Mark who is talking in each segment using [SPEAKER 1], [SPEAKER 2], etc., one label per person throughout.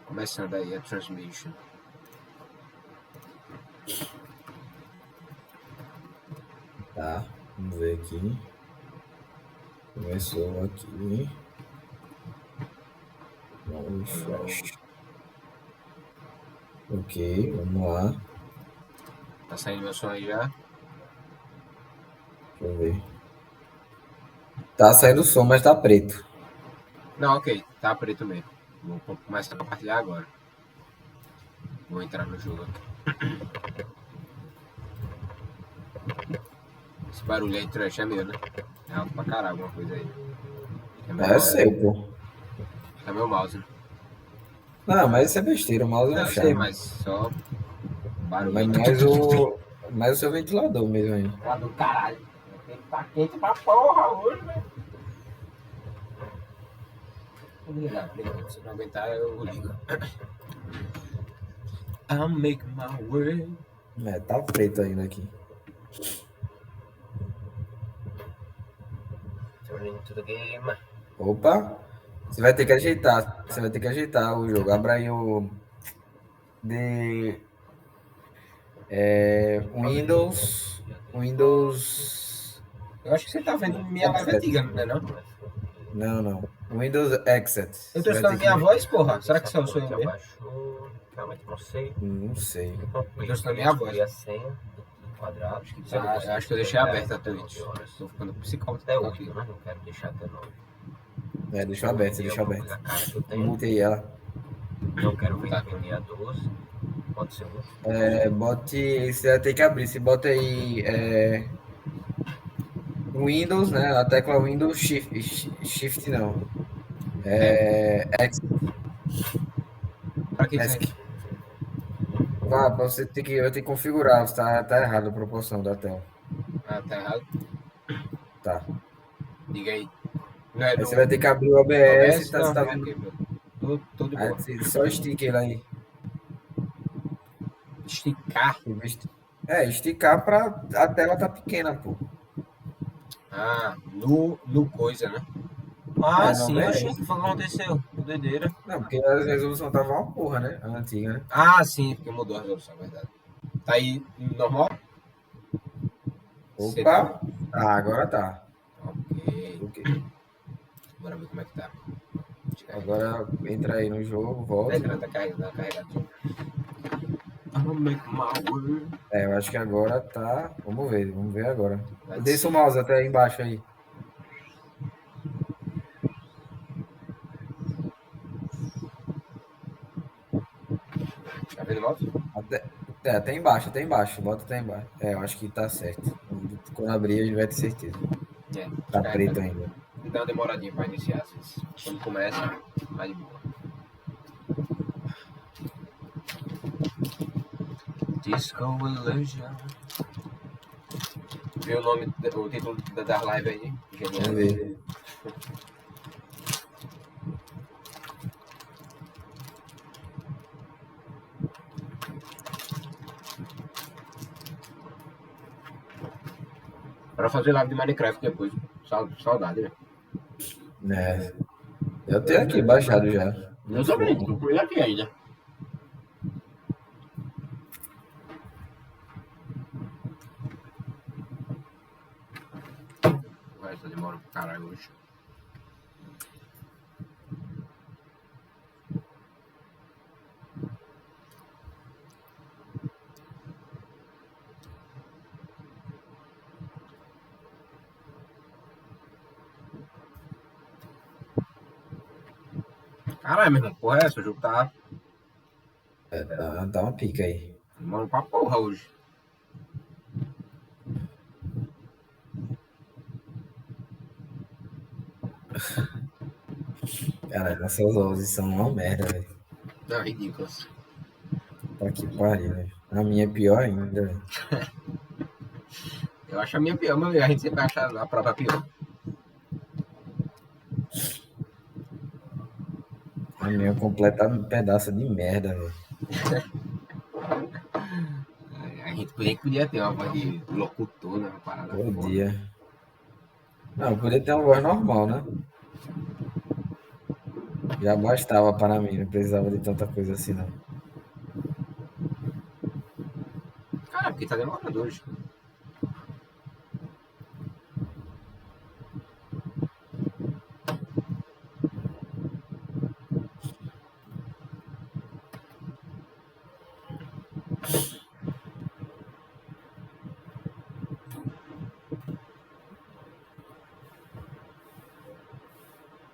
[SPEAKER 1] Começando aí a transmission.
[SPEAKER 2] Tá, vamos ver aqui. Começou aqui. Vamos refresh. Ok, vamos lá.
[SPEAKER 1] Tá saindo meu som aí já?
[SPEAKER 2] Deixa eu ver. Tá saindo o som, mas tá preto.
[SPEAKER 1] Não, ok. Tá preto mesmo. Vou começar a compartilhar agora. Vou entrar no jogo aqui. Esse barulho aí trash é meu, né? É alto pra caralho, alguma coisa aí. É meu
[SPEAKER 2] É
[SPEAKER 1] mouse.
[SPEAKER 2] seu, pô.
[SPEAKER 1] É meu mouse, né?
[SPEAKER 2] Não, mas isso é besteira, o mouse é
[SPEAKER 1] Não,
[SPEAKER 2] um
[SPEAKER 1] eu sei,
[SPEAKER 2] charme.
[SPEAKER 1] mas só barulho.
[SPEAKER 2] Mas mais o seu ventilador mesmo aí.
[SPEAKER 1] Tá do caralho. Tá quente pra porra hoje, velho. Vou ligar, se não aguentar eu ligo. I'll make my way.
[SPEAKER 2] É, tá preto ainda aqui.
[SPEAKER 1] Turning to the game.
[SPEAKER 2] Opa! Você vai ter que ajeitar. Você vai ter que ajeitar o jogo. Abra aí o. De. Windows. Windows.
[SPEAKER 1] Eu acho que você tá vendo minha live antiga, não é não?
[SPEAKER 2] Não. Windows Exit.
[SPEAKER 1] Eu
[SPEAKER 2] Você
[SPEAKER 1] tô
[SPEAKER 2] vai
[SPEAKER 1] escutando
[SPEAKER 2] ter que.
[SPEAKER 1] minha voz, porra. Será que sou eu mesmo?
[SPEAKER 3] Realmente não sei.
[SPEAKER 2] Não sei.
[SPEAKER 1] Eu tô escutando minha voz.
[SPEAKER 3] A senha do quadrado.
[SPEAKER 1] Acho que eu deixei aberta a Twitch. Tô ficando psicólogo
[SPEAKER 3] Até
[SPEAKER 1] aqui.
[SPEAKER 3] 8, né? Não quero deixar até 9.
[SPEAKER 2] Deixa aberto, você deixa aberto.
[SPEAKER 3] A cara que eu tenho.
[SPEAKER 2] Mutei ela.
[SPEAKER 3] Não quero vender a 12. Pode ser um.
[SPEAKER 2] Bote. Você vai ter que abrir. Você bota aí. Windows, né? A tecla Windows Shift não.
[SPEAKER 1] Pra que
[SPEAKER 2] ESC.
[SPEAKER 1] dizer?
[SPEAKER 2] Pra você ter que. Vai ter que configurar. Tá errado a proporção da tela.
[SPEAKER 1] Ah, tá errado.
[SPEAKER 2] Tá.
[SPEAKER 1] Diga aí. Não é
[SPEAKER 2] Aí
[SPEAKER 1] do
[SPEAKER 2] você vai ter que abrir o OBS.
[SPEAKER 1] OBS?
[SPEAKER 2] Você tá
[SPEAKER 1] Não,
[SPEAKER 2] vendo?
[SPEAKER 1] ok, meu. Tô de
[SPEAKER 2] Aí
[SPEAKER 1] boa.
[SPEAKER 2] só estica ele aí.
[SPEAKER 1] Esticar.
[SPEAKER 2] Esticar pra a tela tá pequena, pô.
[SPEAKER 1] Ah, no coisa, né? Ah,
[SPEAKER 2] Não
[SPEAKER 1] sim,
[SPEAKER 2] vem?
[SPEAKER 1] oxi, o que foi que aconteceu? Doideira.
[SPEAKER 2] Não, porque a resolução tava uma porra, né? A antiga, né?
[SPEAKER 1] Ah, sim, porque mudou a resolução, é verdade. Tá aí normal?
[SPEAKER 2] Opa! Agora tá.
[SPEAKER 1] Ok. Bora ver como é que tá.
[SPEAKER 2] Agora entra aí no jogo, volta.
[SPEAKER 1] Tá carregando. I'll make my way.
[SPEAKER 2] Eu acho que agora tá. Vamos ver agora. Desça o mouse até aí embaixo aí.
[SPEAKER 1] Tá vendo o mouse?
[SPEAKER 2] Até embaixo, bota até embaixo. Eu acho que tá certo. Quando abrir, a gente vai ter certeza. Tá preto ainda.
[SPEAKER 1] Dá uma demoradinha pra iniciar, às vezes. Quando começa, vai de boa. Disco Elysium. Viu o título da live aí?
[SPEAKER 2] Vamos ver.
[SPEAKER 1] Pra fazer live de Minecraft depois. Saudade, né?
[SPEAKER 2] Eu tenho aqui baixado já.
[SPEAKER 1] Eu também, tô com ele aqui ainda. Essa demora pro caralho hoje. Caralho, meu irmão, porra é essa? O jogo tá
[SPEAKER 2] Dá uma pica aí.
[SPEAKER 1] demorando pra porra hoje.
[SPEAKER 2] Cara, nossas vozes são uma merda, velho.
[SPEAKER 1] Não, ridículas.
[SPEAKER 2] Tá que pariu, velho. A minha é pior ainda, velho.
[SPEAKER 1] Eu acho a minha pior, mas a gente sempre acha a própria pior.
[SPEAKER 2] A minha é um completa pedaço de merda, velho.
[SPEAKER 1] A gente podia ter uma voz de locutor, né? Uma parada foda.
[SPEAKER 2] Podia. Não, podia ter uma voz normal, né? Já bastava para mim, não precisava de tanta coisa assim, não.
[SPEAKER 1] Cara, porque tá demorando hoje.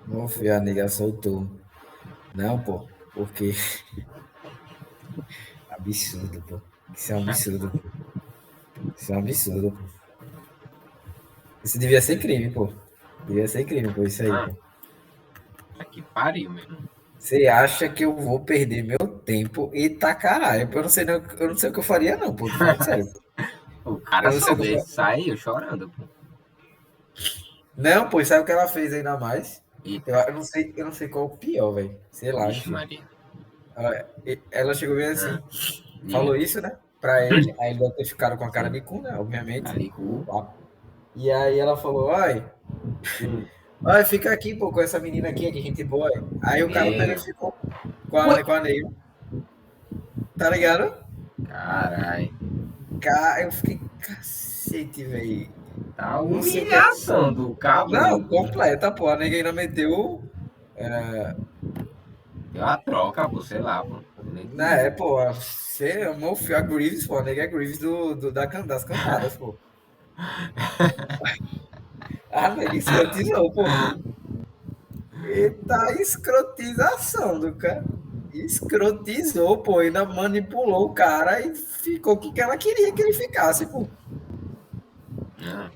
[SPEAKER 2] Meu filho, a nega soltou. Não, pô, porque absurdo, pô. Isso é um absurdo, pô. Isso é um absurdo, pô. Isso devia ser crime, pô. Devia ser crime, pô, isso aí,
[SPEAKER 1] Ah,
[SPEAKER 2] pô.
[SPEAKER 1] que pariu mesmo.
[SPEAKER 2] Você acha que eu vou perder meu tempo e tá caralho? Eu não sei, eu não sei o que eu faria, não, pô. Tô falando sério.
[SPEAKER 1] O cara
[SPEAKER 2] Eu não sei o que eu
[SPEAKER 1] soube,
[SPEAKER 2] faria.
[SPEAKER 1] saiu chorando, pô.
[SPEAKER 2] Não, pô, sabe o que ela fez ainda mais?
[SPEAKER 1] Eita,
[SPEAKER 2] Eu não sei qual é o pior, velho. Sei lá,
[SPEAKER 1] vixe
[SPEAKER 2] enfim.
[SPEAKER 1] Maria.
[SPEAKER 2] Ela chegou bem
[SPEAKER 1] Ah,
[SPEAKER 2] assim,
[SPEAKER 1] diga.
[SPEAKER 2] falou isso, né? Pra ele. Aí ele deve ter ficado com a cara
[SPEAKER 1] Sim,
[SPEAKER 2] de cu, né? Obviamente.
[SPEAKER 1] ali com.
[SPEAKER 2] Tá. E aí ela falou, ai, fica aqui, pô, com essa menina aqui, que gente boa. Aí o cara pegou e
[SPEAKER 1] Meu.
[SPEAKER 2] ficou
[SPEAKER 1] Ué?
[SPEAKER 2] com a Neil, tá ligado?
[SPEAKER 1] Carai.
[SPEAKER 2] Cara, eu fiquei, cacete, velho.
[SPEAKER 1] Tá
[SPEAKER 2] Não sei o que é.
[SPEAKER 1] humilhação do cabo.
[SPEAKER 2] Não, completa, pô. A nega ainda meteu.
[SPEAKER 1] Deu a troca, pô, sei lá, pô. Eu nem
[SPEAKER 2] Né,
[SPEAKER 1] entendi.
[SPEAKER 2] pô, você amou a Greaves, pô. A nega é Greaves das cantadas, pô. A nega escrotizou, pô. Eita escrotização do cara. Escrotizou, pô. Ainda manipulou o cara e ficou o que ela queria que ele ficasse, pô.
[SPEAKER 1] Não,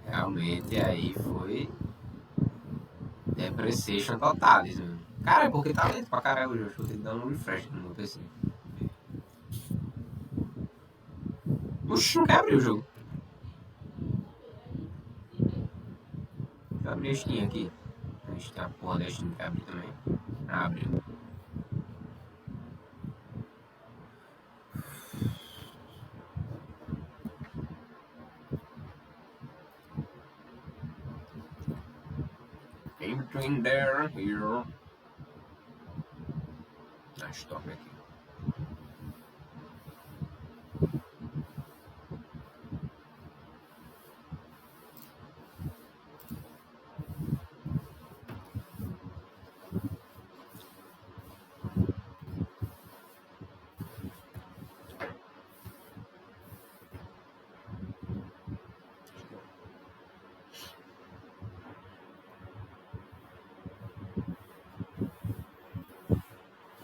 [SPEAKER 1] realmente aí foi depreciation totalis, mano. Cara, é porque tá lento pra caralho hoje. Eu acho que vou ter que dar um refresh no meu PC. Oxi, não quer abrir o jogo. Deixa eu abrir a Steam aqui. A gente tem a porra da Steam que abre também. Ah, abriu. In between there and here. Ah, stop aqui.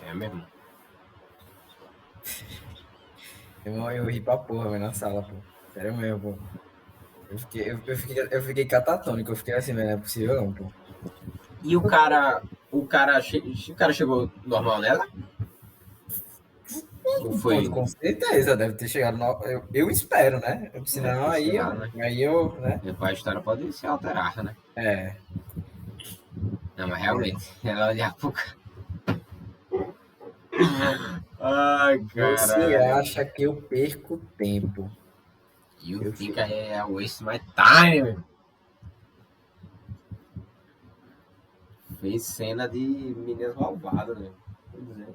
[SPEAKER 1] É mesmo.
[SPEAKER 2] Eu ri pra porra, velho, na sala, pô. Sério mesmo, pô. Eu fiquei catatônico, eu fiquei assim, velho, não é possível não, pô.
[SPEAKER 1] E o cara. O cara chegou normal nela? Ou
[SPEAKER 2] Pô,
[SPEAKER 1] foi.
[SPEAKER 2] com certeza, deve ter chegado. Eu espero, né?
[SPEAKER 1] Deve
[SPEAKER 2] Senão
[SPEAKER 1] ter chegado, né?
[SPEAKER 2] aí eu, né?
[SPEAKER 1] Depois a história pode se alterar, né?
[SPEAKER 2] É,
[SPEAKER 1] Não, mas
[SPEAKER 2] é.
[SPEAKER 1] realmente. Ela olhar pro cara. Ai,
[SPEAKER 2] Você
[SPEAKER 1] caralho.
[SPEAKER 2] acha que eu perco tempo?
[SPEAKER 1] You
[SPEAKER 2] Eu
[SPEAKER 1] think
[SPEAKER 2] fico.
[SPEAKER 1] I waste my time, meu? Fez cena de meninas malvadas, né? Pois é.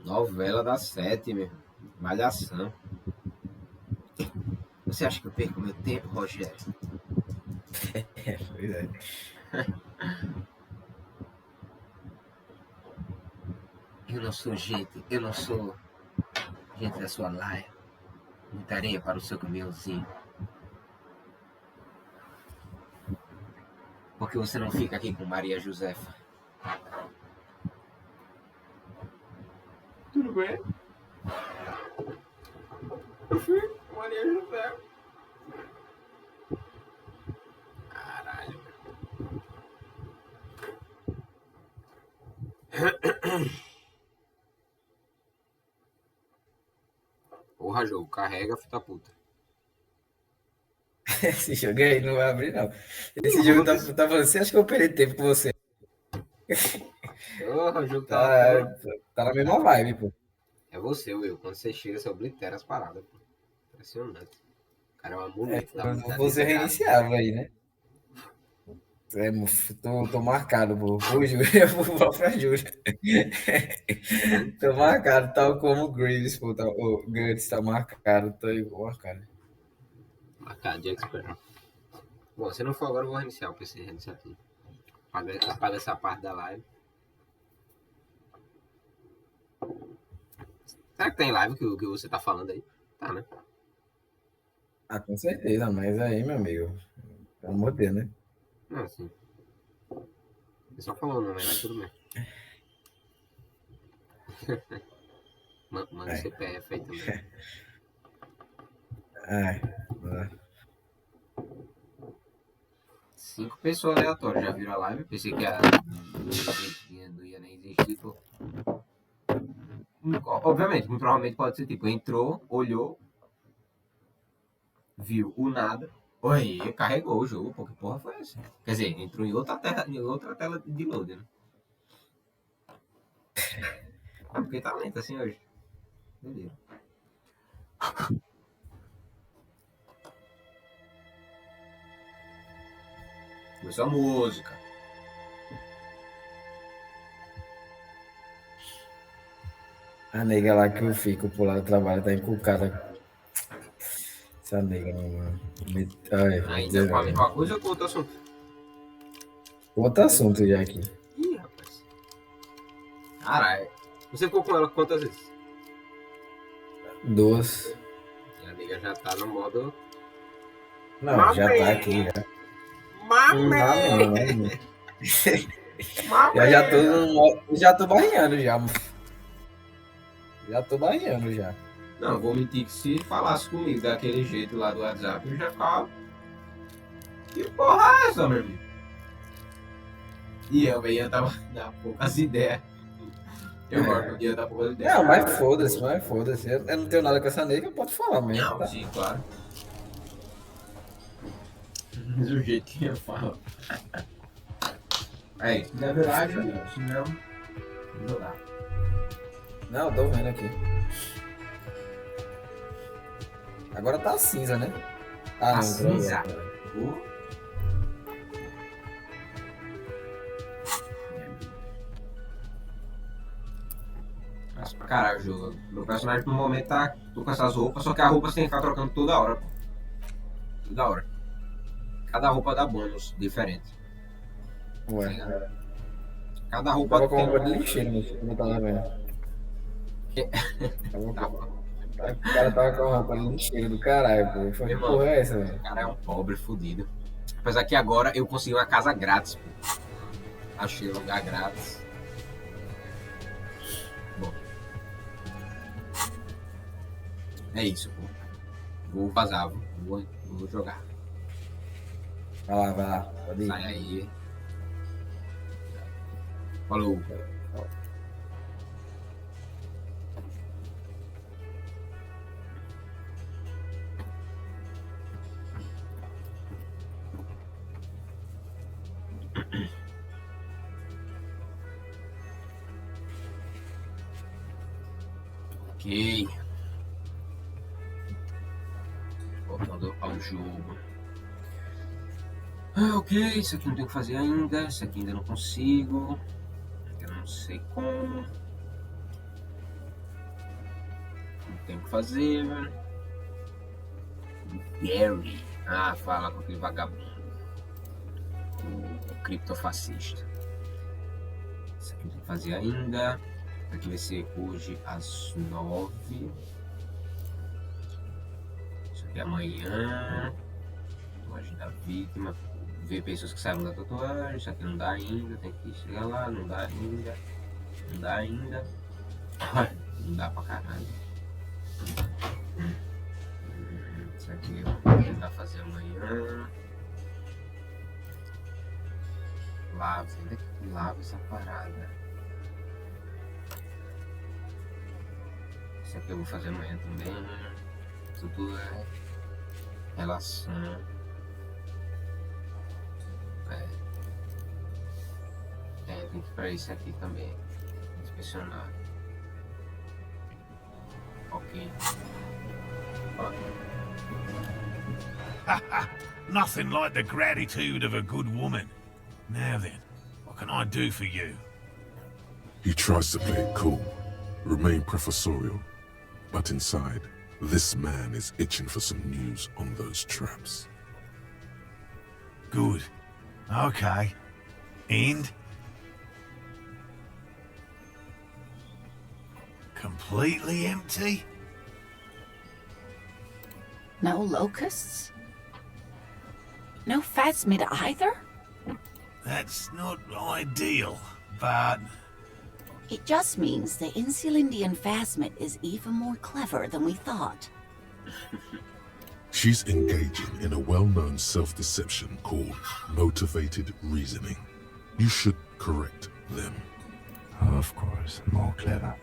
[SPEAKER 1] Novela das 7, meu. Malhação. Você acha que eu perco meu tempo, Rogério?
[SPEAKER 2] Pois é.
[SPEAKER 1] Eu não sou gente, eu não sou gente da sua laia. Muita areia para o seu caminhãozinho. Porque você não fica aqui com Maria Josefa? Tudo bem? Maria Josefa. Caralho. Porra, jogo, carrega, fita puta.
[SPEAKER 2] Esse jogo aí não vai abrir, não. Esse jogo tá falando, você acha que eu perdi tempo com você?
[SPEAKER 1] Porra, o jogo tá
[SPEAKER 2] Tá,
[SPEAKER 1] todo.
[SPEAKER 2] tá na mesma vibe, pô.
[SPEAKER 1] É você, Will. Quando você chega, você oblitera as paradas. Pô. Impressionante. Cara, é um amuleto da
[SPEAKER 2] Você
[SPEAKER 1] desgraça.
[SPEAKER 2] reiniciava aí, né? Tô marcado, por Júlia, pra Júlia. Tô marcado, tal como o Greaves, pô, o Guts tá marcado, tô igual marcado.
[SPEAKER 1] Marcado de expert. Bom, se não for agora, eu vou reiniciar o PC, reiniciar tudo. Apaga essa parte da live. Será que tem live que você tá falando aí? Tá, né?
[SPEAKER 2] Ah, com certeza, mas aí, meu amigo, pelo amor de Deus, né?
[SPEAKER 1] Não, assim. Ele só falou o nome, mas tudo bem. Manda o
[SPEAKER 2] É,
[SPEAKER 1] CPF aí também.
[SPEAKER 2] é, é.
[SPEAKER 1] 5 pessoas aleatórias já viram a live. Pensei que não ia nem existir. Pô. Obviamente, muito provavelmente pode ser tipo, entrou, olhou, viu o nada. Oi, carregou o jogo, pô, que porra foi essa? Quer dizer, entrou em outra tela de load, né? Ah, porque tá lento assim hoje. Beleza. Começou a música.
[SPEAKER 2] A nega lá que eu fico por lá do trabalho tá encucada. Essa nega, mano. Ai, vou
[SPEAKER 1] Ainda
[SPEAKER 2] dizer
[SPEAKER 1] com a
[SPEAKER 2] não.
[SPEAKER 1] mesma coisa ou com outro assunto?
[SPEAKER 2] Outro assunto já aqui.
[SPEAKER 1] Ih, rapaz. Caralho. Você ficou com ela quantas vezes?
[SPEAKER 2] Duas.
[SPEAKER 1] E a nega já tá no modo.
[SPEAKER 2] Não, já tá
[SPEAKER 1] Mamãe!
[SPEAKER 2] aqui, já.
[SPEAKER 1] Mamãe!
[SPEAKER 2] Mano. Já tô
[SPEAKER 1] Mamãe!
[SPEAKER 2] já tô barreando já. Já tô barreando já.
[SPEAKER 1] Não, vou mentir que se falasse comigo daquele jeito lá do WhatsApp, eu já ficava. Que porra é essa, meu amigo? E eu ia dar poucas ideias. Eu gosto de dar poucas ideias.
[SPEAKER 2] Não, mas foda-se, mas foda-se. Eu não tenho nada com essa nega, pode falar mesmo,
[SPEAKER 1] Não,
[SPEAKER 2] tá?
[SPEAKER 1] sim, claro. Do jeito que eu falo. É isso. Se der live, amigo. Se não, não dá.
[SPEAKER 2] Não, eu tô vendo aqui. Agora tá cinza, né? Ah,
[SPEAKER 1] Tá
[SPEAKER 2] não,
[SPEAKER 1] cinza?
[SPEAKER 2] agora.
[SPEAKER 1] Mas pra caralho o jogo. Meu personagem no momento tá. Tô com essas roupas, só que a roupa você tem que ficar trocando toda hora, pô. Toda hora. Cada roupa dá bônus diferente. Tá
[SPEAKER 2] Ué.
[SPEAKER 1] ligado? Cada roupa
[SPEAKER 2] Tava com
[SPEAKER 1] tem
[SPEAKER 2] roupa de
[SPEAKER 1] um.
[SPEAKER 2] lixeiro, mas quando eu tava vendo. Tava
[SPEAKER 1] Tá,
[SPEAKER 2] com...
[SPEAKER 1] pô.
[SPEAKER 2] O cara tava com a roupa de lixeiro do caralho, pô. Eu falei,
[SPEAKER 1] Meu
[SPEAKER 2] que
[SPEAKER 1] irmão,
[SPEAKER 2] porra é essa, velho?
[SPEAKER 1] o cara é um pobre fudido. Apesar que agora eu consegui uma casa grátis, pô. Achei um lugar grátis. Bom. É isso, pô. Vou vazar, vou jogar.
[SPEAKER 2] Vai lá, pode ir.
[SPEAKER 1] Sai aí. Falou. Ok. Voltando ao jogo. Ah, ok, isso aqui não tenho que fazer ainda. Isso aqui ainda não consigo. Eu não sei como. Não tenho que fazer, velho. Gary. Ah, fala com aquele vagabundo. O criptofascista. Isso aqui não tem que fazer ainda. Isso aqui vai ser hoje às 9. Isso aqui é amanhã. Tatuagem da vítima. Ver pessoas que saíram da tatuagem. Isso aqui não dá ainda. Tem que chegar lá. Não dá ainda. Não dá ainda. Não dá pra caralho. Isso aqui eu vou tentar fazer amanhã. Lava. Onde é que lava essa parada? Isso aqui eu vou fazer amanhã também. Isso tudo é relação. Tem que ir pra isso aqui também. Inspecionar. Ok.
[SPEAKER 4] Nothing like the gratitude of a good woman. Now then, what can I do for you?
[SPEAKER 5] He tries to play it cool, remain professorial, but inside, this man is itching for some news on those traps.
[SPEAKER 4] Good. Okay. And? Completely empty?
[SPEAKER 6] No locusts? No phasmid either?
[SPEAKER 4] That's not ideal, but...
[SPEAKER 6] It just means the Insulindian phasmid is even more clever than we thought.
[SPEAKER 5] She's engaging in a well-known self-deception called motivated reasoning. You should correct them.
[SPEAKER 7] Of course, more clever.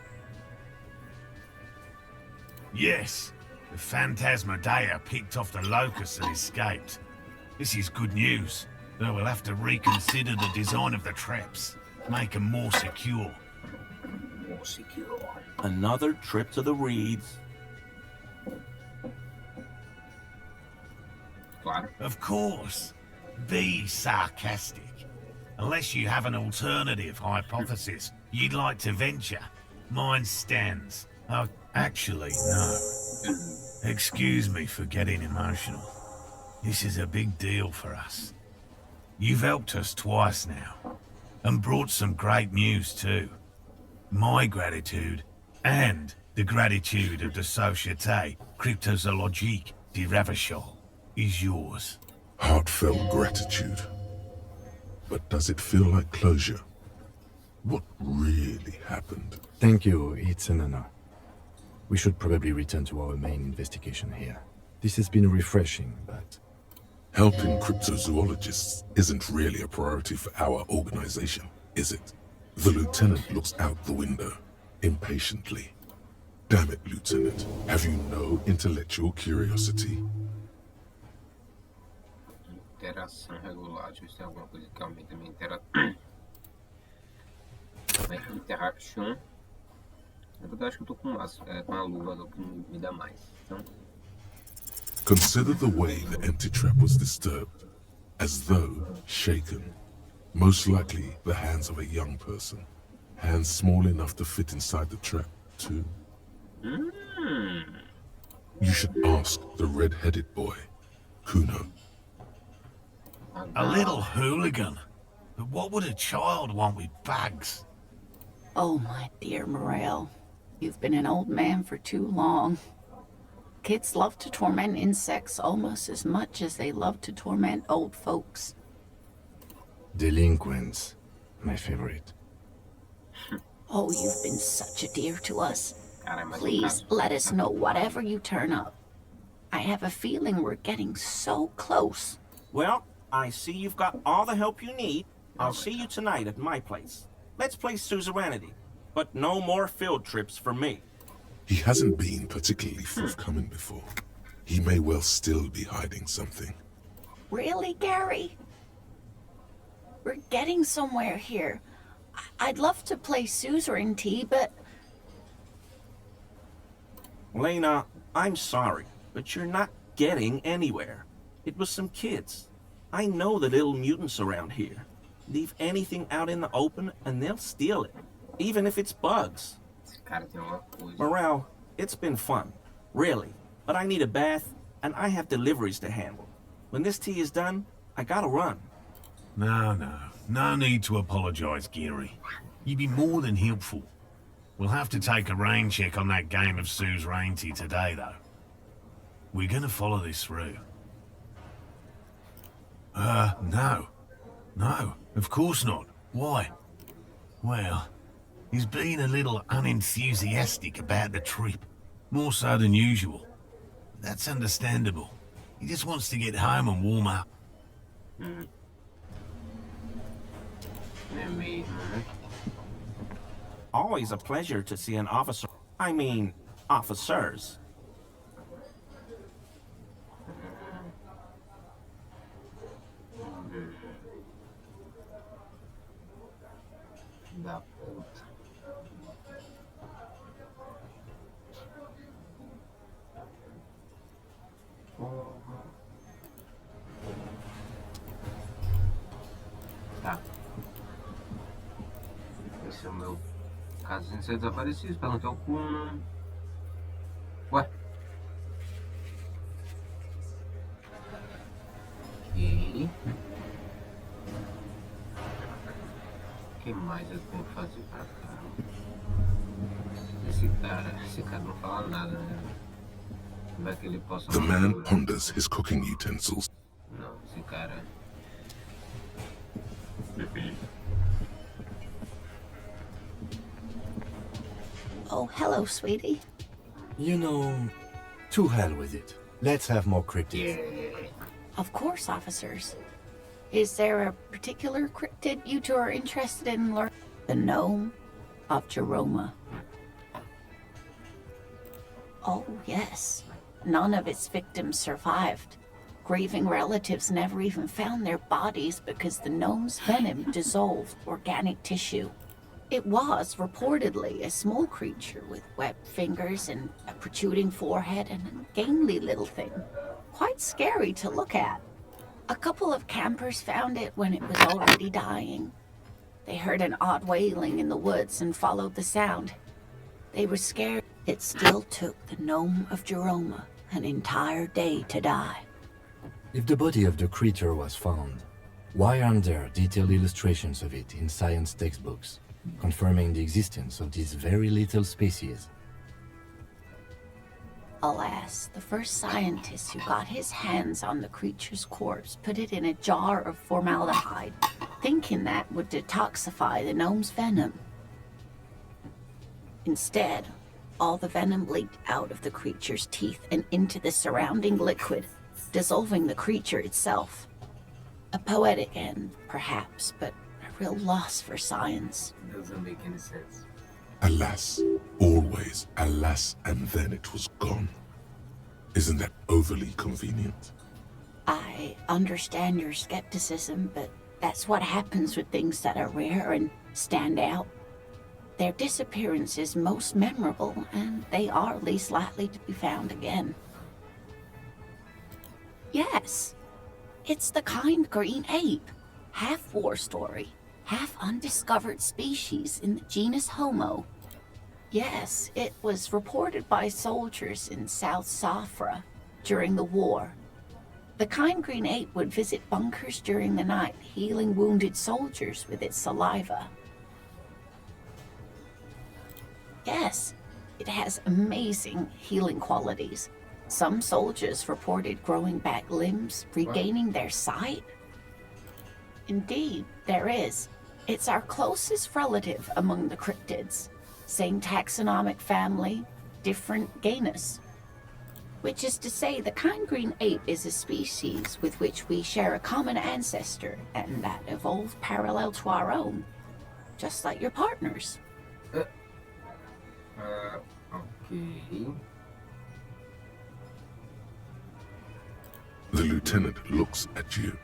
[SPEAKER 4] Yes, the Phantasmadeia picked off the locusts and escaped. This is good news, though we'll have to reconsider the design of the traps, make them more secure.
[SPEAKER 3] More secure.
[SPEAKER 8] Another trip to the reeds.
[SPEAKER 1] Claro.
[SPEAKER 4] Of course. Be sarcastic. Unless you have an alternative hypothesis you'd like to venture, mine stands. Oh, actually, no. Excuse me for getting emotional. This is a big deal for us. You've helped us twice now, and brought some great news too. My gratitude, and the gratitude of the Société Cryptozoologique de Ravachol, is yours.
[SPEAKER 5] Heartfelt gratitude. But does it feel like closure? What really happened?
[SPEAKER 7] Thank you, it's an honor. We should probably return to our main investigation here. This has been refreshing, but...
[SPEAKER 5] Helping cryptozoologists isn't really a priority for our organization, is it? The lieutenant looks out the window, impatiently. Damn it, Lieutenant. Have you no intellectual curiosity?
[SPEAKER 1] Interação regular. Deixa eu ver se tem alguma coisa que aumenta a minha interaction. Na verdade, acho que eu tô com a luva que me dá mais. Então...
[SPEAKER 5] Consider the way the empty trap was disturbed, as though shaken. Most likely the hands of a young person. Hands small enough to fit inside the trap, too. You should ask the red-headed boy, Kuno.
[SPEAKER 4] A little hooligan. But what would a child want with bags?
[SPEAKER 6] Oh, my dear Morel. You've been an old man for too long. Kids love to torment insects almost as much as they love to torment old folks.
[SPEAKER 7] Delinquents, my favorite.
[SPEAKER 6] Oh, you've been such a dear to us.
[SPEAKER 1] Caramba,
[SPEAKER 6] Please let us know whatever you turn up. I have a feeling we're getting so close.
[SPEAKER 8] Well, I see you've got all the help you need. I'll see you tonight at my place. Let's play suzerainty, but no more field trips for me.
[SPEAKER 5] He hasn't been particularly forthcoming before. He may well still be hiding something.
[SPEAKER 6] Really, Gary? We're getting somewhere here. I'd love to play suzerainty, but...
[SPEAKER 8] Lena, I'm sorry, but you're not getting anywhere. It was some kids. I know the little mutants around here. Leave anything out in the open and they'll steal it, even if it's bugs.
[SPEAKER 1] Esse cara tem uma coisa.
[SPEAKER 8] Morale, it's been fun, really, but I need a bath and I have deliveries to handle. When this tea is done, I gotta run.
[SPEAKER 4] No need to apologize, Geary. You'd be more than helpful. We'll have to take a rain check on that game of suzerainty today, though. We're gonna follow this through. No, of course not. Why? Well, he's been a little unenthusiastic about the trip. More so than usual. That's understandable. He just wants to get home and warm up.
[SPEAKER 1] É mesmo, né?
[SPEAKER 8] Always a pleasure to see an officer. I mean, officers.
[SPEAKER 1] Da puta. Porra. Tá. Esse é o meu caso de ser desaparecido. Perguntou o cu. Ué? Ok. O que mais eu tenho que fazer pra cá? Esse cara não fala nada, né? Como é que ele possa...
[SPEAKER 5] The man ponders his cooking utensils.
[SPEAKER 1] Não, esse cara...
[SPEAKER 6] Oh, hello, sweetie.
[SPEAKER 7] You know, to hell with it. Let's have more cryptids.
[SPEAKER 6] Of course, officers. Is there a particular cryptid you two are interested in learning? The gnome of Jeroma. Oh, yes. None of its victims survived. Grieving relatives never even found their bodies because the gnome's venom dissolved organic tissue. It was reportedly a small creature with webbed fingers and a protruding forehead and a gangly little thing. Quite scary to look at. A couple of campers found it when it was already dying. They heard an odd wailing in the woods and followed the sound. They were scared. It still took the gnome of Jeroma an entire day to die.
[SPEAKER 7] If the body of the creature was found, why aren't there detailed illustrations of it in science textbooks, confirming the existence of this very little species?
[SPEAKER 6] Alas, the first scientist who got his hands on the creature's corpse put it in a jar of formaldehyde, thinking that would detoxify the gnome's venom. Instead, all the venom leaked out of the creature's teeth and into the surrounding liquid, dissolving the creature itself. A poetic end, perhaps, but a real loss for science.
[SPEAKER 1] Doesn't make any sense.
[SPEAKER 5] Alas, always alas, and then it was gone. Isn't that overly convenient?
[SPEAKER 6] I understand your skepticism, but that's what happens with things that are rare and stand out. Their disappearance is most memorable, and they are least likely to be found again. Yes, it's the kind green ape, half war story, half undiscovered species in the genus Homo. Yes, it was reported by soldiers in South Safra during the war. The kind green ape would visit bunkers during the night, healing wounded soldiers with its saliva. Yes, it has amazing healing qualities. Some soldiers reported growing back limbs, regaining their sight. Indeed, there is. It's our closest relative among the cryptids. Same taxonomic family, different genus. Which is to say, the kind green ape is a species with which we share a common ancestor, and that evolved parallel to our own. Just like your partners.
[SPEAKER 1] Ok.
[SPEAKER 5] The lieutenant looks at you,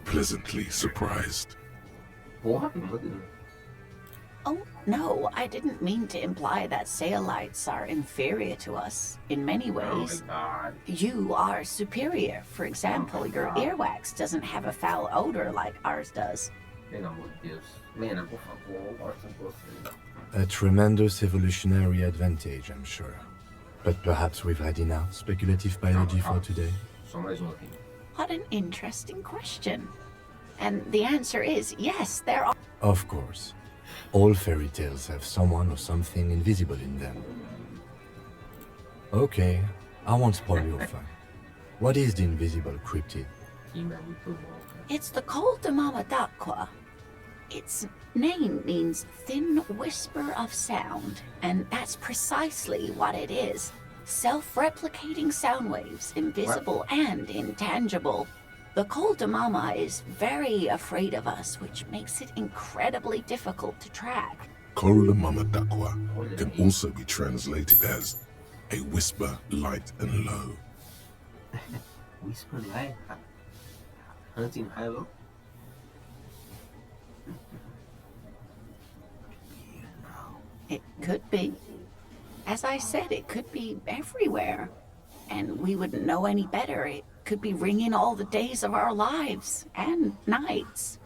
[SPEAKER 5] pleasantly surprised.
[SPEAKER 1] Porra, meu Deus.
[SPEAKER 6] Oh, no, I didn't mean to imply that Saelites are inferior to us in many
[SPEAKER 1] Oh my
[SPEAKER 6] ways.
[SPEAKER 1] god.
[SPEAKER 6] You are superior. For example, your earwax doesn't have a foul odor like ours does.
[SPEAKER 1] Pelo amor de Deus. Lena, por favor, eu gosto de você.
[SPEAKER 7] A tremendous evolutionary advantage, I'm sure. But perhaps we've had enough speculative biology for today.
[SPEAKER 1] Só mais um aqui.
[SPEAKER 6] What an interesting question. And the answer is yes, there are.
[SPEAKER 7] Of course. All fairy tales have someone or something invisible in them. Okay, I won't spoil your fun. What is the invisible cryptid?
[SPEAKER 1] Kim é muito bom, cara.
[SPEAKER 6] It's the Col de Mama d'Aqua. Its name means thin whisper of sound, and that's precisely what it is. Self-replicating sound waves, invisible and intangible. The Col de Mama is very afraid of us, which makes it incredibly difficult to track.
[SPEAKER 5] Kola Mama Dakwa can also be translated as a whisper light and low.
[SPEAKER 1] Whisper Light. Hunting Hilo.
[SPEAKER 6] It could be. As I said, it could be everywhere. And we wouldn't know any better. It could be ringing all the days of our lives and nights.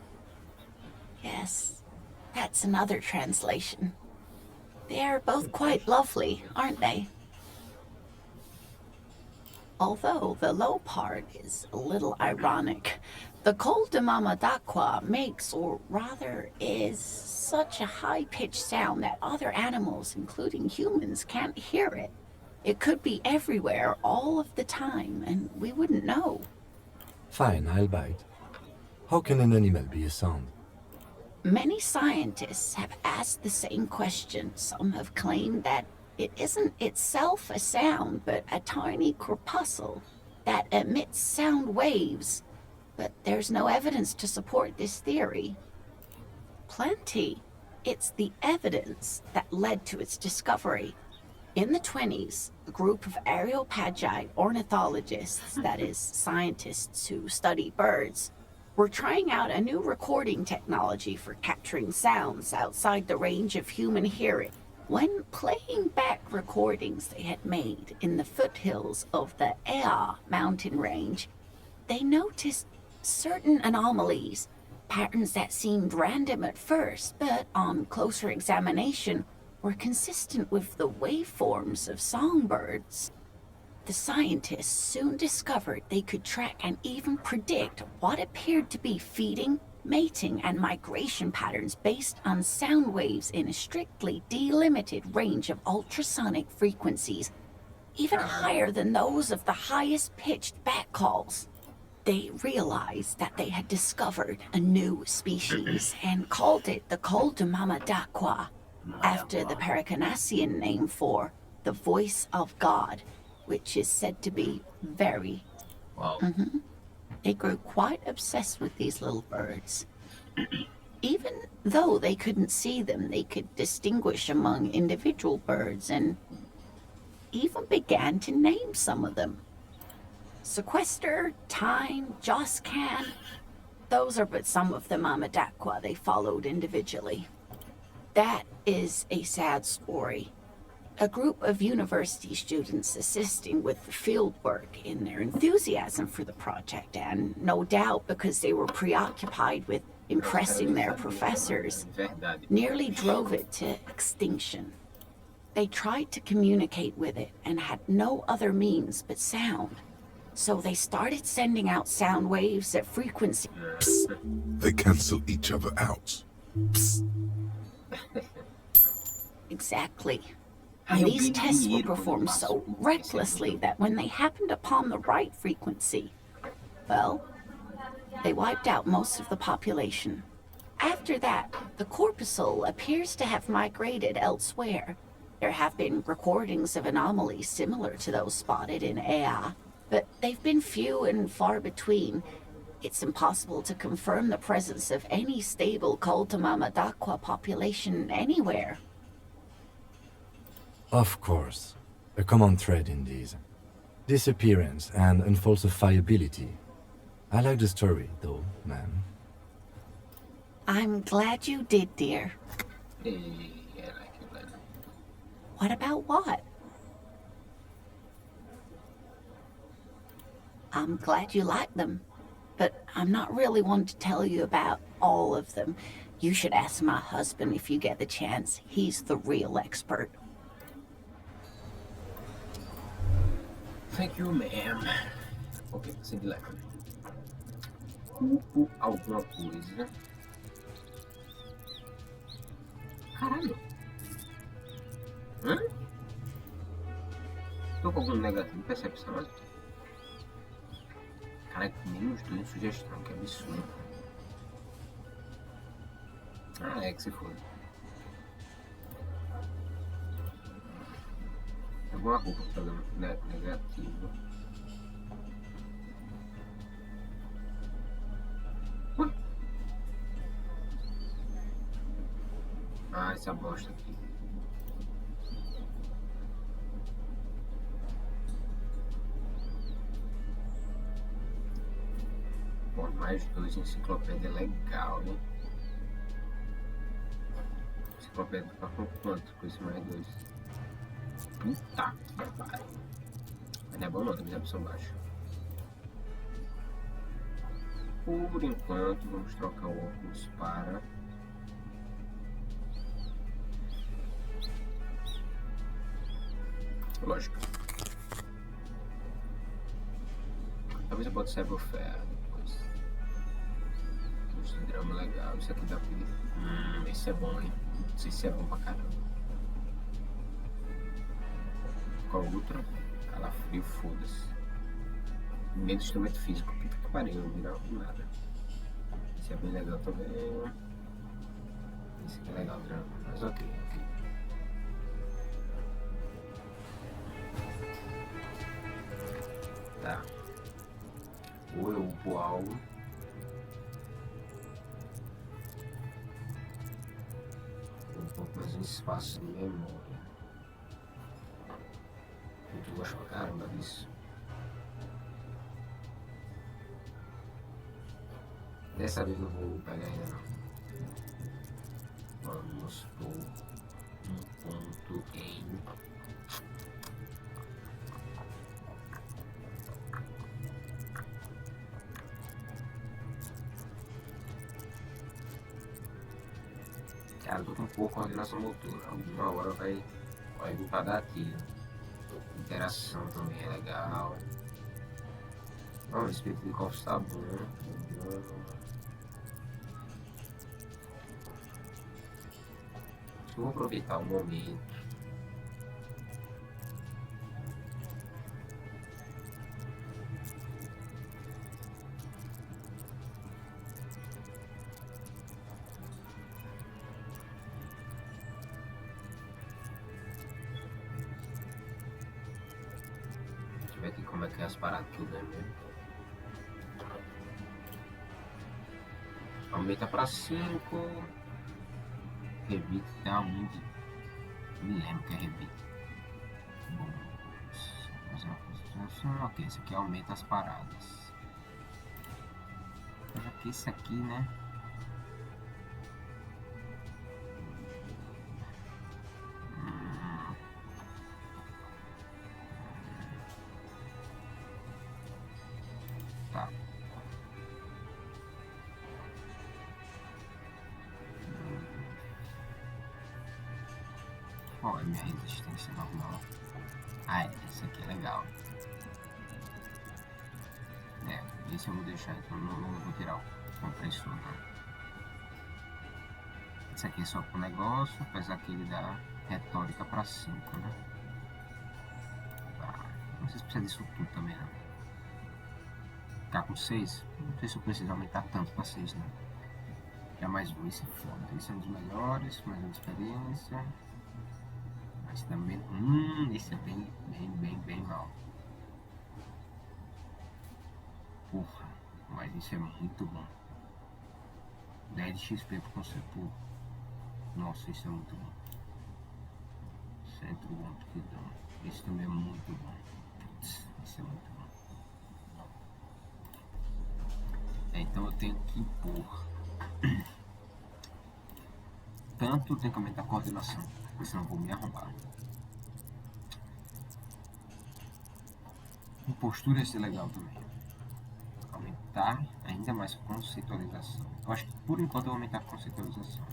[SPEAKER 6] Yes, that's another translation. They're both quite lovely, aren't they? Although the low part is a little ironic. The Col de Mama d'Aqua makes, or rather is, such a high-pitched sound that other animals, including humans, can't hear it. It could be everywhere all of the time, and we wouldn't know.
[SPEAKER 7] Fine, I'll bite. How can an animal be a sound?
[SPEAKER 6] Many scientists have asked the same question. Some have claimed that it isn't itself a sound, but a tiny corpuscle that emits sound waves. But there's no evidence to support this theory. Plenty. It's the evidence that led to its discovery. In the 20s, a group of Areopagi ornithologists, that is, scientists who study birds, were trying out a new recording technology for capturing sounds outside the range of human hearing. When playing back recordings they had made in the foothills of the Ea mountain range, they noticed certain anomalies, patterns that seemed random at first, but on closer examination were consistent with the waveforms of songbirds. The scientists soon discovered they could track and even predict what appeared to be feeding, mating, and migration patterns based on sound waves in a strictly delimited range of ultrasonic frequencies, even higher than those of the highest pitched bat calls. They realized that they had discovered a new species and called it the Col de Mama d'Aqua, after the Paracanassian name for the voice of God, which is said to be very...
[SPEAKER 3] Wow.
[SPEAKER 6] They grew quite obsessed with these little birds. Even though they couldn't see them, they could distinguish among individual birds and even began to name some of them. Sequester, Time, Joscan, those are but some of the Mama d'Aqua they followed individually. That is a sad story. A group of university students assisting with the field work in their enthusiasm for the project, and no doubt because they were preoccupied with impressing their professors, nearly drove it to extinction. They tried to communicate with it and had no other means but sound. So they started sending out sound waves at frequency. Psst.
[SPEAKER 5] They cancel each other out. Psst.
[SPEAKER 6] Exactly. And these tests were performed so recklessly that when they happened upon the right frequency, well, they wiped out most of the population. After that, the corpuscle appears to have migrated elsewhere. There have been recordings of anomalies similar to those spotted in Ea, but they've been few and far between. It's impossible to confirm the presence of any stable Col de Mama d'Aqua population anywhere.
[SPEAKER 7] Of course. A common thread in these. Disappearance and unfalsifiability. I like the story, though, ma'am.
[SPEAKER 6] I'm glad you did, dear.
[SPEAKER 1] Yeah, I like it better.
[SPEAKER 6] What about what? I'm glad you like them, but I'm not really one to tell you about all of them. You should ask my husband if you get the chance. He's the real expert.
[SPEAKER 1] Thank you, ma'am. Ok, seguir lá. Alguma coisa. Caralho. Hã? Tô com algum negativo de percepção? Caralho, menos 2 sugestão, que absurdo. Ah, é que se for. Alguma roupa que tá dando negativo. Ui. Ah, essa bosta aqui. Pô, mais 2 enciclopédia legal, hein? Enciclopédia tá com quanto? Com esse mais 2. Puta que pariu. Mas não é bom não, tem opção baixa. Por enquanto, vamos trocar o óculos para Lógico. Talvez eu bote Cyberfare depois. Esse drama legal. Isso aqui dá pra... esse é bom, hein? Não sei se é bom pra caramba. Qual outra? Calafrio, foda-se. Medo de instrumento físico. Puta que pariu, não virar nada. Esse é bem legal também. Esse aqui é legal, drama. Mas ok. Tá. Ou eu upo algo. Tem um pouco mais de espaço de memória. Eu gosto pra caramba disso. Dessa vez eu vou pegar ainda não. Vamos por um ponto em... Cara, eu tô com um pouco de coordenação motora. Alguma hora vai vir pra dar tiro. Interação também é legal. O espírito de cofre tá bom. Acho que eu vou aproveitar o momento. Deixa eu ver aqui como é que é as paradas tudo, né mesmo? Aumenta pra 5. Rebite dá 1 de... Me lembro que é rebite. Bom, fazer uma construção. Ok, esse aqui aumenta as paradas. Mas aqui, esse aqui, né? Tá. Qual é a minha resistência normal? Ah, esse aqui é legal. Esse eu vou deixar, então não vou tirar o compressor, não. Esse aqui é só pro negócio, apesar que ele dá retórica pra 5, né? Tá. Não sei se precisa disso tudo também, não. Ficar com 6? Não sei se eu preciso aumentar tanto pra 6, né? Já mais um, esse é foda. Esse é um dos melhores, mais uma experiência. Esse também. Esse é bem mal. Porra, mas isso é muito bom. 10 de XP por conceito. Nossa, isso é muito bom. Centro bom que dá. Esse também é muito bom. Putz, isso é muito bom. Então eu tenho que impor. Tanto eu tenho que aumentar a coordenação, porque senão eu vou me arrombar. Impostura ia ser legal também. Aumentar ainda mais conceitualização. Eu acho que por enquanto eu vou aumentar a conceitualização.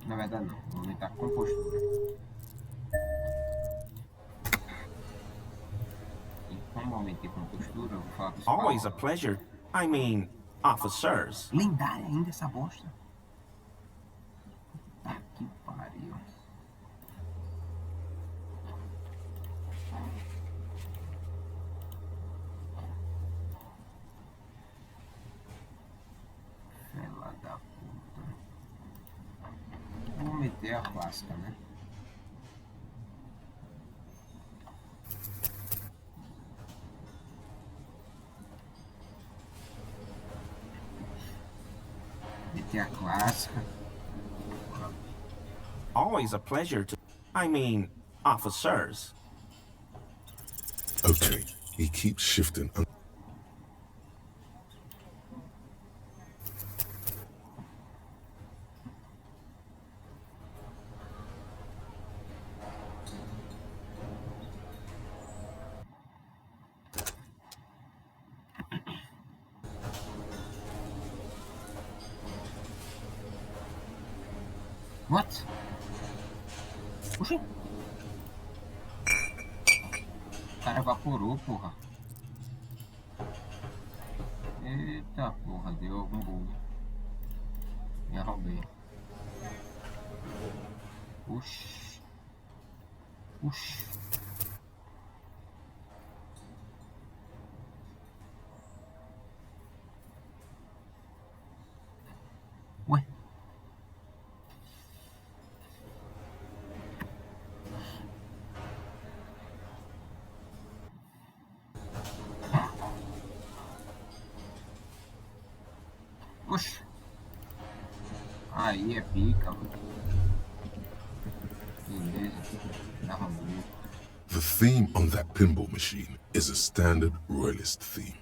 [SPEAKER 1] Na verdade não, vou aumentar a compostura. E como aumentei a compostura, eu vou falar com os
[SPEAKER 8] Always a pleasure. I mean, officers.
[SPEAKER 1] lendária ainda essa bosta. Tá que pariu. Fela da puta. Vou meter a clássica, né? Meter a clássica.
[SPEAKER 8] Always a pleasure to... I mean, officers.
[SPEAKER 5] Okay, he keeps shifting.
[SPEAKER 1] What? Puxa. O cara evaporou, porra. Eita porra, deu algum bug. Me arrombei. Puxa. Puxa. Ué? Oxe. Aí é pica, mano. Beleza. Arrombei.
[SPEAKER 5] The theme on that pinball machine is a standard royalist theme,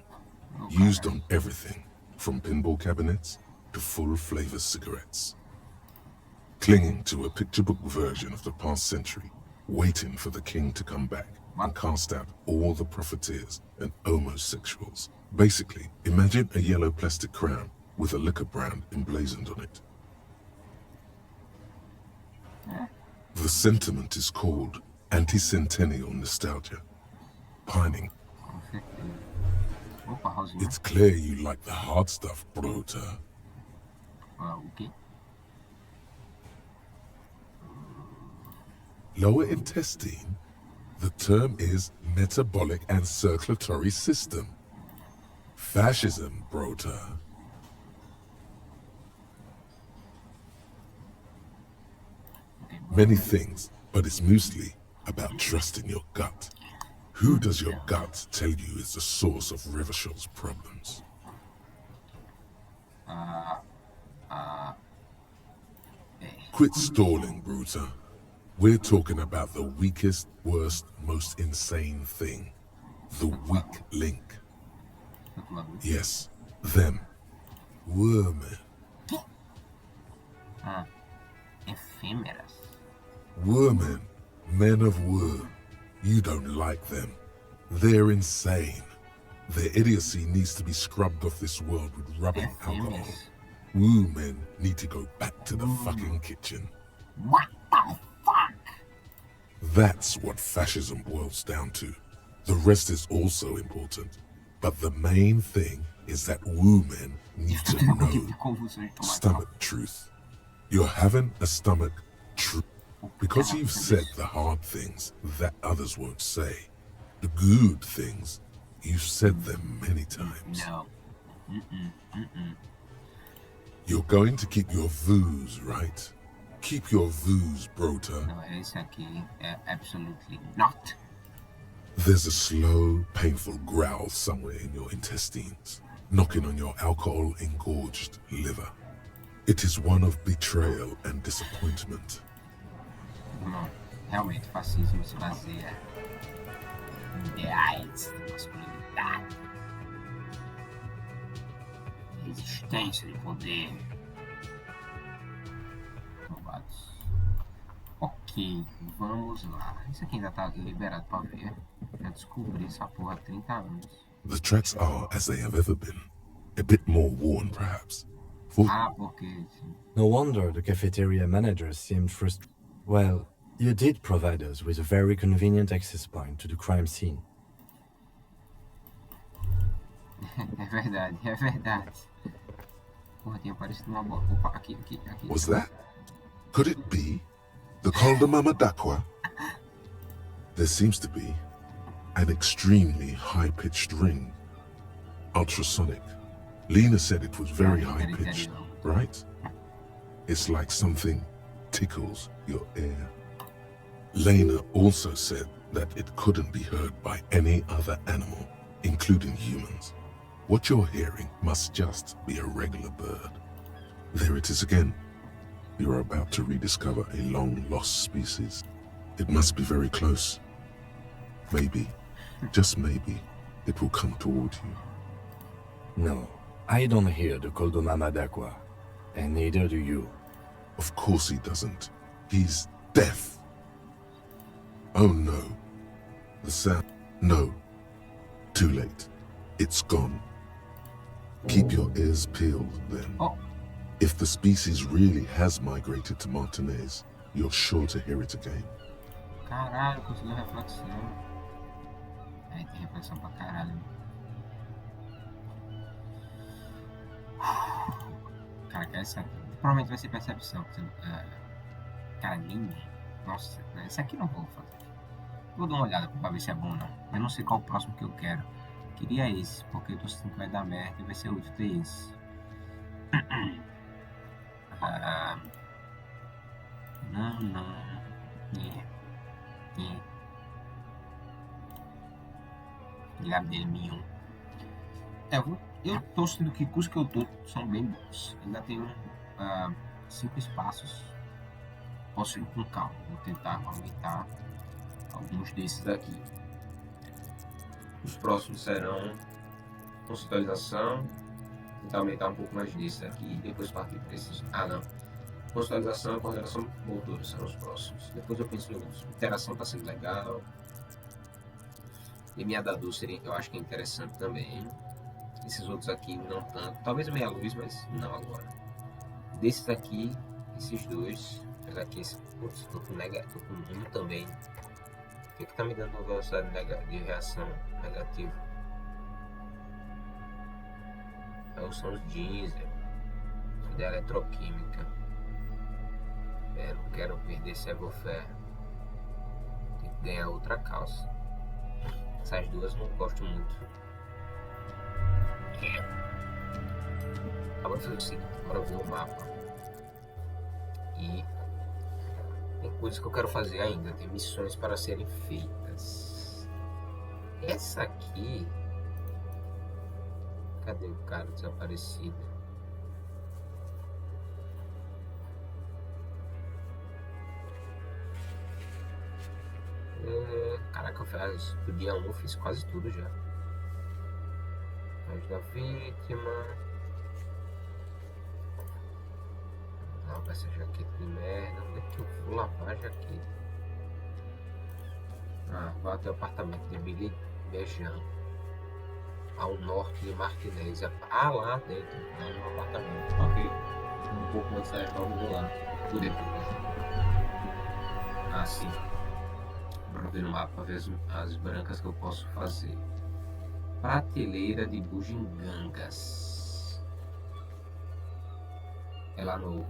[SPEAKER 5] used on everything from pinball cabinets to full-flavor cigarettes. Clinging to a picture book version of the past century, waiting for the king to come back and cast out all the profiteers and homosexuals. Basically, imagine a yellow plastic crown with a liquor brand emblazoned on it. The sentiment is called anti-centennial nostalgia, pining. It's clear you like the hard stuff, Brota.
[SPEAKER 1] Okay.
[SPEAKER 5] Lower intestine? The term is metabolic and circulatory system. Fascism, Brota. Many things, but it's mostly about trusting your gut. Who does your gut tell you is the source of Revachel's problems? Quit stalling, Bruta. We're talking about the weakest, worst, most insane thing. The weak link. Yes, them. Women.
[SPEAKER 1] Efímeras.
[SPEAKER 5] Women. Men of war. You don't like them. They're insane. Their idiocy needs to be scrubbed off this world with rubbing alcohol. Woo men need to go back to the fucking kitchen.
[SPEAKER 1] What the fuck?
[SPEAKER 5] That's what fascism boils down to. The rest is also important. But the main thing is that woo men need to know stomach truth. You're having a stomach truth. Because you've said the hard things that others won't say. The good things, you've said them many times.
[SPEAKER 1] No.
[SPEAKER 5] You're going to keep your views, right? Keep your views, Brota.
[SPEAKER 1] No, esse aqui é absolutely not.
[SPEAKER 5] There's a slow, painful growl somewhere in your intestines, knocking on your alcohol-engorged liver. It is one of betrayal and disappointment.
[SPEAKER 1] Não, realmente, fascismo se baseia em ideais de masculinidade, resistência de poder. Roubados. Ok, vamos lá. Isso aqui ainda tá liberado pra ver. Já descobri essa porra há 30 anos.
[SPEAKER 5] The tracks are as they have ever been. A bit more worn, perhaps.
[SPEAKER 1] Porque...
[SPEAKER 7] No wonder the cafeteria manager seemed frustrated. Well, you did provide us with a very convenient access point to the crime scene.
[SPEAKER 1] É verdade, é verdade. Porra, tinha aparecido uma bola. Opa, aqui.
[SPEAKER 5] Was that? Could it be the Mama Dakwa? There seems to be an extremely high-pitched ring. Ultrasonic. Lena said it was very high-pitched, right? It's like something tickles your ear. Lena also said that it couldn't be heard by any other animal, including humans. What you're hearing must just be a regular bird. There it is again. You're about to rediscover a long-lost species. It must be very close. Maybe, just maybe, it will come toward you.
[SPEAKER 7] No, I don't hear the Koldomama Dakwa, and neither do you.
[SPEAKER 5] Of course he doesn't. He's deaf. Oh no. The sound. No. Too late. It's gone. Keep your ears peeled then. If the species really has migrated to Martinez, you're sure to hear it again.
[SPEAKER 1] Caralho, conseguiu reflexão. Aí tem reflexão pra caralho. Cara, que essa provavelmente vai ser percepção. Cara, nem. Nossa, essa aqui não vou fazer. Vou dar uma olhada pra ver se é bom ou não. Eu não sei qual o próximo que eu quero. Queria esse, porque eu tô sentindo que vai dar merda e vai ser útil ter esse. Não. Guilherme dele, mignon. Eu tô sentindo que os que eu tô são bem bons. Ainda tenho 5 espaços. Posso ir com calma. Vou tentar aumentar alguns desses daqui. Os próximos serão conceitualização. Tentar aumentar um pouco mais desse daqui. Depois partir para esses. Não. Conceitualização e coordenação motora serão os próximos. Depois eu penso em outros. Interação tá sendo legal. Limiada doce eu acho que é interessante também. Esses outros aqui não tanto. Talvez meia luz, mas não agora. Desses aqui, esses dois. Apesar que esse. Putz, tô com 1 também. O que tá me dando velocidade de reação negativa? São os diesel. Da eletroquímica. Não quero perder servoferro. Tem que ganhar outra calça. Essas duas não gosto muito. Agora fazer o seguinte, agora eu ver o mapa. E tem coisas que eu quero fazer ainda, tem missões para serem feitas. Essa aqui. Cadê o cara desaparecido? Caraca, do dia 1 eu fiz quase tudo já. Mas da vítima. Lavar essa jaqueta de merda. Onde é que eu vou lavar a jaqueta? Vá até o apartamento de Billy Beijão. Ao norte de Martinez. Lá dentro, no apartamento. Ok. Um pouco antes da época eu vou lá. Por dentro. Sim. Para ver no mapa, ver as brancas que eu posso fazer. Prateleira de bugigangas. É lá no.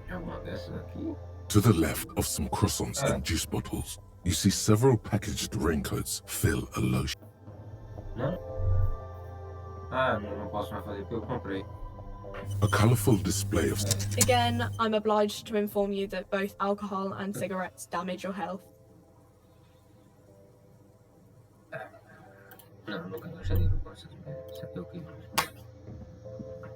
[SPEAKER 1] É uma dessas aqui.
[SPEAKER 5] To the left of some croissants and juice bottles, you see several packaged raincoats fill a lotion.
[SPEAKER 1] Não? Não posso mais fazer porque eu comprei.
[SPEAKER 5] A colorful display of...
[SPEAKER 9] Again, I'm obliged to inform you that both alcohol and cigarettes damage your health.
[SPEAKER 1] Não, nunca gostaria do processo. Isso aqui é o que?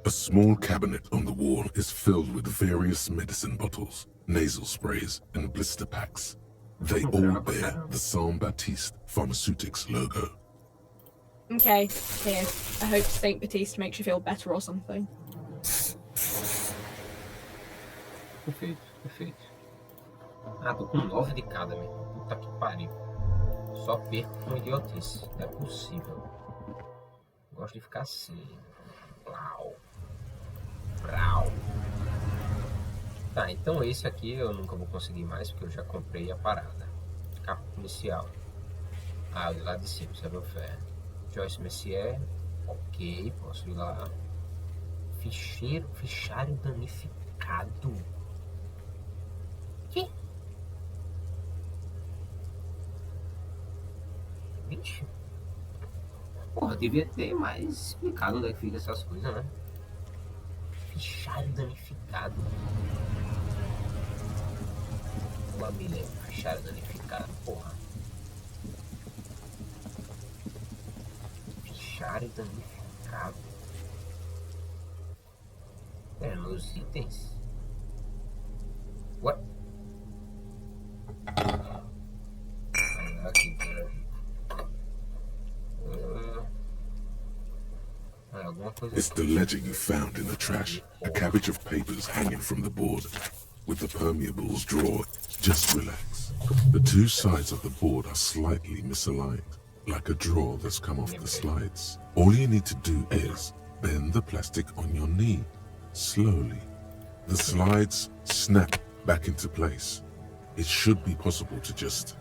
[SPEAKER 5] A small cabinet on the wall is filled with various medicine bottles, nasal sprays, and blister packs. They all bear the Saint Baptiste Pharmaceutics logo.
[SPEAKER 9] Okay, here. I hope Saint Baptiste makes you feel better or something.
[SPEAKER 1] Perfeito. Tô com 9 de cada, meu. Puta que pariu. Só perco com idiotice. Não é possível. Gosto de ficar assim. Brau. Tá, então esse aqui eu nunca vou conseguir mais, porque eu já comprei a parada. Carro inicial. O de lá de cima, servoferro. Joyce Messier. Ok, posso ir lá. Fichário danificado. Que? Vixe. Porra, devia ter mais explicado onde é que fica essas coisas, né? Fichário danificado. Uma milha, fichário danificado, porra. Fichário danificado. Meus itens. What? Aqui,
[SPEAKER 3] Alguma coisa
[SPEAKER 5] It's the ledger you found in the trash. A cabbage of papers hanging from the board. With the permeables drawer, just relax. The two sides of the board are slightly misaligned, like a drawer that's come off the slides. All you need to do is bend the plastic on your knee, slowly. The slides snap back into place. It should be possible to just,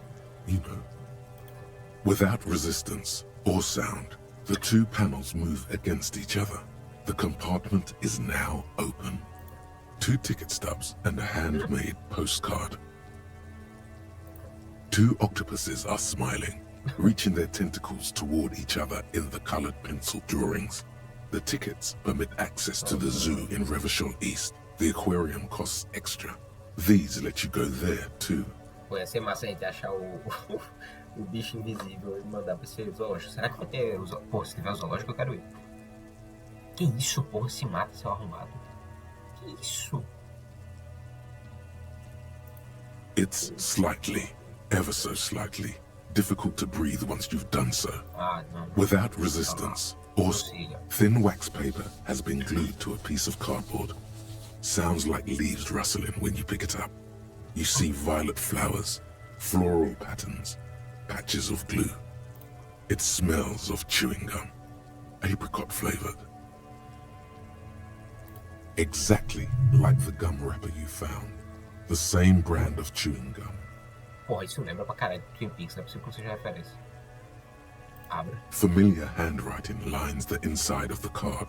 [SPEAKER 5] without resistance or sound, the two panels move against each other. The compartment is now open. 2 ticket stubs and a handmade postcard. 2 octopuses are smiling, reaching their tentacles toward each other in the colored pencil drawings. The tickets permit access to the zoo in Revachol East. The aquarium costs extra. These let you go there too.
[SPEAKER 3] Pô, ia ser massa a gente achar o bicho invisível e mandar pra esse zoológico. Será que vai ter... Pô, se tiver o zoológico eu quero ir. Que isso, porra? Se mata, seu arrumado. Que isso?
[SPEAKER 5] It's slightly, ever so slightly, difficult to breathe once you've done so.
[SPEAKER 3] Ah, não.
[SPEAKER 5] Without resistance, or thin wax paper has been glued to a piece of cardboard. Sounds like leaves rustling when you pick it up. You see violet flowers, floral patterns, patches of glue. It smells of chewing gum, apricot flavored. Exactly like the gum wrapper you found. The same brand of chewing gum.
[SPEAKER 3] Porra, isso lembra pra caralho do Twin Peaks, não é possível que não seja referência. Abra.
[SPEAKER 5] Familiar handwriting lines the inside of the card.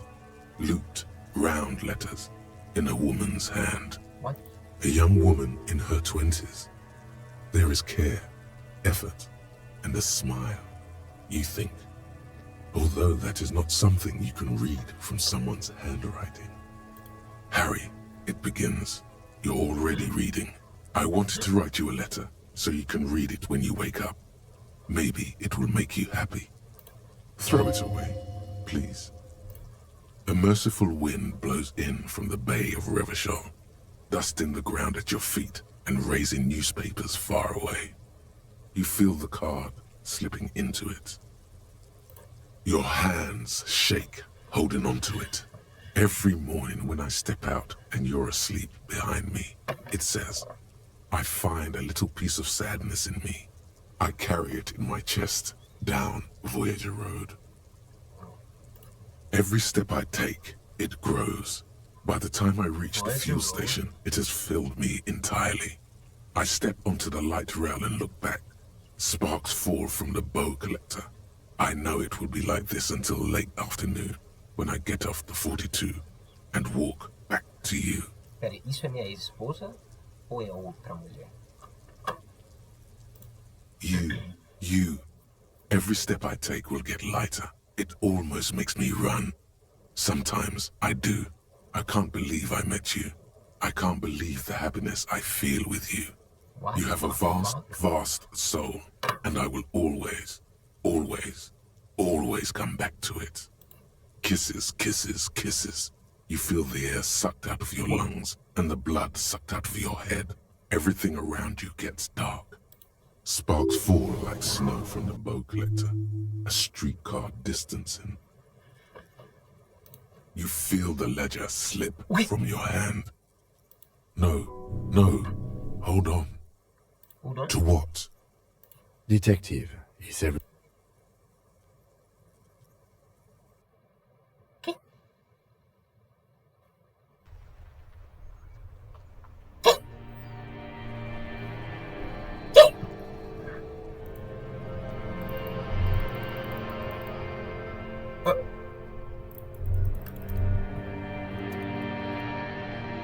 [SPEAKER 5] Looped, round letters in a woman's hand.
[SPEAKER 3] What?
[SPEAKER 5] A young woman in her 20s. There is care, effort, and a smile, you think. Although that is not something you can read from someone's handwriting. Harry, it begins. You're already reading. I wanted to write you a letter so you can read it when you wake up. Maybe it will make you happy. Throw it away, please. A merciful wind blows in from the bay of Revachol, dusting the ground at your feet and raising newspapers far away. You feel the card slipping into it. Your hands shake, holding onto it. Every morning when I step out and you're asleep behind me, it says, I find a little piece of sadness in me. I carry it in my chest down Voyager Road. Every step I take, it grows. By the time I reach the fuel station, it has filled me entirely. I step onto the light rail and look back. Sparks fall from the bow collector. I know it will be like this until late afternoon, when I get off the 42 and walk back to you.
[SPEAKER 3] Pera, isso é minha ex-esposa ou é outra mulher?
[SPEAKER 5] You. Every step I take will get lighter. It almost makes me run. Sometimes I do. I can't believe I met you. I can't believe the happiness I feel with you.
[SPEAKER 3] What?
[SPEAKER 5] You have a vast, vast soul, and I will always, always, always come back to it. Kisses, kisses, kisses. You feel the air sucked out of your lungs and the blood sucked out of your head. Everything around you gets dark. Sparks fall like snow from the bow collector. A streetcar distancing. You feel the ledger slip from your hand. No. Hold on.
[SPEAKER 3] Hold on?
[SPEAKER 5] To what?
[SPEAKER 7] Detective, is every...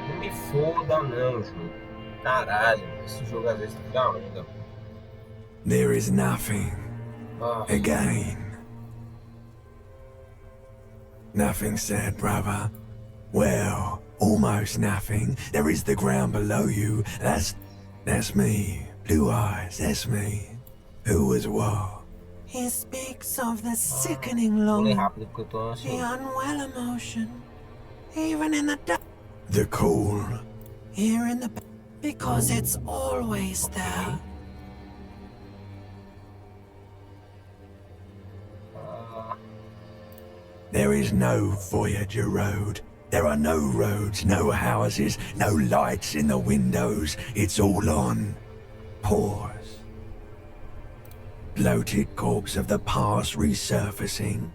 [SPEAKER 3] Não me foda não, jogo. Caralho, esse jogo às vezes fica onda.
[SPEAKER 10] There is nothing.
[SPEAKER 3] Ah,
[SPEAKER 10] Again. Nothing said, brother. Well, almost nothing. There is the ground below you. That's me. Blue eyes, that's me. Who was what? He speaks of the sickening
[SPEAKER 3] pulei
[SPEAKER 10] longing,
[SPEAKER 3] rápido porque eu tô
[SPEAKER 10] the
[SPEAKER 3] ansioso.
[SPEAKER 10] unwell emotion, even in the dark. The cool, here in the because it's always there. There is no Voyager Road. There are no roads, no houses, no lights in the windows. It's all on pause. Bloated corpse of the past resurfacing.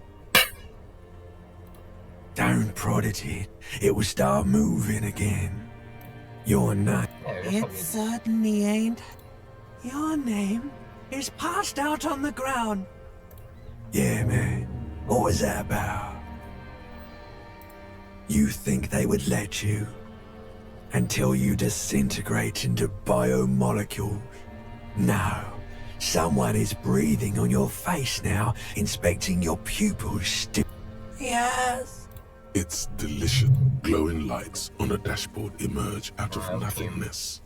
[SPEAKER 10] Don't prod at it. It will start moving again. Your name.
[SPEAKER 3] Eu já
[SPEAKER 10] It
[SPEAKER 3] sabia.
[SPEAKER 10] certainly ain't. Your name is passed out on the ground. Yeah, man. What was that about? You think they would let you? Until you disintegrate into biomolecules? No. Someone is breathing on your face now, inspecting your pupils. Yes.
[SPEAKER 5] It's delicious. Glowing lights on a dashboard emerge out of nothingness.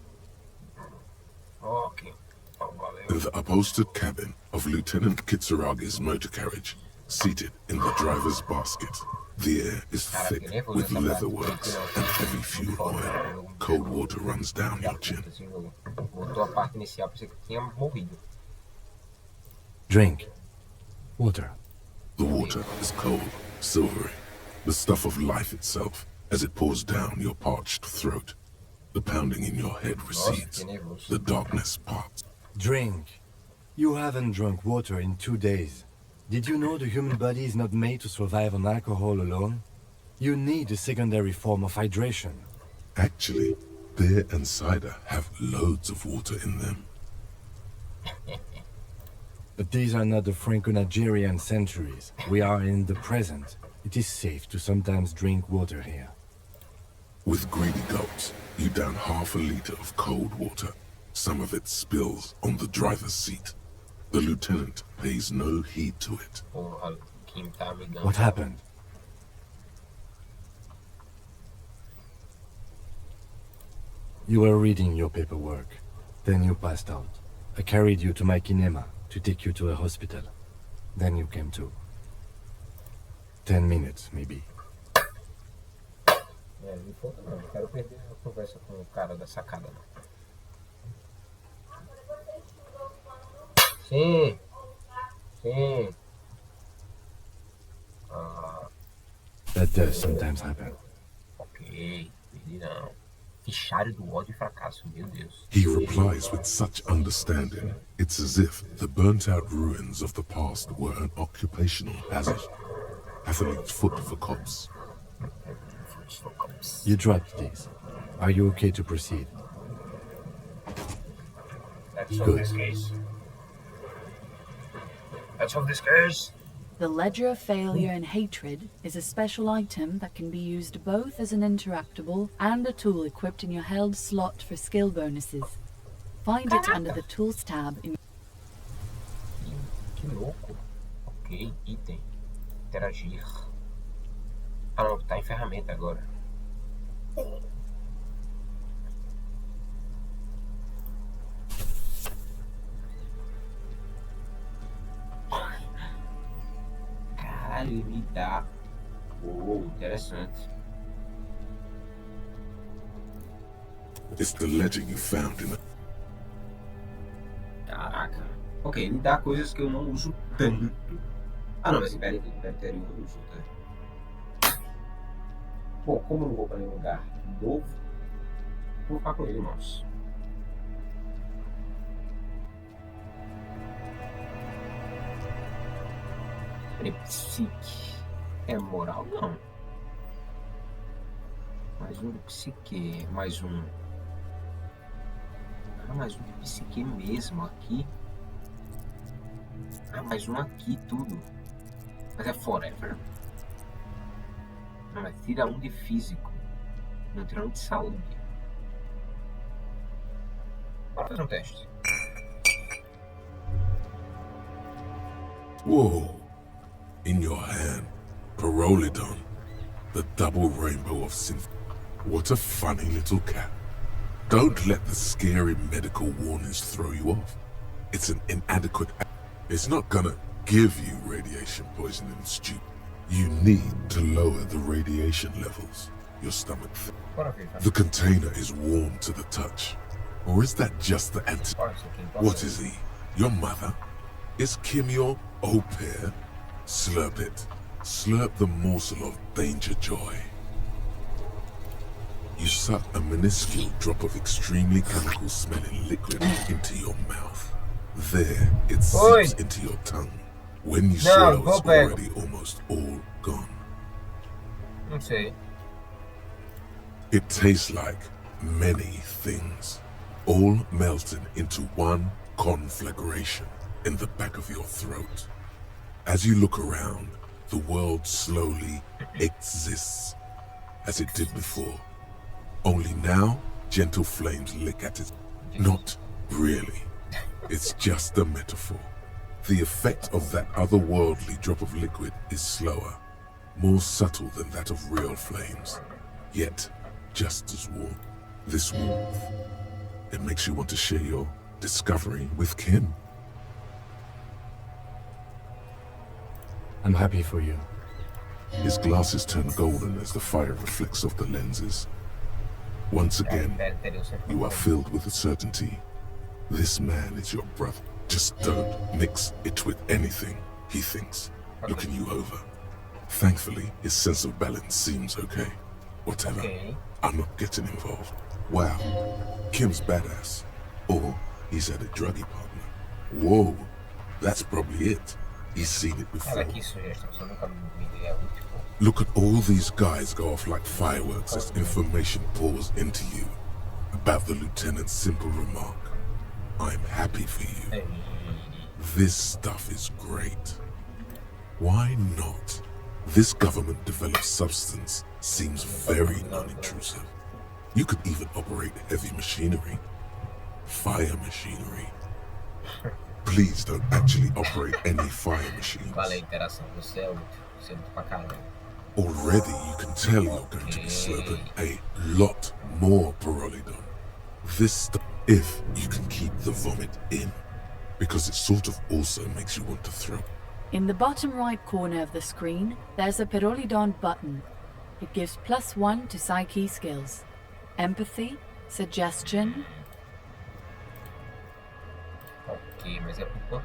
[SPEAKER 3] Ok. Bom, valeu.
[SPEAKER 5] In the upholstered cabin of Lieutenant Kitsuragi's motor carriage, seated in the driver's basket, the air is thick with leatherworks and heavy fuel oil. Cold water runs down your chin.
[SPEAKER 3] Voltou a parte inicial, pensei que tinha morrido.
[SPEAKER 7] Drink. Water.
[SPEAKER 5] The water is cold, silvery, the stuff of life itself as it pours down your parched throat. The pounding in your head recedes. The darkness parts.
[SPEAKER 7] Drink. You haven't drunk water in 2 days. Did you know the human body is not made to survive on alcohol alone? You need a secondary form of hydration.
[SPEAKER 5] Actually, beer and cider have loads of water in them.
[SPEAKER 7] But these are not the Franco-Nigerian centuries. We are in the present. It is safe to sometimes drink water here.
[SPEAKER 5] With greedy gulps, you down half a liter of cold water. Some of it spills on the driver's seat. The lieutenant pays no heed to it.
[SPEAKER 3] Porra, Kim tá amigão.
[SPEAKER 7] What happened? You were reading your paperwork. Then you passed out. I carried you to my kinema to take you to a hospital. Then you came to. 10 minutes, maybe.
[SPEAKER 3] É, me falta não. Não quero perder a conversa com o cara da sacada, não. Sim. Sim. Ah,
[SPEAKER 7] That does sometimes happen.
[SPEAKER 3] ok. Perdi não. Fichário do ódio e fracasso, meu Deus.
[SPEAKER 5] He replies with such understanding. It's as if the burnt-out ruins of the past were an occupational hazard. Athlete's foot for cops.
[SPEAKER 7] You dropped these. Are you okay to proceed?
[SPEAKER 3] Let's solve this case. Let's solve this case.
[SPEAKER 11] The Ledger of Failure and Hatred is a special item that can be used both as an interactable and a tool equipped in your held slot for skill bonuses. Find it under the Tools tab in
[SPEAKER 3] Que louco. Ok, item. Interagir. Ah não, tá em ferramenta agora. Caralho, ele dá. Interessante.
[SPEAKER 5] It's the ledger you found in a...
[SPEAKER 1] Caraca. Ok, ele dá coisas que eu não uso tanto. Ah não, mas espera aí, interior eu uso, tá? Bom, como eu não vou pra nenhum lugar novo, vou ficar com ele, irmãos. Peraí, psique. É moral? Não. Mais um do psique, mais um. Ah, mais um do psique mesmo aqui. Ah, mais um aqui, tudo. Mas é forever. Não, mas tira um de físico. Não tira um de saúde. Bora fazer um teste.
[SPEAKER 5] Whoa. In your hand, Parolidon, the double rainbow of synth. What a funny little cat. Don't let the scary medical warnings throw you off. It's an inadequate... It's not gonna give you radiation poisoning, stupid. You need to lower the radiation levels. Your stomach... The container is warm to the touch. Or is that just the anti... What is he? Your mother? Is Kim your au pair? Slurp it. Slurp the morsel of danger joy. You suck a minuscule drop of extremely chemical-smelling liquid into your mouth. There, it seeps into your tongue. When you swallow, it's already almost all gone.
[SPEAKER 3] Não sei.
[SPEAKER 5] It tastes like many things, all melted into one conflagration in the back of your throat. As you look around, the world slowly exists as it did before. Only now, gentle flames lick at it. Not really. It's just a metaphor. The effect of that otherworldly drop of liquid is slower, more subtle than that of real flames, yet just as warm. This warmth, it makes you want to share your discovery with kin.
[SPEAKER 7] I'm happy for you.
[SPEAKER 5] His glasses turn golden as the fire reflects off the lenses. Once again, you are filled with the certainty. This man is your brother. Just don't mix it with anything, he thinks, looking you over. Thankfully, his sense of balance seems okay. Whatever. I'm not getting involved. Wow, Kim's badass. Or he's had a druggy partner. Whoa, that's probably it. He's seen it before. Look at all these guys go off like fireworks as information pours into you about the lieutenant's simple remark. I'm happy for you. This stuff is great. Why not? This government-developed substance seems very non-intrusive. You could even operate heavy machinery. Fire machinery. Please don't actually operate any fire machines. Already you can tell you're going to be slurping a lot more Pyrrolidon. This stuff, if you can keep the vomit in, because it sort of also makes you want to throw.
[SPEAKER 11] In the bottom right corner of the screen, there's a Pyrrolidon button. It gives +1 to psyche skills. Empathy, suggestion.
[SPEAKER 3] Ok, mas é por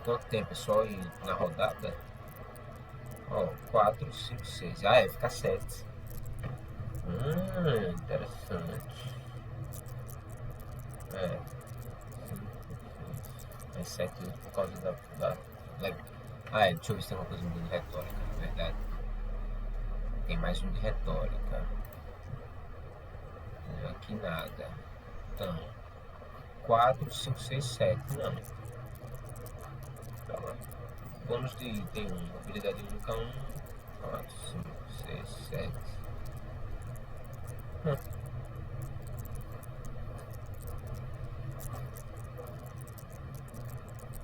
[SPEAKER 3] quanto tempo? É só ir na rodada? Ó, 4, 5, 6. Ah, é, fica 7. Interessante. É 7 por causa da... Ah, deixa eu ver se tem uma coisa de retórica, na verdade. Tem mais um de retórica. Aqui nada. Então, 4, 5, 6, 7. Não. Tá lá. Bônus de tem 1. Habilidade única 1. 4, 5, 6, 7.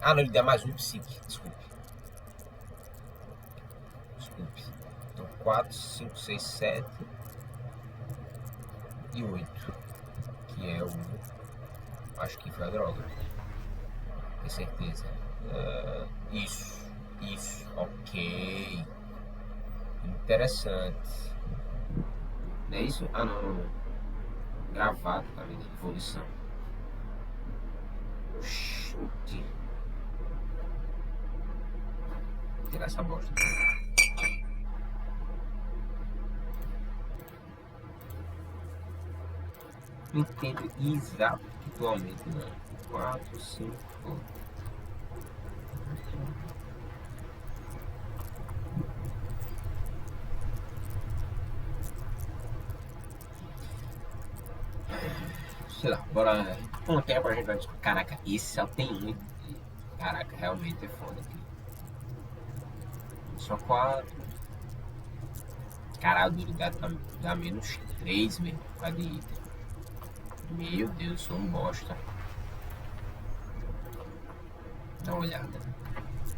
[SPEAKER 3] Ah, não, ele dá mais um psique. Desculpe. Então, 4, 5, 6, 7 e 8. Que é o... Acho que foi a droga. Tenho certeza. Isso. Ok. Interessante. Não é isso? Ah, não. Gravado, tá vendo? Evolução. Chute. Vou tirar essa bosta. Não entendo exatamente, não. 4, 5. Sei lá, bora. Com o tempo a gente vai descobrir. Caraca, esse só tem um. Caraca, realmente é foda aqui. Só 4. Caralho, a habilidade dá menos 3 mesmo. Cadê item? Meu Deus, sou um bosta. Dá uma olhada.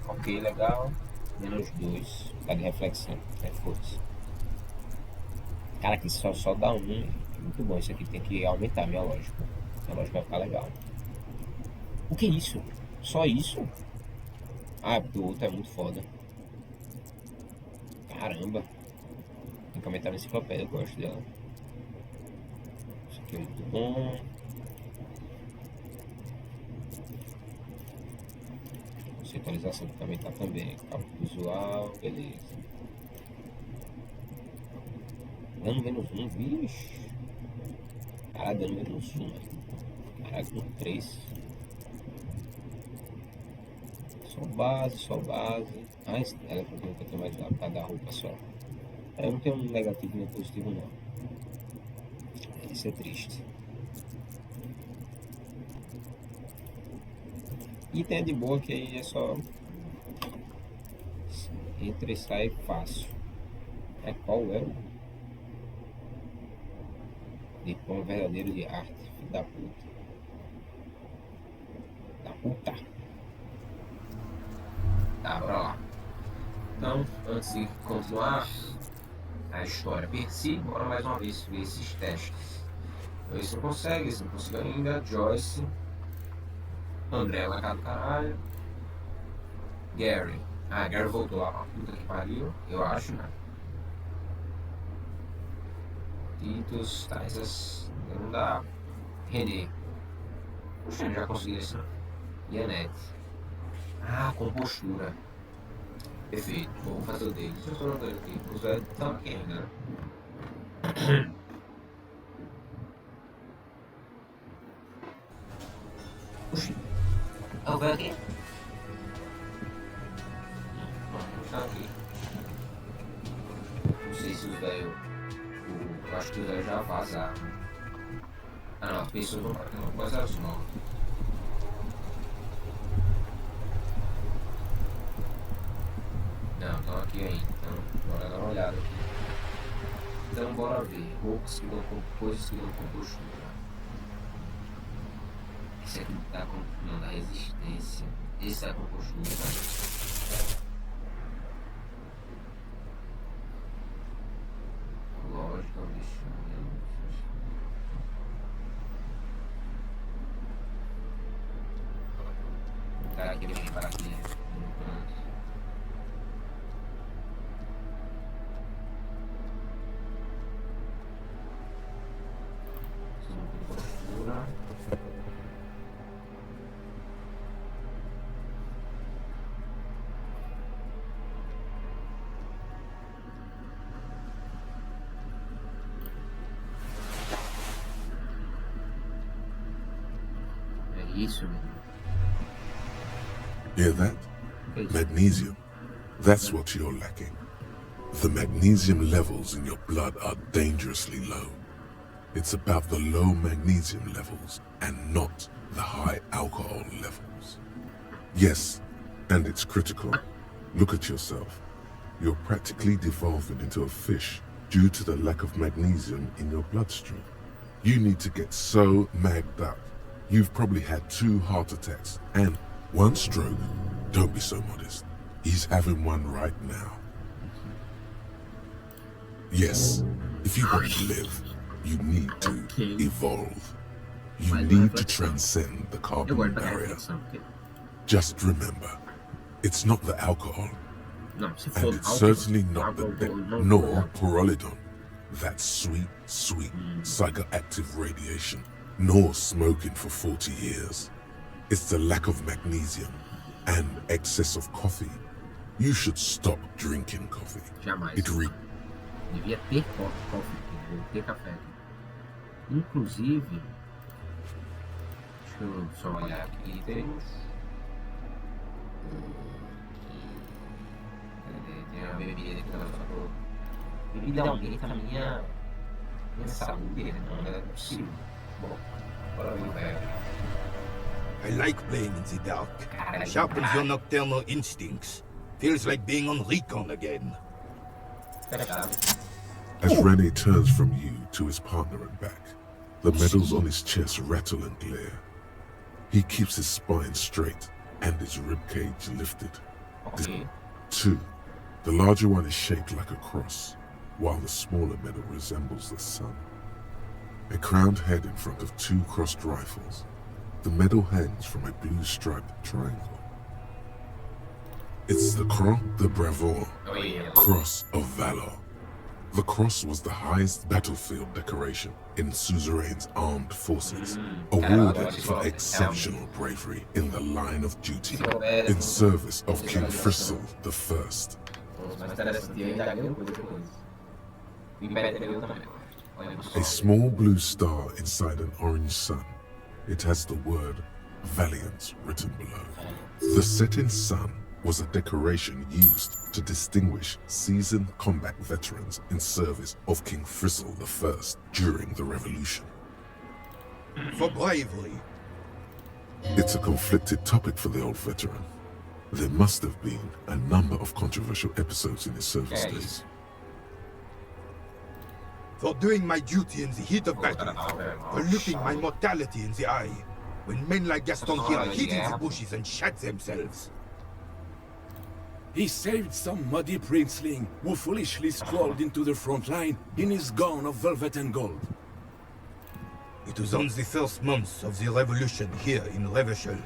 [SPEAKER 3] Ok, legal. Menos 2. Tá de reflexão. É força. Cara, aqui só dá 1. Muito bom isso aqui. Tem que aumentar minha lógica. Minha lógica vai ficar legal. O que é isso? Só isso? Ah, porque o outro é muito foda. Caramba. Tem que aumentar a enciclopédia. Eu gosto dela. Isso aqui é muito bom. atualização também tá também. Cálculo visual, beleza. Dano menos 1, bicho. Caralho, dano menos 1. Caralho, com 3. Só base, só base. Ah, ela falou que eu tenho mais lá pra dar roupa só. Eu não tenho um negativo nem positivo não. Isso é triste. E tem de boa que aí é só entra e sai fácil. É qual é o diploma verdadeiro de arte, filho da puta. Da puta. Tá, bora lá. Então, antes de continuar a história per si, bora mais uma vez ver esses testes. Então, esse não consegue, esse não conseguiu ainda. Joyce. André lá cá do caralho. Gary. Ah, Gary voltou lá pra puta que pariu, eu acho, né? Titus, tá, essas não dá. René. Puxa, já consegui isso. E Annette. Ah, compostura. Perfeito, vou fazer o dele. Deixa eu só notar aqui. Os velhos estão aqui ainda, né? Puxa. Ah, o velho aqui? Não, tá aqui. Não sei se os velhos. Eu acho que os velhos já vazaram. Ah não, as pessoas não vazaram os novos. Não, estão aqui ainda. Então, bora dar uma olhada aqui. Então, bora ver. Roupas que dão coisas que dão compostura. Esse aqui tá com. Não, dá resistência. Esse é a compostura. Lógica, bicho. Tá aqui, vem para aqui. Compostura. Isso, meu.
[SPEAKER 5] Hear that? Magnesium. That's what you're lacking. The magnesium levels in your blood are dangerously low. It's about the low magnesium levels and not the high alcohol levels. Yes, and it's critical. Look at yourself. You're practically devolving into a fish due to the lack of magnesium in your bloodstream. You need to get so magged up. You've probably had 2 heart attacks and 1 stroke. Don't be so modest. He's having one right now. Yes, if you want to live, you need to evolve. You need to transcend the carbon barrier. Just remember, it's not the alcohol, and it's certainly not nor pyrrolidon, that sweet, sweet psychoactive radiation, nor smoking for 40 years. It's the lack of magnesium and excess of coffee. You should stop drinking coffee.
[SPEAKER 3] Jamais.
[SPEAKER 5] It
[SPEAKER 3] Devia ter coffee, devia ter café. Inclusive, deixa eu só olhar aqui, temos. Tem uma bebida que ela falou. Bebida aumenta a minha saúde, não é possível. Bom, bora ver o velho.
[SPEAKER 12] I like playing in the dark. Sharpens your nocturnal instincts. Feels like being on recon again.
[SPEAKER 5] As Rene turns from you to his partner and back, the medals on his chest rattle and glare. He keeps his spine straight and his ribcage lifted.
[SPEAKER 3] Okay.
[SPEAKER 5] 2. The larger one is shaped like a cross, while the smaller medal resembles the sun. A crowned head in front of 2 crossed rifles. The medal hangs from a blue striped triangle. It's the Croix de Bravoure, Cross of Valor. The cross was the highest battlefield decoration in suzerain's armed forces, awarded for exceptional bravery in the line of duty, in service of King Frizzle the First. A small blue star inside an orange sun. It has the word Valiant written below. The setting sun was a decoration used to distinguish seasoned combat veterans in service of King Frizzle the First during the Revolution.
[SPEAKER 12] For bravery.
[SPEAKER 5] It's a conflicted topic for the old veteran. There must have been a number of controversial episodes in his service days.
[SPEAKER 12] For doing my duty in the heat of battle, for looking my mortality in the eye, when men like Gaston here hid in the bushes and shot themselves.
[SPEAKER 13] He saved some muddy princeling who foolishly strolled into the front line in his gown of velvet and gold.
[SPEAKER 12] It was on the first months of the revolution here in Revachol.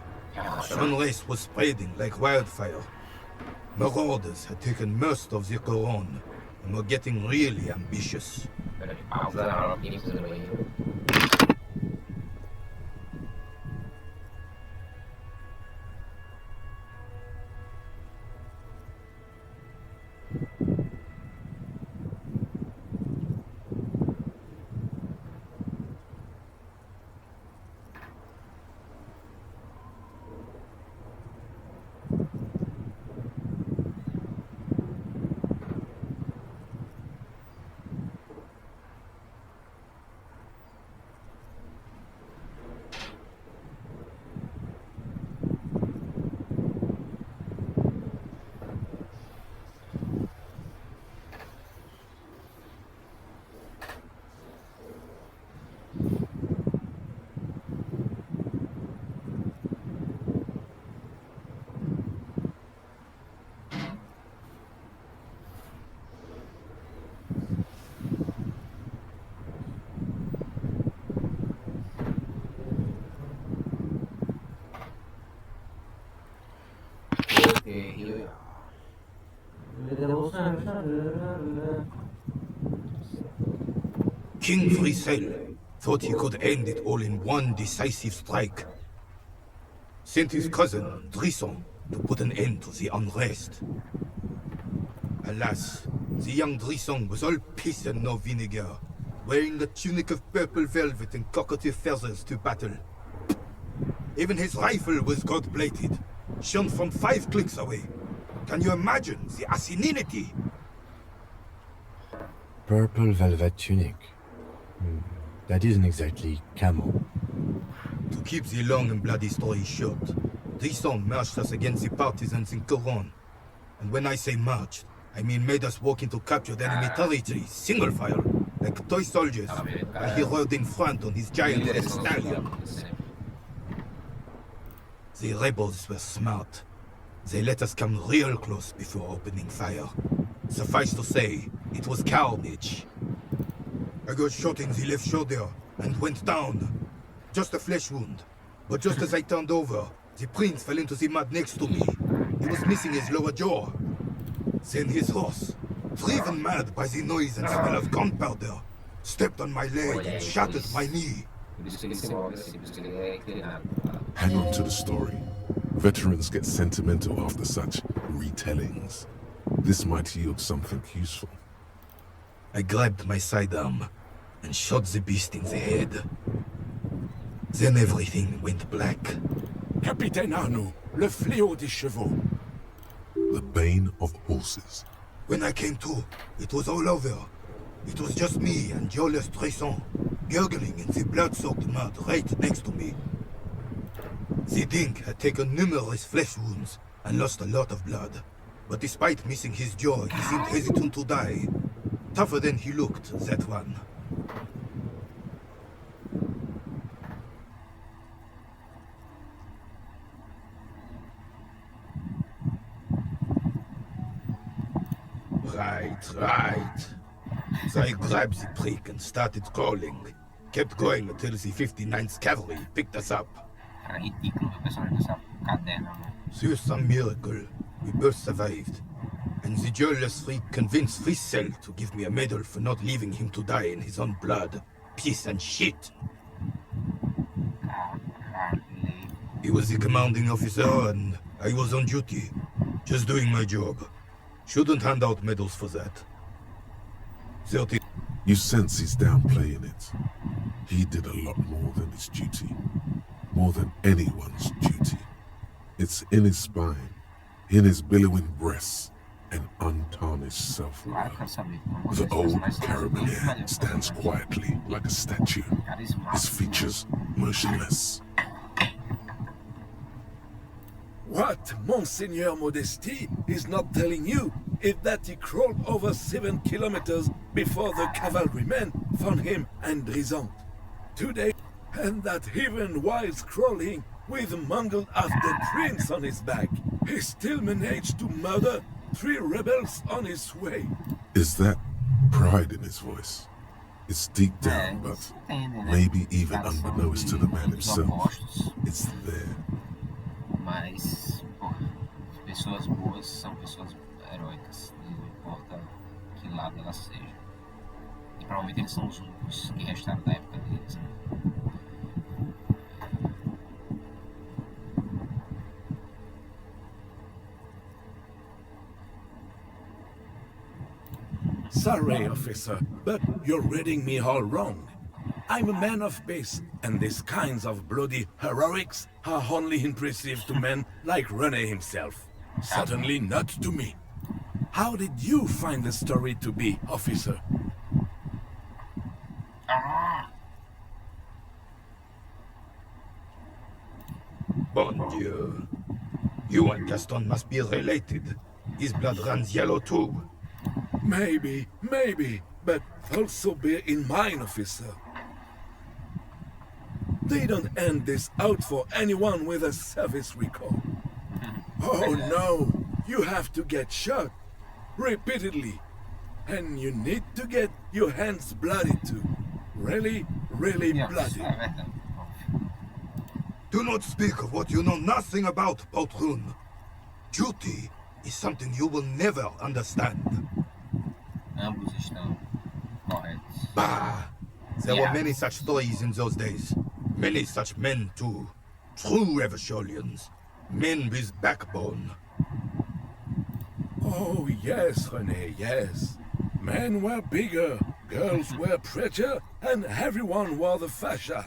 [SPEAKER 12] Unrest was spreading like wildfire. Marauders had taken most of the Couronne and were getting really ambitious. King Frizzle thought he could end it all in one decisive strike. Sent his cousin, Drisson, to put an end to the unrest. Alas, the young Drisson was all piss and no vinegar, wearing a tunic of purple velvet and cockatiel feathers to battle. Even his rifle was gold-plated, shone from 5 clicks away. Can you imagine the asininity?
[SPEAKER 7] Purple velvet tunic. That isn't exactly camo.
[SPEAKER 12] To keep the long and bloody story short, Drisson marched us against the partisans in Couronne. And when I say marched, I mean made us walk into captured enemy territory, single file, like toy soldiers, while he rode in front on his giant red stallion. The rebels were smart. They let us come real close before opening fire. Suffice to say, it was carnage. I got shot in the left shoulder and went down. Just a flesh wound. But just as I turned over, the prince fell into the mud next to me. He was missing his lower jaw. Then his horse, driven mad by the noise and smell of gunpowder, stepped on my leg and shattered my knee.
[SPEAKER 5] Hang on to the story. Veterans get sentimental after such retellings. This might yield something useful.
[SPEAKER 12] I grabbed my sidearm and shot the beast in the head. Then everything went black.
[SPEAKER 13] Capitaine Arnoux, le fléau des chevaux.
[SPEAKER 5] The bane of horses.
[SPEAKER 12] When I came to, it was all over. It was just me and Jolas Tresson, gurgling in the blood-soaked mud right next to me. The Dink had taken numerous flesh wounds and lost a lot of blood. But despite missing his jaw, he seemed hesitant to die. Tougher than he looked, that one. Right. So I grabbed the prick and started crawling. Kept going until the 59th Cavalry picked us up. Through some miracle, we both survived. And Can the jealous freak convince Frissel to give me a medal for not leaving him to die in his own blood? Piece and shit. He was the commanding officer and I was on duty. Just doing my job. Shouldn't hand out medals for that. 30.
[SPEAKER 5] You sense he's downplaying it. He did a lot more than his duty. More than anyone's duty. It's in his spine, in his billowing breasts, and untarnished self-love. The old carabinier stands quietly like a statue, his features motionless.
[SPEAKER 13] What Monseigneur Modesty is not telling you is that he crawled over 7 kilometers before the cavalrymen found him and Drizant. 2 days, and that even while crawling with a mangled half-dead prince on his back, he still managed to murder 3 rebels on his way.
[SPEAKER 5] Is that pride in his voice? It's deep down, but maybe even unbeknownst to the man himself, it's there.
[SPEAKER 3] Mas, porra, pessoas boas são pessoas heróicas. Não importa que lado elas sejam. E provavelmente eles são os únicos que restaram da época deles. Né?
[SPEAKER 13] Sorry, officer, but you're reading me all wrong. I'm a man of peace, and these kinds of bloody heroics are only impressive to men like René himself. Certainly not to me. How did you find the story to be, officer?
[SPEAKER 12] Bon Dieu. You and Gaston must be related. His blood runs yellow too.
[SPEAKER 13] Maybe, but also bear in mind, officer. They don't end this out for anyone with a service record. Oh no, you have to get shot repeatedly. And you need to get your hands bloody too. Really bloody.
[SPEAKER 12] Do not speak of what you know nothing about, Poltroon. Duty is something you will never understand.
[SPEAKER 3] Ambos estão corretos.
[SPEAKER 12] Bah! There were many such stories in those days. Many such men too. True Revacholians. Men with backbone.
[SPEAKER 13] Oh yes, René, yes. Men were bigger, girls were prettier, and everyone wore the fascia.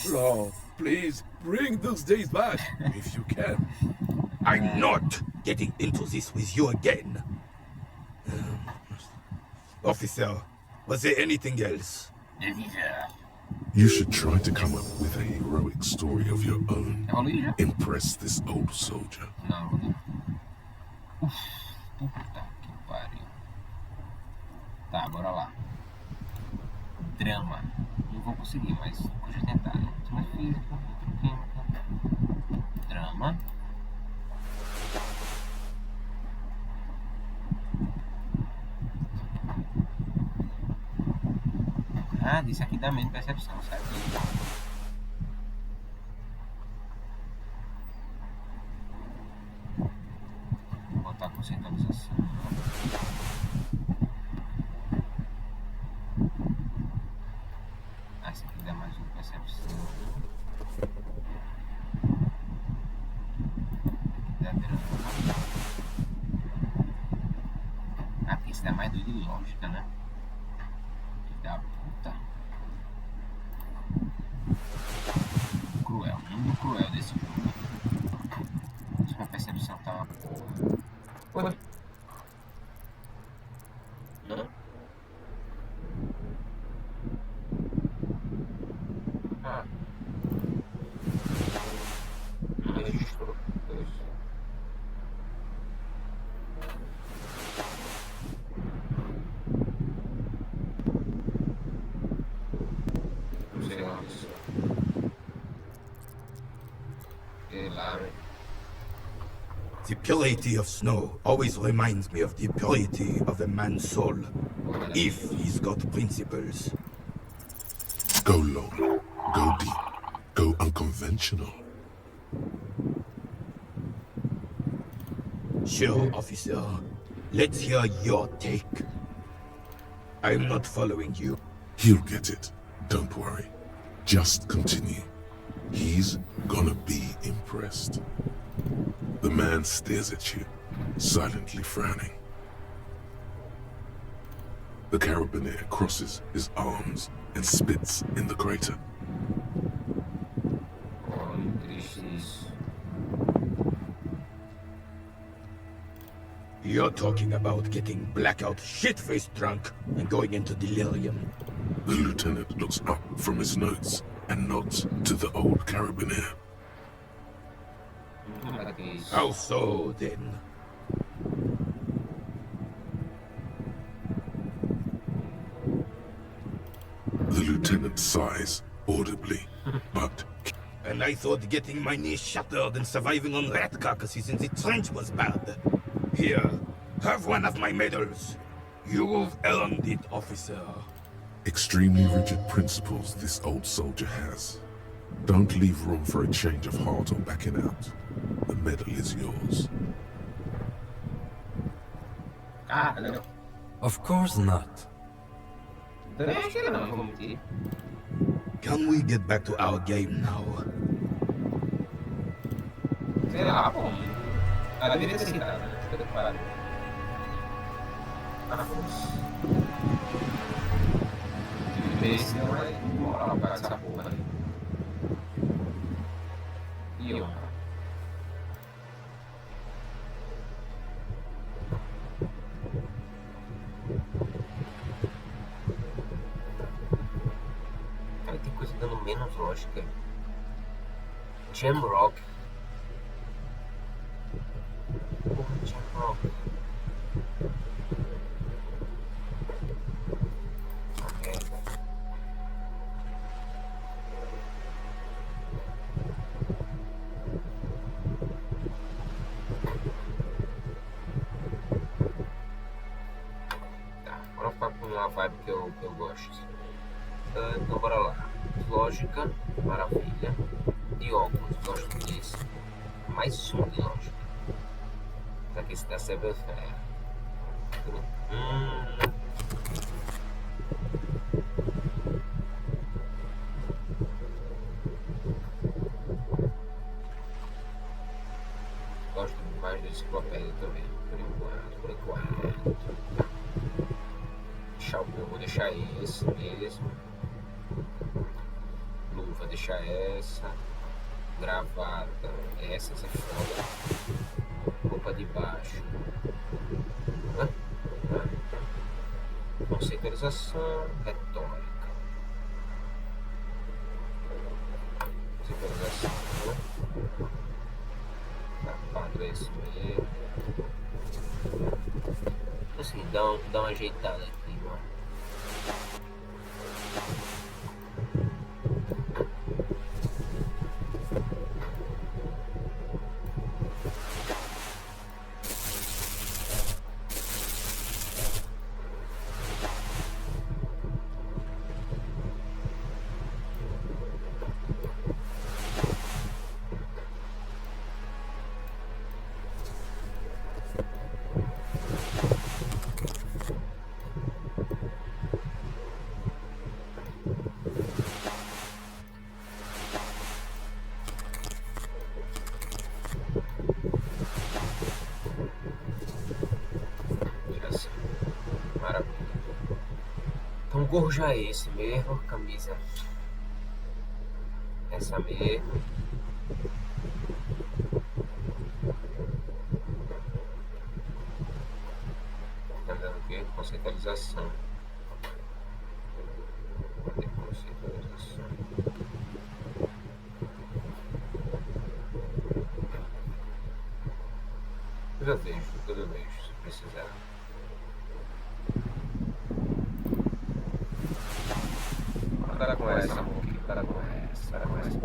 [SPEAKER 13] Lord, please bring those days back, if you can.
[SPEAKER 12] I'm not getting into this with you again. Officer, was there anything else?
[SPEAKER 5] You should try to come up with a heroic story of your own. Impress this old soldier.
[SPEAKER 3] Não, né? Puta que pariu. Tá, bora lá. Drama. Não vou conseguir, mas pode tentar, né? Mas física, química. Drama. Ah, isso aqui dá menos percepção, sabe? Vou botar conceitualização. Ah, isso aqui dá mais uma percepção. Aqui dá drama. Ah, porque isso dá mais de lógica, né? Da puta. Cruel, mundo cruel desse jogo. Sua percepção tá uma porra. Oi. Ah. Registro. Isso.
[SPEAKER 12] The purity of snow always reminds me of the purity of a man's soul, if he's got principles.
[SPEAKER 5] Go long, go deep, go unconventional.
[SPEAKER 12] Sure, officer. Let's hear your take. I'm not following you.
[SPEAKER 5] He'll get it. Don't worry. Just continue. He's gonna be impressed. The man stares at you, silently frowning. The carabiner crosses his arms and spits in the crater.
[SPEAKER 12] You're talking about getting blackout shit-faced drunk and going into delirium.
[SPEAKER 5] The lieutenant looks up from his notes and nods to the old carabiner.
[SPEAKER 12] How so, then?
[SPEAKER 5] The lieutenant sighs audibly, but...
[SPEAKER 12] And I thought getting my knee shattered and surviving on rat carcasses in the trench was bad. Here, have one of my medals. You've earned it, officer.
[SPEAKER 5] Extremely rigid principles this old soldier has. Don't leave room for a change of heart or backing out. The medal is yours.
[SPEAKER 7] Of course not.
[SPEAKER 12] Can we get back to our game now?
[SPEAKER 1] Sei lá, pô. Ela deveria ter citado, né? Puta que pariu. Ah, foda-se. Esse não vai moral pra essa porra aí. E eu? Cara, tem coisa dando menos lógica. Jamrock. Porra, Jamrock. Uma vibe que eu gosto. Então bora lá. Lógica, maravilha. De óculos, gosto disso. Mais um de lógica. Pra que esse da Cyberfare. Gosto mais da enciclopédia também. Por enquanto. Eu vou deixar esse mesmo. Luva, deixar essa. Gravata, essa é foda. Roupa de baixo. Conceitualização, retórica. Conceitualização. Sapato é esse mesmo. Assim, dá uma ajeitada aqui, mano. O gorro já é esse mesmo, camisa essa mesmo. Tá dando o quê? Conceitualização. Conceitualização. Eu vejo, se precisar. Para com essa, amor. Para com essa, para com essa.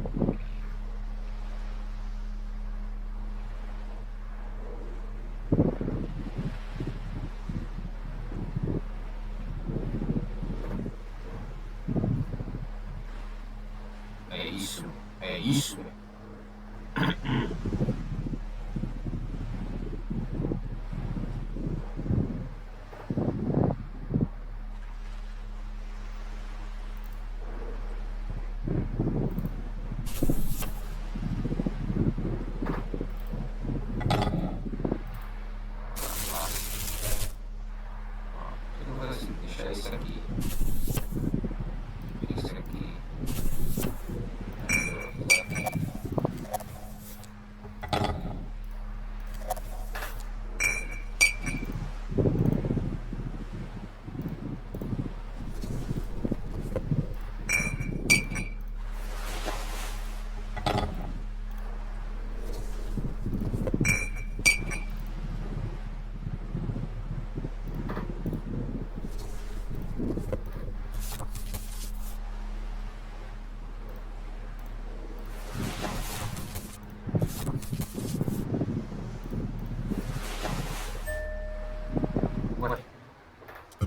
[SPEAKER 1] É isso.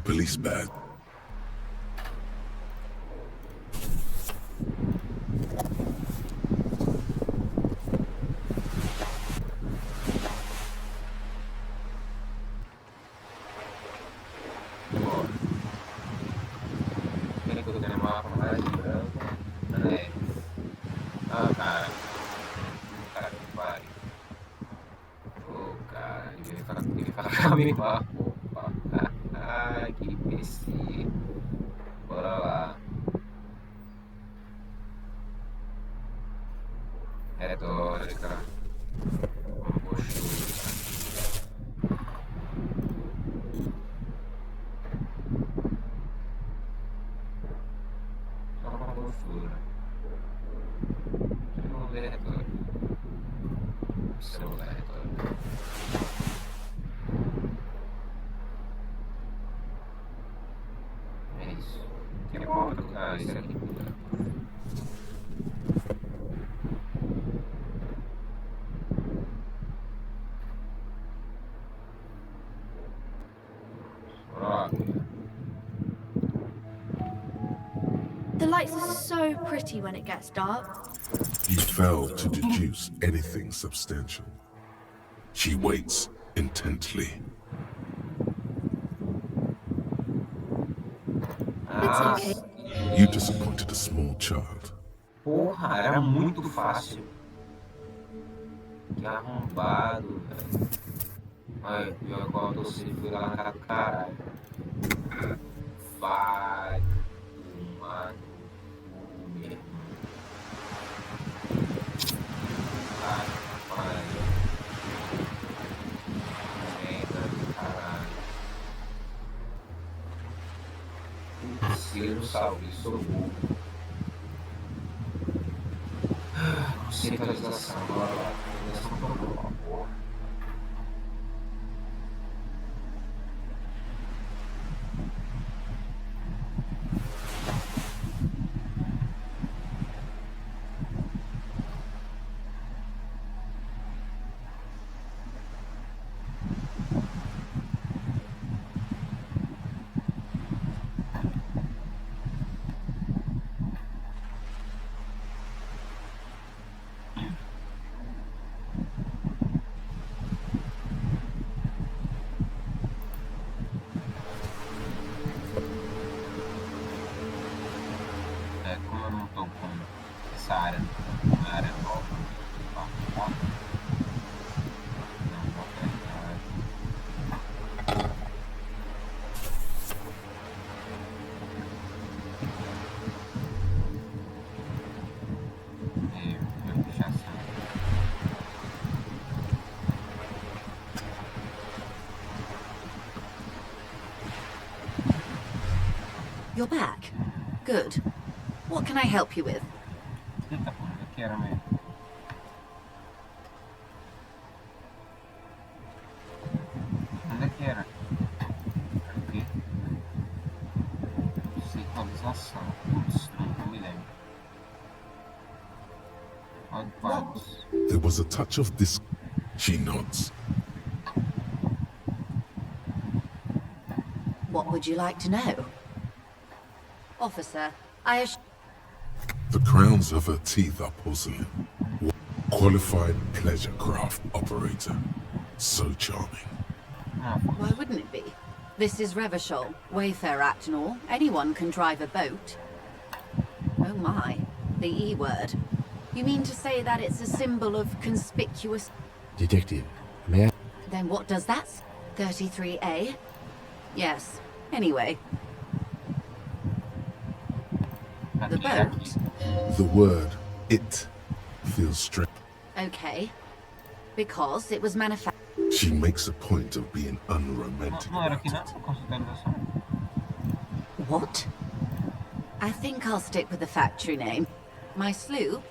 [SPEAKER 5] police badge.
[SPEAKER 1] Peraí que eu tô querendo uma mais de branco. É. Ah, cara. Cara, que pariu. Ô, cara, devia falar comigo lá. Opa. Ai, que imbecil. Bora lá. Retórica. Postura. Só uma postura. Vamos ver retórica. Celular retórica. É isso. Que bom. Ah, isso aqui.
[SPEAKER 14] The lights are so pretty when it gets dark.
[SPEAKER 5] You fail to deduce anything substantial. She waits intently.
[SPEAKER 14] It's okay.
[SPEAKER 5] You disappointed a small child.
[SPEAKER 1] Porra, era muito fácil. Que arrombado, velho. Ai, pior que eu autossei, fui lá na cara do caralho. Vai tomar no cu, meu irmão. Vai. Merda do caralho. Terceiro salve, sou burro. Conceitualização, bora lá. Conceitualização tão boa, porra. Como eu não tô com essa área, uma área nova, não vou pegar. Meu pichação.
[SPEAKER 6] You're back. Good. What can I help you with?
[SPEAKER 1] Eita, porra, eu quero mesmo. Onde é que era? Era o quê? Conceitualização. Putz, não me lembro. Odd.
[SPEAKER 5] There was a touch of this. She nods.
[SPEAKER 6] What would you like to know? Officer,
[SPEAKER 5] The crowns of her teeth are porcelain. Qualified pleasure craft operator. So charming.
[SPEAKER 6] Why wouldn't it be? This is Revachol, Wayfair Act and all. Anyone can drive a boat. Oh my, the E word. You mean to say that it's a symbol of conspicuous...
[SPEAKER 7] Detective, may I?
[SPEAKER 6] Then what does that... 33A? Yes. Anyway. The boat?
[SPEAKER 5] The word it feels strange.
[SPEAKER 6] Okay. Because it was manufactured...
[SPEAKER 5] She makes a point of being unromantic about it.
[SPEAKER 6] What? I think I'll stick with the factory name. My sloop?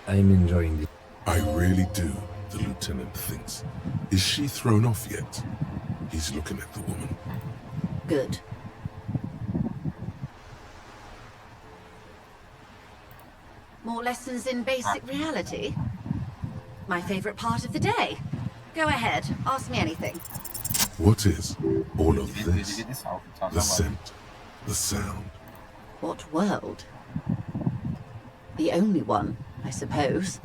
[SPEAKER 7] I'm enjoying this.
[SPEAKER 5] I really do, the lieutenant thinks. Is she thrown off yet? He's looking at the woman.
[SPEAKER 6] Good. More lessons in basic reality? My favorite part of the day. Go ahead, ask me anything.
[SPEAKER 5] What is all of
[SPEAKER 3] Devia
[SPEAKER 5] this?
[SPEAKER 3] ter salvo, só
[SPEAKER 5] The
[SPEAKER 3] salvar.
[SPEAKER 5] scent, the sound.
[SPEAKER 6] What world? The only one, I suppose.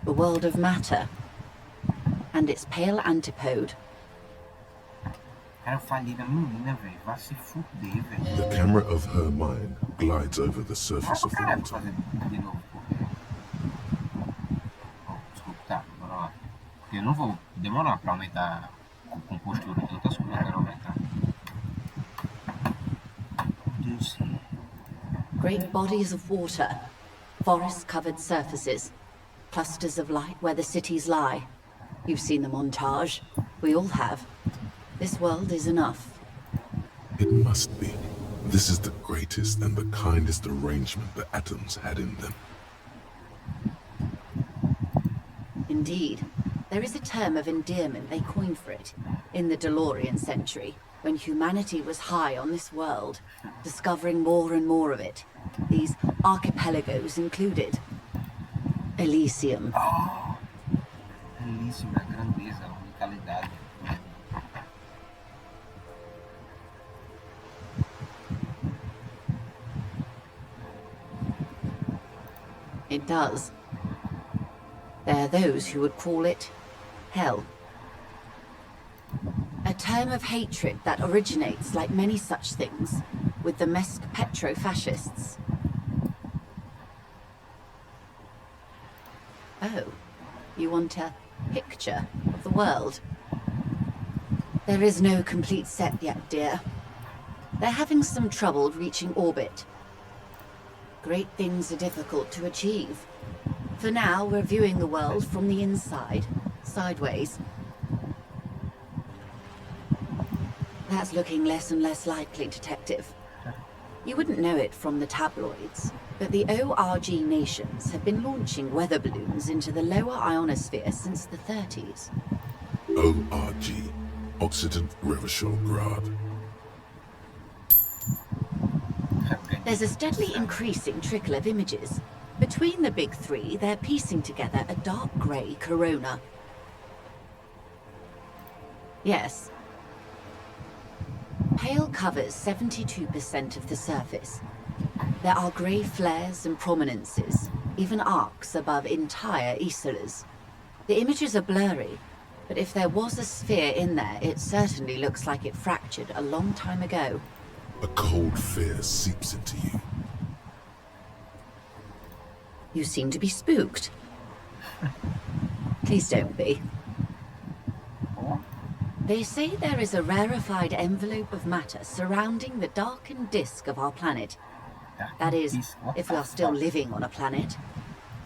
[SPEAKER 6] The world of matter. And its pale antipode.
[SPEAKER 3] Cara, eu falei da menina, velho. Vai se fuder, velho.
[SPEAKER 5] The camera of her mind glides over the surface of the
[SPEAKER 3] Caralho,
[SPEAKER 5] water.
[SPEAKER 3] fazer de novo, porque... Oh, desculpa, tá, bora lá. Eu não vou demorar pra aumentar a compostura de outras coisas, eu quero aumentar.
[SPEAKER 6] Great bodies of water. Forest-covered surfaces. Clusters of light where the cities lie. You've seen the montage. We all have. This world is enough.
[SPEAKER 5] It must be. This is the greatest and the kindest arrangement the atoms had in them.
[SPEAKER 6] Indeed. There is a term of endearment they coined for it in the DeLorean century, when humanity was high on this world, discovering more and more of it, these archipelagos included. Elysium.
[SPEAKER 3] Elysium, a grandeza, a unicalidade.
[SPEAKER 6] It does. There are those who would call it hell. A term of hatred that originates, like many such things, with the Mesk petro-fascists. Oh, you want a picture of the world? There is no complete set yet, dear. They're having some trouble reaching orbit. Great things are difficult to achieve. For now, we're viewing the world from the inside, sideways. That's looking less and less likely, Detective. You wouldn't know it from the tabloids, but the ORG nations have been launching weather balloons into the lower ionosphere since the 30s.
[SPEAKER 5] ORG, Occident Revichograd.
[SPEAKER 6] There's a steadily increasing trickle of images. Between the big three, they're piecing together a dark grey corona. Yes. Pale covers 72% of the surface. There are grey flares and prominences, even arcs above entire isolas. The images are blurry, but if there was a sphere in there, it certainly looks like it fractured a long time ago.
[SPEAKER 5] A cold fear seeps into you.
[SPEAKER 6] You seem to be spooked. Please don't be. They say there is a rarefied envelope of matter surrounding the darkened disk of our planet. That is, if we are still living on a planet.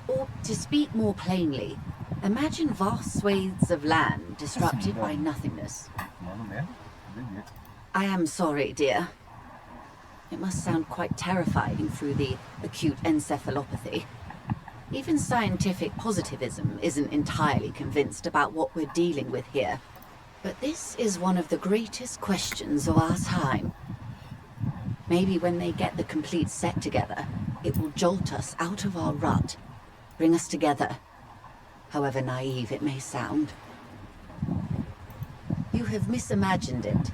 [SPEAKER 6] Or, to speak more plainly, imagine vast swathes of land disrupted by nothingness. I am sorry, dear. It must sound quite terrifying through the acute encephalopathy. Even scientific positivism isn't entirely convinced about what we're dealing with here. But this is one of the greatest questions of our time. Maybe when they get the complete set together, it will jolt us out of our rut, bring us together, however naive it may sound. You have misimagined it.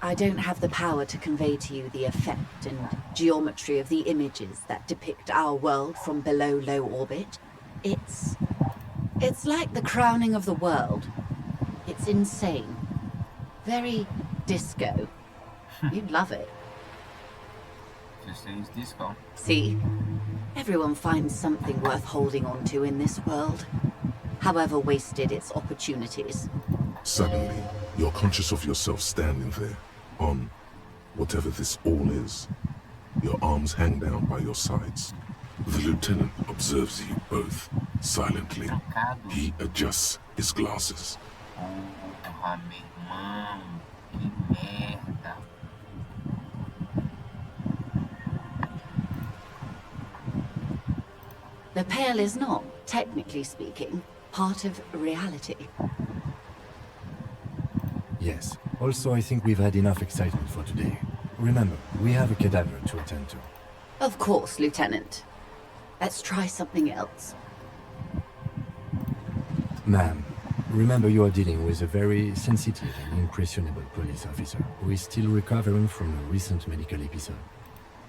[SPEAKER 6] I don't have the power to convey to you the effect and geometry of the images that depict our world from below low orbit. It's like the crowning of the world. It's insane. Very disco. You'd love it.
[SPEAKER 3] Just say it's disco.
[SPEAKER 6] See? Everyone finds something worth holding on to in this world, however wasted its opportunities.
[SPEAKER 5] Suddenly, you're conscious of yourself standing there, on whatever this all is. Your arms hang down by your sides. The lieutenant observes you both, silently. He adjusts his glasses.
[SPEAKER 3] Porra, meu irmão. Que merda.
[SPEAKER 6] The Pale is not, technically speaking, part of reality.
[SPEAKER 7] Yes. Also, I think we've had enough excitement for today. Remember, we have a cadaver to attend to.
[SPEAKER 6] Of course, Lieutenant. Let's try something else.
[SPEAKER 7] Ma'am, Remember, you are dealing with a very sensitive and impressionable police officer who is still recovering from a recent medical episode.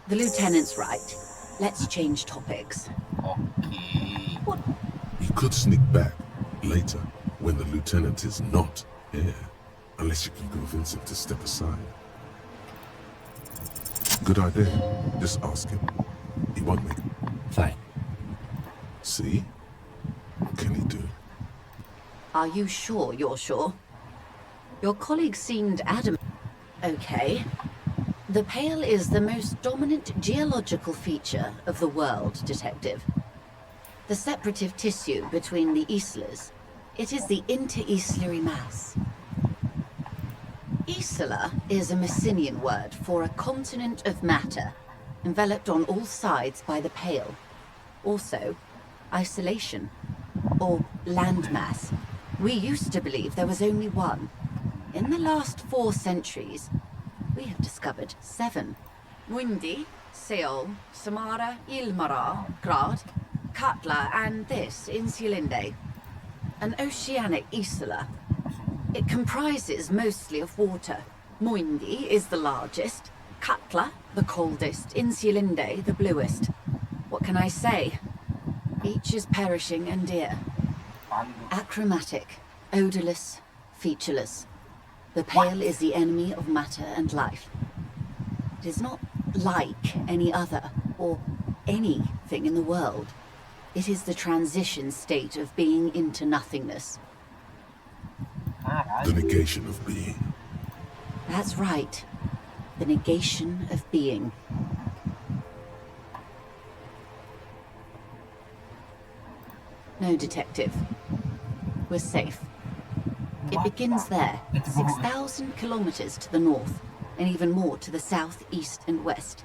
[SPEAKER 6] The lieutenant's right. Let's change topics.
[SPEAKER 5] He could sneak back later when the lieutenant is not here, unless you can convince him to step aside. Good idea. Just ask him. He won't make it.
[SPEAKER 7] Fine.
[SPEAKER 5] See? What can he do?
[SPEAKER 6] Are you sure you're sure? Your colleague seemed adamant. Okay. The Pale is the most dominant geological feature of the world, Detective. The separative tissue between the islas. It is the inter-islary mass. Isla is a Messinian word for a continent of matter, enveloped on all sides by the Pale. Also, isolation, or landmass. We used to believe there was only one. In the last 4 centuries, we have discovered 7. Mundi, Seol, Samara, Ilmara, Grad, Katla, and this, Insulinde. An oceanic isla. It comprises mostly of water. Muindi is the largest, Katla the coldest, Insulinde the bluest. What can I say? Each is perishing and dear. Achromatic, odorless, featureless. The Pale is the enemy of matter and life. It is not like any other, or anything in the world. It is the transition state of being into nothingness.
[SPEAKER 5] The negation of being.
[SPEAKER 6] That's right. The negation of being. No, Detective. We're safe. It begins there, 6,000 kilometers to the north, and even more to the south, east, and west.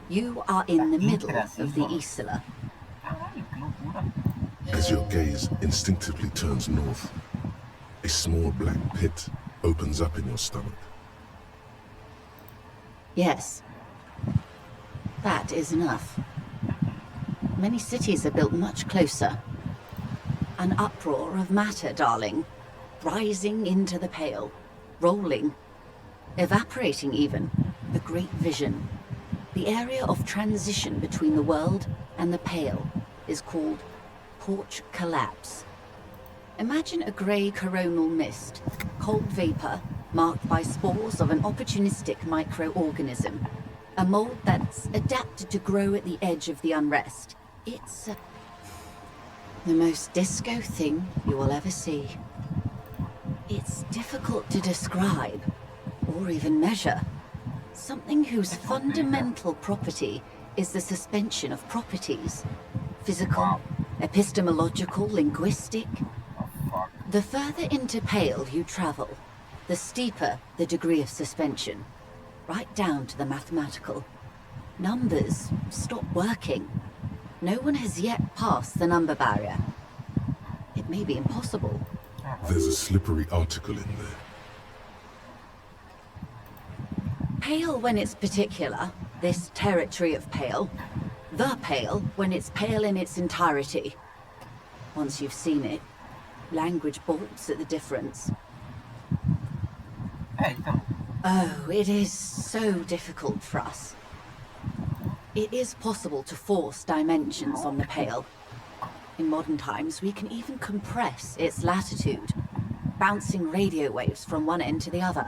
[SPEAKER 6] You are in the middle of the isla.
[SPEAKER 5] As your gaze instinctively turns north, a small black pit opens up in your stomach.
[SPEAKER 6] Yes. That is enough. Many cities are built much closer. An uproar of matter, darling. Rising into the Pale. Rolling. Evaporating even. A great vision. The area of transition between the world and the Pale is called Porch Collapse. Imagine a grey coronal mist, cold vapor marked by spores of an opportunistic microorganism, a mold that's adapted to grow at the edge of the unrest. It's the most disco thing you will ever see. It's difficult to describe, or even measure. Something whose fundamental property is the suspension of properties. Physical, epistemological, linguistic. The further into Pale you travel, the steeper the degree of suspension, right down to the mathematical. Numbers stop working. No one has yet passed the number barrier. It may be impossible.
[SPEAKER 5] There's a slippery article in there.
[SPEAKER 6] Pale when it's particular, this territory of Pale. The Pale when it's Pale in its entirety. Once you've seen it, language balks at the difference. Oh, it is so difficult for us. It is possible to force dimensions on the Pale. In modern times, we can even compress its latitude, bouncing radio waves from one end to the other,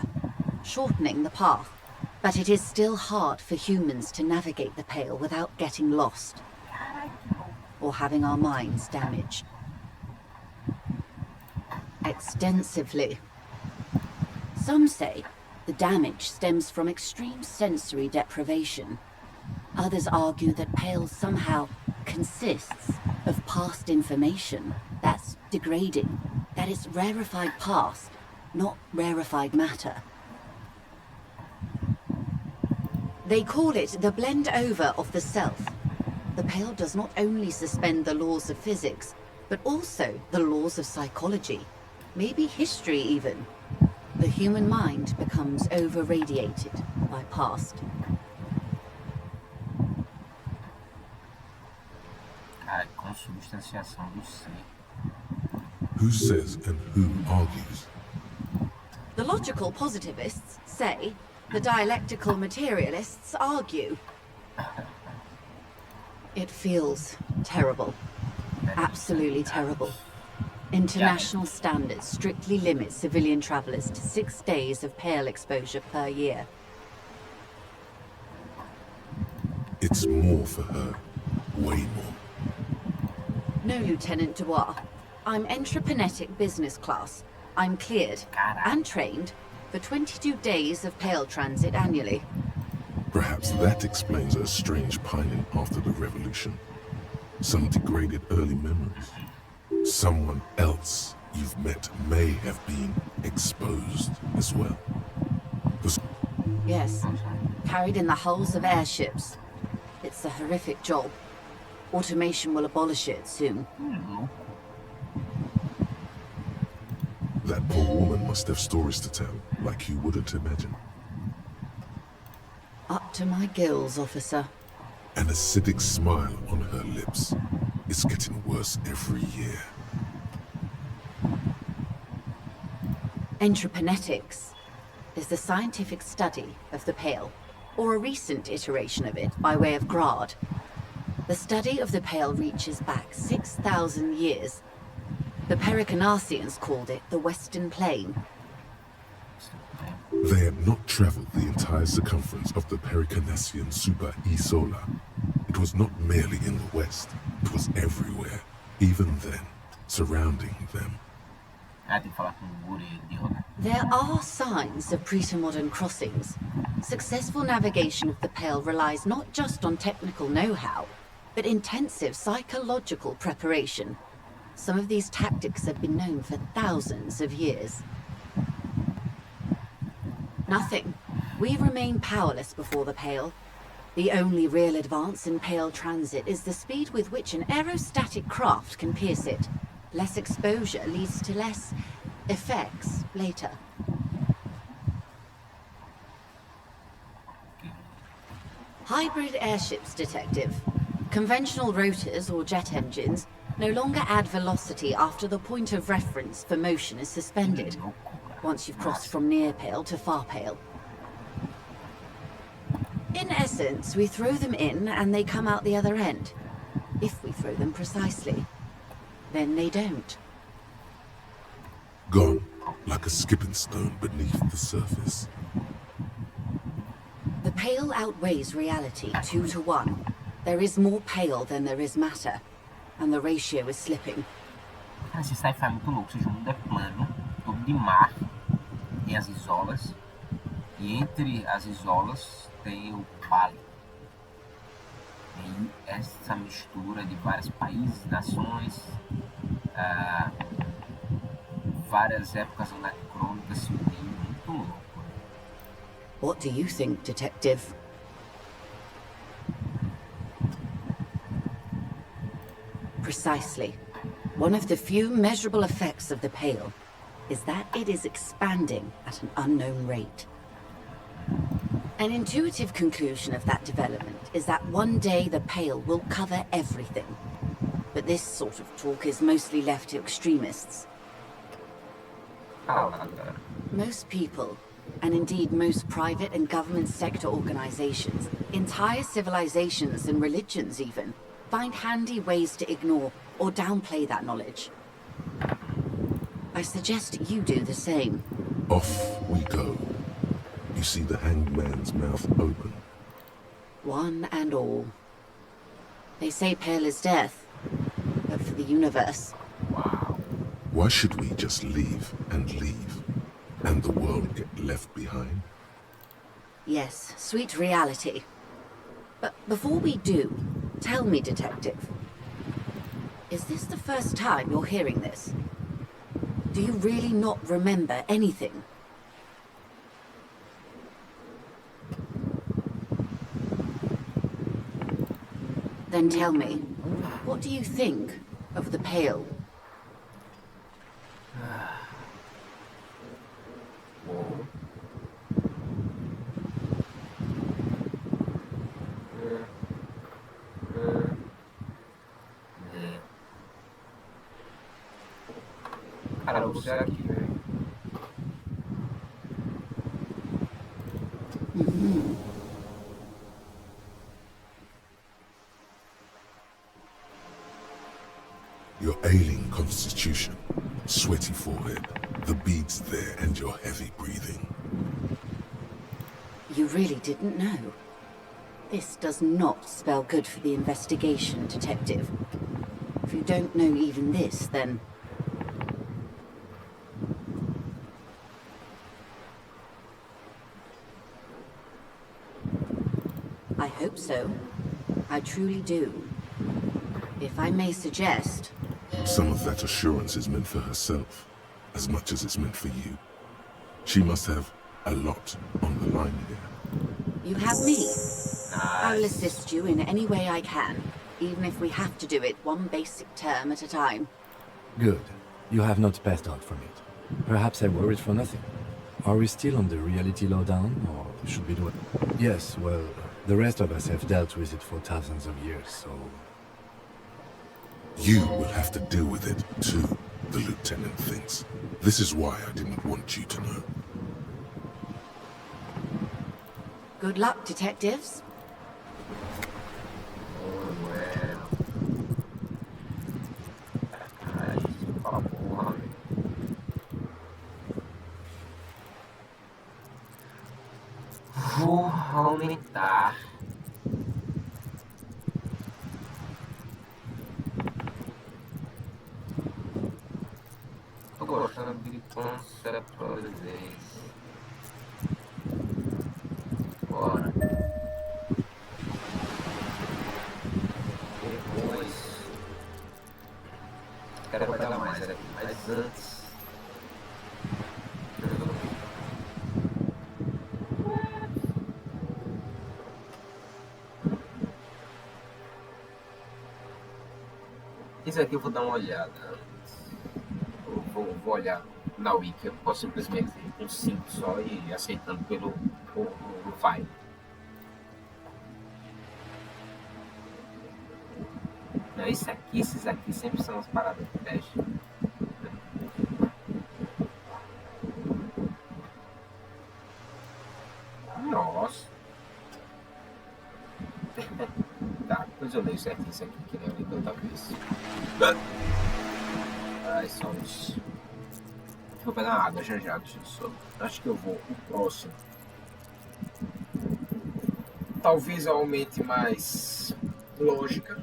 [SPEAKER 6] shortening the path. But it is still hard for humans to navigate the Pale without getting lost, or having our minds damaged. Extensively. Some say the damage stems from extreme sensory deprivation. Others argue that Pale somehow consists of past information that's degrading, that it's rarefied past, not rarefied matter. They call it the blend over of the self. The Pale does not only suspend the laws of physics, but also the laws of psychology, maybe history even. The human mind becomes over-radiated by past.
[SPEAKER 3] Cara, consubstanciação do ser.
[SPEAKER 5] Who says and who argues?
[SPEAKER 15] The logical positivists say, the dialectical materialists argue. It feels terrible. Absolutely terrible. International standards strictly limit civilian travelers to 6 days of pale exposure per year.
[SPEAKER 5] It's more for her. Way more.
[SPEAKER 15] No, Lieutenant Dubois. I'm entreprenetic business class. I'm cleared and trained for 22 days of pale transit annually.
[SPEAKER 5] Perhaps that explains her strange pining after the revolution. Some degraded early memories. Someone else you've met may have been exposed as well.
[SPEAKER 15] Yes, carried in the hulls of airships. It's a horrific job. Automation will abolish it soon.
[SPEAKER 5] That poor woman must have stories to tell, like you wouldn't imagine.
[SPEAKER 15] Up to my gills, officer.
[SPEAKER 5] An acidic smile on her lips. It's getting worse every year.
[SPEAKER 15] Entreprenetics is the scientific study of the pale, or a recent iteration of it by way of grad. The study of the pale reaches back 6,000 years. The Pericarnassians called it the Western Plain.
[SPEAKER 5] They had not traveled the entire circumference of the Pericarnassian Super E-Solar. It was not merely in the west, it was everywhere, even then, surrounding them.
[SPEAKER 15] There are signs of pre-modern crossings. Successful navigation of the pale relies not just on technical know-how, but intensive psychological preparation. Some of these tactics have been known for thousands of years. Nothing. We remain powerless before the pale. The only real advance in pale transit is the speed with which an aerostatic craft can pierce it. Less exposure leads to less effects later. Hybrid airships, Detective. Conventional rotors or jet engines no longer add velocity after the point of reference for motion is suspended, once you've crossed from near pale to far pale. In essence, we throw them in and they come out the other end. If we throw them precisely. Then they don't.
[SPEAKER 5] Gone, like a skipping stone beneath the surface.
[SPEAKER 15] The pale outweighs reality 2 to 1. There is more pale than there is matter, and the ratio is slipping.
[SPEAKER 3] Esse sci-fi é muito louco, ou seja, o mundo é plano, todo de mar, tem as isolas, e entre as isolas tem o vale. E essa mistura de vários países, nações, várias épocas anacrônicas se unindo, muito louco.
[SPEAKER 15] What do you think, Detective? Precisely. One of the few measurable effects of the pale is that it is expanding at an unknown rate. An intuitive conclusion of that development is that one day the pale will cover everything. But this sort of talk is mostly left to extremists. Most people, and indeed most private and government sector organizations, entire civilizations and religions even, find handy ways to ignore or downplay that knowledge. I suggest you do the same.
[SPEAKER 5] Off we go. You see the hanged man's mouth open.
[SPEAKER 15] One and all. They say pale is death, but for the universe.
[SPEAKER 5] Why should we just leave, and the world get left behind?
[SPEAKER 15] Yes, sweet reality. But before we do, tell me, Detective, is this the first time you're hearing this? Do you really not remember anything? Then tell me, what do you think of the pale?
[SPEAKER 1] você aqui, velho.
[SPEAKER 5] Your ailing constitution, sweaty forehead, the beads there, and your heavy breathing.
[SPEAKER 15] You really didn't know. This does not spell good for the investigation, Detective. If you don't know even this, then... I hope so. I truly do. If I may suggest...
[SPEAKER 5] Some of that assurance is meant for herself, as much as it's meant for you. She must have a lot on the line here.
[SPEAKER 15] You have me. I'll assist you in any way I can, even if we have to do it one basic term at a time.
[SPEAKER 7] Good. You have not passed out from it. Perhaps I worried for nothing. Are we still on the reality lowdown, or should we do it? Yes, well, the rest of us have dealt with it for thousands of years, so...
[SPEAKER 5] You will have to deal with it, too, the lieutenant thinks. This is why I didn't want you to know.
[SPEAKER 15] Good luck, detectives.
[SPEAKER 3] Vou aumentar. Tô gostando de conceptualizar. Bora. Depois. Quero guardar mais aqui, mas antes. Isso aqui eu vou dar uma olhada. Vou olhar na Wiki. Eu posso simplesmente ir com 5 só e aceitando pelo file. Não, esses aqui sempre são as paradas de teste. Nossa. Tá, depois eu leio certinho isso aqui, que nem eu li da outra vez. Ai, só isso. Vou pegar uma água já já, acho que eu vou o próximo. Talvez eu aumente mais lógica.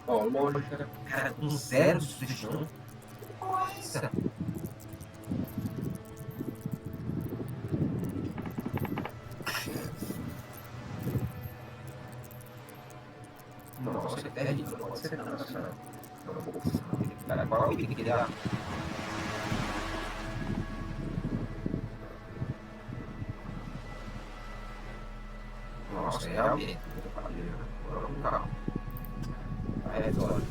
[SPEAKER 3] Ó, lógica. Cara, com 0 sugestão. Nossa. Nossa, é terrível. Nossa, cara, qual é o que dá? Nossa, realmente. Vamos calma. É, agora.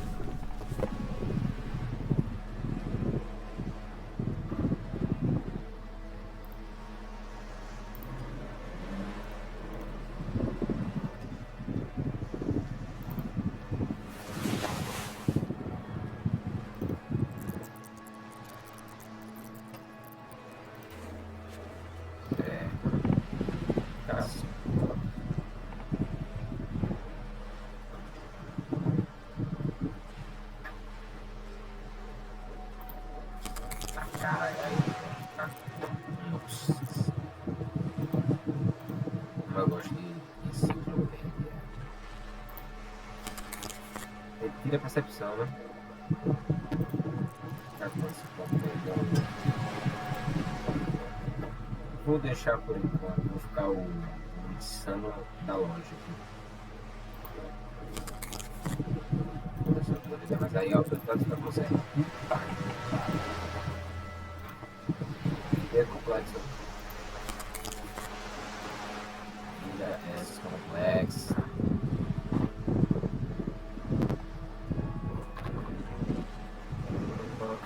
[SPEAKER 3] Eu gosto de enciclopédia. Tira a percepção, né? Vou deixar por enquanto, vou ficar o insano da lógica. Mas aí a autoridade fica com 0. É complexo. É complexo.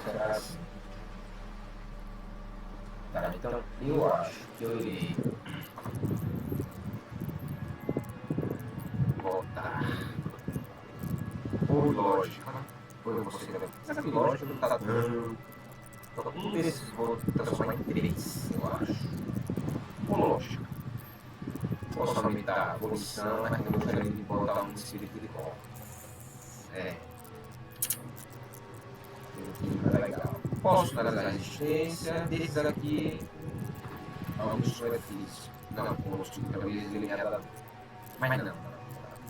[SPEAKER 3] Será assim? Tá, então eu acho que eu irei voltar por lógica Foi você que essa lógica não tá dando. Só que um desses vou transformar em 3, eu acho. Ou lógica. Posso aumentar a abolição, mas eu gostaria de botar um espírito de volta. É. Tá legal. Posso analisar a resistência desses aqui. Alguns benefícios. Não, posto, talvez ele era. Mas não.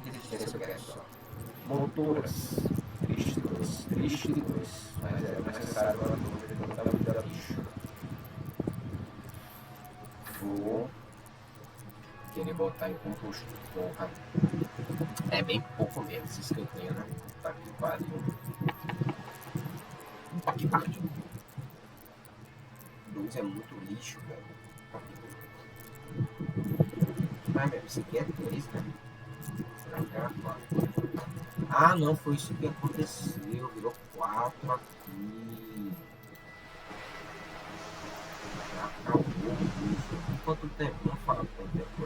[SPEAKER 3] Resistência eu quero só. Monturas. Triste de 2. Mas é necessário para a vida da bicho. Vou querer botar em composto. Porra. É bem pouco mesmo, esses que eu tenho, né? Tá que pariu. Puta que pariu. 2 é muito lixo, velho. Mas mesmo, isso aqui é 3, né? Ah, não, foi isso que aconteceu. Virou 4 aqui. Já acabou isso. Quanto tempo? Não fala quanto tempo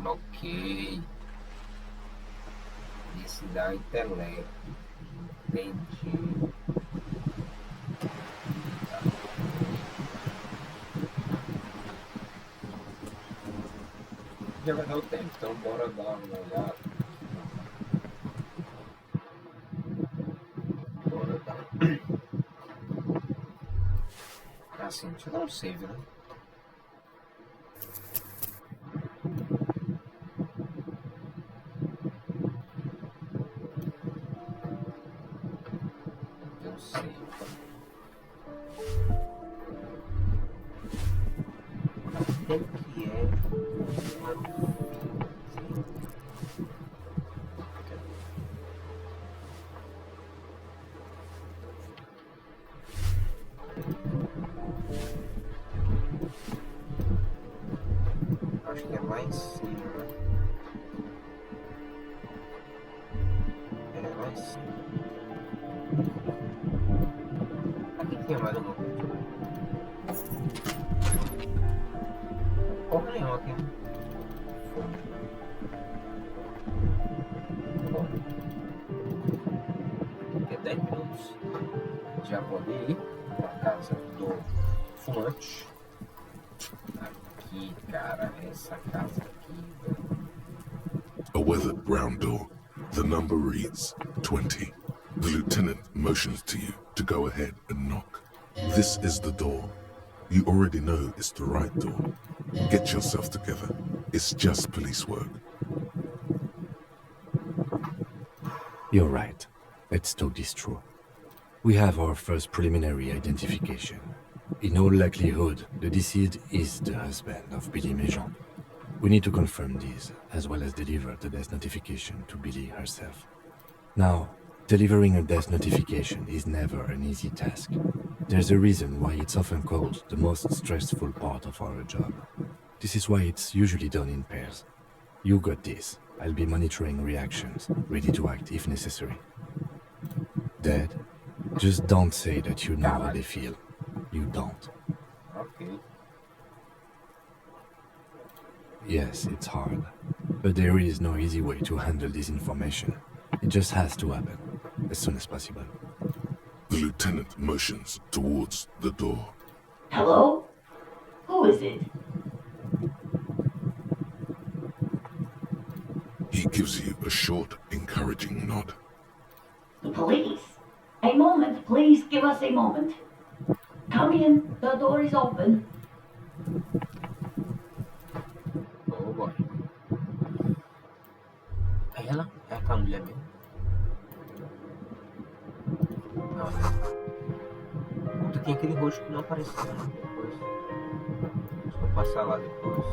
[SPEAKER 3] é. Ok. Esse dá intelecto. Entendi. Já vai dar o tempo, então bora dar uma olhada. Bora dar. Assim, deixa eu dar um save, né? Deu um save. Até que é. Acho que é lá em cima. É lá em cima. Aqui tem mais alguma coisa. Porra nenhuma aqui. Bom. Daqui a 10 minutos já vou ir pra casa do fumante. Aqui, cara, essa casa aqui, velho.
[SPEAKER 5] A weathered brown door. The number reads 20. The lieutenant motions to you to go ahead and knock. This is the door. You already know it's the right door. Get yourself together. It's just police work.
[SPEAKER 7] You're right. Let's talk this through. We have our first preliminary identification. In all likelihood, the deceased is the husband of Billy Méjean. We need to confirm this, as well as deliver the death notification to Billy herself. Now, delivering a death notification is never an easy task. There's a reason why it's often called the most stressful part of our job. This is why it's usually done in pairs. You got this. I'll be monitoring reactions, ready to act if necessary. Dad, just don't say that you know how they feel. You don't.
[SPEAKER 3] Okay.
[SPEAKER 7] Yes, it's hard. But there is no easy way to handle this information. It just has to happen, as soon as possible.
[SPEAKER 5] The lieutenant motions towards the door.
[SPEAKER 6] Hello? Who is it?
[SPEAKER 5] He gives you a short, encouraging nod.
[SPEAKER 6] The police. A moment, please give us a moment. Come in, the door is open.
[SPEAKER 3] Oh boy. É ela? É aquela mulher mesmo? Não, né? Puta, tem aquele rosto que não apareceu, né? Depois. Deixa eu passar lá depois.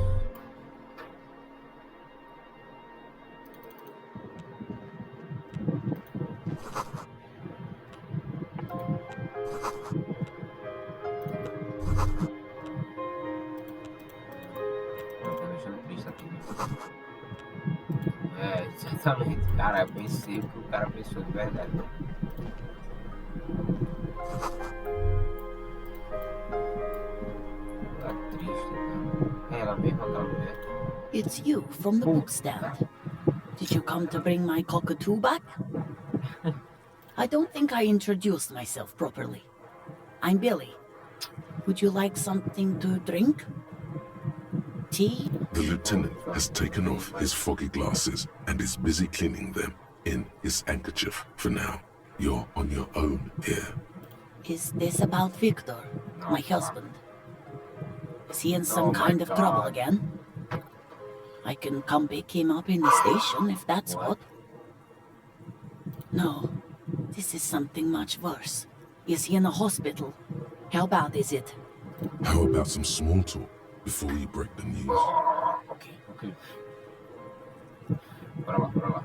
[SPEAKER 3] É, exatamente, cara, eu pensei o que o cara pensou de verdade. Tá triste, cara. É ela mesma, aquela mulher.
[SPEAKER 6] It's you from the book stand. Did you come to bring my cockatoo back? I don't think I introduced myself properly. I'm Billy. Would you like something to drink? Tea?
[SPEAKER 5] The lieutenant has taken off his foggy glasses and is busy cleaning them in his handkerchief for now. You're on your own here.
[SPEAKER 6] Is this about Victor, my husband? Is he in some kind of trouble again? I can come pick him up in the station if that's what. No, this is something much worse. Is he in a hospital? How bad is it?
[SPEAKER 5] How about some small talk before you break the news?
[SPEAKER 3] Ok. Bora lá.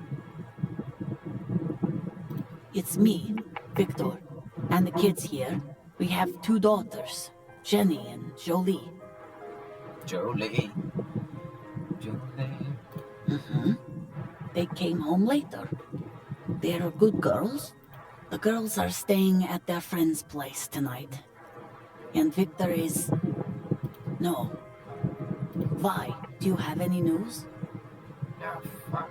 [SPEAKER 6] It's me, Victor, and the kids here. We have 2 daughters, Jenny and Jolie.
[SPEAKER 3] Jolie.
[SPEAKER 6] Mm-hmm. They came home later. They're good girls. The girls are staying at their friend's place tonight. And Victor is... No. Vi, do you have any news?
[SPEAKER 3] Fuck.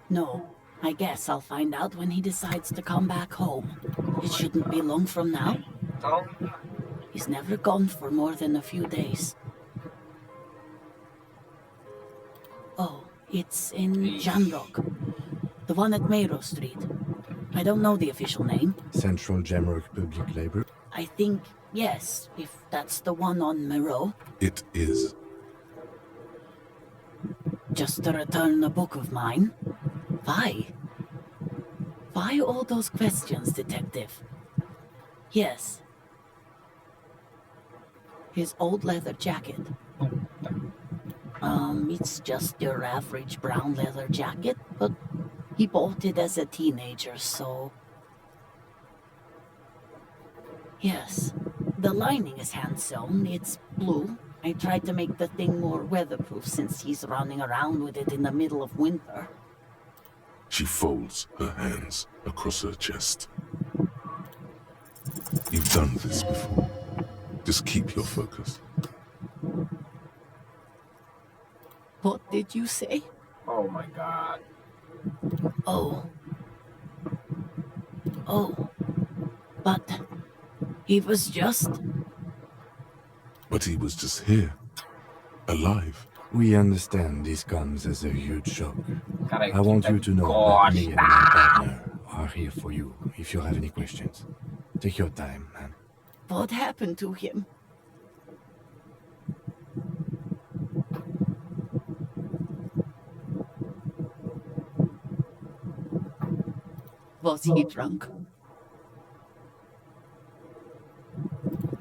[SPEAKER 6] No. I guess I'll find out when he decides to come back home. It shouldn't be long from now. He's never gone for more than a few days. Oh, it's in Jamrock. The one at Mayro Street. I don't know the official name.
[SPEAKER 7] Central Jamrock Public Library?
[SPEAKER 6] I think, yes, if that's the one on Mayro.
[SPEAKER 5] It is.
[SPEAKER 6] Just to return a book of mine. Why? Why all those questions, Detective? Yes. His old leather jacket. It's just your average brown leather jacket, but he bought it as a teenager, so... Yes, the lining is hand-sewn, it's blue. I tried to make the thing more weatherproof since he's running around with it in the middle of winter.
[SPEAKER 5] She folds her hands across her chest. You've done this before. Just keep your focus.
[SPEAKER 6] What did you say?
[SPEAKER 3] Oh my god.
[SPEAKER 6] Oh. But he was just...
[SPEAKER 5] But he was just here. Alive.
[SPEAKER 7] We understand this comes as a huge shock.
[SPEAKER 3] Cara,
[SPEAKER 7] I want you to know that me and my partner are here for you if you have any questions. Take your time, man.
[SPEAKER 6] What happened to him? Was he drunk?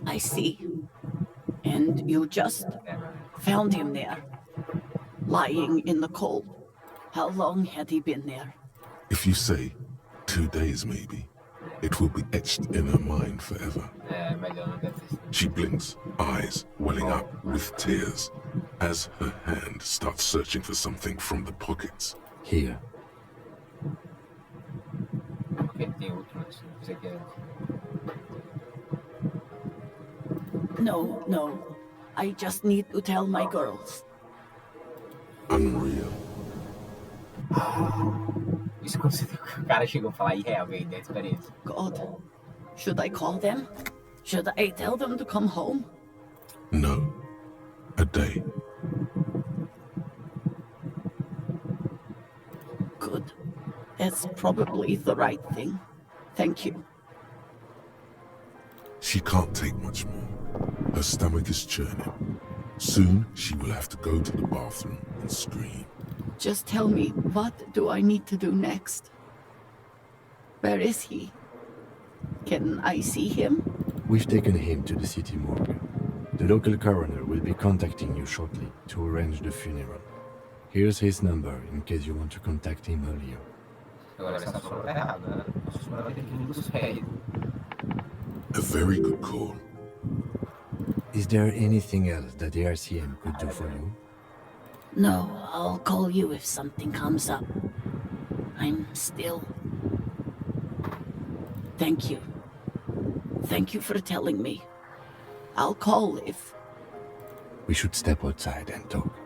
[SPEAKER 6] I see. And you just found him there, lying in the cold. How long had he been there?
[SPEAKER 5] If you say 2 days maybe, it will be etched in her mind forever. She blinks, eyes welling up with tears, as her hand starts searching for something from the pockets.
[SPEAKER 7] Here.
[SPEAKER 6] No. I just need to tell my girls.
[SPEAKER 5] Unreal.
[SPEAKER 3] Isso quando o cara chegou a falar irreal, ganhei 10 experiência.
[SPEAKER 6] God, should I call them? Should I tell them to come home?
[SPEAKER 5] No. A day.
[SPEAKER 6] Good. That's probably the right thing. Thank you.
[SPEAKER 5] She can't take much more. Her stomach is churning. Soon she will have to go to the bathroom and scream.
[SPEAKER 6] Just tell me, what do I need to do next? Where is he? Can I see him?
[SPEAKER 7] We've taken him to the city morgue. The local coroner will be contacting you shortly to arrange the funeral. Here's his number in case you want to contact him earlier.
[SPEAKER 5] A very good call.
[SPEAKER 7] Is there anything else that the RCM could do for you?
[SPEAKER 6] No, I'll call you if something comes up. I'm still... Thank you. Thank you for telling me. I'll call if...
[SPEAKER 7] We should step outside and talk.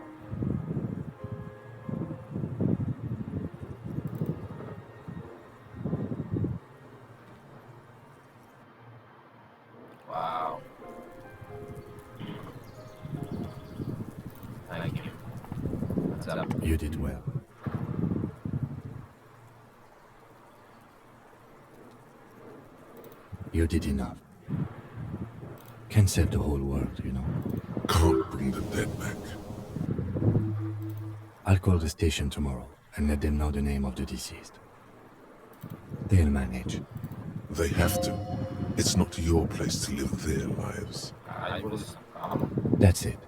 [SPEAKER 1] up.
[SPEAKER 7] You did well. You did enough. Can save the whole world, you know.
[SPEAKER 5] Can't bring the dead back.
[SPEAKER 7] I'll call the station tomorrow and let them know the name of the deceased. They'll manage.
[SPEAKER 5] They have to. It's not your place to live their lives.
[SPEAKER 7] That's it.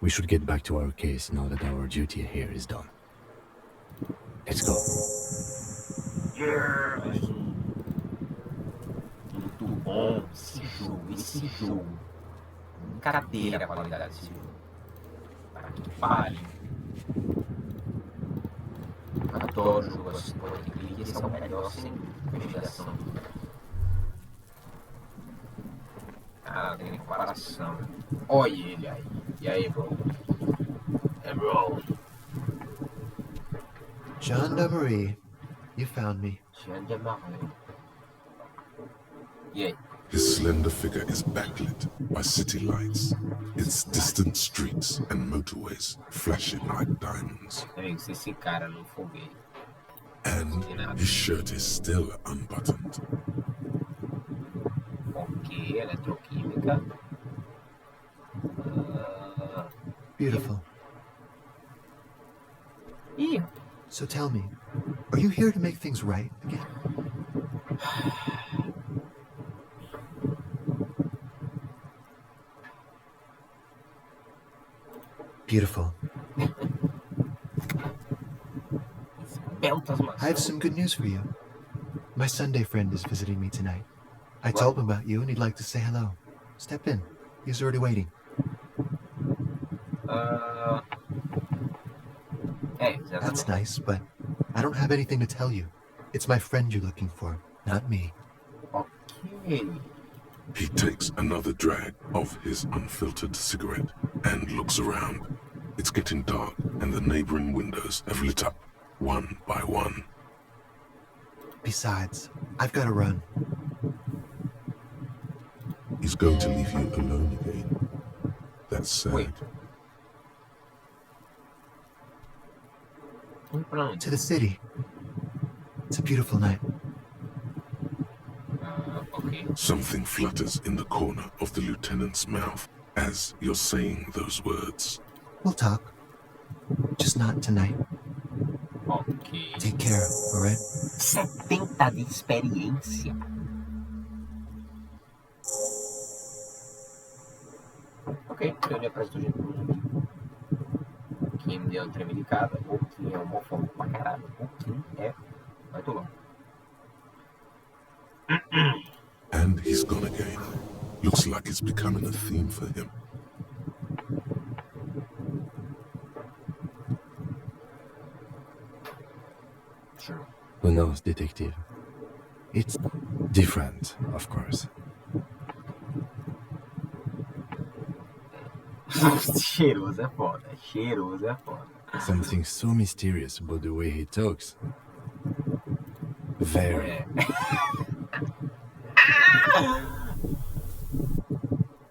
[SPEAKER 7] We should get back to our case now that our duty here is done. Let's go.
[SPEAKER 3] Muito bom esse jogo. Brincadeira a qualidade desse jogo. Para que pare. Adoro jogo assim, pode crer. Esse é o melhor sem investigação. Ah, tem comparação. Olha ele aí. E aí, bro? É, bro.
[SPEAKER 16] Gendarmerie, you found me.
[SPEAKER 3] Gendarmerie. E aí?
[SPEAKER 5] His slender figure is backlit by city lights, its distant streets and motorways flashing like diamonds.
[SPEAKER 1] Amigo, se esse cara não for gay.
[SPEAKER 5] And his shirt is still unbuttoned.
[SPEAKER 1] Ok, eletroquímica.
[SPEAKER 16] Beautiful.
[SPEAKER 1] Ih.
[SPEAKER 16] So tell me, are you here to make things right again? Beautiful. I have some good news for you. My Sunday friend is visiting me tonight. I told him about you and he'd like to say hello. Step in. He's already waiting. That's nice, but I don't have anything to tell you. It's my friend you're looking for, not me.
[SPEAKER 1] Okay.
[SPEAKER 5] He takes another drag of his unfiltered cigarette and looks around. It's getting dark and the neighboring windows have lit up one by one.
[SPEAKER 16] Besides, I've got to run.
[SPEAKER 5] He's going to leave you alone again. That's sad.
[SPEAKER 1] Wait.
[SPEAKER 16] To the city. It's a beautiful night.
[SPEAKER 1] Okay.
[SPEAKER 5] Something flutters in the corner of the lieutenant's mouth as you're saying those words.
[SPEAKER 16] We'll talk. Just not tonight.
[SPEAKER 1] Ok.
[SPEAKER 16] Take care, alright?
[SPEAKER 3] 70 de experiência.
[SPEAKER 1] Ok, eu lhe apresento gente pro mundo. Quem me deu uma tremelicada, ou quem é homofóbico pra caralho, ou quem é muito louco.
[SPEAKER 5] And he's gone again. Looks like it's becoming a theme for him.
[SPEAKER 1] Sure.
[SPEAKER 7] Who knows, detective? It's different, of course.
[SPEAKER 1] Cheiroso é foda, cheiroso é foda.
[SPEAKER 7] Something so mysterious about the way he talks. Very.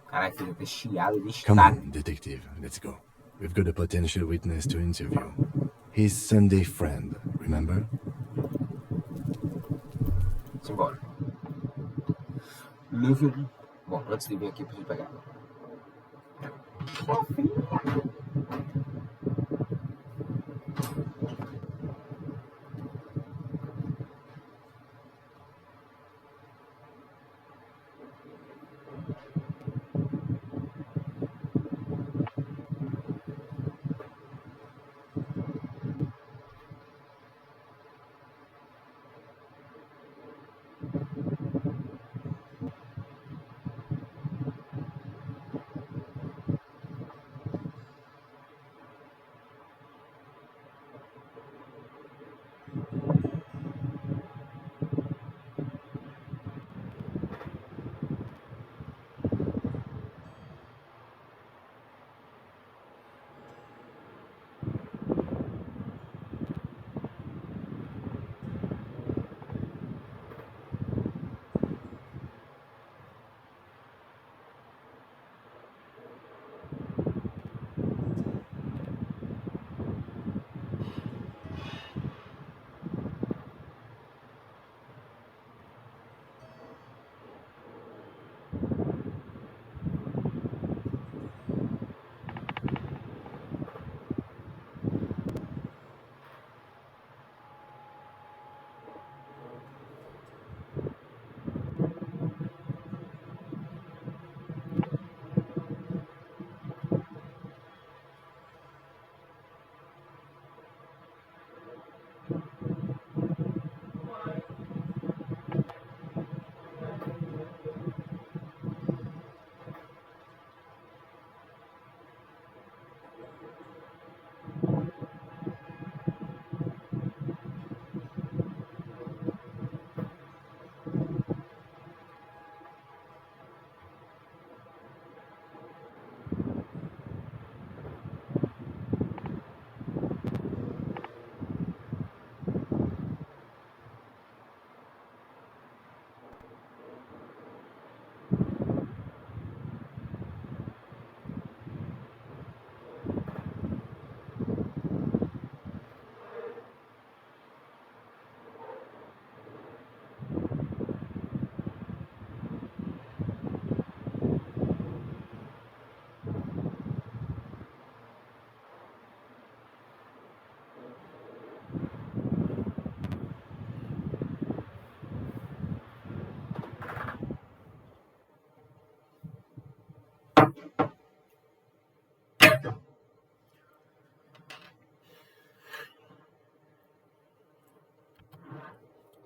[SPEAKER 1] Caralho, fica até chiado de
[SPEAKER 7] Come
[SPEAKER 1] estar.
[SPEAKER 7] on, detective, let's go. We've got a potential witness to interview. His Sunday friend, remember?
[SPEAKER 1] Simbora. Livre. Bom, antes de vir aqui, preciso pegar.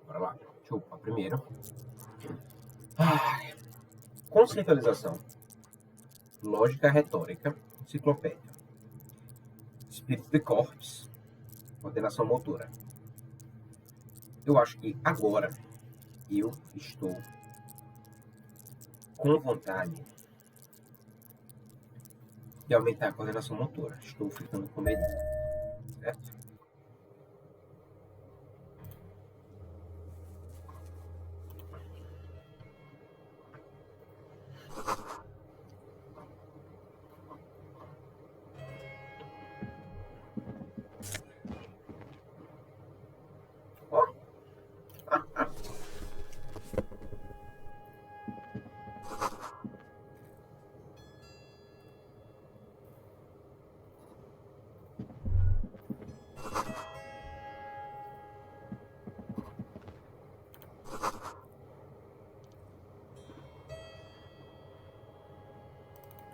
[SPEAKER 3] Bora lá. Deixa eu upar primeiro. Conceitualização. Lógica retórica. Enciclopédia. Espírito de corpos. Coordenação motora. Eu acho que agora eu estou com vontade de aumentar a coordenação motora. Estou ficando com medo. Certo?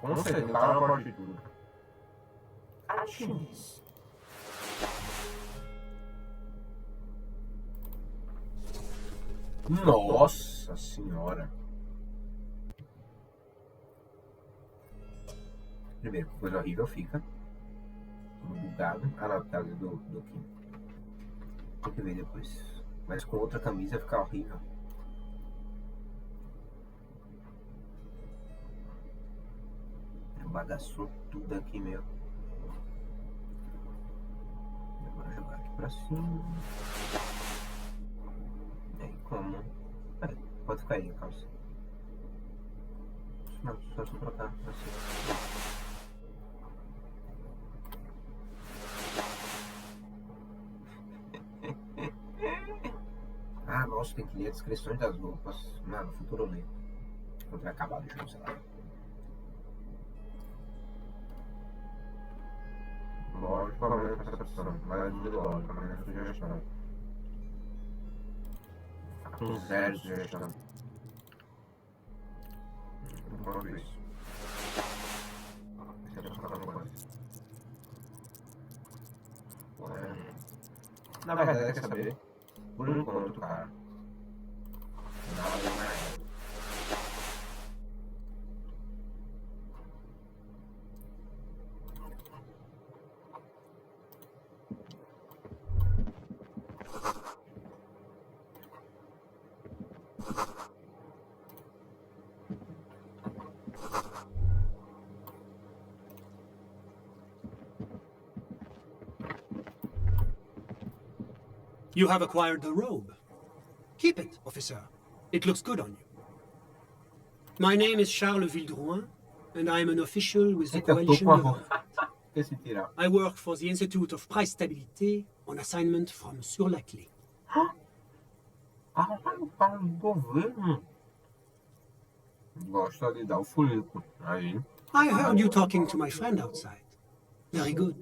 [SPEAKER 3] Concentrar a partitura. Actions. Nossa senhora. Primeiro, coisa horrível fica. Tudo bugado. Ah, não, por causa do Kim. Tem que ver depois. Mas com outra camisa fica horrível. Bagaçou tudo aqui, meu. Agora jogar aqui pra cima. E aí, como? Pode ficar aí a calça. Não, só trocar assim. Ah, nossa, tem que ler a descrição das roupas. Mano, no futuro eu leio. Quando vai acabar o jogo, sei lá. Lógico, a percepção, mas de lógica, a sugestão. Com 0 sugestão. Não gosto disso. Na verdade, quer saber? Por enquanto, cara. Nada mais.
[SPEAKER 17] You have acquired the robe. Keep it, officer. It looks good on you. My name is Charles Vildrouin, and I am an official with the Coalition Government. I work for the Institute of Price Stability on assignment from Sur-la-Clé.
[SPEAKER 3] Para o governo. Gosta de dar o fulico. Aí.
[SPEAKER 17] I heard you talking to my friend outside. Very good.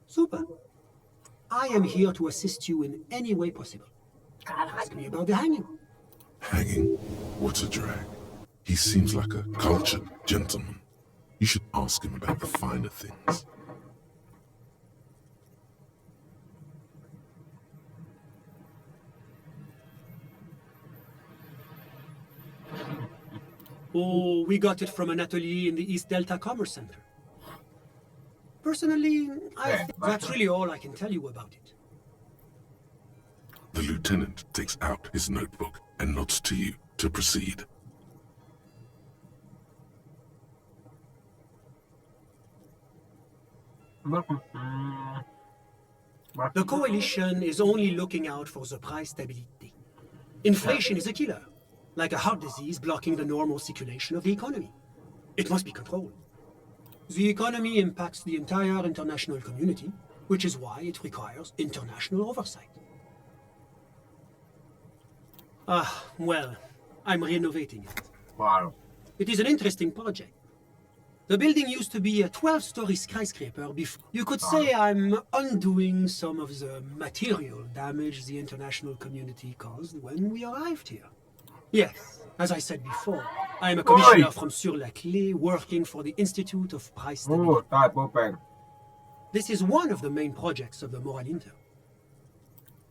[SPEAKER 17] Super. I am here to assist you in any way possible. Ask me about the hanging.
[SPEAKER 5] Hanging? What a drag. He seems like a cultured gentleman. You should ask him about the finer things.
[SPEAKER 17] Oh, we got it from an atelier in the East Delta Commerce Center. Personally, I think that's really all I can tell you about it.
[SPEAKER 5] The lieutenant takes out his notebook and nods to you to proceed.
[SPEAKER 17] The coalition is only looking out for the price stability. Inflation is a killer, like a heart disease blocking the normal circulation of the economy. It must be controlled. The economy impacts the entire international community, which is why it requires international oversight. Well, I'm renovating it.
[SPEAKER 3] Wow.
[SPEAKER 17] It is an interesting project. The building used to be a 12-story skyscraper before. You could say I'm undoing some of the material damage the international community caused when we arrived here. Yes, As I said before, I am a commissioner from Sur-la-Clé working for the Institute of Price Stability. This is one of the main projects of the Moralismo.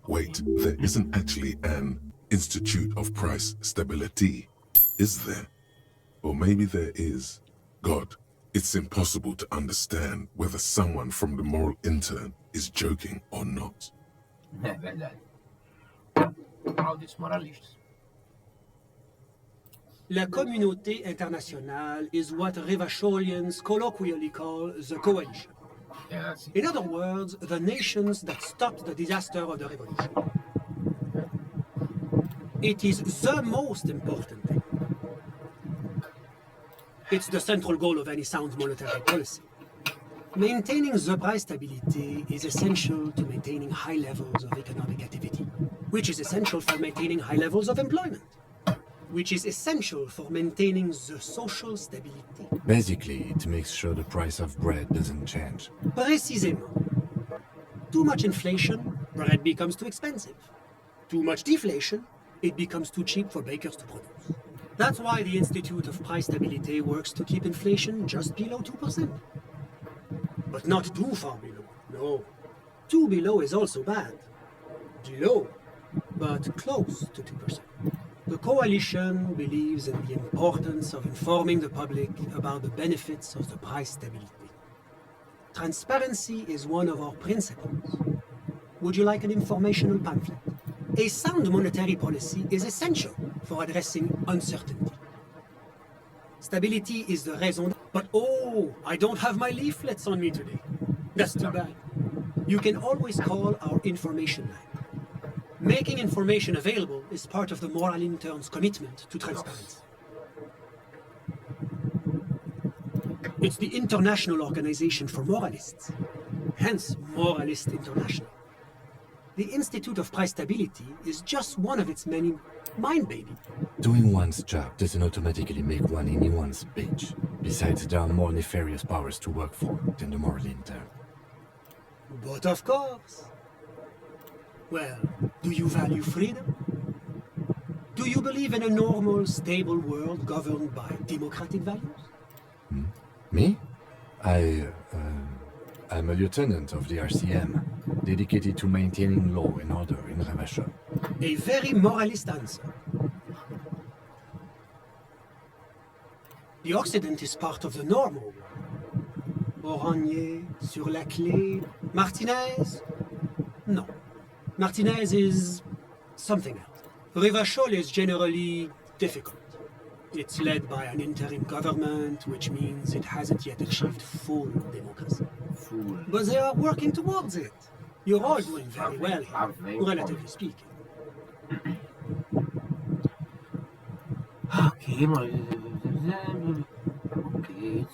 [SPEAKER 5] Wait, there isn't actually an Institute of Price Stability, is there? Or maybe there is. God, it's impossible to understand whether someone from the moral intern is joking or not.
[SPEAKER 3] É verdade. Malditos moralistas.
[SPEAKER 17] La communauté internationale is what Revacholians colloquially call the coalition. In other words, the nations that stopped the disaster of the revolution. It is the most important thing. It's the central goal of any sound monetary policy. Maintaining the price stability is essential to maintaining high levels of economic activity, which is essential for maintaining high levels of employment, which is essential for maintaining the social stability.
[SPEAKER 7] Basically, it makes sure the price of bread doesn't change.
[SPEAKER 17] Précisément. Too much inflation, bread becomes too expensive. Too much deflation, it becomes too cheap for bakers to produce. That's why the Institute of Price Stability works to keep inflation just below 2%. But not too far below, no. Too below is also bad. Below, but close to 2%. The coalition believes in the importance of informing the public about the benefits of the price stability. Transparency is one of our principles. Would you like an informational pamphlet? A sound monetary policy is essential for addressing uncertainty. Stability is the raison. But oh, I don't have my leaflets on me today. That's too bad. You can always call our information line. Making information available is part of the Moral Intern's commitment to transparency. It's the international organization for moralists, hence Moralist International. The Institute of Price Stability is just one of its many mind baby.
[SPEAKER 7] Doing one's job doesn't automatically make one anyone's bitch. Besides, there are more nefarious powers to work for than the moral intern.
[SPEAKER 17] But of course. Well, do you value freedom? Do you believe in a normal, stable world governed by democratic values?
[SPEAKER 7] Me? I'm a lieutenant of the RCM, dedicated to maintaining law and order in Ravachol.
[SPEAKER 17] A very moralist answer. The Occident is part of the normal world. Oranje, Sur-la-Clé, Martinez? No. Martinez is something else. Revachol is generally difficult. It's led by an interim government, which means it hasn't yet achieved full democracy. But they are working towards it. You're all doing very well here, relatively speaking.
[SPEAKER 3] Ok, mas... Ok...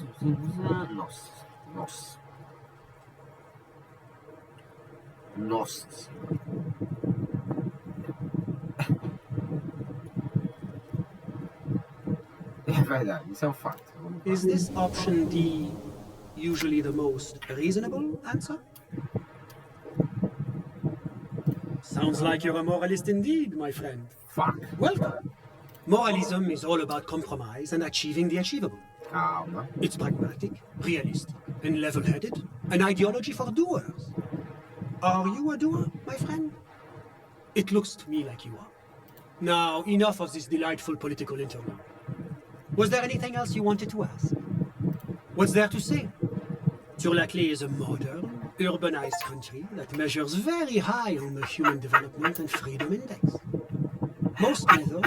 [SPEAKER 3] Nossa. Nossa. Nossa. É verdade, isso é um fato.
[SPEAKER 17] Is this option D usually the most reasonable answer? Sounds like you're a moralist indeed, my friend.
[SPEAKER 3] Fuck.
[SPEAKER 17] Welcome. Moralism is all about compromise and achieving the achievable.
[SPEAKER 3] Calma.
[SPEAKER 17] It's pragmatic, realistic, and level-headed. An ideology for doers. Are you a doer, my friend? It looks to me like you are. Now, enough of this delightful political interlude. Was there anything else you wanted to ask? What's there to say? Sur-la-Clé is a modern, urbanized country that measures very high on the Human Development and Freedom Index. Mostly, though,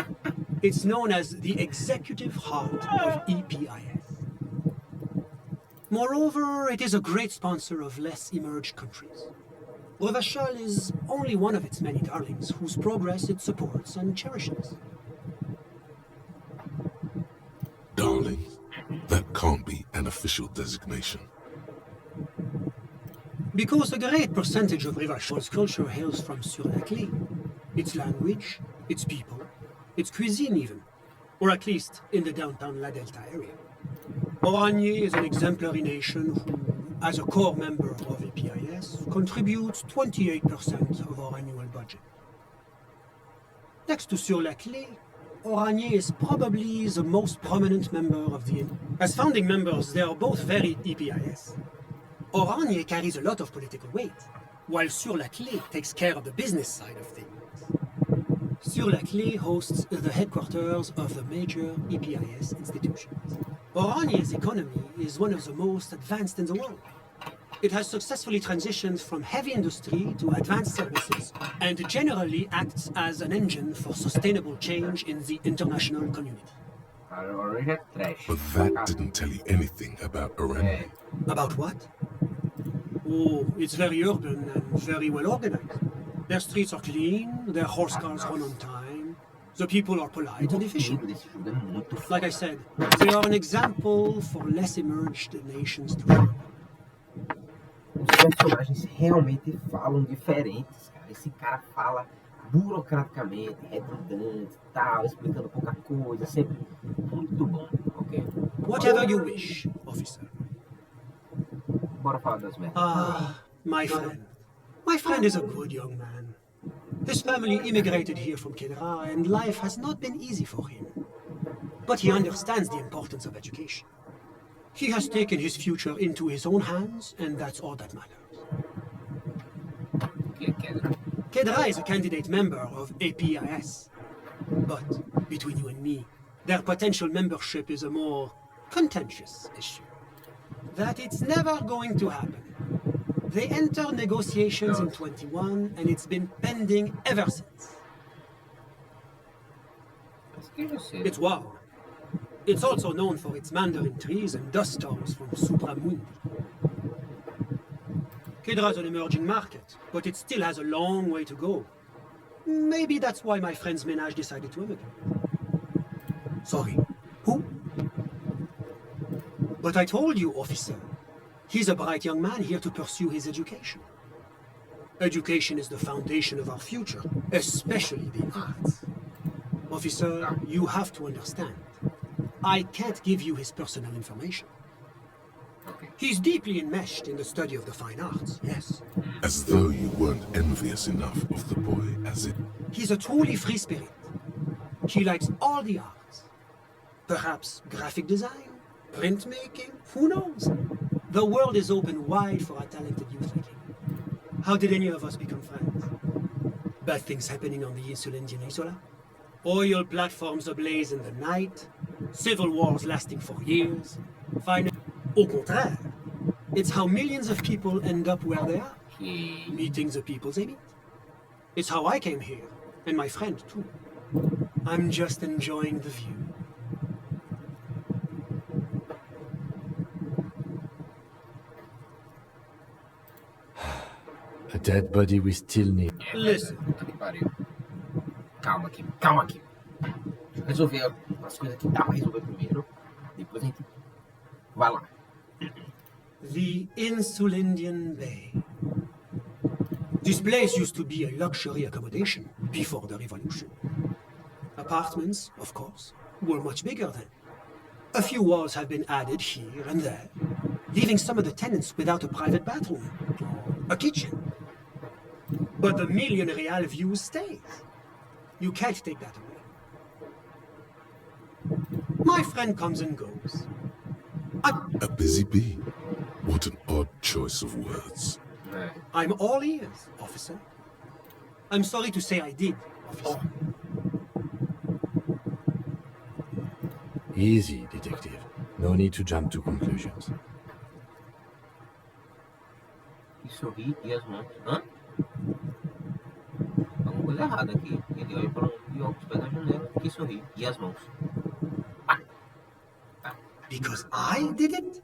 [SPEAKER 17] it's known as the executive heart of EPIS. Moreover, it is a great sponsor of less emerged countries. Revachol is only one of its many darlings whose progress it supports and cherishes.
[SPEAKER 5] Darling, that can't be an official designation.
[SPEAKER 17] Because a great percentage of Revachol's culture hails from Sur-la-Clé. Its language, its people, its cuisine even. Or at least in the downtown La Delta area. Oranje is an exemplary nation who, as a core member of EPIS, contributes 28% of our annual budget. Next to Sur-la-Clé, Oranje is probably the most prominent member of the... As founding members, they are both very EPIS. Oranje carries a lot of political weight, while Sur la Clé takes care of the business side of things. Sur la Clé hosts the headquarters of the major EPIS institutions. Oranje's economy is one of the most advanced in the world. It has successfully transitioned from heavy industry to advanced services, and generally acts as an engine for sustainable change in the international community.
[SPEAKER 5] But that didn't tell you anything about Oranje.
[SPEAKER 17] About what? Oh, it's very urban and very well organized. Their streets are clean, their horse cars run on time, the people are polite and efficient. Like I said, they are an example for less emerged nations to show.
[SPEAKER 3] Os personagens realmente falam diferentes, cara. Esse cara fala burocraticamente, redundante, tal, explicando pouca coisa, sempre muito bom. Ok.
[SPEAKER 17] Whatever you wish, officer.
[SPEAKER 3] Bora falar das merdas.
[SPEAKER 17] Ah, my friend. My friend is a good young man. His family immigrated here from Kedra, and life has not been easy for him. But he understands the importance of education. He has taken his future into his own hands, and that's all that matters. Kedra is a candidate member of APIS. But, between you and me, their potential membership is a more contentious issue. That it's never going to happen. They entered negotiations in 21, and it's been pending ever since. It's wow. It's also known for its mandarin trees and dust storms from Supramundi. Kedra is an emerging market, but it still has a long way to go. Maybe that's why my friend's menage decided to immigrate. Sorry, who? But I told you, officer. He's a bright young man here to pursue his education. Education is the foundation of our future, especially the arts. Officer, you have to understand. I can't give you his personal information. He's deeply enmeshed in the study of the fine arts, yes.
[SPEAKER 5] As though you weren't envious enough of the boy, as it...
[SPEAKER 17] He's a truly free spirit. He likes all the arts. Perhaps graphic design, printmaking, who knows? The world is open wide for a talented youth like him. How did any of us become friends? Bad things happening on the Insulindian Isola? Oil platforms ablaze in the night? Civil wars lasting for years? Au contraire, it's how millions of people end up where they are, meeting the people they meet. It's how I came here, and my friend too. I'm just enjoying the view.
[SPEAKER 7] A dead body we still need.
[SPEAKER 17] Listen.
[SPEAKER 3] Calma aqui. Deixa eu resolver as coisas que dá pra resolver primeiro. Depois a gente vai lá.
[SPEAKER 17] The Insulindian Bay. This place used to be a luxury accommodation before the revolution. Apartments, of course, were much bigger then. A few walls have been added here and there, leaving some of the tenants without a private bathroom, a kitchen. But the million real view stays. You can't take that away. My friend comes and goes.
[SPEAKER 5] A busy bee? What an odd choice of words.
[SPEAKER 17] I'm all ears, officer. I'm sorry to say I did, officer.
[SPEAKER 7] Easy, detective. No need to jump to conclusions.
[SPEAKER 3] E sorri e as mãos. Hã? Alguma coisa errada aqui. Ele olha para um óculos pé na janela e sorri. E as mãos.
[SPEAKER 17] Because I did it?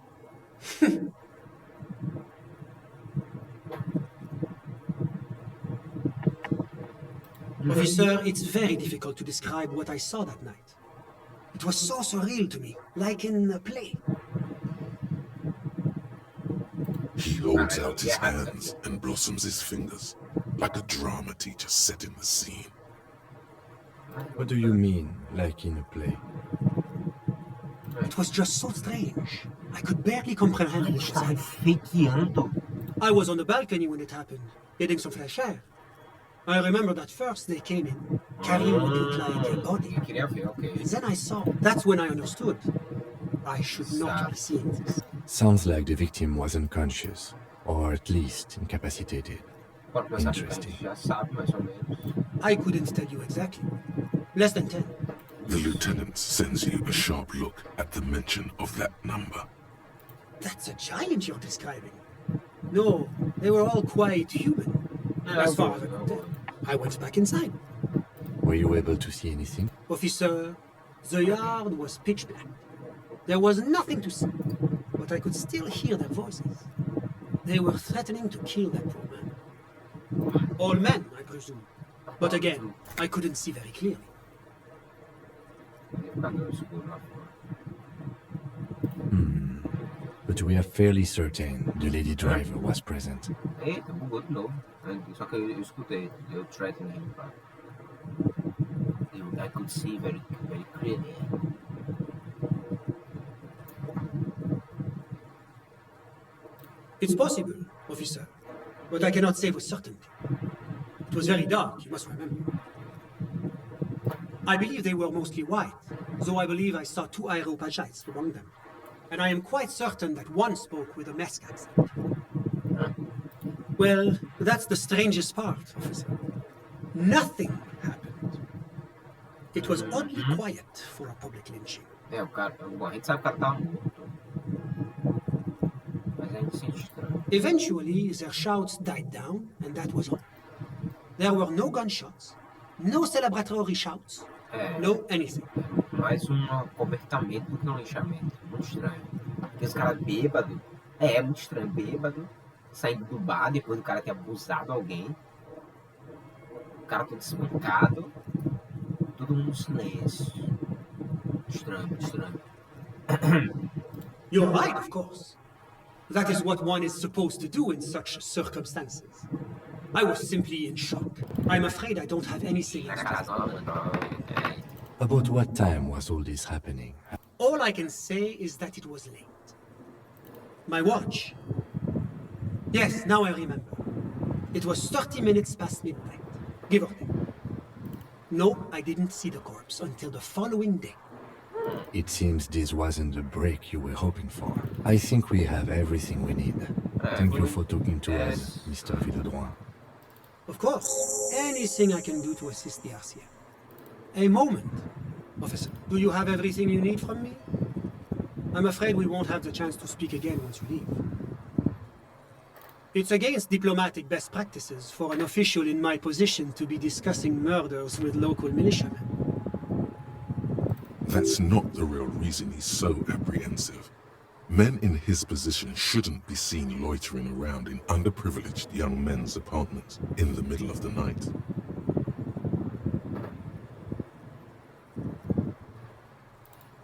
[SPEAKER 17] Officer, it's very difficult to describe what I saw that night. It was so surreal to me, like in a play.
[SPEAKER 5] He holds out his hands and blossoms his fingers, like a drama teacher setting the scene.
[SPEAKER 7] What do you mean, like in a play?
[SPEAKER 17] It was just so strange. I could barely comprehend what was happening. I was on the balcony when it happened, getting some fresh air. I remember that first they came in, carrying what looked like a body.
[SPEAKER 1] Queria ver, ok.
[SPEAKER 17] And then I saw. That's when I understood. I should not be seeing this.
[SPEAKER 7] Sounds like the victim was unconscious, or at least incapacitated.
[SPEAKER 1] Pode começar a
[SPEAKER 7] Interesting.
[SPEAKER 1] gente já sabe mais ou menos.
[SPEAKER 17] I couldn't tell you exactly. Less than 10.
[SPEAKER 5] The lieutenant sends you a sharp look at the mention of that number.
[SPEAKER 17] That's a giant you're describing. No, they were all quite human. As far as I could tell. I went back inside.
[SPEAKER 7] Were you able to see anything?
[SPEAKER 17] Officer, the yard was pitch black. There was nothing to see, but I could still hear their voices. They were threatening to kill that poor man. All men, I presume. But again, I couldn't see very clearly.
[SPEAKER 7] But we are fairly certain the lady driver was present.
[SPEAKER 1] Eita, bugou de novo. Só que eu escutei. Eu threatened him. I could see very clearly.
[SPEAKER 17] It's possible, officer, but I cannot say with certainty. It was very dark, you must remember. I believe they were mostly white, though I believe I saw 2 Aeropagites among them. And I am quite certain that one spoke with a Mesk accent. Well, that's the strangest part, officer. Nothing happened. It was oddly quiet for a public lynching.
[SPEAKER 1] O cara, bom, a gente sabe que o cara tá morto. Mas ainda sente estranho.
[SPEAKER 17] Eventually, their shouts died down, and that was all. There were no gunshots, no celebratory shouts, no anything.
[SPEAKER 1] Mais um cobertamento do que um linchamento. Muito estranho. Porque esse cara bêbado. É muito estranho. Bêbado. Saindo do bar depois do cara ter abusado alguém. O cara todo espancado. Todo mundo em silêncio. Estranho, muito estranho.
[SPEAKER 17] You're right, of course. That is what one is supposed to do in such circumstances. I was simply in shock. I'm afraid I don't have anything else to say.
[SPEAKER 7] About what time was all this happening?
[SPEAKER 17] All I can say is that it was late. My watch. Yes, now I remember. It was 30 minutes past midnight, give or take. No, I didn't see the corpse until the following day.
[SPEAKER 7] It seems this wasn't the break you were hoping for. I think we have everything we need. Thank you for talking to us, Mr. Villedroit.
[SPEAKER 17] Of course, anything I can do to assist the RCM. A moment, officer. Do you have everything you need from me? I'm afraid we won't have the chance to speak again once you leave. It's against diplomatic best practices for an official in my position to be discussing murders with local militiamen.
[SPEAKER 5] That's not the real reason he's so apprehensive. Men in his position shouldn't be seen loitering around in underprivileged young men's apartments in the middle of the night.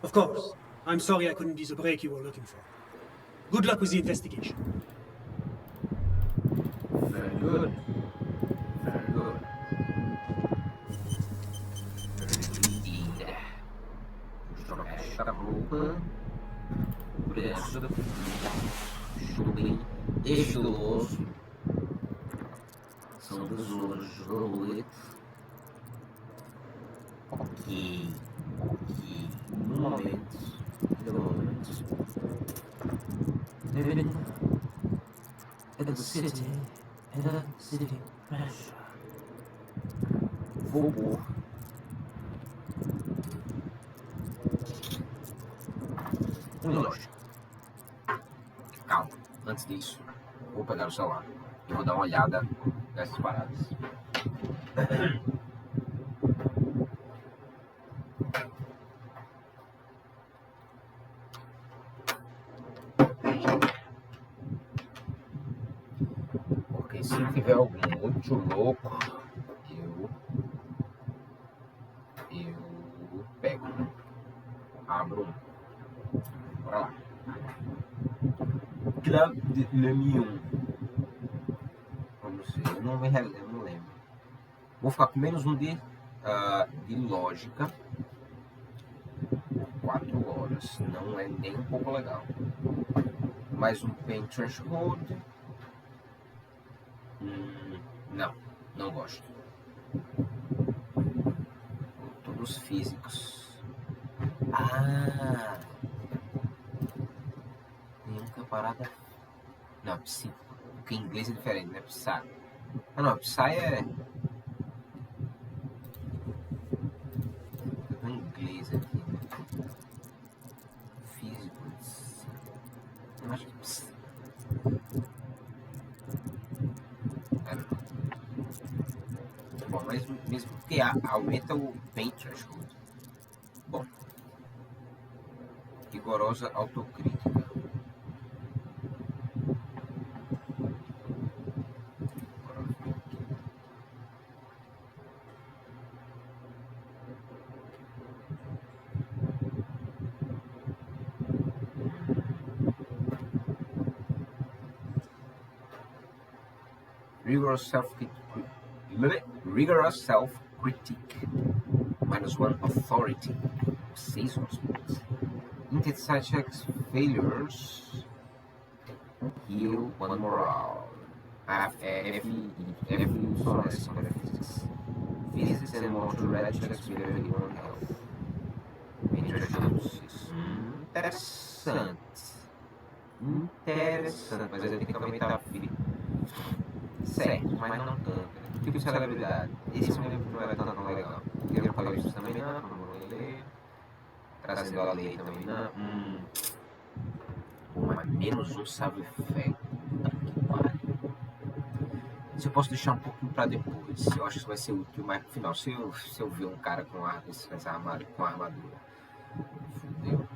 [SPEAKER 17] Of course. I'm sorry I couldn't be the break you were looking for. Good luck with the investigation.
[SPEAKER 1] Very good. Very good. Jogar esta roupa. Pressa. Chubem. Estiloso. São tesouros da noite. Ok. No momento. Pelo momento. In the city pressure. Vou pôr. Relógio. Calma, antes disso, vou pegar o celular e vou dar uma olhada nessas paradas. Porque se tiver algum muito louco, eu pego. Abro. Bora lá. Club de Elysium. Vamos ver, eu não lembro. Vou ficar com menos um de lógica. 4 horas. Não é nem um pouco legal. Mais um pain threshold. Não gosto.
[SPEAKER 3] Os físicos. Ah! Tem um que é parada. Não, psi. Porque em inglês é diferente, né? Psy. Ah, não, Psy é. Em inglês aqui, né? Físicos. Eu acho que Psy. Bom, mas mesmo que aumenta o pain threshold. Bom. Rigorosa autocrítica. Rigorous self-critique. -1 authority. 6 pontos. Intensified checks failures. Heal 1 moral. F só são para physics. Physics and motor red checks failure heal 1 health. Interessante. Mas ele tem que aumentar a vida. Certo, mas não tanto. Tipo de celebridade. Esse eu lembro que não era tão legal. Eu não falei isso também não vou ler. Trazendo a lei também não. Pô, mas -1 sabe fé. Que pariu. Isso eu posso deixar um pouquinho pra depois. Eu acho que isso vai ser útil mais pro final. Se eu ver um cara com armadura. Fudeu.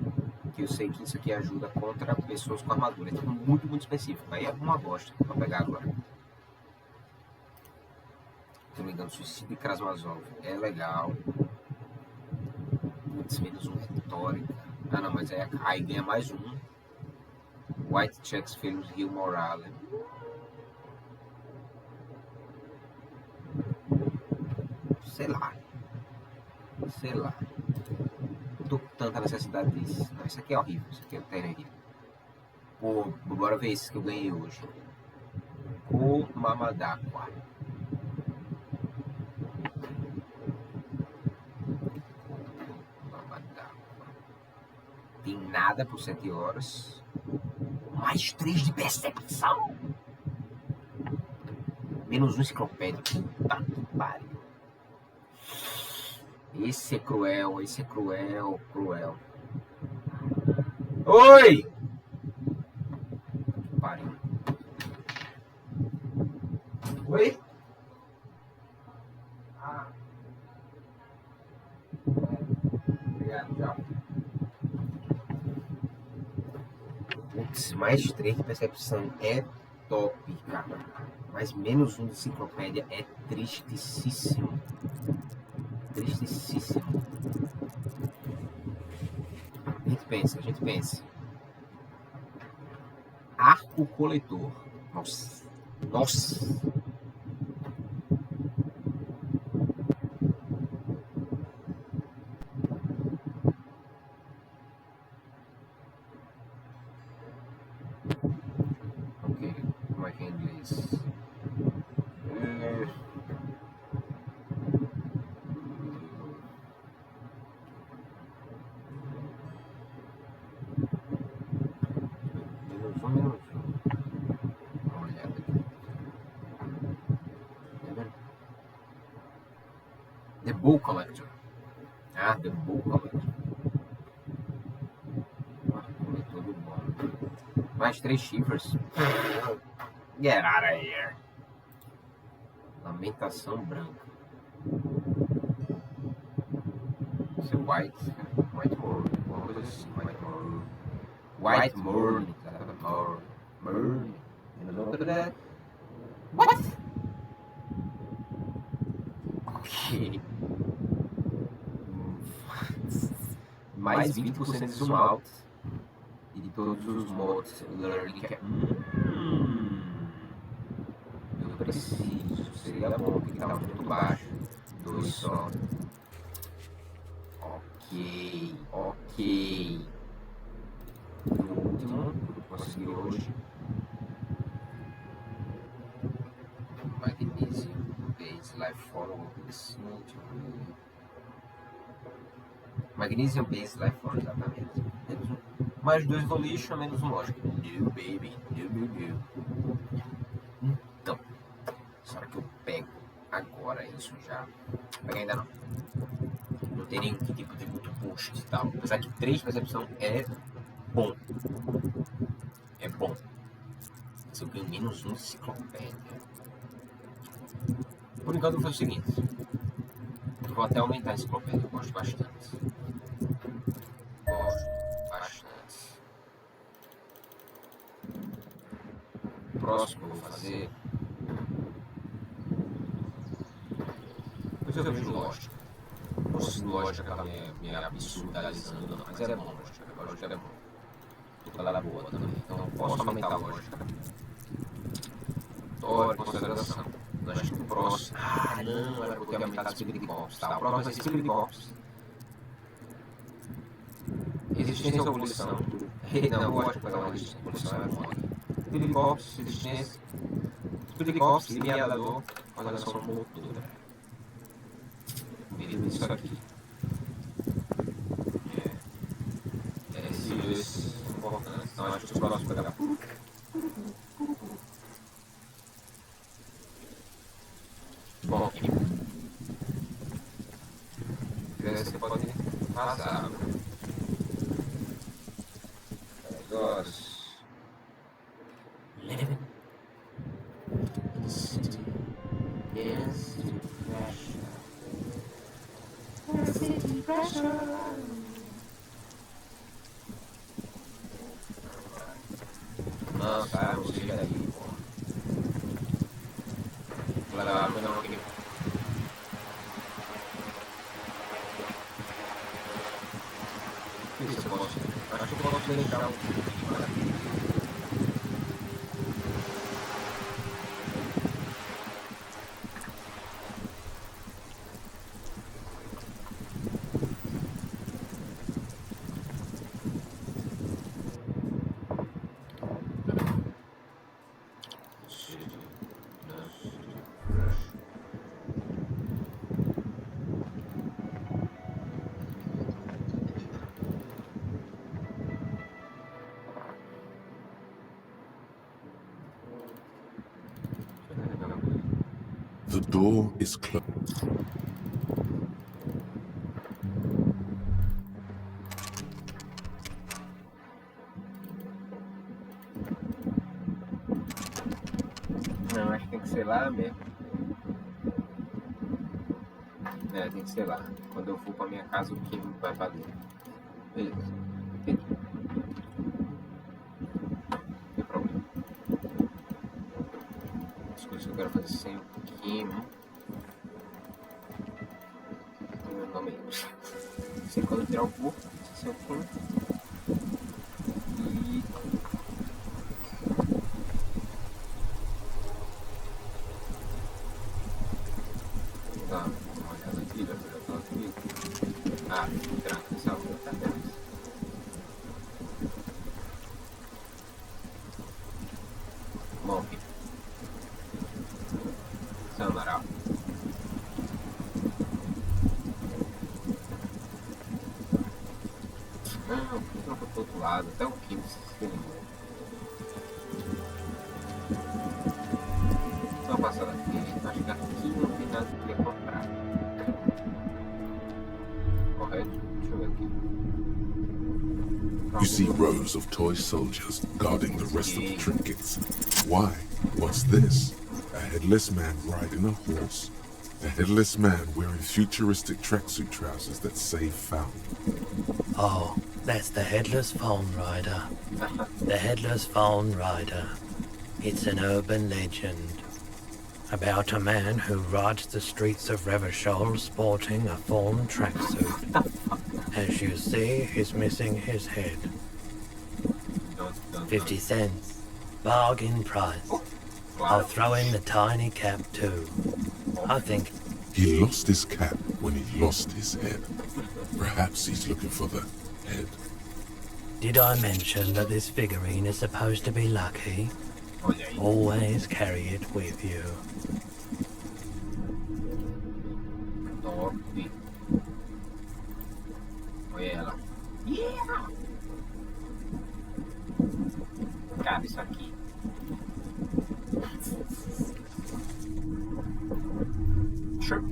[SPEAKER 3] Que eu sei que isso aqui ajuda contra pessoas com armadura. É tipo muito, muito específico. Aí é uma bosta pra pegar agora. Se não me engano, suicídio de Krasmazov é legal. Putz, -1 retórica. Ah não, mas aí ganha mais um. White checks failures heal morale. Sei lá. Não tô com tanta necessidade disso. Não, isso aqui é horrível. Isso aqui é terrível. Pô, bora ver esse que eu ganhei hoje. O Mamadakwa. Tem nada por 7 horas. Mais 3 de percepção. -1 enciclopédia. Puta que pariu. Esse é cruel. Oi! Que pariu. Oi? Obrigado, tchau. Putz, mais 3 de percepção é top, cara. Mas -1 de enciclopédia é tristíssimo. A gente pensa. Arco coletor. Nossa. Ok, como é que é em inglês? The Bull Collector. The Bull Collector. Coletor do bom. Mais 3 chifres. Get out of here. Lamentação branca. Isso é White Moor. Uma coisa assim. White Moor. What? Ok. Mais 20% de zoom out. E de todos os mods learning que é. Eu preciso. Seria bom, porque tá muito baixo. 2 só. Ok. No último, que eu consegui hoje. Magnesium, base, life form, no último. Magnesium Base Life Force, exatamente. Menos um. Mais 2 Volition, menos um lógico. No, baby. No. Então, será que eu pego agora isso já? Pega ainda não. Não tem nenhum tipo de muito boost e tal. Apesar que 3 percepção é bom. É bom. Se eu ganho menos um enciclopédia. Por enquanto eu vou fazer o seguinte. Eu vou até aumentar a enciclopédia. Eu gosto bastante. O próximo que eu vou fazer. Depois eu vejo lógica. Não sei se lógica ela me absurdalizando, não, mas é bom lógica é bom. Ela é boa também, então eu posso aumentar a lógica. História, consideração. Acho que o próximo. Ah, não, era porque eu ia aumentar a Spirit Corps. Tá, o próximo vai ser Spirit Corps. Resistência à evolução. Não, eu gosto de pegar uma resistência à evolução, é bom. Spirit Corps, resistência. Spirit Corps, limiador, organização motora. Vamos isso aqui. Esses importantes. Então acho que os próximos vão pegar. Bom, aqui. Você pode passar. Negócio. Living. City. Yes, pressure. City pressure. Nossa, a música daí, pô. Vou levar a não aqui. Isso eu posso. Acho que eu posso deixar um.
[SPEAKER 5] The door is closed.
[SPEAKER 3] Não, acho que tem que ser lá mesmo. É, tem que ser lá. Quando eu for pra minha casa, o Kim vai pra dentro. Beleza. Entendi. Não tem problema. As coisas que eu quero fazer sem o Kim. Meu nome é isso. Sei quando eu tirar o corpo, sem o Kim. E... Tá, uma olhada aqui, já tô aqui. Ah, tranca, salve, tá dentro. Bom, filho. São Amaral. Não foi pro outro lado, até o Kim se limou. Só passar aqui, acho que aqui não tem nada que eu ia comprar. Correto? Deixa eu ver aqui.
[SPEAKER 5] You see rows of toy soldiers guarding the rest of the trinkets. Why? What's this? A headless man riding a horse. A headless man wearing futuristic tracksuit trousers that say found.
[SPEAKER 18] Oh, that's the Headless Phone Rider. The Headless Phone Rider. It's an urban legend about a man who rides the streets of Revachol sporting a fawn tracksuit. As you see, he's missing his head. 50 cents. Bargain price. I'll throw in the tiny cap too. I think...
[SPEAKER 5] He lost his cap when he lost his head. Perhaps he's looking for the head.
[SPEAKER 18] Did I mention that this figurine is supposed to be lucky? Always carry it with you.
[SPEAKER 1] ela. Yeah! Cara, isso aqui. Sure.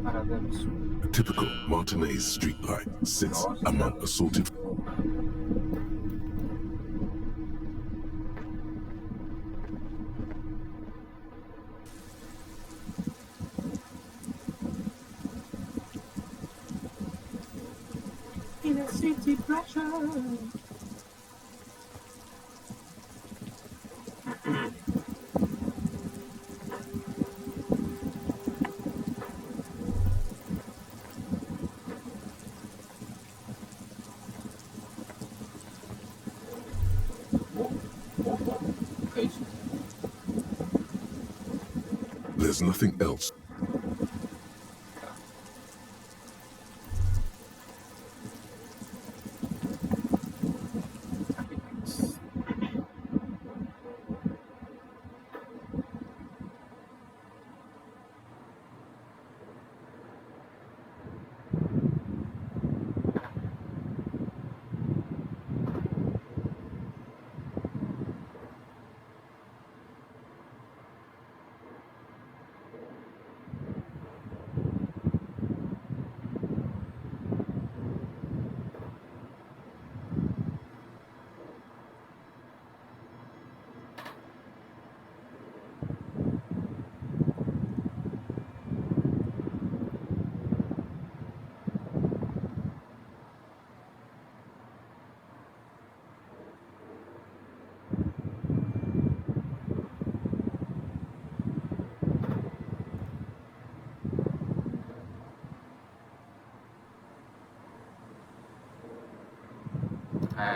[SPEAKER 1] Parada absurda.
[SPEAKER 5] A typical Martinez streetlight sits among assorted.
[SPEAKER 1] In a city pressure.
[SPEAKER 5] There's nothing else.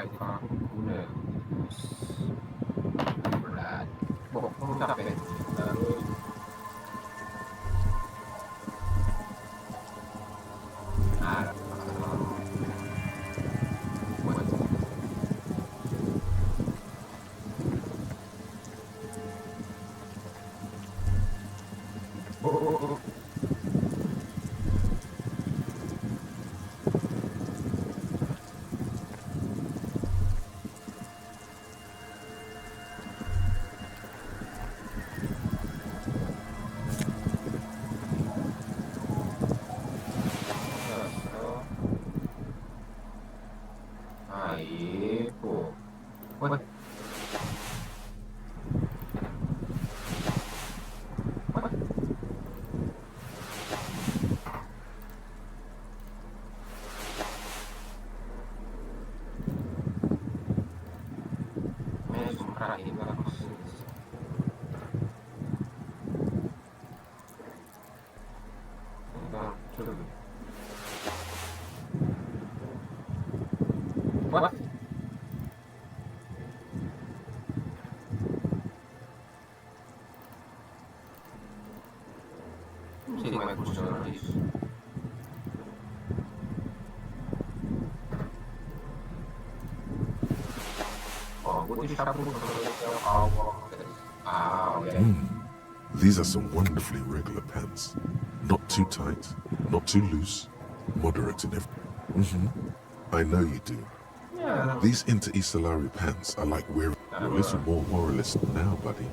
[SPEAKER 1] Vou falar com cura. Verdade. Bom, vamos dar pé. Cara. Aí, pô. Ué. Mesmo pra ir na consciência. Então, deixa eu ver. What? Não sei como é que funciona isso. Ó, vou deixar por algo acontece. Ah, olha aí.
[SPEAKER 5] These are some wonderfully regular pants. Not too tight, not too loose, moderate in every. I know you do.
[SPEAKER 1] Yeah.
[SPEAKER 5] These inter-Estellari pants are like wearing. You're a little more moralist now, buddy.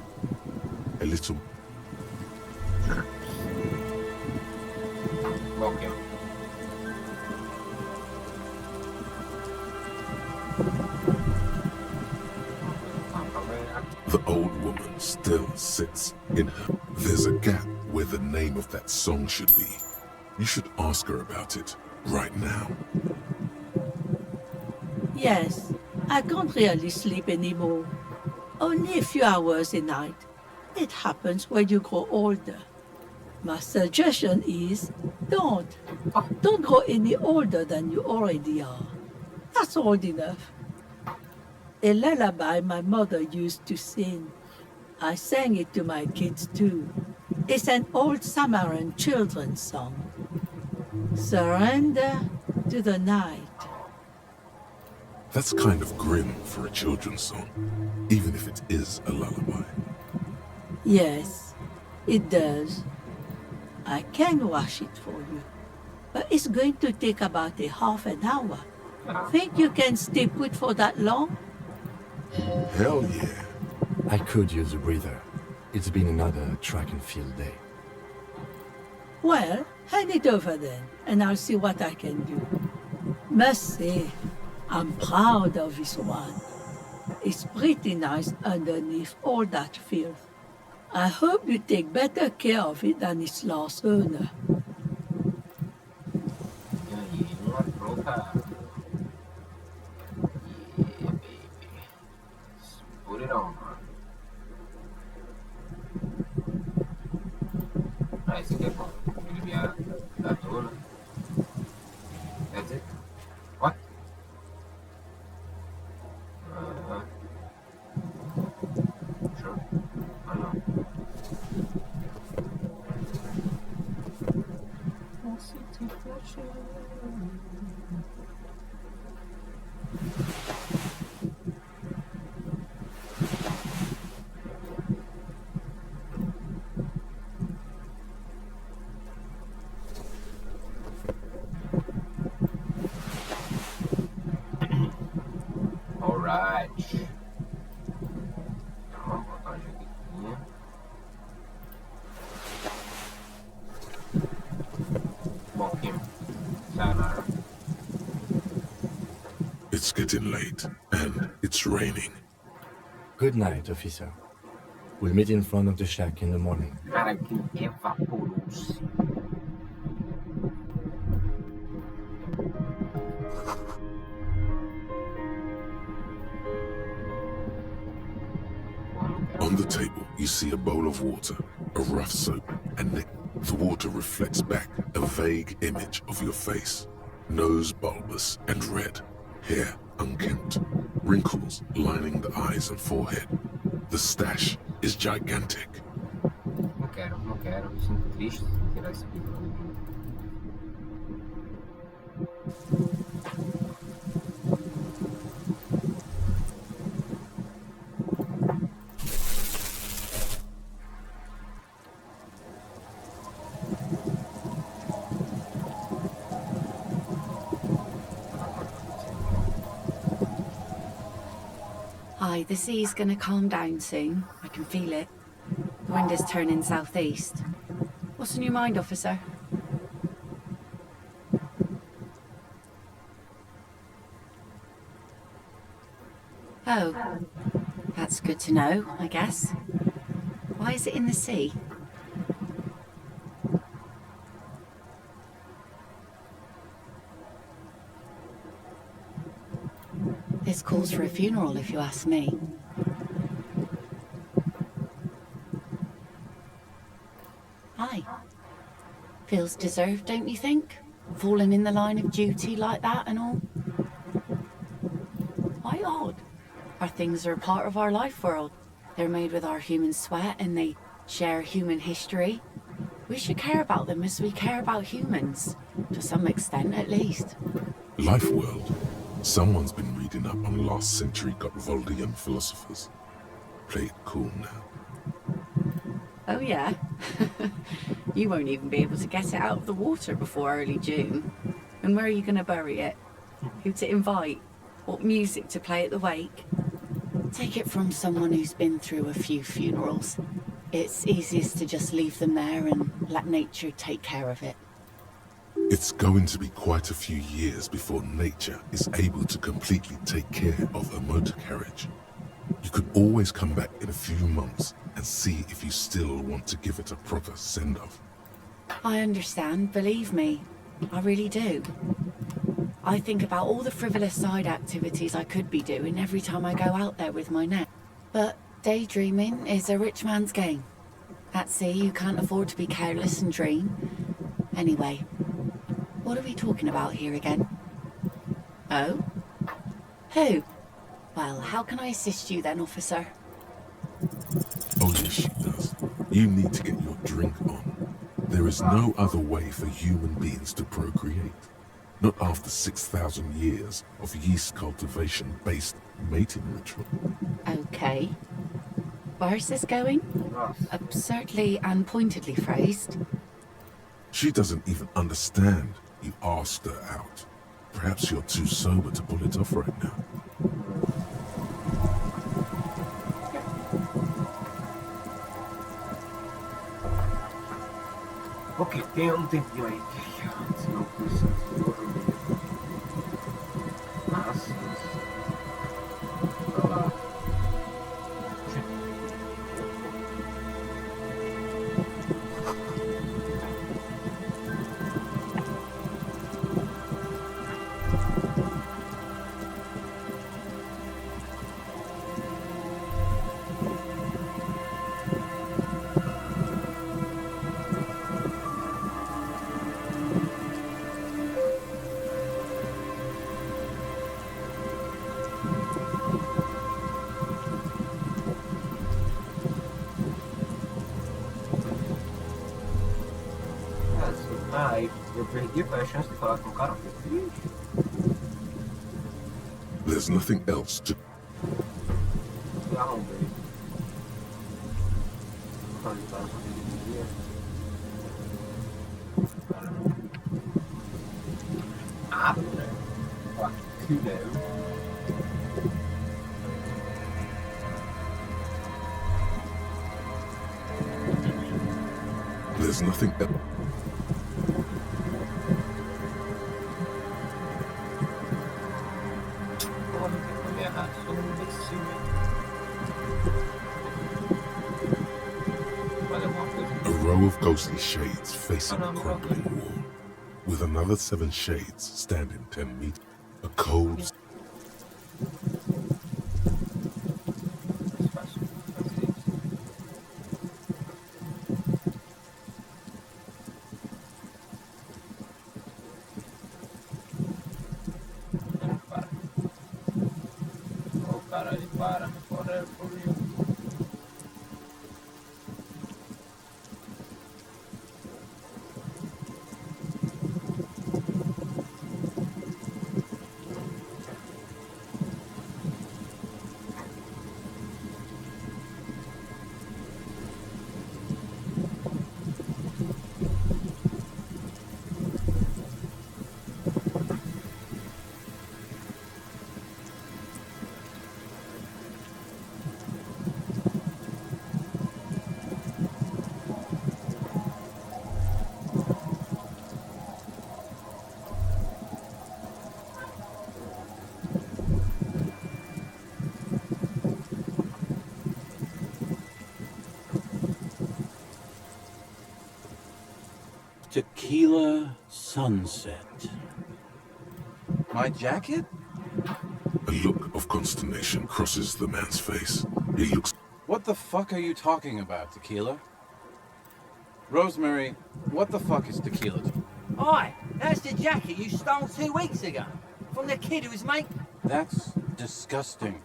[SPEAKER 5] A little.
[SPEAKER 1] Okay.
[SPEAKER 5] The old woman still sits in her. There's a gap where the name of that song should be. You should ask her about it right now.
[SPEAKER 19] Yes, I can't really sleep anymore. Only a few hours a night. It happens when you grow older. My suggestion is don't grow any older than you already are. That's old enough. A lullaby my mother used to sing. I sang it to my kids too. It's an old Samaran children's song. Surrender to the night.
[SPEAKER 5] That's kind of grim for a children's song, even if it is a lullaby.
[SPEAKER 19] Yes, it does. I can wash it for you. it's going to take about a half an hour. Think you can stay put for that long?
[SPEAKER 5] Hell yeah.
[SPEAKER 7] I could use a breather. It's been another track and field day.
[SPEAKER 19] Well, hand it over then, and I'll see what I can do. Must say, I'm proud of this one. It's pretty nice underneath all that filth. I hope you take better care of it than its last owner.
[SPEAKER 1] E aí, uma troca. Yeah, baby. Put it on, man. Ah, esse aqui é bom. Ele via da tona. That's it? What? Sure. I know. All right. Vamos botar uma jaquetinha. Bom, Kim. Sayonara.
[SPEAKER 5] It's getting late, and it's raining.
[SPEAKER 7] Good night, officer. We'll meet in front of the shack in the morning.
[SPEAKER 1] Cara, que evaporou-se.
[SPEAKER 5] On the table, you see a bowl of water, a rough soap, and the water reflects back a vague image of your face. Nose bulbous and red, hair unkempt, wrinkles lining the eyes and forehead. The stash is gigantic.
[SPEAKER 1] Não quero. Me sinto triste de tirar esse bico.
[SPEAKER 15] Aye, the sea's gonna calm down soon. I can feel it. The wind is turning southeast. What's on your mind, officer? Oh, that's good to know, I guess. Why is it in the sea? This calls for a funeral, if you ask me. Aye. Feels deserved, don't you think? Falling in the line of duty like that and all. Why odd? Our things are a part of our life world. They're made with our human sweat and they share human history. We should care about them as we care about humans. To some extent, at least.
[SPEAKER 5] Life world. Someone's been reading up on last century Gotwaldian philosophers. Play it cool now.
[SPEAKER 15] Oh yeah? You won't even be able to get it out of the water before early June. And where are you going to bury it? Who to invite? What music to play at the wake? Take it from someone who's been through a few funerals. It's easiest to just leave them there and let nature take care of it.
[SPEAKER 5] It's going to be quite a few years before nature is able to completely take care of a motor carriage. You could always come back in a few months and see if you still want to give it a proper send-off.
[SPEAKER 15] I understand, believe me. I really do. I think about all the frivolous side activities I could be doing every time I go out there with my net. But daydreaming is a rich man's game. At sea, you can't afford to be careless and dream. Anyway, what are we talking about here again? Oh? Who? Well, how can I assist you then, officer?
[SPEAKER 5] Oh yes, she does. You need to get your drink on. There is no other way for human beings to procreate. Not after 6,000 years of yeast cultivation-based mating ritual.
[SPEAKER 15] Okay. Where's this going? Absurdly and pointedly phrased.
[SPEAKER 5] She doesn't even understand. You asked her out. Perhaps you're too sober to pull it off right now.
[SPEAKER 3] Ok, tem um tempinho aí que antes não precisa dormir. Mas. Olha lá. Eu perdi a chance de falar com o cara.
[SPEAKER 5] There's nothing else to...
[SPEAKER 3] Eu arrombei. Ah, que não.
[SPEAKER 5] There's nothing else. A row of ghostly shades facing a crumbling wall, with another 7 shades standing 10 meters. A cold...
[SPEAKER 20] Tequila sunset. My jacket?
[SPEAKER 5] A look of consternation crosses the man's face. He looks...
[SPEAKER 20] What the fuck are you talking about, Tequila? Rosemary, what the fuck is tequila?
[SPEAKER 21] Oi, that's the jacket you stole 2 weeks ago. From the kid who was making...
[SPEAKER 20] That's disgusting.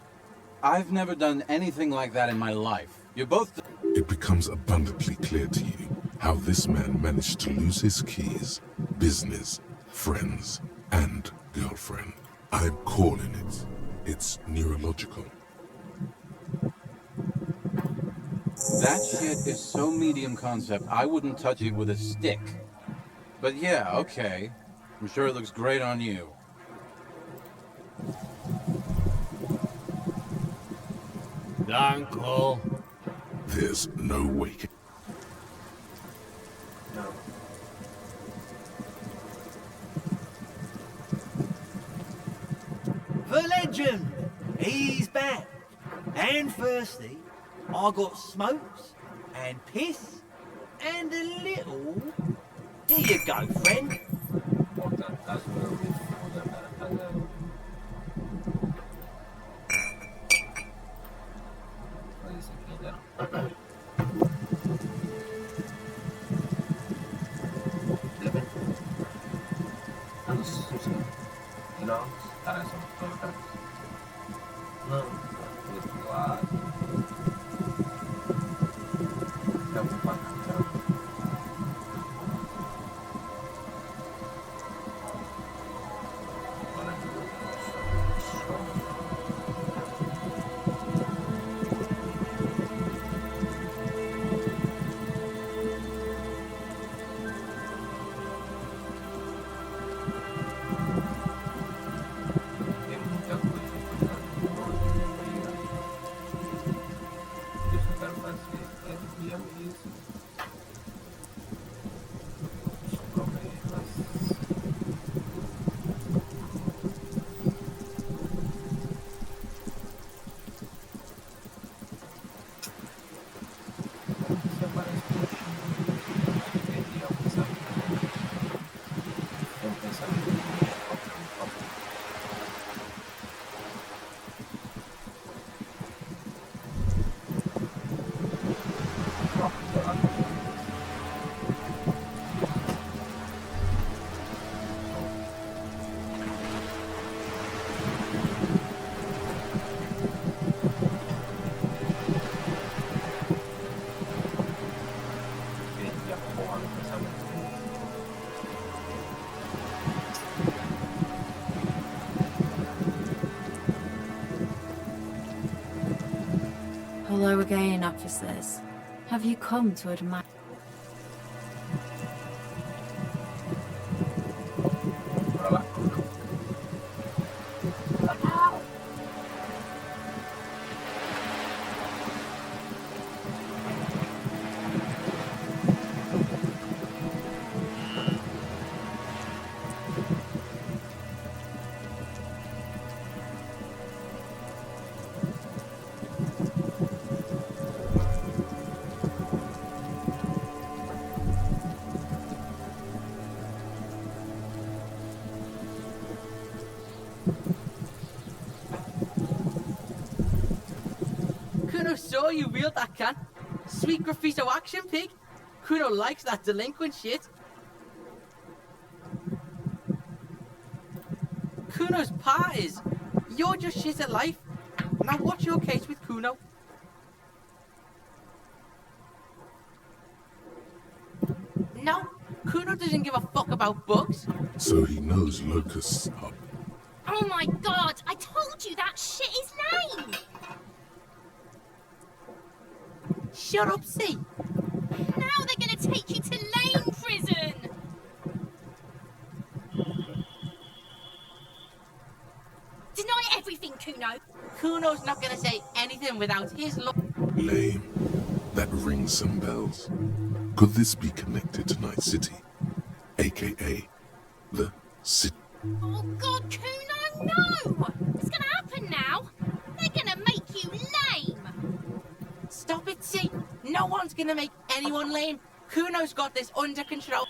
[SPEAKER 20] I've never done anything like that in my life. You're both...
[SPEAKER 5] It becomes abundantly clear to you how this man managed to lose his keys, business, friends, and girlfriend. I'm calling it. It's neurological.
[SPEAKER 20] That shit is so medium concept, I wouldn't touch it with a stick. But yeah, okay. I'm sure it looks great on you.
[SPEAKER 18] Uncle.
[SPEAKER 5] There's no wake.
[SPEAKER 3] No.
[SPEAKER 21] The legend! He's back. And thirsty. I got smokes and piss and a little... Here you go, friend.
[SPEAKER 2] Hello again, officers. Have you come to admire...
[SPEAKER 22] Kuno saw you wield that can. Sweet graffito action pig. Kuno likes that delinquent shit. Kuno's part is, you're just shit at life. Now what's your case with Kuno? No, Kuno doesn't give a fuck about bugs.
[SPEAKER 5] So he knows locusts are...
[SPEAKER 14] Oh my god, I told you that shit is lame!
[SPEAKER 22] Shut up, C.
[SPEAKER 14] Now they're gonna take you to lame prison! Deny everything, Kuno!
[SPEAKER 22] Kuno's not gonna say anything without his look.
[SPEAKER 5] Lame. That rings some bells. Could this be connected to Night City? AKA the city.
[SPEAKER 14] Oh god, Kuno, no! It's gonna happen now! They're gonna make you lame!
[SPEAKER 22] Stop it, C. No one's gonna make anyone lame. Kuno's got this under control.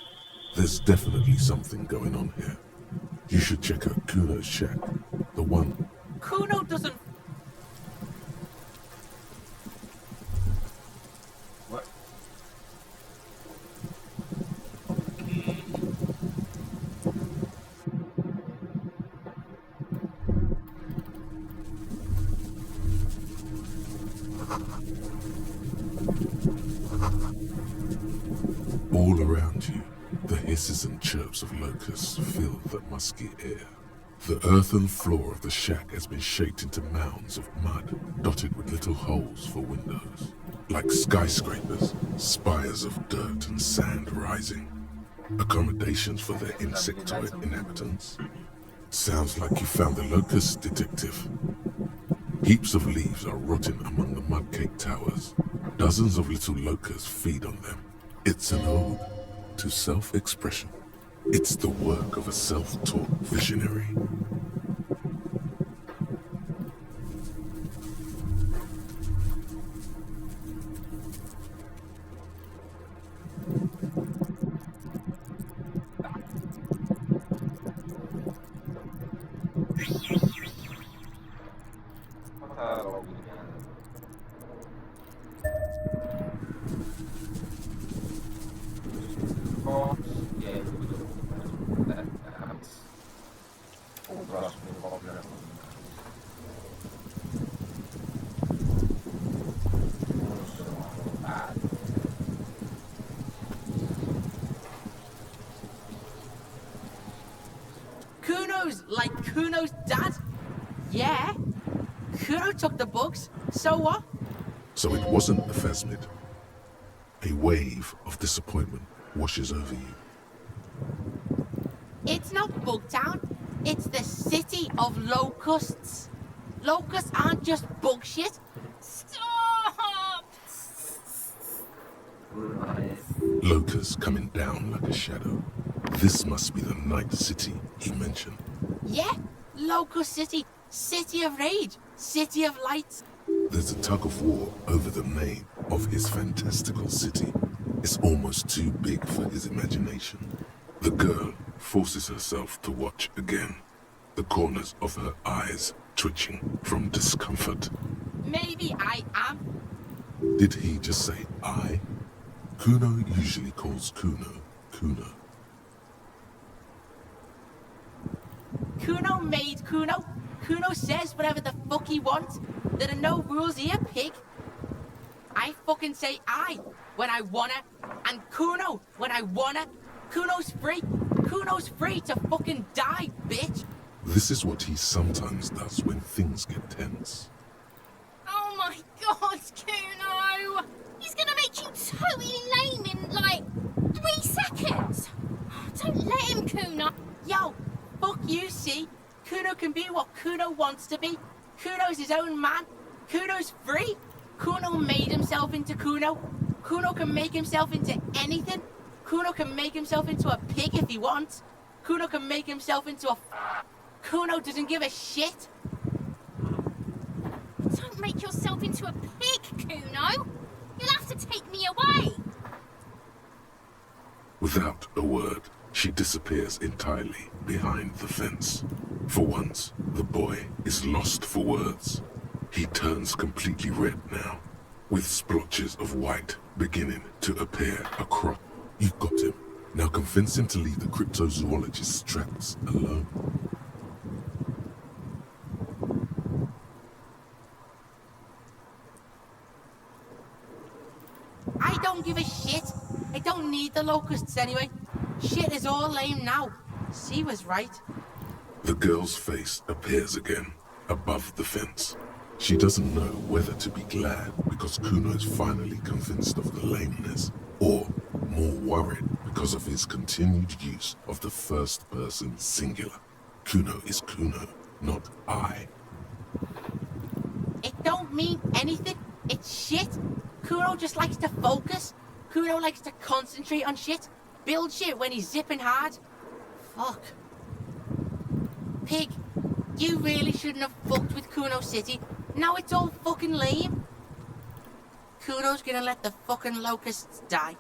[SPEAKER 5] There's definitely something going on here. You should check out Kuno's shack. The one...
[SPEAKER 22] Kuno doesn't...
[SPEAKER 1] What?
[SPEAKER 5] All around you, the hisses and chirps of locusts fill the musky air. The earthen floor of the shack has been shaped into mounds of mud, dotted with little holes for windows. Like skyscrapers, spires of dirt and sand rising. Accommodations for their insectoid inhabitants. Sounds like you found the locust, detective. Heaps of leaves are rotting among the mud-caked towers. Dozens of little locusts feed on them. It's an ode to self-expression. It's the work of a self-taught visionary.
[SPEAKER 22] Kuno's like Kuno's dad? Yeah. Kuno took the bugs, so what?
[SPEAKER 5] So it wasn't a phasmid. A wave of disappointment washes over you.
[SPEAKER 22] It's not Bugtown. It's the city of locusts. Locusts aren't just bug shit.
[SPEAKER 14] Stop!
[SPEAKER 5] Locusts coming down like a shadow. This must be the Night City he mentioned.
[SPEAKER 22] Yeah, Locust City. City of rage. City of lights.
[SPEAKER 5] There's a tug of war over the name of his fantastical city. It's almost too big for his imagination. The girl forces herself to watch again, the corners of her eyes twitching from discomfort.
[SPEAKER 22] Maybe I am.
[SPEAKER 5] Did he just say I? Kuno usually calls Kuno, Kuno.
[SPEAKER 22] Kuno made Kuno. Kuno says whatever the fuck he wants. There are no rules here, pig. I fucking say I when I wanna, and Kuno when I wanna. Kuno's free. Kuno's free to fucking die, bitch.
[SPEAKER 5] This is what he sometimes does when things get tense.
[SPEAKER 14] Oh my god, Kuno! totally lame in, like, 3 seconds. Don't let him, Kuno.
[SPEAKER 22] Yo, fuck you, see? Kuno can be what Kuno wants to be. Kuno's his own man. Kuno's free. Kuno made himself into Kuno. Kuno can make himself into anything. Kuno can make himself into a pig if he wants. Kuno can make himself into a... Kuno doesn't give a shit.
[SPEAKER 14] Don't make yourself into a pig, Kuno. You'll have to take me away.
[SPEAKER 5] Without a word, she disappears entirely behind the fence. For once, the boy is lost for words. He turns completely red now, with splotches of white beginning to appear across. You've got him. Now convince him to leave the cryptozoologist's traps alone.
[SPEAKER 22] I don't give a shit. I don't need the locusts anyway. Shit is all lame now. She was right.
[SPEAKER 5] The girl's face appears again, above the fence. She doesn't know whether to be glad because Kuno is finally convinced of the lameness, or more worried because of his continued use of the first person singular. Kuno is Kuno, not I.
[SPEAKER 22] It don't mean anything. It's shit. Kuno just likes to focus. Kuno likes to concentrate on shit. Build shit when he's zipping hard. Fuck. Pig, you really shouldn't have fucked with Kuno City. Now it's all fucking lame. Kuno's gonna let the fucking locusts die.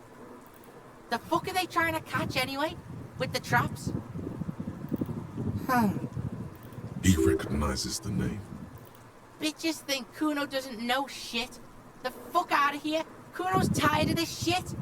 [SPEAKER 22] The fuck are they trying to catch anyway? With the traps?
[SPEAKER 5] He recognizes the name.
[SPEAKER 22] Bitches think Kuno doesn't know shit. The fuck out of here. Kuno's tired of this shit.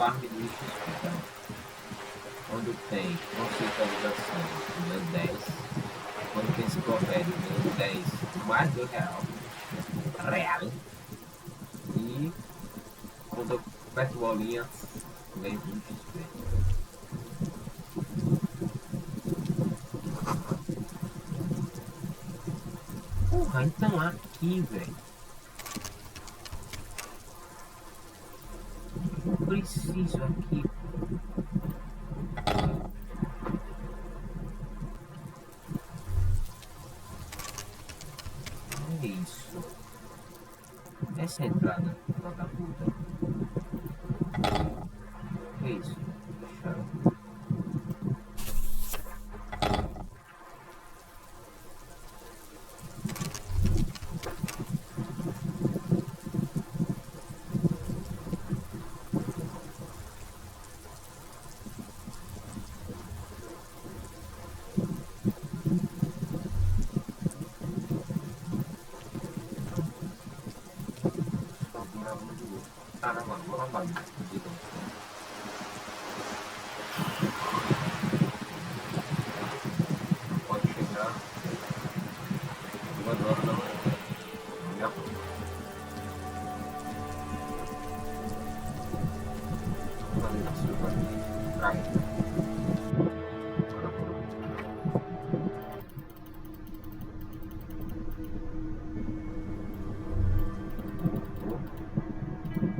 [SPEAKER 1] farm de lixo, quando tem conceitualização nível 10, quando tem enciclopédia nível 10, mais R$2 e quando eu aperto bolinha vem 20 XP. Porra, então aqui, velho. Preciso aqui. É isso. Essa é a entrada da puta. É isso. Fecharam.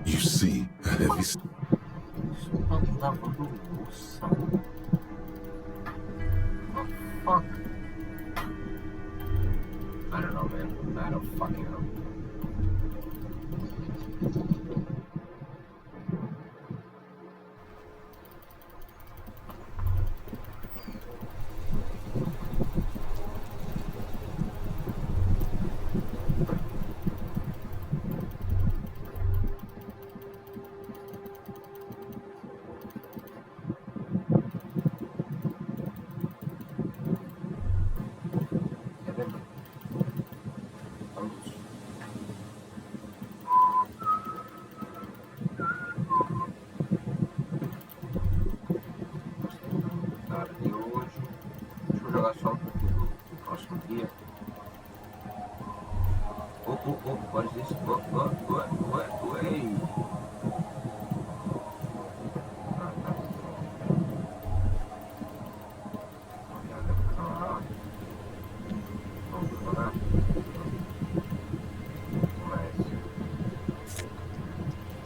[SPEAKER 5] You see a heavy...
[SPEAKER 1] Lavando louça. What the fuck?
[SPEAKER 3] I don't know, man. I don't fucking know. What is this? What? Hey!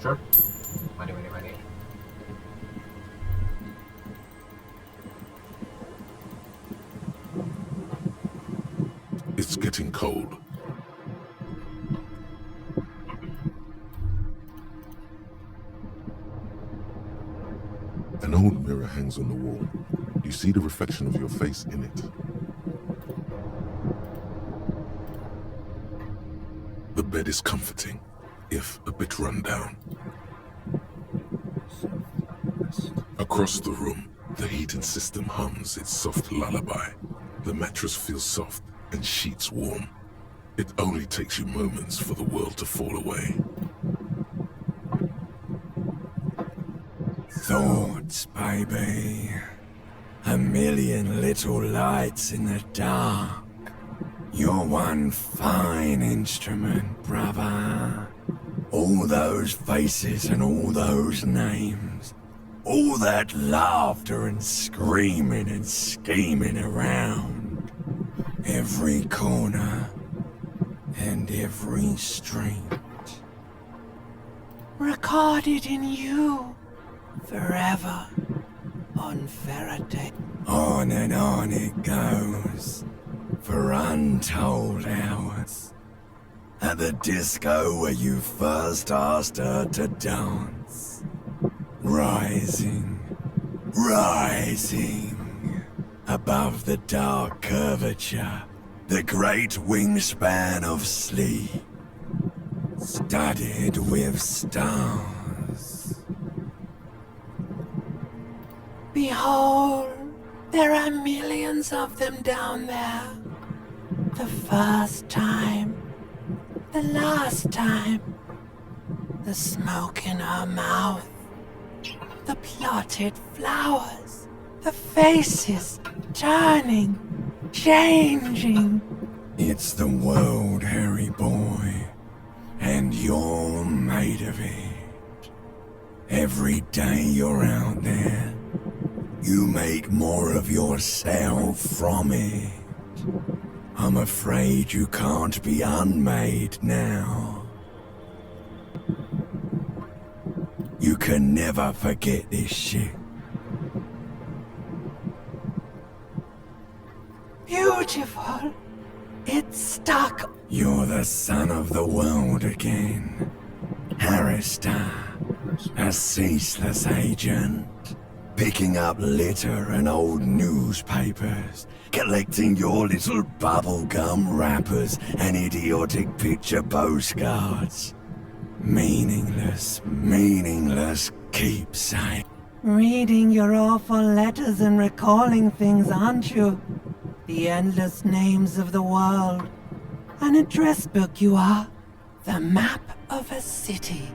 [SPEAKER 3] Sure. Money.
[SPEAKER 5] It's getting cold. An old mirror hangs on the wall. You see the reflection of your face in it. The bed is comforting, if a bit run down. Across the room, the heating system hums its soft lullaby. The mattress feels soft and sheets warm. It only takes you moments for the world to fall away.
[SPEAKER 10] Thoughts, baby. A million little lights in the dark. You're one fine instrument, brother. All those faces and all those names. All that laughter and screaming and scheming around. Every corner and every street. Recorded in you. Forever on Faraday. On and on it goes for untold hours. At the disco where you first asked her to dance. Rising above the dark curvature, the great wingspan of sleep, studded with stars. Behold, there are millions of them down there. The first time, the last time, the smoke in her mouth, the plotted flowers, the faces turning, changing. It's the world, Harry boy, and you're made of it. Every day you're out there, you make more of yourself from it. I'm afraid you can't be unmade now. You can never forget this shit. Beautiful. It's stuck. You're the son of the world again. Harrister, a ceaseless agent. Picking up litter and old newspapers, collecting your little bubblegum wrappers and idiotic picture postcards. Meaningless keepsake. Reading your awful letters and recalling things, aren't you? The endless names of the world. An address book you are. The map of a city.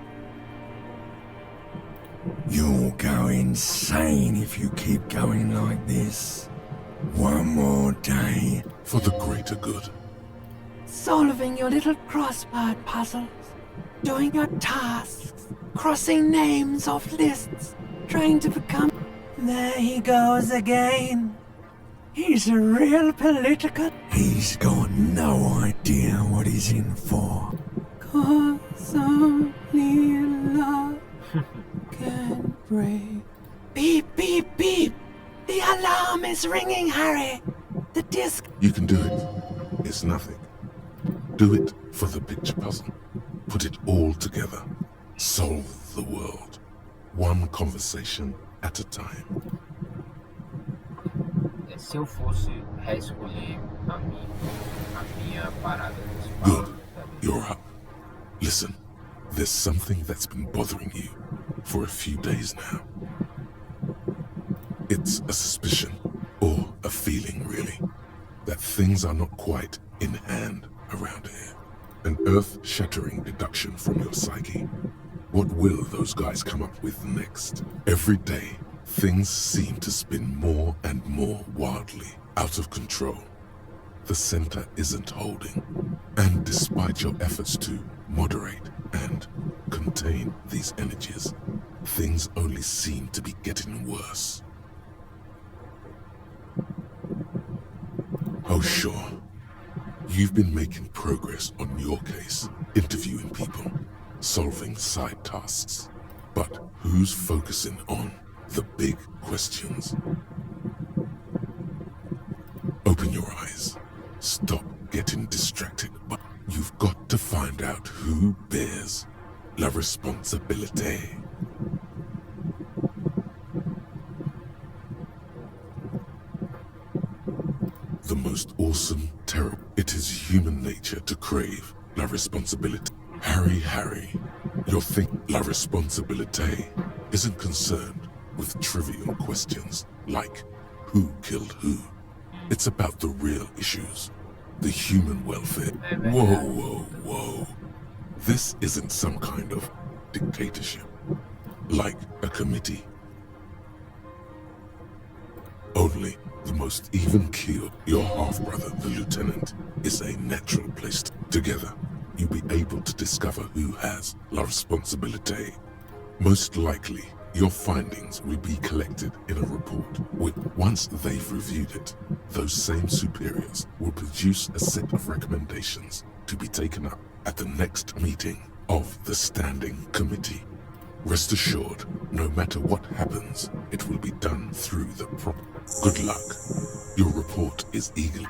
[SPEAKER 10] You'll go insane if you keep going like this. One more day.
[SPEAKER 5] For the greater good.
[SPEAKER 10] Solving your little crossword puzzles. Doing your tasks. Crossing names off lists. Trying to become... There he goes again. He's a real political... He's got no idea what he's in for. 'Cause only love can break. Beep, beep, beep! The alarm is ringing, Harry! The disc...
[SPEAKER 5] You can do it. It's nothing. Do it for the picture puzzle. Put it all together. Solve the world. One conversation at a time.
[SPEAKER 3] Se eu fosse reescolher a minha parada principal.
[SPEAKER 5] Good. You're up. Listen, there's something that's been bothering you for a few days now. It's a suspicion, or a feeling really, that things are not quite in hand around here. An earth-shattering deduction from your psyche. What will those guys come up with next? Every day, things seem to spin more and more wildly, out of control. The center isn't holding. And despite your efforts to moderate and contain these energies, things only seem to be getting worse. Oh, sure. You've been making progress on your case, interviewing people, solving side tasks. But who's focusing on the big questions? Open your eyes. Stop getting distracted. But you've got to find out who bears la responsabilité. The most awesome, terrible. It is human nature to crave la responsabilité. Harry, your la responsabilité isn't concerned with trivial questions like who killed who. It's about the real issues, the human welfare. Whoa. This isn't some kind of dictatorship, like a committee. Only the most even keeled, your half-brother, the lieutenant, is a natural place. Together, you'll be able to discover who has la responsabilité. Most likely, your findings will be collected in a report. Once they've reviewed it, those same superiors will produce a set of recommendations to be taken up at the next meeting of the Standing Committee. Rest assured, no matter what happens, it will be done through the proper. Good luck. Your report is eagerly.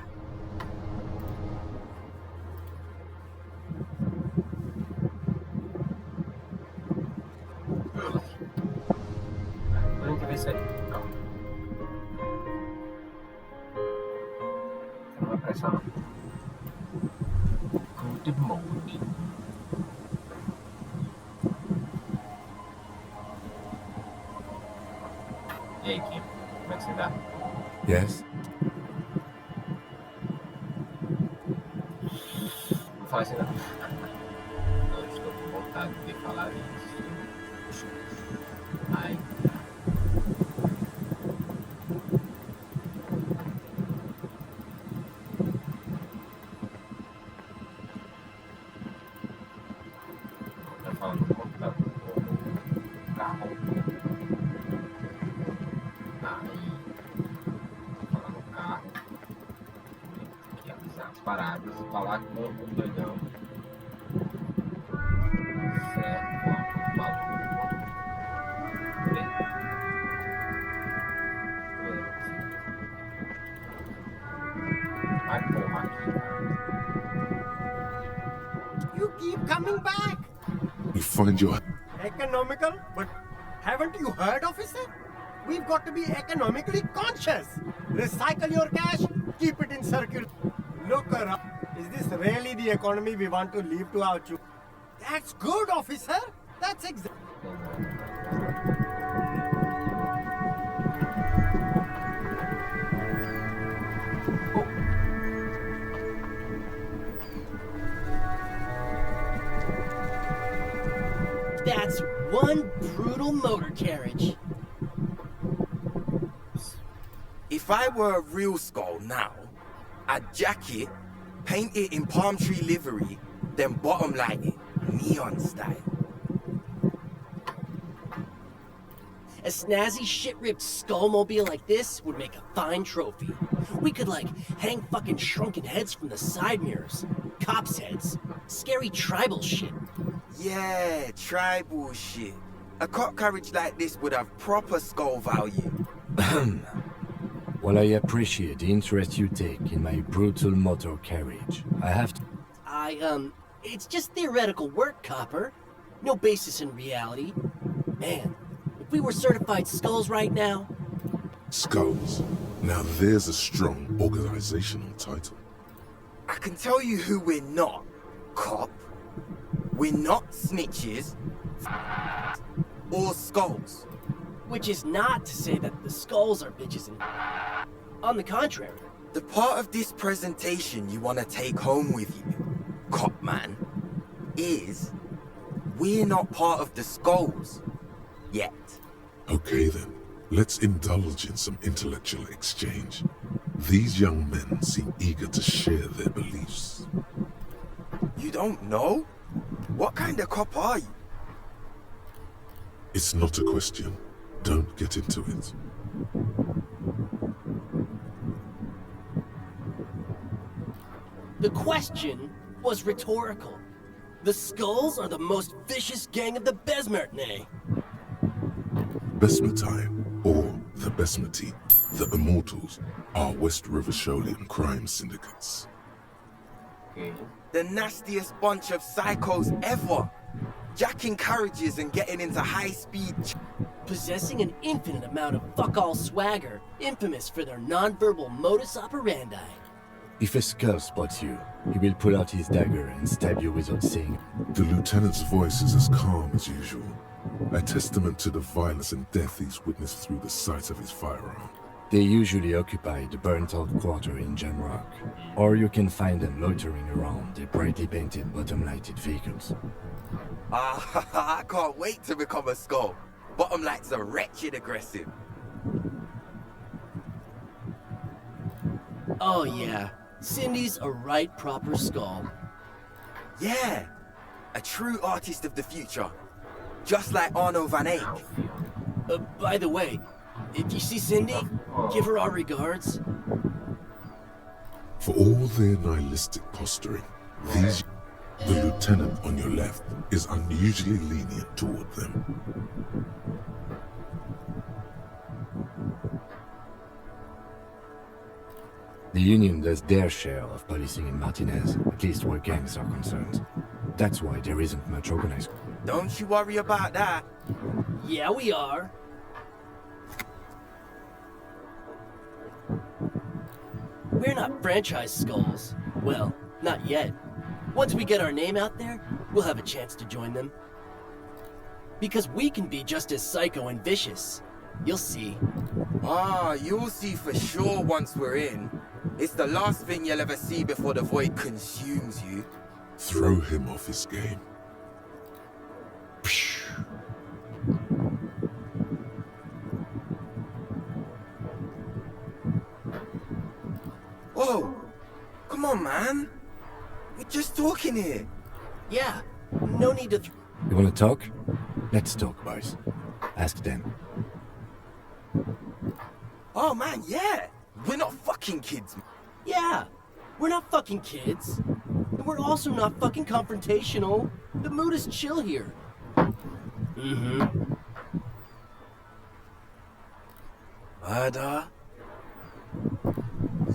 [SPEAKER 3] Vamos ver isso aí. Não vai pressar não. Good morning. E aí, Kim? Como é que você tá?
[SPEAKER 7] Yes?
[SPEAKER 3] Não fala assim não. Não estou com vontade de falar isso. Ai. Tá falando do computador, do carro. Aí. Falar no carro. Tem que avisar as paradas e falar com o doidão. Certo, lá pro maluco. Vai porra aqui, cara.
[SPEAKER 4] You keep coming back.
[SPEAKER 5] You find your...
[SPEAKER 4] Economical, but haven't you heard, officer? We've got to be economically conscious. Recycle your cash, keep it in circulation. Look around. Is this really the economy we want to leave to our children? That's good, officer. That's exactly.
[SPEAKER 21] That's one brutal motor carriage.
[SPEAKER 8] If I were a real skull now, I'd jack it, paint it in palm tree livery, then bottom light it, neon style.
[SPEAKER 21] A snazzy shit-ripped skullmobile like this would make a fine trophy. We could, like, hang fucking shrunken heads from the side mirrors. Cops' heads. Scary tribal shit.
[SPEAKER 8] Yeah, tribal shit. A cop carriage like this would have proper skull value.
[SPEAKER 7] Well, I appreciate the interest you take in my brutal motor carriage. I have to...
[SPEAKER 21] It's just theoretical work, Copper. No basis in reality. Man, if we were certified skulls right now...
[SPEAKER 5] Skulls. Now there's a strong organizational title.
[SPEAKER 8] I can tell you who we're not, cop. We're not snitches or skulls.
[SPEAKER 21] Which is not to say that the skulls are bitches and... On the contrary.
[SPEAKER 8] The part of this presentation you want to take home with you, cop man, is we're not part of the skulls yet.
[SPEAKER 5] Okay then, let's indulge in some intellectual exchange. These young men seem eager to share their beliefs.
[SPEAKER 8] You don't know? What kind of cop are you?
[SPEAKER 5] It's not a question. Don't get into it.
[SPEAKER 21] The question was rhetorical. The skulls are the most vicious gang of the Besmertnay.
[SPEAKER 5] Besmertine, or the Besmerti, the Immortals, are West River Shoalian crime syndicates.
[SPEAKER 8] The nastiest bunch of psychos ever. Jacking carriages and getting into high-speed...
[SPEAKER 21] Possessing an infinite amount of fuck-all swagger, infamous for their non-verbal modus operandi.
[SPEAKER 7] If a skull spots you, he will pull out his dagger and stab you without saying.
[SPEAKER 5] The lieutenant's voice is as calm as usual, a testament to the violence and death he's witnessed through the sight of his firearm.
[SPEAKER 7] They usually occupy the burnt-out quarter in Jamrock, or you can find them loitering around their brightly painted bottom-lighted vehicles.
[SPEAKER 8] I can't wait to become a skull. Bottom lights are wretched aggressive.
[SPEAKER 21] Oh yeah, Cindy's a right proper skull.
[SPEAKER 8] Yeah, a true artist of the future. Just like Arno van Eyck.
[SPEAKER 21] By the way, if you see Cindy, give her our regards.
[SPEAKER 5] For all their nihilistic posturing, the lieutenant on your left is unusually lenient toward them.
[SPEAKER 7] The Union does their share of policing in Martinez, at least where gangs are concerned. That's why there isn't much organized.
[SPEAKER 8] Don't you worry about that.
[SPEAKER 21] Yeah, we are. We're not franchise skulls. Well, not yet. Once we get our name out there, we'll have a chance to join them. Because we can be just as psycho and vicious. You'll see.
[SPEAKER 8] Ah, you'll see for sure once we're in. It's the last thing you'll ever see before the void consumes you.
[SPEAKER 5] Throw him off his game.
[SPEAKER 8] Whoa! Come on, man. We're just talking here.
[SPEAKER 21] Yeah, no need to...
[SPEAKER 7] You wanna talk? Let's talk, boys. Ask them.
[SPEAKER 8] Oh, man, yeah. We're not fucking kids.
[SPEAKER 21] Yeah, we're not fucking kids. And we're also not fucking confrontational. The mood is chill here. Mm-hmm.
[SPEAKER 8] Murder?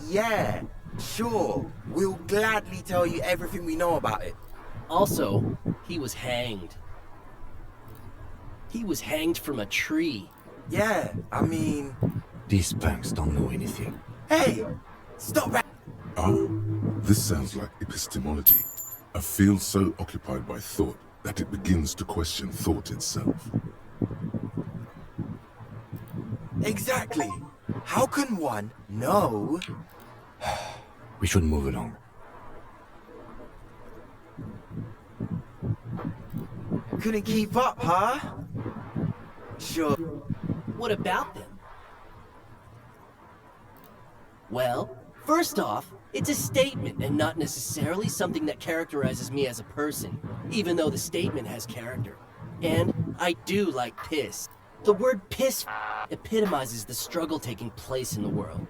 [SPEAKER 8] Yeah, sure. We'll gladly tell you everything we know about it.
[SPEAKER 21] Also, he was hanged. He was hanged from a tree.
[SPEAKER 8] Yeah, I mean...
[SPEAKER 7] These punks don't know anything.
[SPEAKER 8] Hey! Stop that!
[SPEAKER 5] Ah, this sounds like epistemology. A field so occupied by thought that it begins to question thought itself.
[SPEAKER 8] Exactly. How can one know?
[SPEAKER 7] We should move along.
[SPEAKER 8] Couldn't keep up, huh? Sure.
[SPEAKER 21] What about them? Well, first off, it's a statement and not necessarily something that characterizes me as a person, even though the statement has character. And I do like piss. The word piss epitomizes the struggle taking place in the world.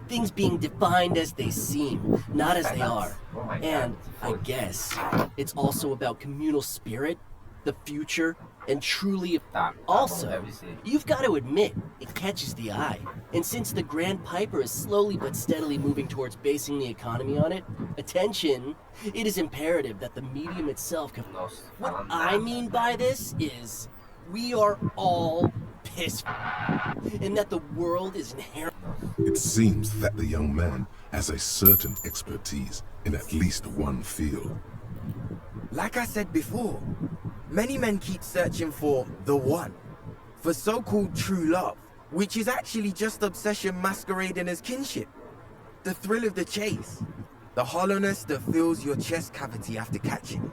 [SPEAKER 21] Things being defined as they seem, not as they are. And, I guess, it's also about communal spirit, the future, and truly. Also, you've got to admit, it catches the eye. And since the Grand Piper is slowly but steadily moving towards basing the economy on it, attention, it is imperative that the medium itself can. What I mean by this is, we are all pissed, and that the world is inherent.
[SPEAKER 5] It seems that the young man has a certain expertise in at least one field.
[SPEAKER 8] Like I said before, many men keep searching for the one, for so-called true love, which is actually just obsession masquerading as kinship. The thrill of the chase, the hollowness that fills your chest cavity after catching it.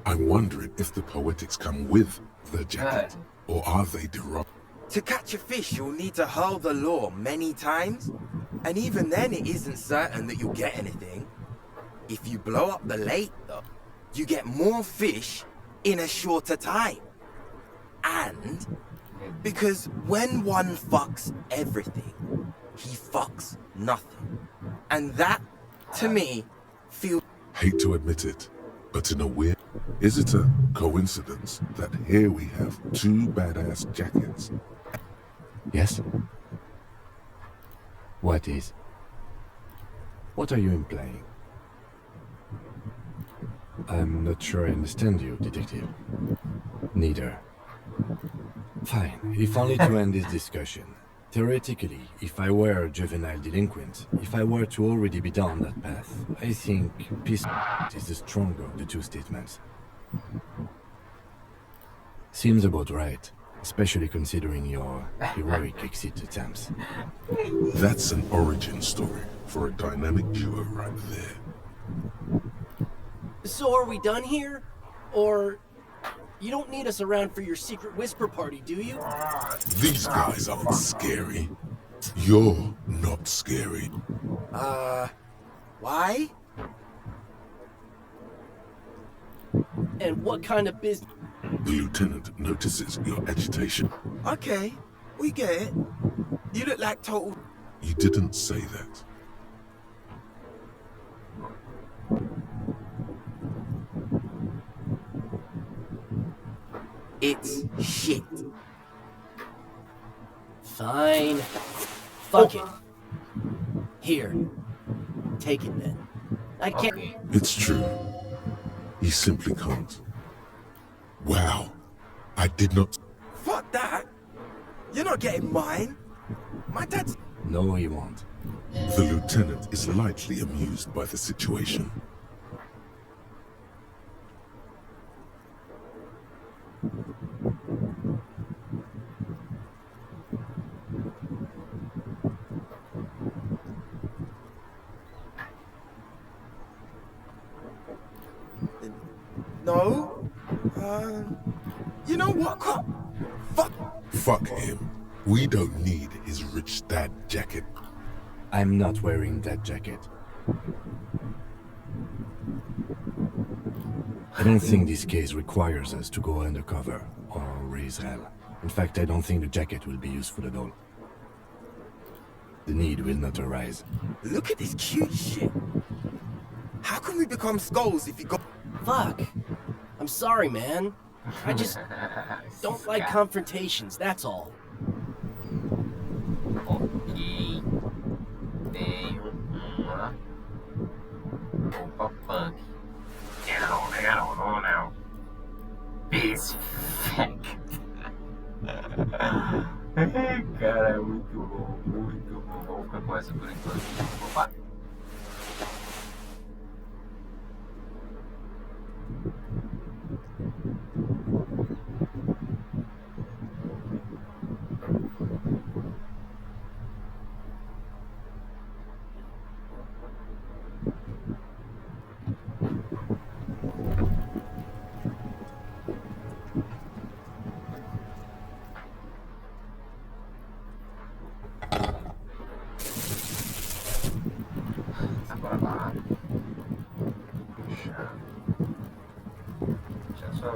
[SPEAKER 5] I'm wondering if the poetics come with the jacket, or are they derived?
[SPEAKER 8] To catch a fish, you'll need to hurl the lure many times, and even then it isn't certain that you'll get anything. If you blow up the lake, though, you get more fish in a shorter time. And because when one fucks everything, he fucks nothing. And that, to me, feels...
[SPEAKER 5] Hate to admit it, but in a weird... Is it a coincidence that here we have two badass jackets?
[SPEAKER 7] Yes? What is? What are you implying? I'm not sure I understand you, detective. Neither. Fine, if only to end this discussion. Theoretically, if I were a juvenile delinquent, if I were to already be down that path, I think peace is the stronger of the two statements. Seems about right, especially considering your heroic exit attempts.
[SPEAKER 5] That's an origin story for a dynamic duo right there.
[SPEAKER 21] So are we done here? Or you don't need us around for your secret whisper party, do you?
[SPEAKER 5] These guys aren't scary. You're not scary.
[SPEAKER 21] Why? And what kind of business?
[SPEAKER 5] The lieutenant notices your agitation.
[SPEAKER 8] Okay, we get it. You look like total...
[SPEAKER 5] You didn't say that.
[SPEAKER 8] It's shit.
[SPEAKER 21] Fine. Fuck it. Here. Take it then. I can't...
[SPEAKER 5] It's true. He simply can't. Wow. I did not...
[SPEAKER 8] Fuck that. You're not getting mine. My dad's...
[SPEAKER 7] No, he won't.
[SPEAKER 5] The lieutenant is lightly amused by the situation.
[SPEAKER 8] No. You know what, cop?
[SPEAKER 5] Fuck him. We don't need his rich dad jacket.
[SPEAKER 7] I'm not wearing that jacket. I don't think this case requires us to go undercover or raise hell. In fact, I don't think the jacket will be useful at all. The need will not arise.
[SPEAKER 8] Look at this cute shit. How can we become skulls if you got...
[SPEAKER 21] Fuck. I'm sorry, man. I just don't like confrontations, that's all.
[SPEAKER 3] Ok. Tenho uma roupa punk. Não. Perfect. Cara, é muito bom, muito bom. Vamos ficar com essa por enquanto. Opa. Agora lá. Puxa. Já só.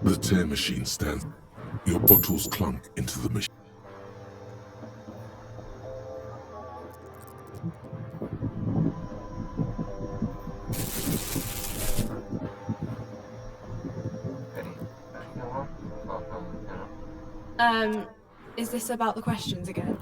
[SPEAKER 5] The tear machine stands. Your bottles clunk into the machine.
[SPEAKER 9] Is this about the questions again?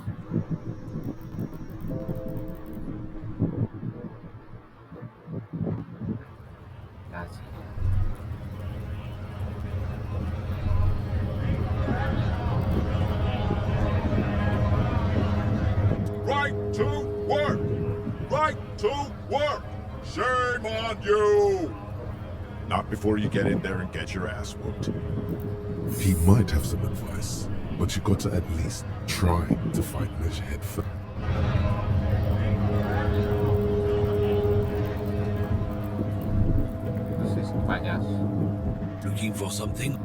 [SPEAKER 5] Right to work! Right to work! Shame on you!
[SPEAKER 11] Not before you get in there and get your ass whooped.
[SPEAKER 5] He might have some advice, but you got to at least try to fight Mesh head first.
[SPEAKER 10] Looking for something?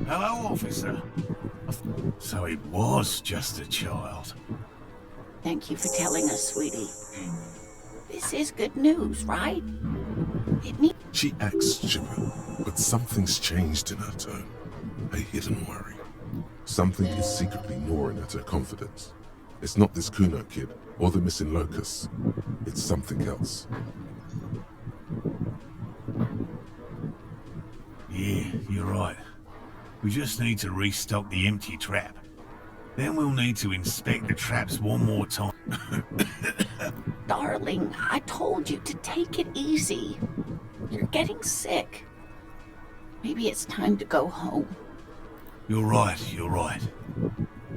[SPEAKER 23] Hello, officer. So it was just a child.
[SPEAKER 6] Thank you for telling us, sweetie. This is good news, right? It means
[SPEAKER 5] She acts stupid, but something's changed in her tone. A hidden worry. Something is secretly gnawing at her confidence. It's not this Kuno kid or the missing locust. It's something else.
[SPEAKER 23] Yeah, you're right. We just need to restock the empty trap. Then we'll need to inspect the traps one more time.
[SPEAKER 6] darling, I told you to take it easy. You're getting sick. Maybe it's time to go home.
[SPEAKER 23] You're right, you're right.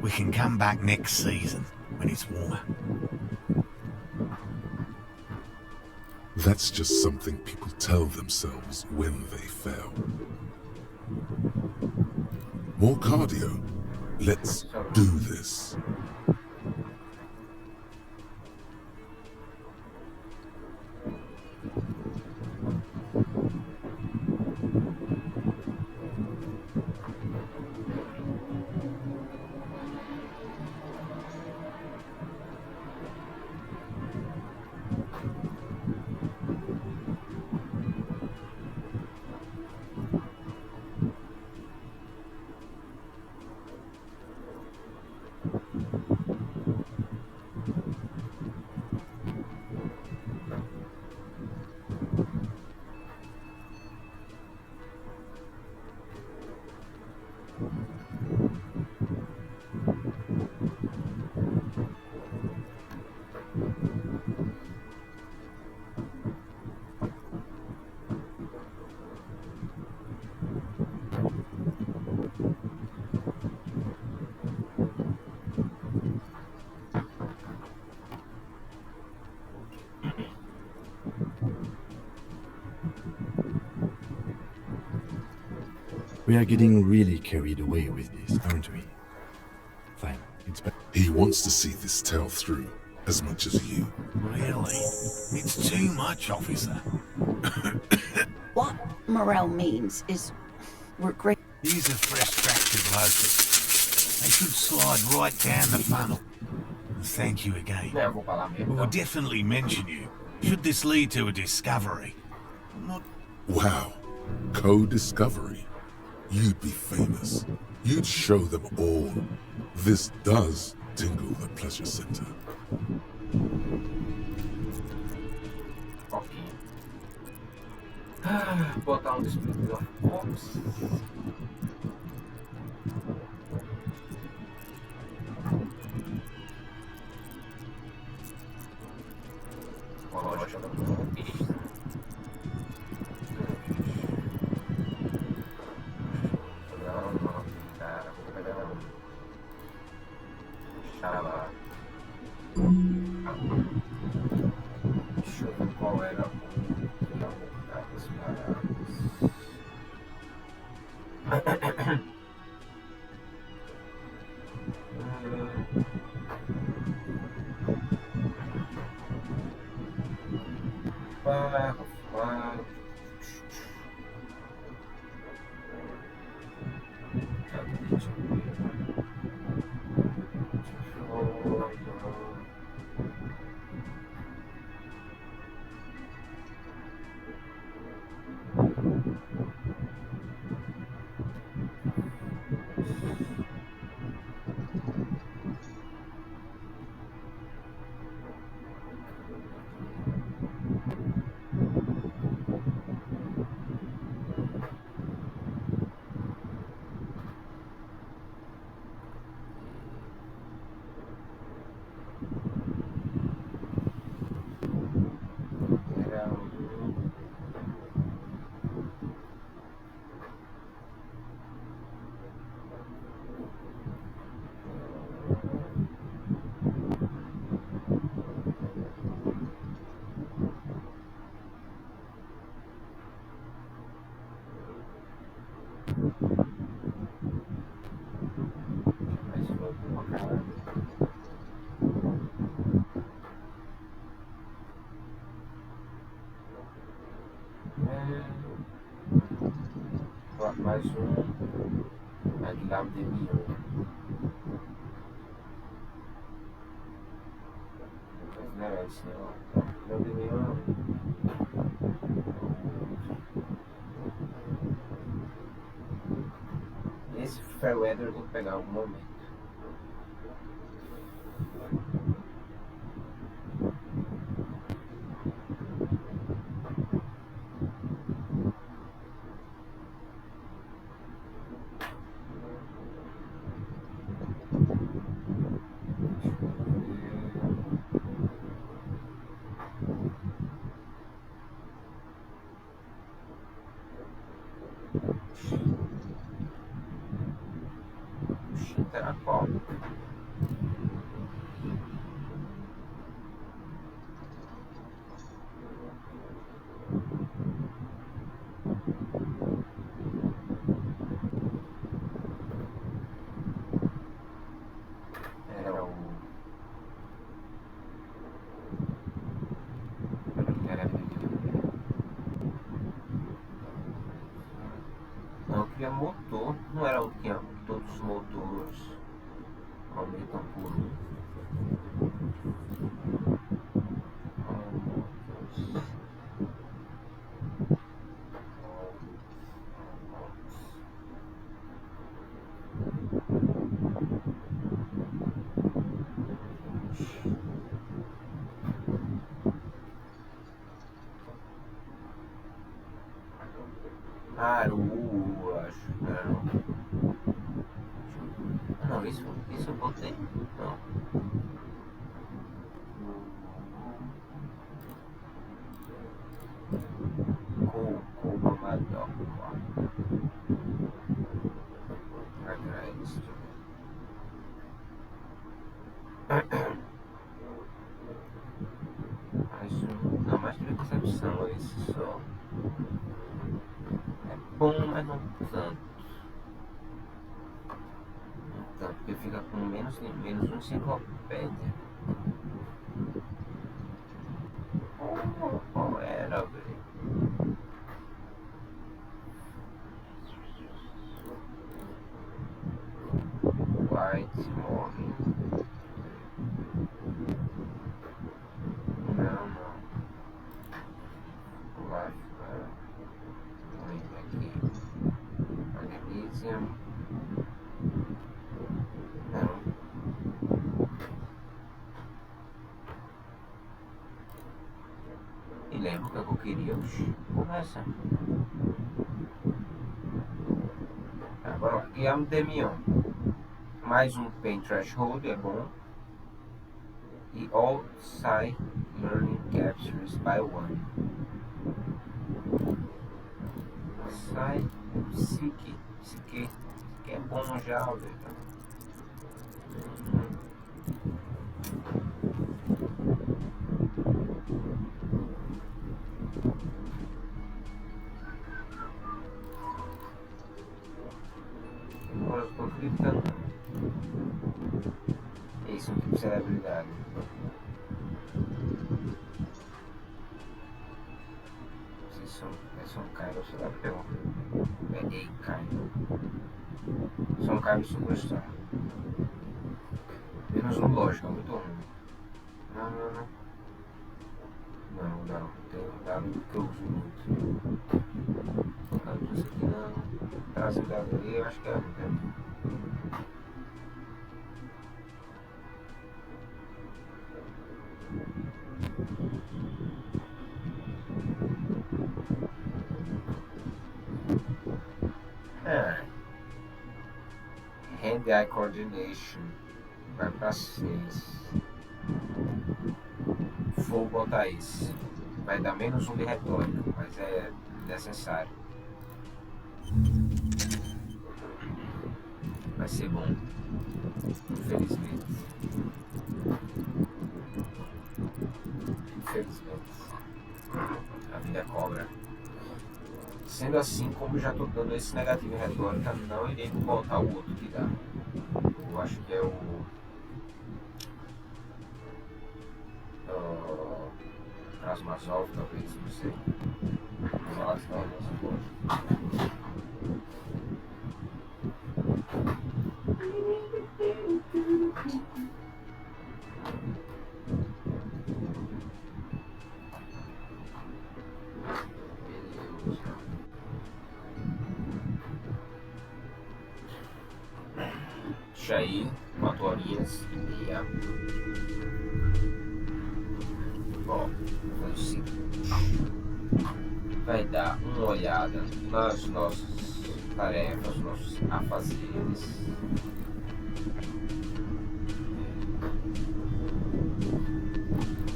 [SPEAKER 23] We can come back next season, when it's warmer.
[SPEAKER 5] That's just something people tell themselves when they fail. More cardio. Let's do this.
[SPEAKER 7] We are getting really carried away with this, aren't we? Fine, it's better.
[SPEAKER 5] He wants to see this tale through as much as you.
[SPEAKER 23] Really? It's too much, officer.
[SPEAKER 6] What Morel means is we're great.
[SPEAKER 23] These are fresh tracks of locusts. They should slide right down the funnel. Thank you again. We'll definitely mention you, should this lead to a discovery.
[SPEAKER 5] Wow. Co-discovery. You'd be famous. You'd show them all. This does tingle the pleasure center.
[SPEAKER 1] Botar distribuidor. Ops. Deixa eu ver qual era o das Demion. Mas não era esse não. Não, Demion. Esse Fairweather eu tenho que pegar em algum momento. Era qual? Era o... Não, eu queria motor. Não era o que tinha todos os motores aumentam por um. Ah, era o U, acho. Não, isso eu botei. Não. Com mamadão. Atrás. Não, mais de percepção esse só. É bom, mas não tanto. Não tanto, porque fica com menos um enciclopédia. Qual era, velho? White Morning. Não. Life, aqui. Elysium. Não. E lembro que eu queria. Começa. Agora, e a Demion. Mais um Pain Threshold é bom. E All Psy Learning Captures by One. Psique é bom já, velho. Agora eu estou clicando. Esse é um tipo de celebridade. São Cairo, sei lá, peguei Cairo. São Cairo Superstar. Menos um lógico, é muito ruim. Não. Tem um dado que eu uso muito. Não, isso aqui não. Trazer dado ali, eu acho que é. Hand-eye coordination vai pra 6. Vou botar esse. Vai dar menos um de retórica, mas é necessário. Vai ser bom. Infelizmente. A vida cobra. Sendo assim, como já estou dando esse negativo em retórica, não irei botar o outro que dá. Eu acho que é o Krasmazov, talvez, não sei. Vamos lá, senão eu não sei.
[SPEAKER 3] fecha aí, 4 horinhas e meia. Bom, vamos seguir. Vai dar uma olhada nas nossas tarefas, nossos afazeres.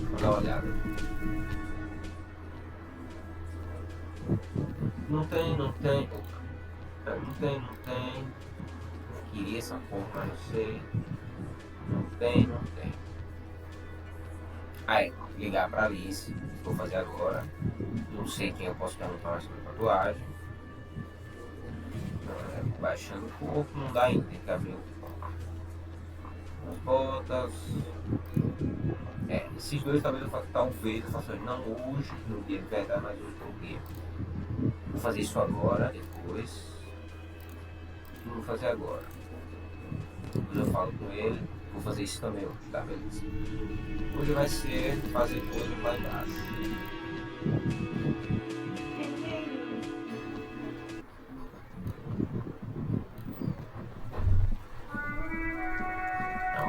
[SPEAKER 3] Vou dar uma olhada. Não tem. Não tem. Queria essa porra, mas não sei. Não tem. Aí, ligar pra Alice, vou fazer agora. Não sei quem eu posso perguntar mais sobre tatuagem. Baixando um pouco, não dá ainda, tem que abrir as botas. Esses dois talvez eu faça não hoje, no dia de verdade, mas hoje no dia. Vou fazer isso agora, depois. Não vou fazer agora. Depois eu falo com ele, vou fazer isso também hoje, tá, beleza? Hoje vai ser fazer coisa lá embaixo.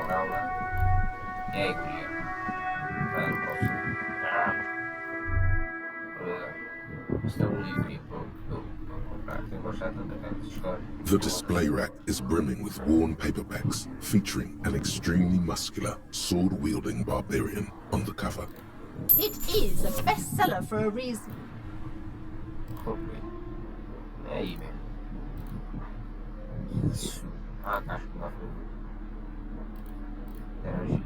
[SPEAKER 3] Não. E aí, guria? Não posso. Tem livro aí pra eu comprar. Tem gostado tanto daquela história.
[SPEAKER 5] The display rack is brimming with worn paperbacks featuring an extremely muscular, sword-wielding barbarian on the cover.
[SPEAKER 12] It is a bestseller for a reason.
[SPEAKER 3] É aí, velho. Isso. A caixa que lá foi. Interagir.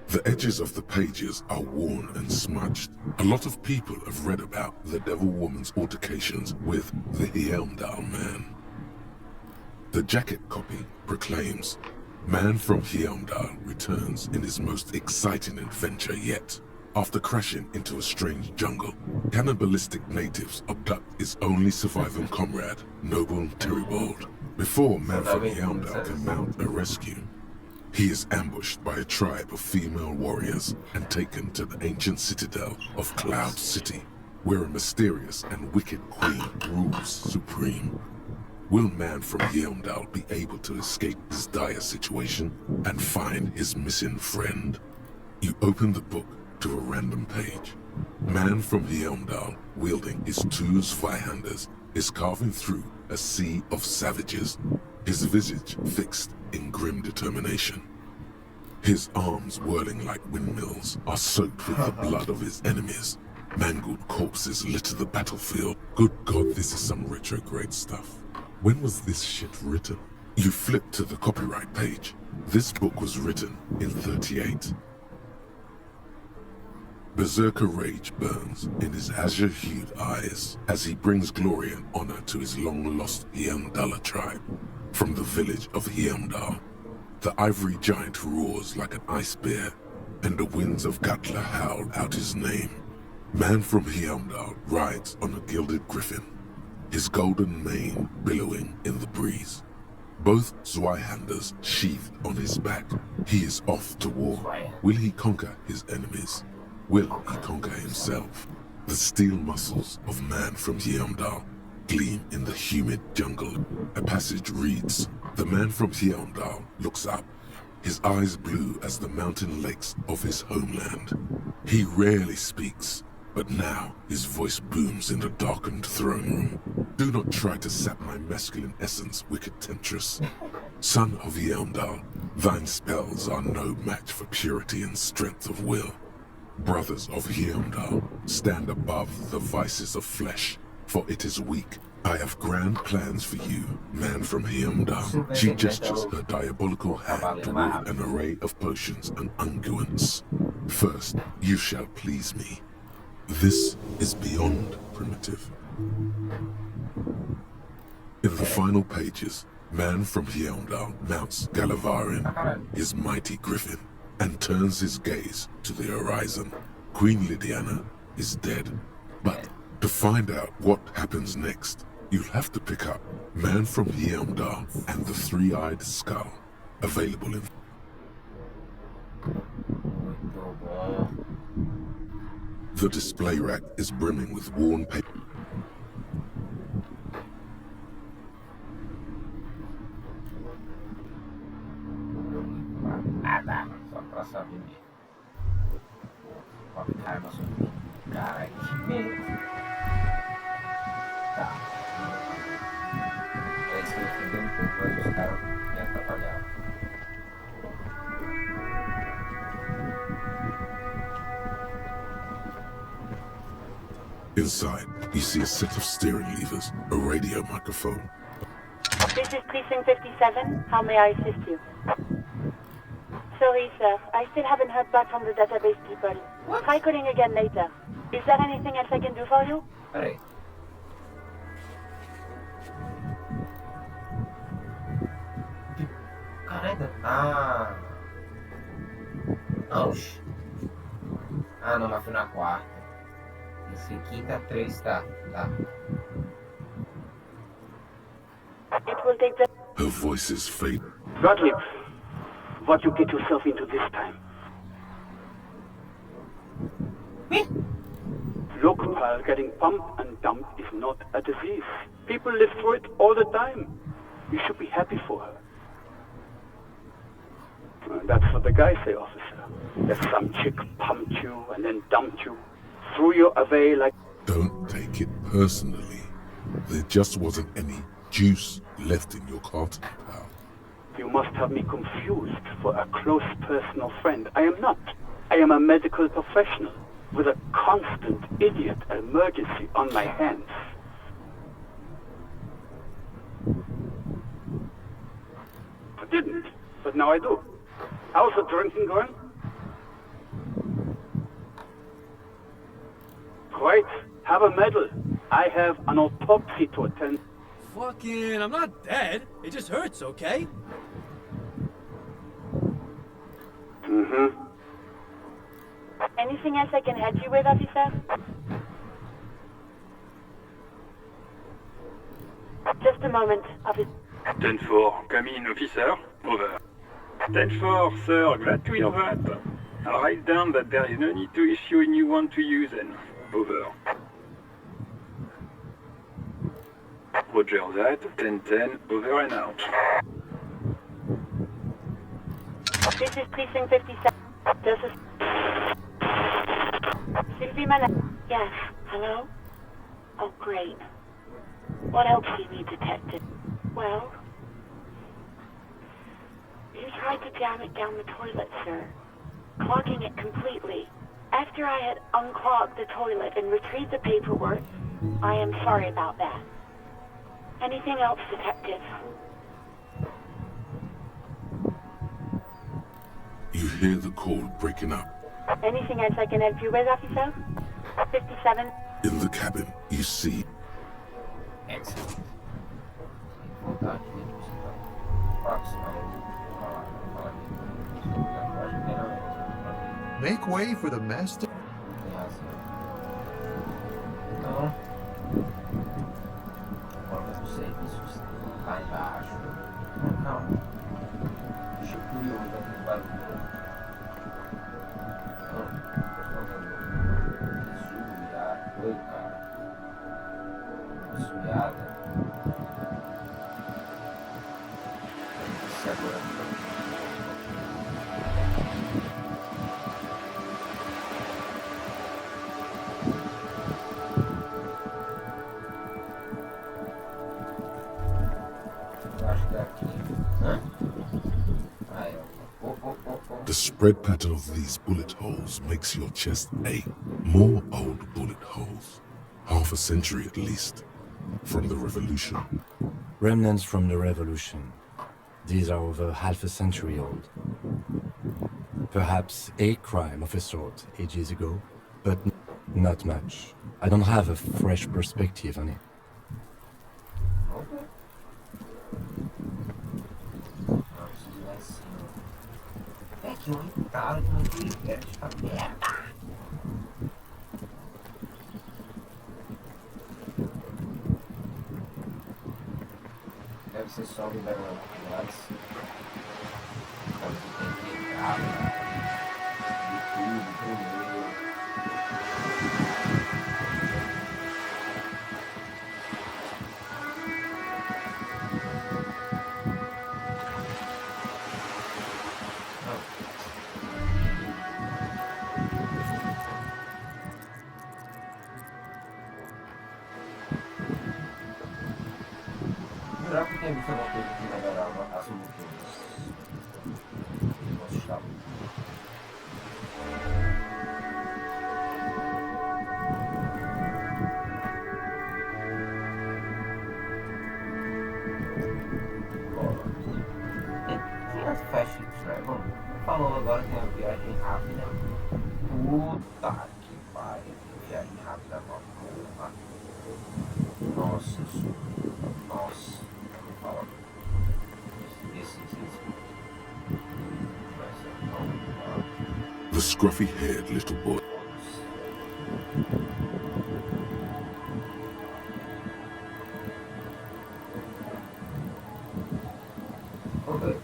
[SPEAKER 5] The edges of the pages are worn and smudged. A lot of people have read about the Devil Woman's altercations with the Heimdall man. The jacket copy proclaims, "Man from Heimdall returns in his most exciting adventure yet. After crashing into a strange jungle, cannibalistic natives abduct his only surviving comrade, Noble Terribold. Before Man from Heimdall can mount a rescue, he is ambushed by a tribe of female warriors and taken to the ancient citadel of Cloud City, where a mysterious and wicked queen rules supreme. Will Man from Heimdall be able to escape this dire situation and find his missing friend?" You open the book to a random page. Man from Heimdall, wielding his two Zweihanders, is carving through a sea of savages, his visage fixed in grim determination. His arms whirling like windmills are soaked with the blood of his enemies. Mangled corpses litter the battlefield. Good God, this is some retrograde stuff. When was this shit written? You flip to the copyright page. This book was written in 38. Berserker rage burns in his azure-hued eyes as he brings glory and honor to his long-lost Heimdall tribe. From the village of Heimdall, the ivory giant roars like an ice bear, and the winds of Gatla howl out his name. Man from Heimdall rides on a gilded griffin, his golden mane billowing in the breeze. Both Zweihanders sheathed on his back. He is off to war. Will he conquer his enemies? Will he conquer himself? The steel muscles of Man from Heimdall gleam in the humid jungle. A passage reads, "The man from Heimdall looks up, his eyes blue as the mountain lakes of his homeland. He rarely speaks, but now his voice booms in the darkened throne room. Do not try to sap my masculine essence, wicked temptress. Son of Heimdall, thine spells are no match for purity and strength of will. Brothers of Heimdall, stand above the vices of flesh, for it is weak. I have grand plans for you, Man from Heimdall." She gestures her diabolical hand toward an array of potions and unguents. "First, you shall please me. This is beyond primitive." In the final pages, Man from Heimdall mounts Gallavarin, his mighty griffin, and turns his gaze to the horizon. Queen Lydiana is dead, but to find out what happens next, you'll have to pick up Man from Heimdall and the Three-Eyed Skull, available in... The display rack is brimming with worn paper.
[SPEAKER 1] saber mesmo. Uma arma sobre. Caralho, que medo. Tá. É isso que eu fiquei um pouco, mas os caras me atrapalharam.
[SPEAKER 5] Inside, you see a set of steering levers, a radio microphone.
[SPEAKER 13] This is Precinct 57. How may I assist you? Sorry, sir. I still haven't heard back from the database people. Try calling again later. Is there anything else I can do for you?
[SPEAKER 1] Peraí. Caralho. Ah. Oxi. Ah, não, mas fui na quarta. Esse quinta, 3, tá.
[SPEAKER 13] It will take the...
[SPEAKER 5] Her voice is faint.
[SPEAKER 16] Gottlieb, what you get yourself into this time? Look, pal, getting pumped and dumped is not a disease. People live through it all the time. You should be happy for her. That's what the guys say, officer. If some chick pumped you and then dumped you, threw you away like...
[SPEAKER 5] Don't take it personally. There just wasn't any juice left in your carton, pal.
[SPEAKER 16] You must have me confused for a close personal friend. I am not. I am a medical professional with a constant idiot emergency on my hands. I didn't, but now I do. How's the drinking going? Great. Have a medal. I have an autopsy to attend.
[SPEAKER 17] Fucking, I'm not dead. It just hurts, okay?
[SPEAKER 16] Mm-hmm.
[SPEAKER 13] Anything else I can help you with, officer? Just a moment, officer.
[SPEAKER 24] 10-4, come in, officer. Over. 10-4, sir, glad to hear that. I'll write down that there is no need to issue a new one to you then. Over. Roger that, 10-10, over and out.
[SPEAKER 13] This is Precinct 57. This is... Sylvie Malin. Yes, hello? Oh, great. What else do you need, Detective? Well... You tried to jam it down the toilet, sir. Clogging it completely. After I had unclogged the toilet and retrieved the paperwork, I am sorry about that. Anything else, Detective?
[SPEAKER 5] You hear the call breaking up.
[SPEAKER 13] Anything else I can help you with, officer? 57.
[SPEAKER 5] In the cabin, you see...
[SPEAKER 1] Excellent.
[SPEAKER 25] Make way for the master.
[SPEAKER 1] Então, agora os serviços lá embaixo. Calma. Deixa eu curioso aqui o barulho. Oi, cara. Sumiada. Isso agora.
[SPEAKER 5] The spread pattern of these bullet holes makes your chest ache. More old bullet holes. Half a century at least. From the revolution.
[SPEAKER 7] Remnants from the revolution. These are over half a century old. Perhaps a crime of a sort ages ago, but not much. I don't have a fresh perspective on it.
[SPEAKER 1] Que irritado com o que esta merda. Deve ser só liberando antes. Quando tem que entrar, de tudo primeiro.
[SPEAKER 3] Isso é uma coisa que melhorava as lutas. Nosso estado. Tinha as Fast Travel. Falou agora que tem uma viagem rápida. Puta que pariu. Viagem rápida pra porra. Nossa, nossa. Fala. Esse. Vai ser tão.
[SPEAKER 5] The scruffy-haired little boy.
[SPEAKER 3] Ok.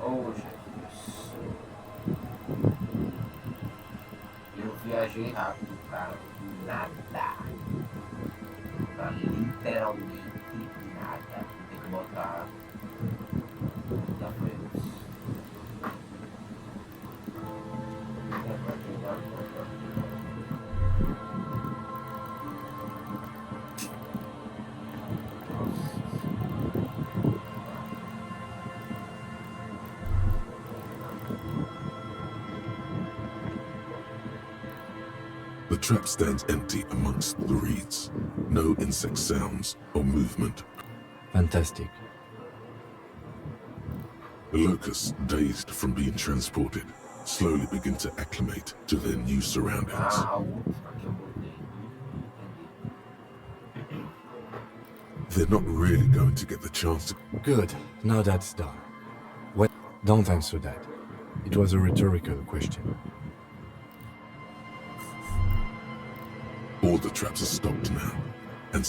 [SPEAKER 3] Oh, Jesus. Eu viajei rápido pra nada. Pra literalmente nada. Tem que botar da frente.
[SPEAKER 5] The trap stands empty amongst the reeds. No insect sounds or movement.
[SPEAKER 7] Fantastic.
[SPEAKER 5] The locusts, dazed from being transported, slowly begin to acclimate to their new surroundings. They're not really going to get the chance to...
[SPEAKER 7] Good. Now that's done. What? Don't answer that. It was a rhetorical question.
[SPEAKER 5] All the traps are stopped now, and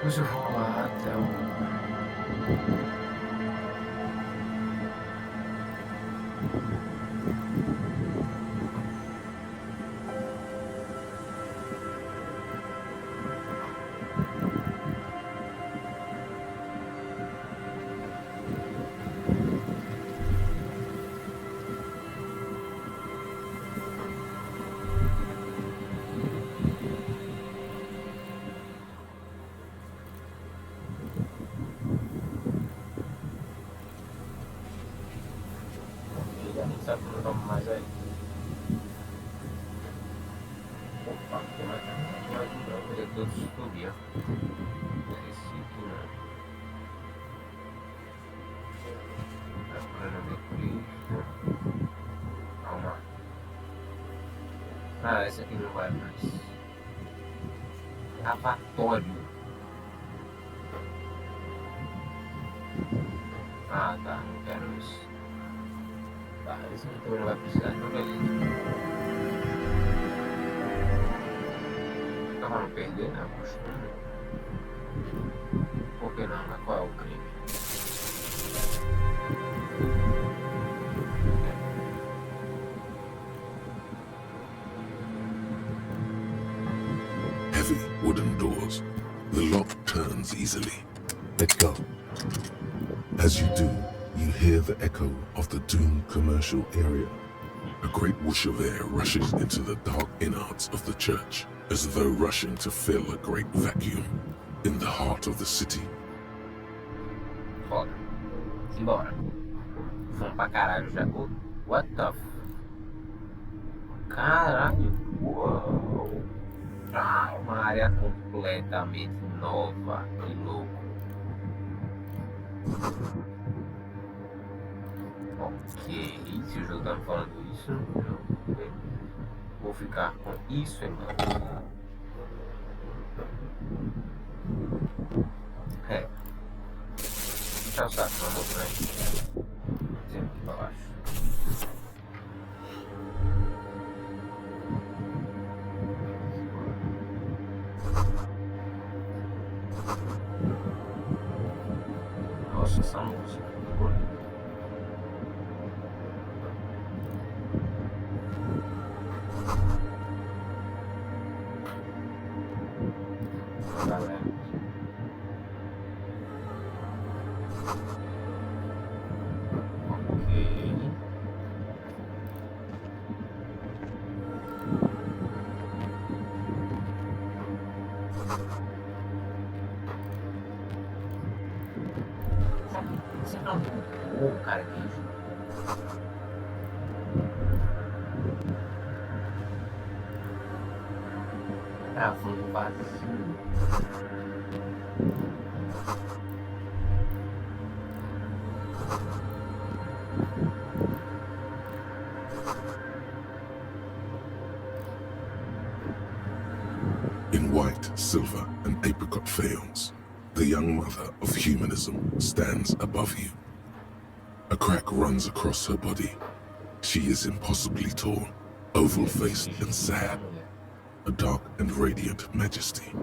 [SPEAKER 3] Deixa eu rolar até o... Sabe o nome mais aí? Opa, tem mais um branco, ele é todo tutorial. Esse aqui, né? Calma. Ah, esse aqui não vai mais. Lavatório. Ah, tá, não quero isso. Tá, esse aqui também não vai precisar, então beleza. Então vamos perder, né? Costume. Por que não, né? Qual é o crime?
[SPEAKER 5] heavy wooden doors. The lock turns easily.
[SPEAKER 7] Let's go.
[SPEAKER 5] As you do, you hear the echo of the doomed commercial area. A great whoosh of air rushes into the dark innards of the church, as though rushing to fill a great vacuum in the heart of the city.
[SPEAKER 3] Foda. Simbora. Vamos pra caralho já. What the f... Caralho. Uou. Ah, uma área completamente nova. Que louco. Ok, se o jogo tá me falando isso, eu vou ficar com isso em mão. É. Deixa o saco na mão pra aí. Sempre aqui pra baixo. Nossa, essa música é bonita. Caranguejo. Ah, fundo vazio.
[SPEAKER 5] In white, silver, and apricot faience, the young mother of humanism stands above you. A crack runs across her body. She is impossibly tall, oval-faced and sad. A dark and radiant majesty.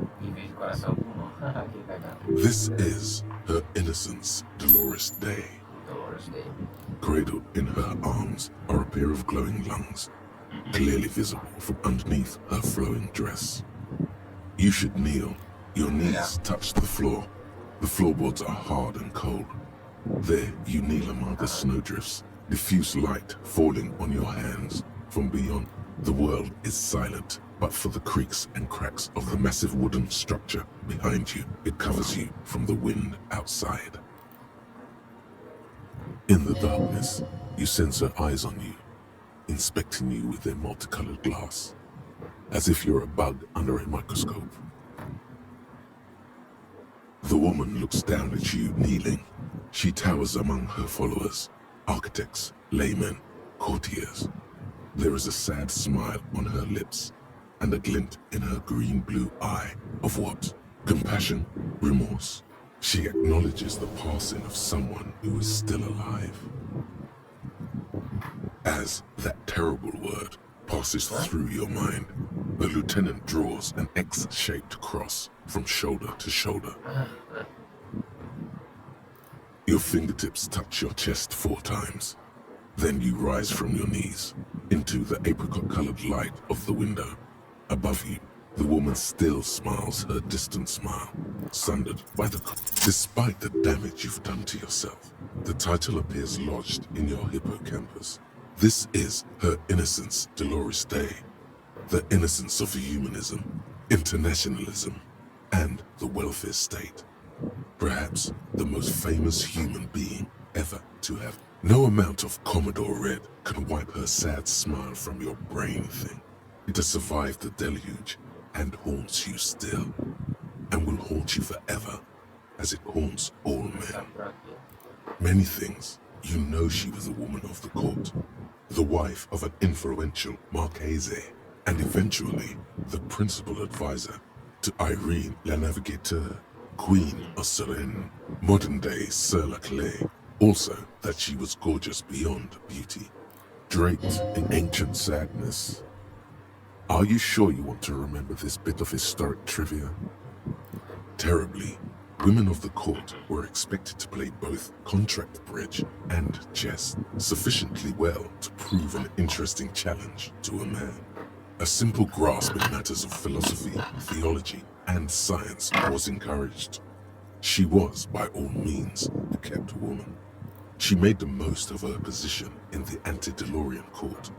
[SPEAKER 5] This is her innocence, Dolores Day. Cradled in her arms are a pair of glowing lungs, clearly visible from underneath her flowing dress. You should kneel. Your knees touch the floor. The floorboards are hard and cold. There you kneel among the snowdrifts, diffuse light falling on your hands. From beyond, the world is silent, but for the creaks and cracks of the massive wooden structure behind you, it covers you from the wind outside. In the darkness, you sense her eyes on you, inspecting you with their multicolored glass, as if you're a bug under a microscope. The woman looks down at you, kneeling. She towers among her followers, architects, laymen, courtiers. There is a sad smile on her lips, and a glint in her green-blue eye of what? Compassion? Remorse? She acknowledges the passing of someone who is still alive. As that terrible word passes through your mind, the lieutenant draws an X-shaped cross from shoulder to shoulder. Your fingertips touch your chest 4 times. Then you rise from your knees into the apricot-colored light of the window. Above you, the woman still smiles her distant smile, sundered by the... Despite the damage you've done to yourself, the title appears lodged in your hippocampus. This is her innocence, Dolores Day. The innocence of humanism, internationalism, and the welfare state. Perhaps the most famous human being ever to have. No amount of Commodore Red can wipe her sad smile from your brain thing. It has survived the deluge and haunts you still, and will haunt you forever, as it haunts all men. Many things, you know she was a woman of the court, the wife of an influential Marchese, and eventually the principal advisor to Irene La Navigateur, Queen of Serene, modern-day Sir Laclay. Also, that she was gorgeous beyond beauty, draped in ancient sadness. Are you sure you want to remember this bit of historic trivia? Terribly, women of the court were expected to play both contract bridge and chess sufficiently well to prove an interesting challenge to a man. A simple grasp in matters of philosophy, theology, and science was encouraged. She was, by all means, a kept woman. She made the most of her position in the antediluvian court,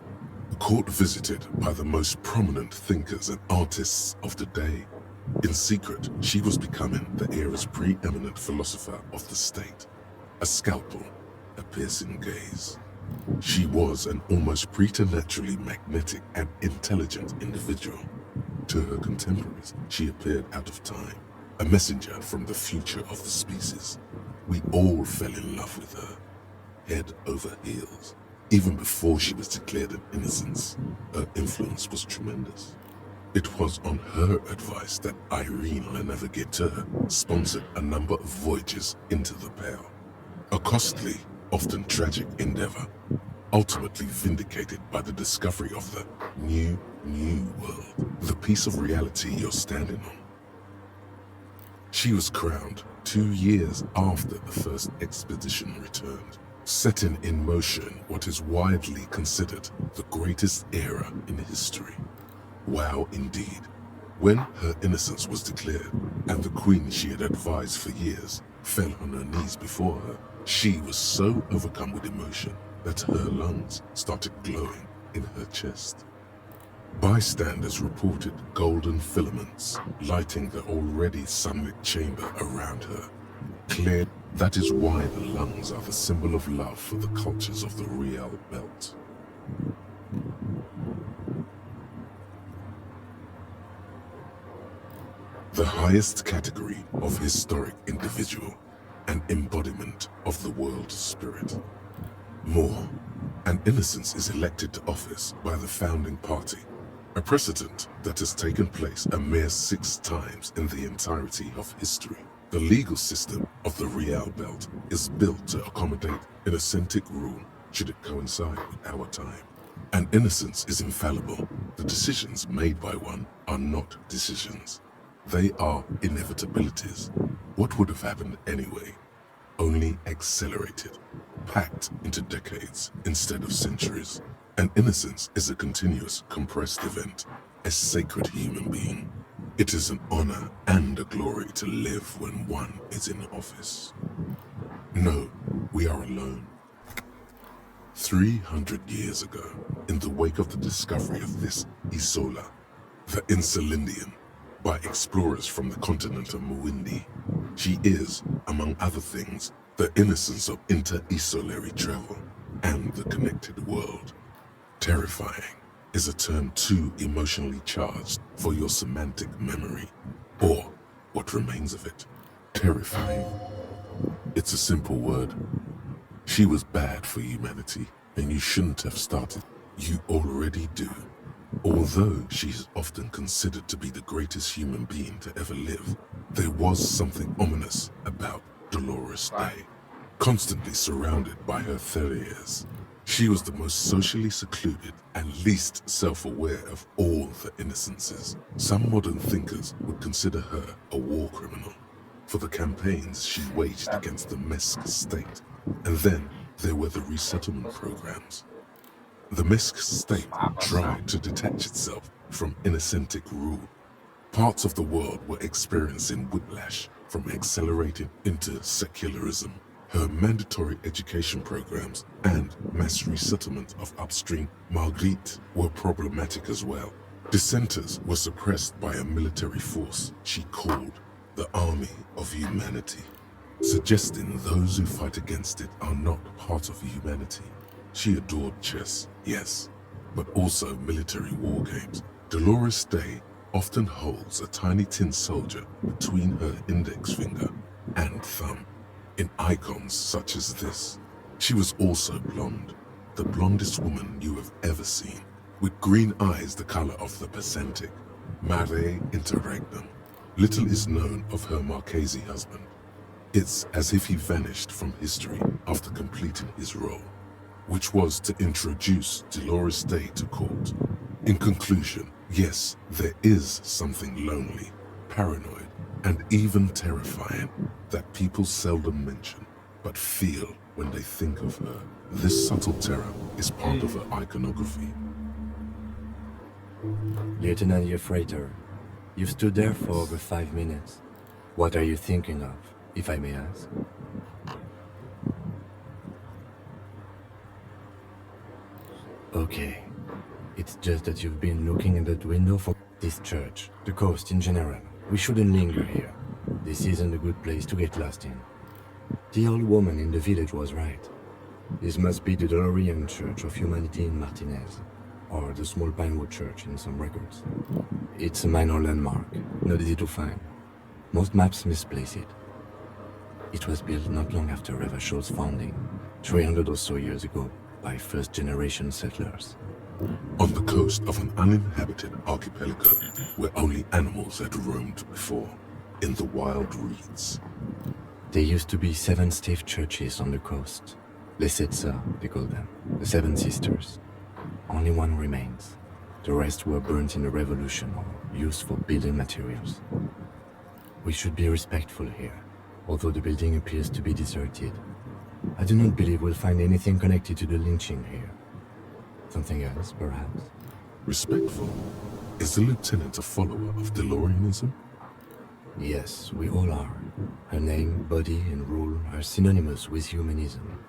[SPEAKER 5] a court visited by the most prominent thinkers and artists of the day. In secret, she was becoming the era's preeminent philosopher of the state. A scalpel, a piercing gaze. She was an almost preternaturally magnetic and intelligent individual. To her contemporaries, she appeared out of time, a messenger from the future of the species. We all fell in love with her, head over heels. Even before she was declared an innocence, her influence was tremendous. It was on her advice that Irene La Navigateur sponsored a number of voyages into the Pale. A costly, often tragic endeavor, ultimately vindicated by the discovery of the new world, the piece of reality you're standing on. She was crowned 2 years after the first expedition returned, setting in motion what is widely considered the greatest era in history. Wow, indeed. When her innocence was declared, and the queen she had advised for years fell on her knees before her, she was so overcome with emotion that her lungs started glowing in her chest. Bystanders reported golden filaments lighting the already sunlit chamber around her. Clear, that is why the lungs are the symbol of love for the cultures of the Real Belt. The highest category of historic individual, an embodiment of the world spirit. More, an innocence is elected to office by the founding party, a precedent that has taken place a mere 6 times in the entirety of history. The legal system of the Real Belt is built to accommodate innocent rule should it coincide with our time. An innocence is infallible. The decisions made by one are not decisions. They are inevitabilities. What would have happened anyway? Only accelerated, packed into decades instead of centuries. An innocence is a continuous, compressed event, a sacred human being. It is an honor and a glory to live when one is in office. No, we are alone. 300 years ago, in the wake of the discovery of this Isola, the Insulindian, by explorers from the continent of Muindi, she is, among other things, the innocence of inter-isolary travel and the connected world. Terrifying is a term too emotionally charged for your semantic memory, or what remains of it. Terrifying. It's a simple word. She was bad for humanity, and you shouldn't have started. You already do. Although she's often considered to be the greatest human being to ever live, there was something ominous about Dolores Day. Constantly surrounded by her terriers, she was the most socially secluded and least self-aware of all the innocences. Some modern thinkers would consider her a war criminal for the campaigns she waged against the Mesk state. And then there were the resettlement programs. The Mesk state tried to detach itself from innocentic rule. Parts of the world were experiencing whiplash from accelerating into secularism. Her mandatory education programs and mass resettlement of upstream Marguerite were problematic as well. Dissenters were suppressed by a military force she called the Army of Humanity, suggesting those who fight against it are not part of humanity. She adored chess, yes, but also military war games. Dolores Day often holds a tiny tin soldier between her index finger and thumb. In icons such as this, she was also blonde, the blondest woman you have ever seen, with green eyes the color of the Pacentic, mare interregnum. Little is known of her Marchese husband. It's as if he vanished from history after completing his role, which was to introduce Dolores Day to court. In conclusion, yes, there is something lonely, paranoid, and even terrifying that people seldom mention, but feel when they think of her. This subtle terror is part of her iconography.
[SPEAKER 7] Lieutenant Yefrater, you've stood there for over 5 minutes. What are you thinking of, if I may ask? Okay. It's just that you've been looking in that window for this church, the coast in general. We shouldn't linger here. This isn't a good place to get lost in. The old woman in the village was right. This must be the Dolorian Church of Humanity in Martinez, or the small Pinewood Church in some records. It's a minor landmark, not easy to find. Most maps misplace it. It was built not long after Revachol's founding, 300 or so years ago, by first-generation settlers.
[SPEAKER 5] On the coast of an uninhabited archipelago where only animals had roamed before, in the wild reeds.
[SPEAKER 7] There used to be 7 stave churches on the coast. Lesetsa, they call them, the 7 Sisters. Only one remains. The rest were burnt in the revolution or used for building materials. We should be respectful here, although the building appears to be deserted. I do not believe we'll find anything connected to the lynching here. Something else, perhaps?
[SPEAKER 5] Respectful? Is the lieutenant a follower of DeLoreanism?
[SPEAKER 7] Yes, we all are. Her name, body, and rule are synonymous with humanism.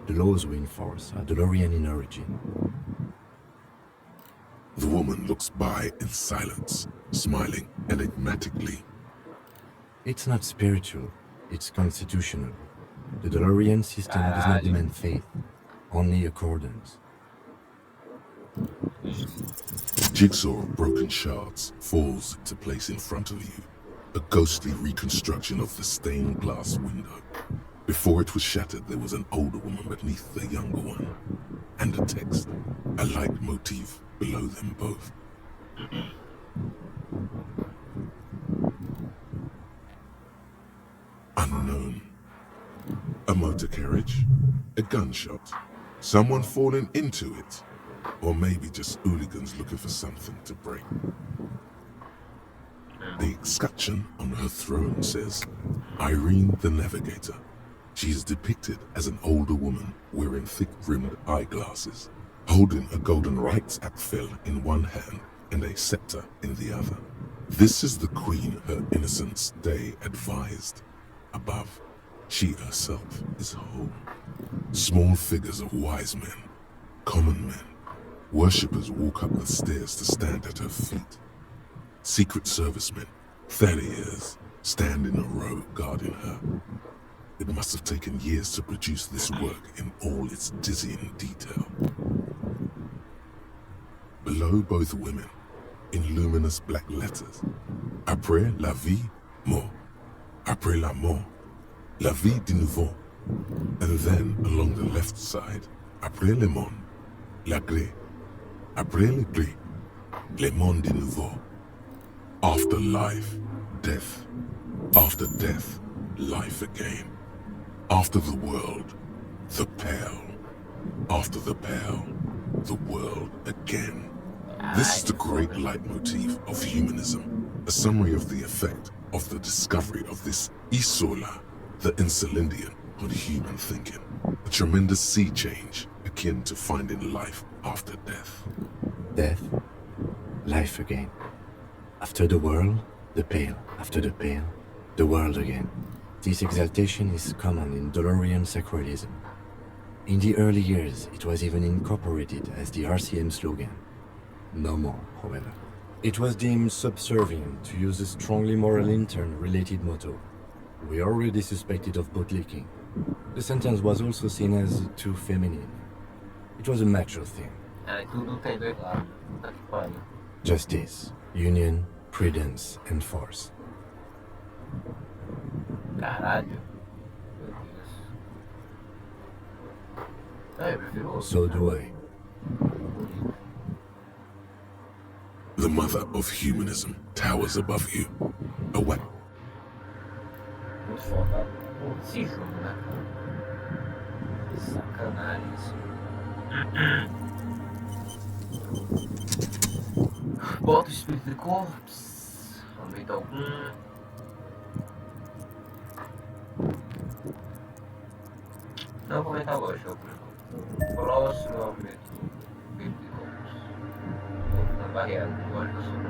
[SPEAKER 7] The laws we enforce are DeLorean in origin.
[SPEAKER 5] The woman looks by in silence, smiling enigmatically.
[SPEAKER 7] It's not spiritual, it's constitutional. The DeLorean system does not demand faith, only accordance.
[SPEAKER 5] Jigsaw of broken shards falls into place in front of you. A ghostly reconstruction of the stained glass window. Before it was shattered, there was an older woman beneath the younger one. And a text, a leitmotif below them both. Unknown. A motor carriage? A gunshot? Someone falling into it? Or maybe just hooligans looking for something to break. The escutcheon on her throne says, Irene the Navigator. She is depicted as an older woman wearing thick-rimmed eyeglasses, holding a golden rights apfel in one hand and a scepter in the other. This is the queen her innocence day advised. Above, she herself is whole. Small figures of wise men, common men, worshippers walk up the stairs to stand at her feet. Secret servicemen, farriers, stand in a row guarding her. It must have taken years to produce this work in all its dizzying detail. Below both women, in luminous black letters, Après la vie, mort. Après la mort, la vie de nouveau. And then, along the left side, Après le monde, la gré. Après le gré, le monde de nouveau. After life, death. After death, life again. After the world, the pale. After the pale, the world again. This is the great leitmotif of humanism, a summary of the effect of the discovery of this Isola, the Insulindian, on human thinking. A tremendous sea change akin to finding life after death.
[SPEAKER 7] Death, life again. After the world, the pale. After the pale, the world again. This exaltation is common in DeLorean sacralism. In the early years, it was even incorporated as the RCM slogan. No more, however. It was deemed subservient to use a strongly moral intern-related motto. We already suspected of bootlicking. The sentence was also seen as too feminine. It was a macho thing.
[SPEAKER 3] Tudo tem dois lados. Puta que pariu.
[SPEAKER 7] Justice, union, prudence, and force.
[SPEAKER 3] Caralho. Meu Deus.
[SPEAKER 7] So do I.
[SPEAKER 5] The mother of humanism towers above you. A weapon.
[SPEAKER 3] Muito foda. Pô, esse jogo, né, cara? Sacanagem isso. Bota o espírito de corpos. Aumenta algum. Não vou aumentar agora, deixa eu ver. Próximo aumento do espírito de corpos. Na barreira, agora que eu sou.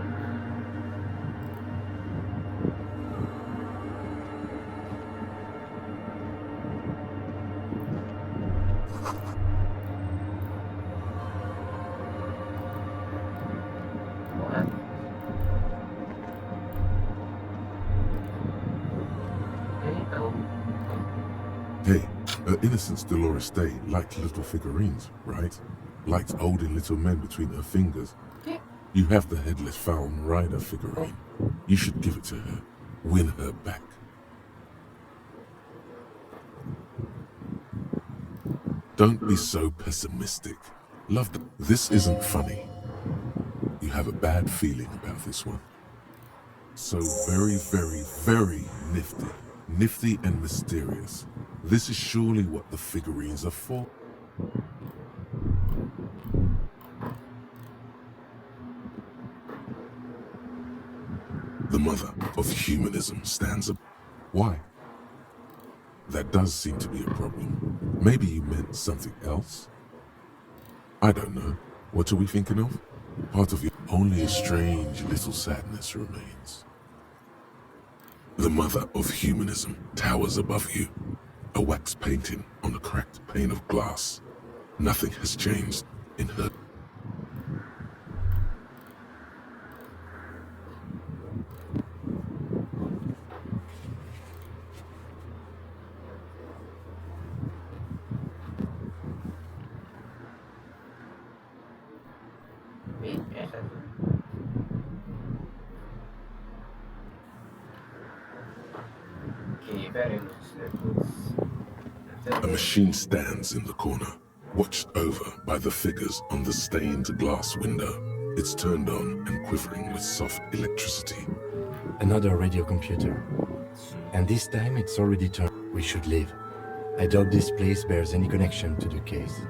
[SPEAKER 5] Hey, her innocence Dolores Day liked little figurines, right? Liked holding little men between her fingers. You have the headless Falcon Rider figurine. You should give it to her. Win her back. Don't be so pessimistic. Love this isn't funny. You have a bad feeling about this one. So very, very, very nifty. Nifty and mysterious. This is surely what the figurines are for. The mother of humanism stands up. Why? That does seem to be a problem. Maybe you meant something else? I don't know. What are we thinking of? Part of your... only a strange little sadness remains. The mother of humanism towers above you, a wax painting on a cracked pane of glass. Nothing has changed in her. A machine stands in the corner, watched over by the figures on the stained glass window. It's turned on and quivering with soft electricity.
[SPEAKER 7] Another radio computer. And this time it's already turned. We should leave. I doubt this place bears any connection to the case.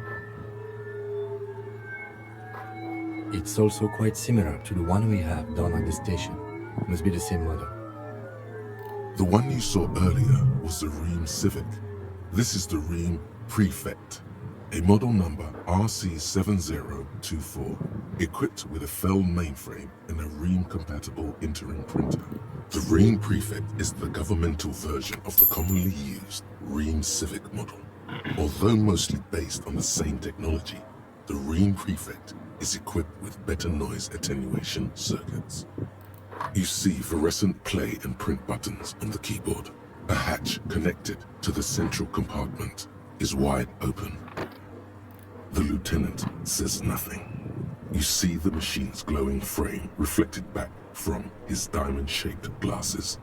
[SPEAKER 7] It's also quite similar to the one we have down at the station. Must be the same model.
[SPEAKER 5] The one you saw earlier was the Ream Civic. This is the Ream Prefect, a model number RC7024, equipped with a Fell mainframe and a Ream-compatible interim printer. The Ream Prefect is the governmental version of the commonly used Ream Civic model. Although mostly based on the same technology, the Ream Prefect is equipped with better noise attenuation circuits. You see fluorescent play and print buttons on the keyboard. A hatch connected to the central compartment is wide open. The lieutenant says nothing. You see the machine's glowing frame reflected back from his diamond-shaped glasses.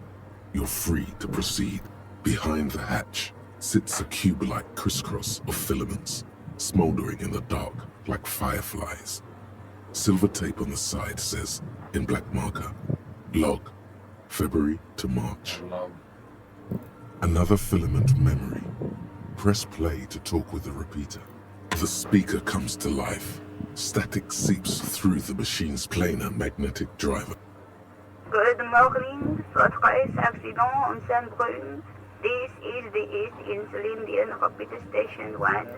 [SPEAKER 5] You're free to proceed. Behind the hatch sits a cube-like crisscross of filaments, smoldering in the dark like fireflies. Silver tape on the side says, in black marker, log, February to March. Another filament memory. Press play to talk with the repeater. The speaker comes to life. Static seeps through the machine's planar magnetic driver.
[SPEAKER 15] Good morning, Fortress accident on Saint-Brun. This is the East Insulindian Rapid Station 1.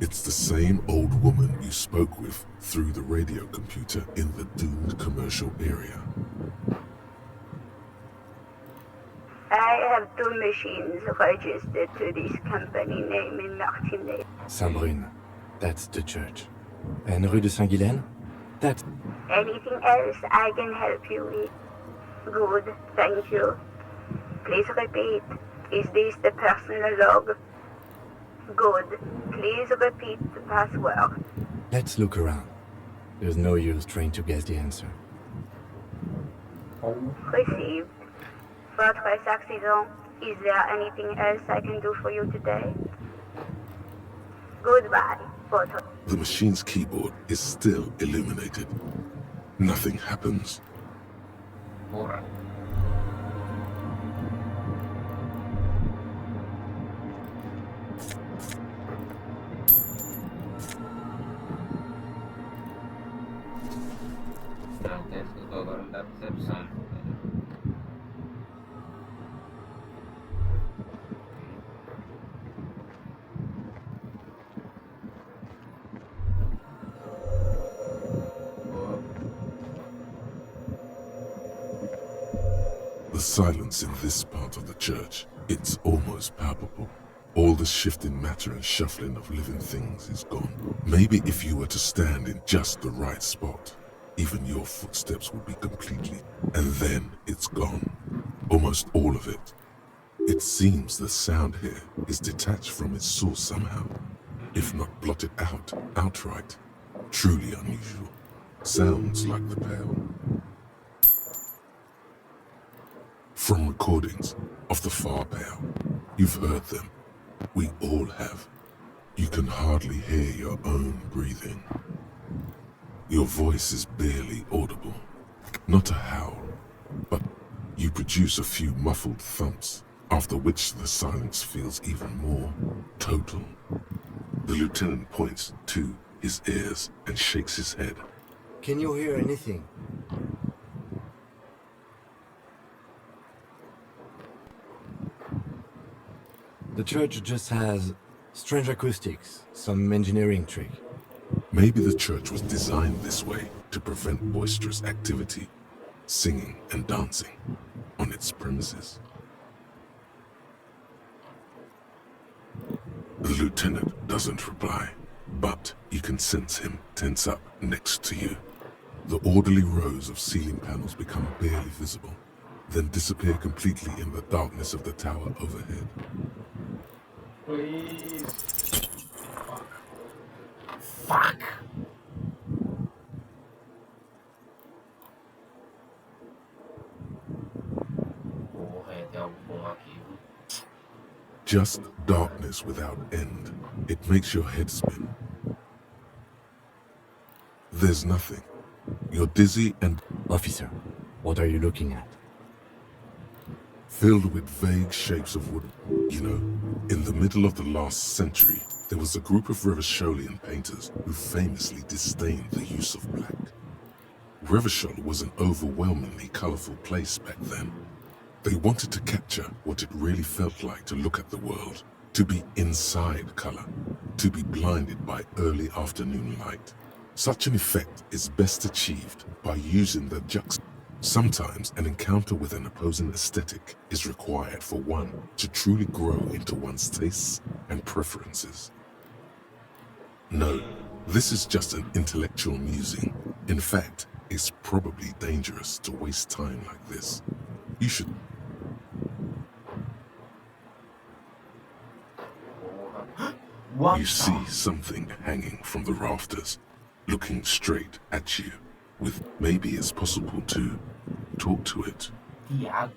[SPEAKER 5] It's the same old woman you spoke with through the radio computer in the doomed commercial area.
[SPEAKER 15] I have two machines registered to this company name in Martinet.
[SPEAKER 7] Saint-Brun. That's the church. And Rue de Saint-Guylaine? That's...
[SPEAKER 15] Anything else I can help you with? Good, thank you. Please repeat. Is this the personal log? Good. Please repeat the password.
[SPEAKER 7] Let's look around. There's no use trying to guess the answer.
[SPEAKER 15] Received. Fortress accident. Is there anything else I can do for you today? Goodbye, Fortress.
[SPEAKER 5] The machine's keyboard is still illuminated. Nothing happens. The silence in this part of the church, it's almost palpable. All the shifting matter and shuffling of living things is gone. Maybe if you were to stand in just the right spot, even your footsteps would be completely... And then it's gone. Almost all of it. It seems the sound here is detached from its source somehow, if not blotted out outright. Truly unusual. Sounds like the Pale. From recordings of the Far Pale, you've heard them. We all have. You can hardly hear your own breathing. Your voice is barely audible. Not a howl, but you produce a few muffled thumps, after which the silence feels even more total. The lieutenant points to his ears and shakes his head.
[SPEAKER 7] Can you hear anything? The church just has strange acoustics, some engineering trick.
[SPEAKER 5] Maybe the church was designed this way to prevent boisterous activity, singing and dancing on its premises. The lieutenant doesn't reply, but you can sense him tense up next to you. The orderly rows of ceiling panels become barely visible, then disappear completely in the darkness of the tower overhead.
[SPEAKER 1] Please. Fuck. Porra, tem algo bom aqui.
[SPEAKER 5] Just darkness without end. It makes your head spin. There's nothing. You're dizzy and...
[SPEAKER 7] Officer, what are you looking at?
[SPEAKER 5] Filled with vague shapes of wood. You know, in the middle of the last century, there was a group of Revacholian painters who famously disdained the use of black. Revachol was an overwhelmingly colorful place back then. They wanted to capture what it really felt like to look at the world, to be inside color, to be blinded by early afternoon light. Such an effect is best achieved by using the juxtaposition. Sometimes an encounter with an opposing aesthetic is required for one to truly grow into one's tastes and preferences. No, this is just an intellectual musing. In fact, it's probably dangerous to waste time like this. You should... You see something hanging from the rafters, looking straight at you, with maybe it's possible to talk to it.
[SPEAKER 1] Tiago.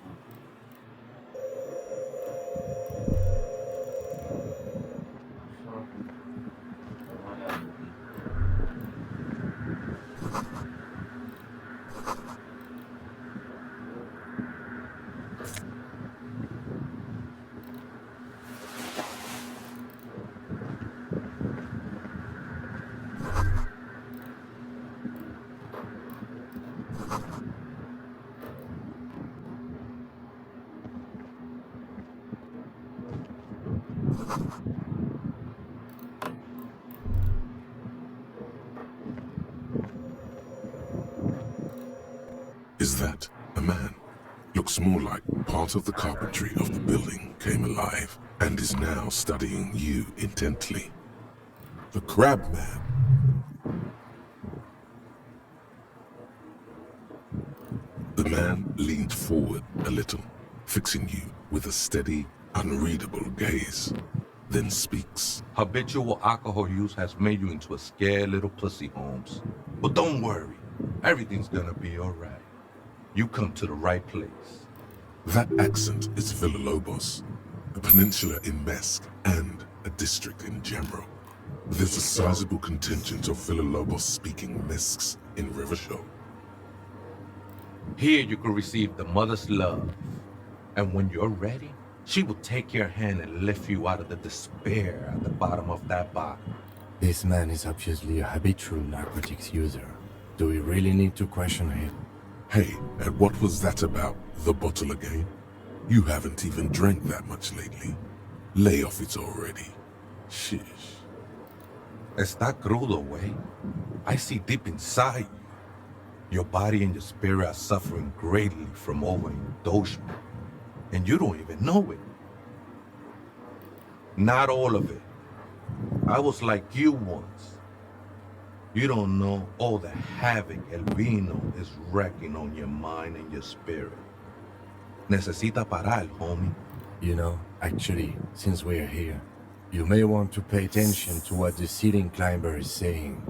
[SPEAKER 5] Is that a man? Looks more like part of the carpentry of the building came alive and is now studying you intently. The Crab Man. The man leaned forward a little, fixing you with a steady, unreadable gaze, then speaks.
[SPEAKER 2] Habitual alcohol use has made you into a scared little pussy, Holmes. But don't worry, everything's gonna be alright. You come to the right place.
[SPEAKER 5] That accent is Villalobos, a peninsula in Mesk and a district in general. There's a sizable contingent of Villalobos-speaking Mesks in Revachol.
[SPEAKER 2] Here you can receive the mother's love. And when you're ready, she will take your hand and lift you out of the despair at the bottom of that bottle.
[SPEAKER 7] This man is obviously a habitual narcotics user. Do we really need to question him?
[SPEAKER 5] Hey, and what was that about, the bottle again? You haven't even drank that much lately. Lay off it already. Shish.
[SPEAKER 2] Está crudo, way. I see deep inside you. Your body and your spirit are suffering greatly from overindulgence. And you don't even know it. Not all of it. I was like you once. You don't know all the havoc El Vino is wrecking on your mind and your spirit. Necesita parar, homie.
[SPEAKER 7] You know, actually, since we're here, you may want to pay attention to what the ceiling climber is saying.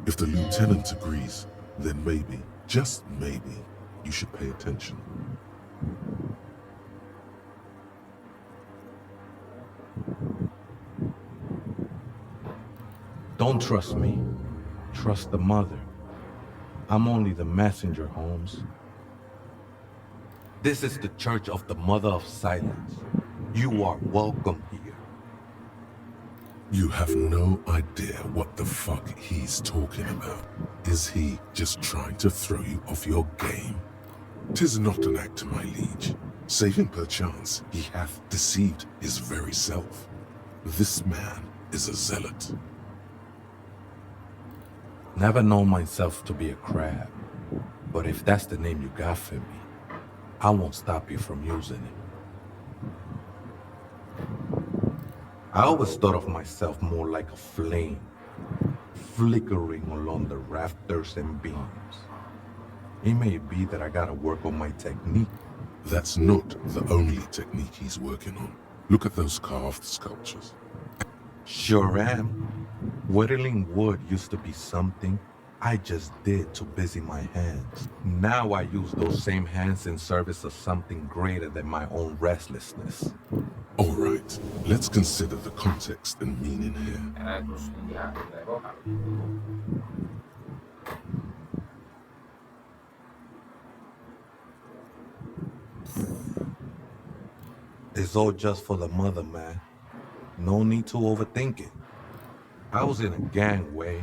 [SPEAKER 5] If the lieutenant agrees, then maybe, just maybe, you should pay attention.
[SPEAKER 2] Don't trust me. Trust the mother. I'm only the messenger, Holmes. This is the Church of the Mother of Silence. You are welcome here.
[SPEAKER 5] You have no idea what the fuck he's talking about. Is he just trying to throw you off your game? 'Tis not an act, my liege, save him perchance he hath deceived his very self. This man is a zealot.
[SPEAKER 7] Never known myself to be a crab, but if that's the name you got for me, I won't stop you from using it. I always thought of myself more like a flame, flickering along the rafters and beams. It may be that I gotta work on my technique.
[SPEAKER 5] That's not the only technique he's working on. Look at those carved sculptures.
[SPEAKER 7] Sure am. Whittling wood used to be something I just did to busy my hands. Now I use those same hands in service of something greater than my own restlessness.
[SPEAKER 5] All right, let's consider the context and meaning here.
[SPEAKER 7] It's all just for the mother, man. No need to overthink it. I was in a gangway,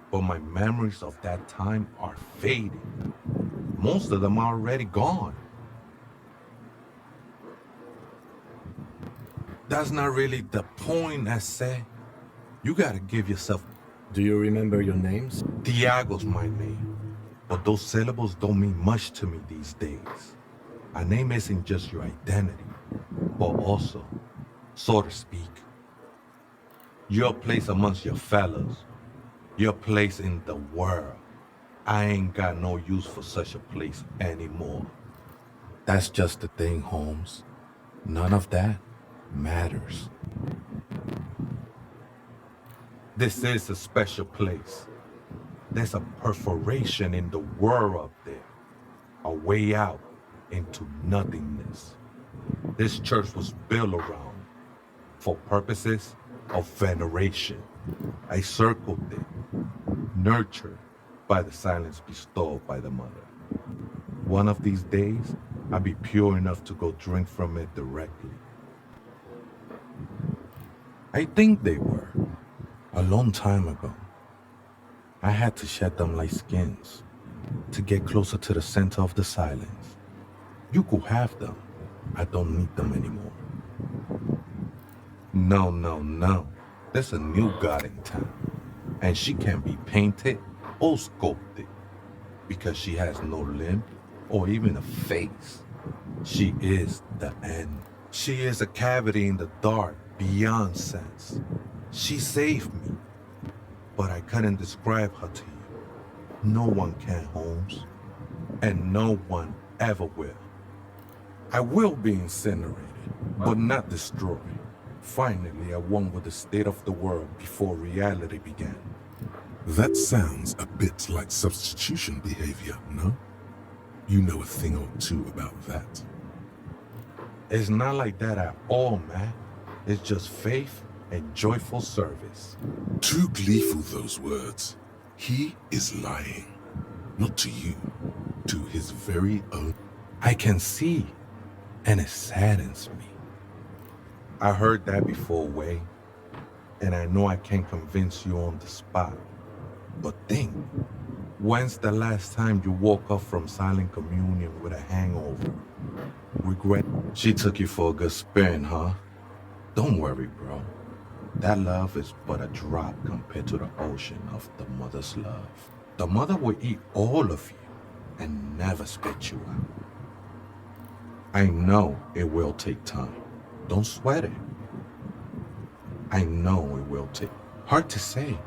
[SPEAKER 7] but my memories of that time are fading. Most of them are already gone. That's not really the point, I say. You gotta give yourself... Do you remember your names? Tiago's my name, but those syllables don't mean much to me these days. A name isn't just your identity, but also, so to speak, your place amongst your fellows, your place in the world. I ain't got no use for such a place anymore. That's just the thing, Holmes. None of that matters. This is a special place. There's a perforation in the world up there, a way out into nothingness. This church was built around for purposes of veneration. I circled it, nurtured by the silence bestowed by the mother. One of these days, I'll be pure enough to go drink from it directly. I think they were, a long time ago. I had to shed them like skins to get closer to the center of the silence. You could have them. I don't need them anymore. No. There's a new god in town, and she can't be painted or sculpted because she has no limb or even a face. She is the end. She is a cavity in the dark beyond sense. She saved me, but I couldn't describe her to you. No one can, Holmes, and no one ever will. I will be incinerated, but not destroyed. Finally, I won with the state of the world before reality began.
[SPEAKER 5] That sounds a bit like substitution behavior, no? You know a thing or two about that.
[SPEAKER 7] It's not like that at all, man. It's just faith and joyful service.
[SPEAKER 5] Too gleeful, those words. He is lying. Not to you, to his very own.
[SPEAKER 7] I can see, and it saddens me. I heard that before, Way, and I know I can't convince you on the spot. But think, when's the last time you woke up from silent communion with a hangover? Regret she took you for a good spin, huh? Don't worry, bro. That love is but a drop compared to the ocean of the mother's love. The mother will eat all of you and never spit you out. I know it will take time. Don't sweat it. I know it will take. Hard to say.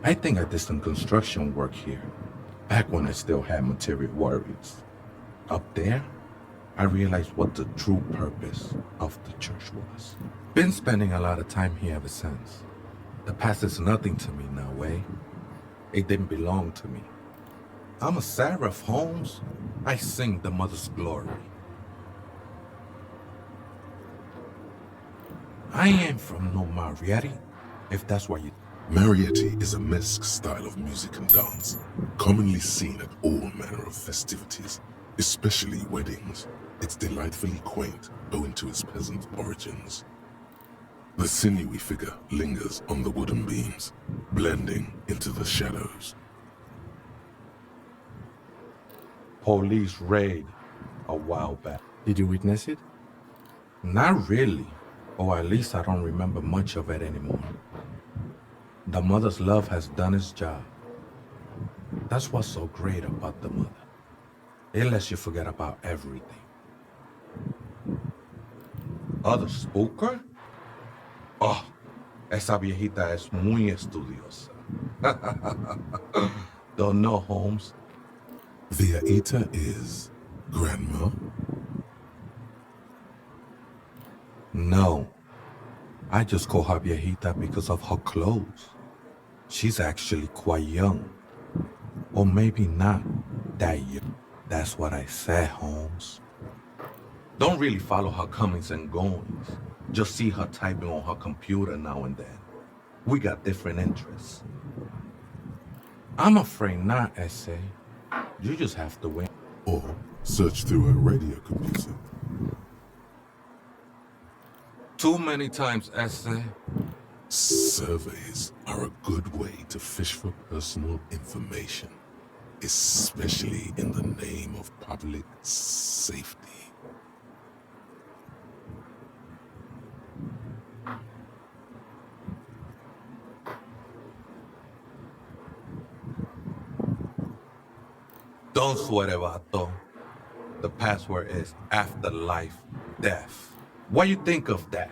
[SPEAKER 7] I think I did some construction work here, back when I still had material worries. Up there, I realized what the true purpose of the church was. Been spending a lot of time here ever since. The past is nothing to me now, Way. It didn't belong to me. I'm a seraph, Holmes. I sing the mother's glory. I ain't from no Marietti, if that's why you...
[SPEAKER 5] Marietti is a mesque style of music and dance, commonly seen at all manner of festivities, especially weddings. It's delightfully quaint, owing to its peasant origins. The sinewy figure lingers on the wooden beams, blending into the shadows.
[SPEAKER 7] Police raid a while back. Did you witness it? Not really, or at least I don't remember much of it anymore. The mother's love has done its job.
[SPEAKER 2] That's what's so great about the mother. It lets you forget about everything. Other spooker? Oh, esa viejita es muy estudiosa. Don't know, Holmes.
[SPEAKER 5] Viejita is grandma?
[SPEAKER 2] No. I just call her viejita because of her clothes. She's actually quite young. Or maybe not that young. That's what I said, Holmes. Don't really follow her comings and goings. Just see her typing on her computer now and then. We got different interests. I'm afraid not, S.A. You just have to win.
[SPEAKER 5] Or search through her radio computer.
[SPEAKER 2] Too many times, S.A.
[SPEAKER 5] Surveys are a good way to fish for personal information, especially in the name of public safety.
[SPEAKER 2] Don't sweat it, vato. The password is afterlife death. What you think of that?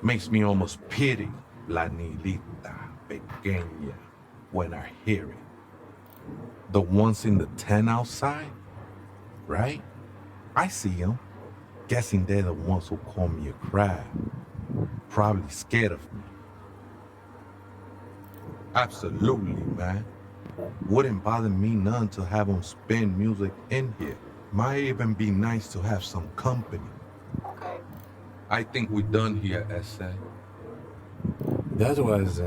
[SPEAKER 2] Makes me almost pity la niñita pequeña when I hear it. The ones in the tent outside, right? I see them. Guessing they're the ones who call me a crab. Probably scared of me. Absolutely, man. Wouldn't bother me none to have them spin music in here. Might even be nice to have some company.
[SPEAKER 3] Okay.
[SPEAKER 2] I think we're done here, S.A.
[SPEAKER 7] That was,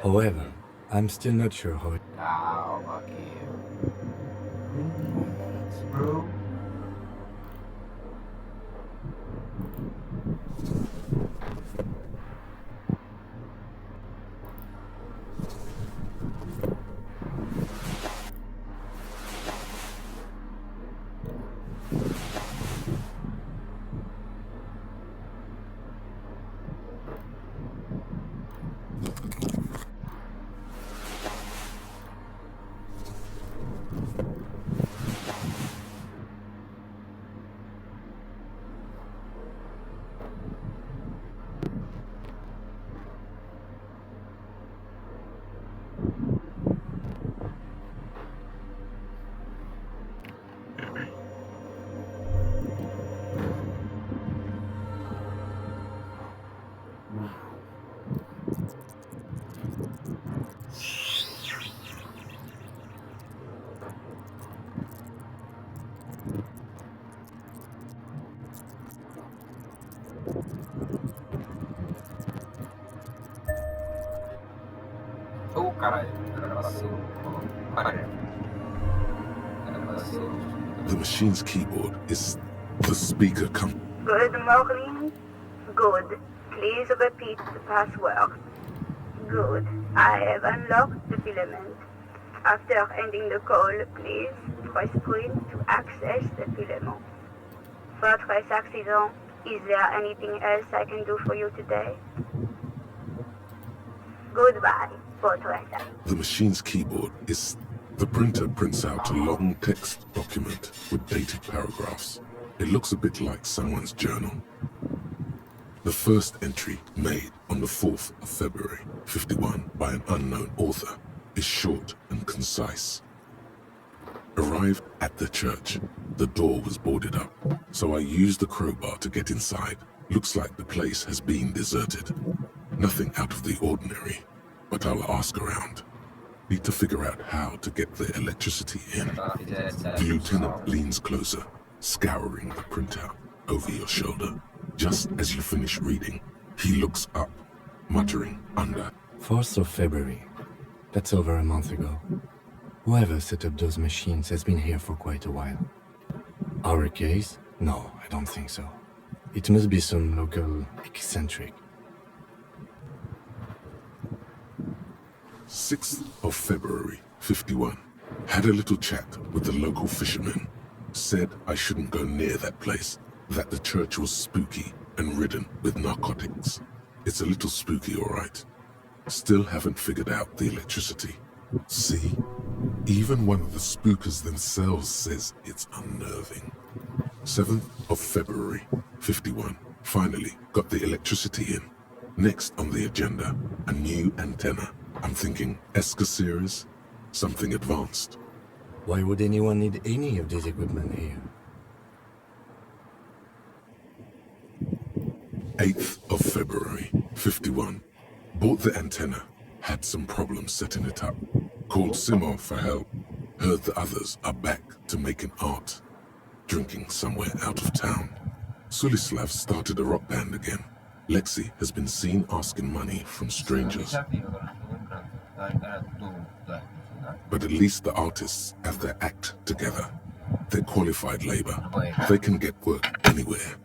[SPEAKER 7] however, I'm still not sure how it...
[SPEAKER 1] Oh, fuck you. Bro.
[SPEAKER 3] Oh, caralho. Era pra ser. Caralho. Era pra ser.
[SPEAKER 5] The machine's keyboard is the speaker
[SPEAKER 15] Good morning. Good. Please repeat the password. Good. I have unlocked the filament. After ending the call, please press print to access the filament. Fortress accident. Is there anything else I can do for you today? Goodbye, Fortress.
[SPEAKER 5] The machine's keyboard is... The printer prints out a long text document with dated paragraphs. It looks a bit like someone's journal. The first entry, made on the 4th of February, 51, by an unknown author, is short and concise. Arrived at the church. The door was boarded up, so I used the crowbar to get inside. Looks like the place has been deserted. Nothing out of the ordinary, but I'll ask around. Need to figure out how to get the electricity in. The lieutenant leans closer, scouring the printout over your shoulder. Just as you finish reading, he looks up, muttering under.
[SPEAKER 7] 4th of February. That's over a month ago. Whoever set up those machines has been here for quite a while. Our case? No, I don't think so. It must be some local eccentric.
[SPEAKER 5] 6th of February, 51. Had a little chat with the local fishermen. Said I shouldn't go near that place, that the church was spooky and ridden with narcotics. It's a little spooky, all right. Still haven't figured out the electricity. See? Even one of the spookers themselves says it's unnerving. 7th of February, 51. Finally got the electricity in. Next on the agenda, a new antenna. I'm thinking ESCA series, something advanced.
[SPEAKER 7] Why would anyone need any of this equipment here?
[SPEAKER 5] 8th of February, 51. Bought the antenna, had some problems setting it up. Called Simo for help. Heard the others are back to making art. Drinking somewhere out of town. Sulislav started a rock band again. Lexi has been seen asking money from strangers. But at least the artists have their act together. They're qualified labor. They can get work anywhere.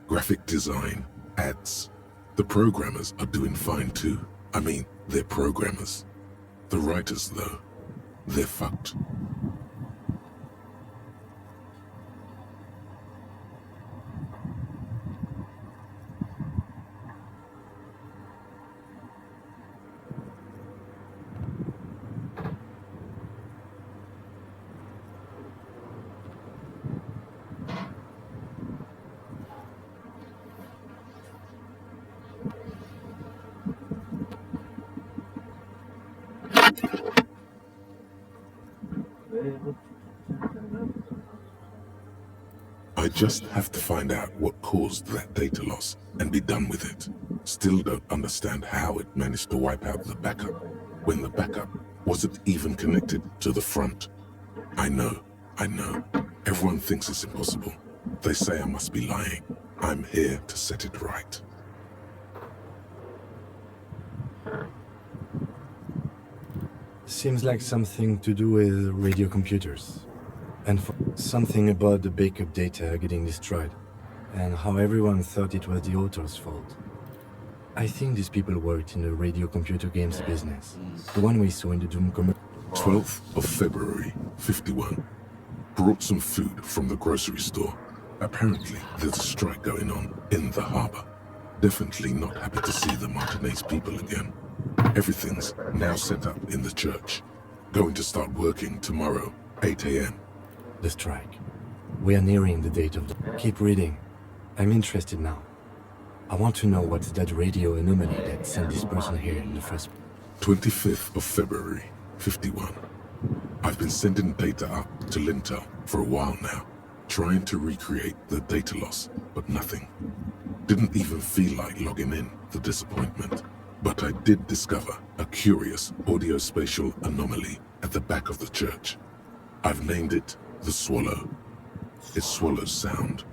[SPEAKER 5] Graphic design, ads. The programmers are doing fine too. I mean, they're programmers. The writers, though, they're fucked. I just have to find out what caused that data loss and be done with it. Still don't understand how it managed to wipe out the backup when the backup wasn't even connected to the front. I know. Everyone thinks it's impossible. They say I must be lying. I'm here to set it right.
[SPEAKER 7] Seems like something to do with radio computers. And something about the backup data getting destroyed. And how everyone thought it was the author's fault. I think these people worked in the radio computer games business. The one we saw in the Doom commercial.
[SPEAKER 5] 12th of February, 51. Brought some food from the grocery store. Apparently, there's a strike going on in the harbor. Definitely not happy to see the Martinez people again. Everything's now set up in the church. Going to start working tomorrow, 8 a.m.
[SPEAKER 7] The strike. We are nearing the date of the... Keep reading. I'm interested now. I want to know what's that radio anomaly that sent this person here in the first...
[SPEAKER 5] 25th of February, 51. I've been sending data up to Lintel for a while now, trying to recreate the data loss, but nothing. Didn't even feel like logging in, the disappointment. But I did discover a curious audio-spatial anomaly at the back of the church. I've named it the Swallow. It swallows sound.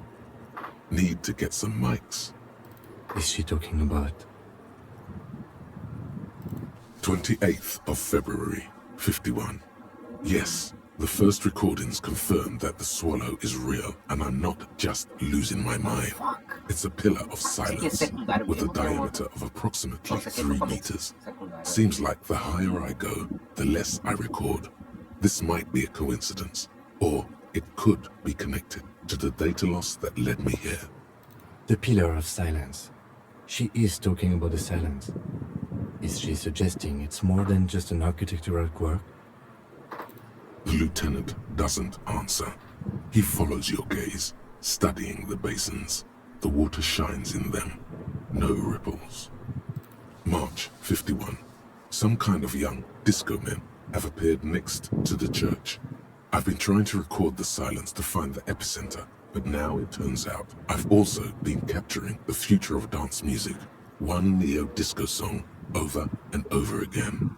[SPEAKER 5] Need to get some mics.
[SPEAKER 7] Is she talking about?
[SPEAKER 5] 28th of February, 51. Yes, the first recordings confirm that the swallow is real, and I'm not just losing my mind. It's a pillar of silence with a diameter of approximately 3 meters. Seems like the higher I go, the less I record. This might be a coincidence, or it could be connected to the data loss that led me here.
[SPEAKER 7] The pillar of silence. She is talking about the silence. Is she suggesting it's more than just an architectural quirk?
[SPEAKER 5] The lieutenant doesn't answer. He follows your gaze, studying the basins. The water shines in them. No ripples. March 51. Some kind of young disco men have appeared next to the church. I've been trying to record the silence to find the epicenter, but now it turns out I've also been capturing the future of dance music, one neo-disco song over and over again.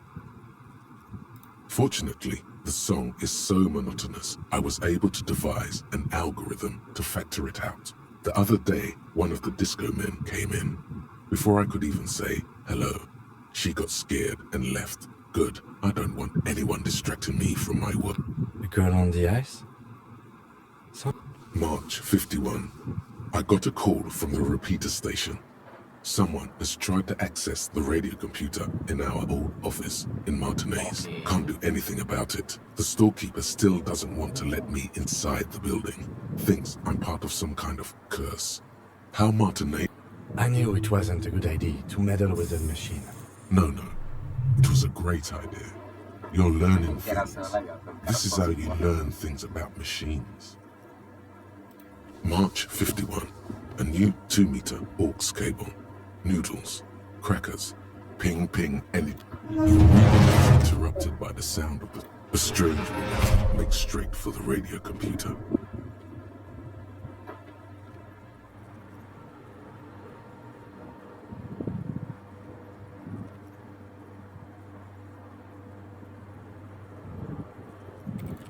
[SPEAKER 5] Fortunately, the song is so monotonous, I was able to devise an algorithm to factor it out. The other day, one of the disco men came in. Before I could even say hello, she got scared and left. Good, I don't want anyone distracting me from my work.
[SPEAKER 7] The girl on the ice?
[SPEAKER 5] March 51. I got a call from the repeater station. Someone has tried to access the radio computer in our old office in Martinez. Can't do anything about it. The storekeeper still doesn't want to let me inside the building. Thinks I'm part of some kind of curse. How Martinez...
[SPEAKER 7] I knew it wasn't a good idea to meddle with the machine.
[SPEAKER 5] No. It was a great idea. You're learning
[SPEAKER 3] Interação
[SPEAKER 5] things.
[SPEAKER 3] é legal. Quando o cara
[SPEAKER 5] This is how
[SPEAKER 3] consegue
[SPEAKER 5] you
[SPEAKER 3] uma-
[SPEAKER 5] learn things about machines. March 51. A new 2-meter AUX cable. Noodles. Crackers. Ping ping energy. Your reading is interrupted by the sound of a strange woman makes straight for the radio computer.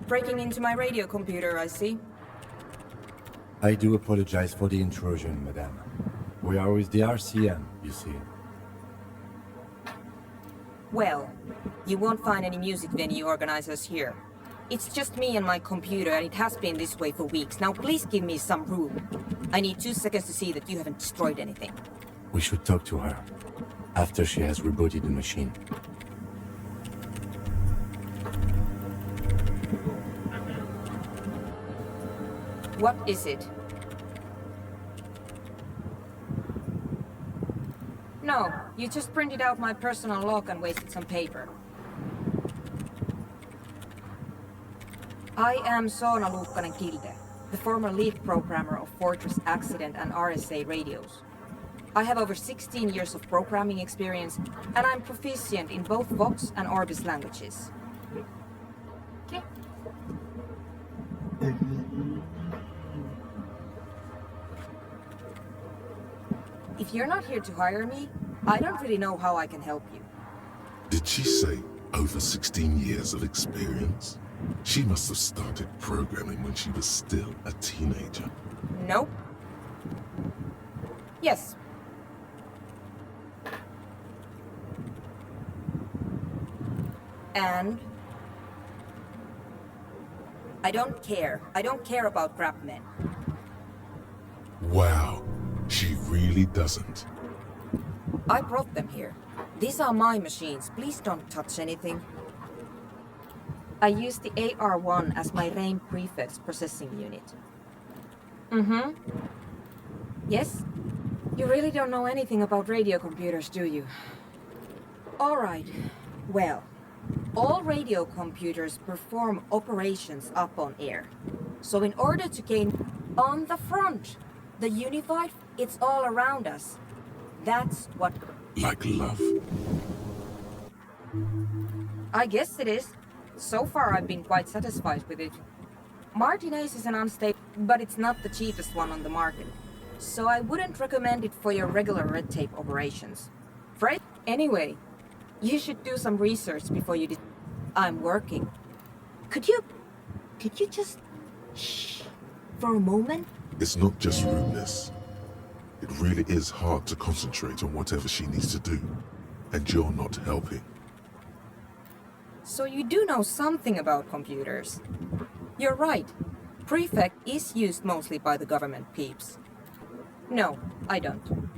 [SPEAKER 14] Breaking into my radio computer, I see.
[SPEAKER 7] I do apologize for the intrusion, madame. We are with the RCM, you see.
[SPEAKER 14] Well, you won't find any music venue organizers here. It's just me and my computer, and it has been this way for weeks. Now please give me some room. I need 2 seconds to see that you haven't destroyed anything.
[SPEAKER 7] We should talk to her after she has rebooted the machine.
[SPEAKER 14] What is it? No, you just printed out my personal log and wasted some paper. I am Soona Luukkanen-Kilde, the former lead programmer of Fortress Accident and RSA radios. I have over 16 years of programming experience, and I'm proficient in both Vox and Orbis languages. If you're not here to hire me, I don't really know how I can help you.
[SPEAKER 5] Did she say over 16 years of experience? She must have started programming when she was still a teenager.
[SPEAKER 14] Nope. Yes. And? I don't care. I don't care about crap men.
[SPEAKER 5] Wow, she really doesn't.
[SPEAKER 14] I brought them here. These are my machines. Please don't touch anything. I use the AR-1 as my RAIN prefix processing unit. Mm-hmm. Yes? You really don't know anything about radio computers, do you? Alright. Well, all radio computers perform operations up on air. So in order to gain on the front, the unified, it's all around us. That's what...
[SPEAKER 5] Like love.
[SPEAKER 14] I guess it is. So far I've been quite satisfied with it. Martinez is an unstable, but it's not the cheapest one on the market. So I wouldn't recommend it for your regular red tape operations. Fred? Anyway, you should do some research before you I'm working. Could you just... shh for a moment?
[SPEAKER 5] It's not just rudeness. It really is hard to concentrate on whatever she needs to do, and you're not helping.
[SPEAKER 14] So you do know something about computers. You're right. Prefect is used mostly by the government peeps. No, I don't.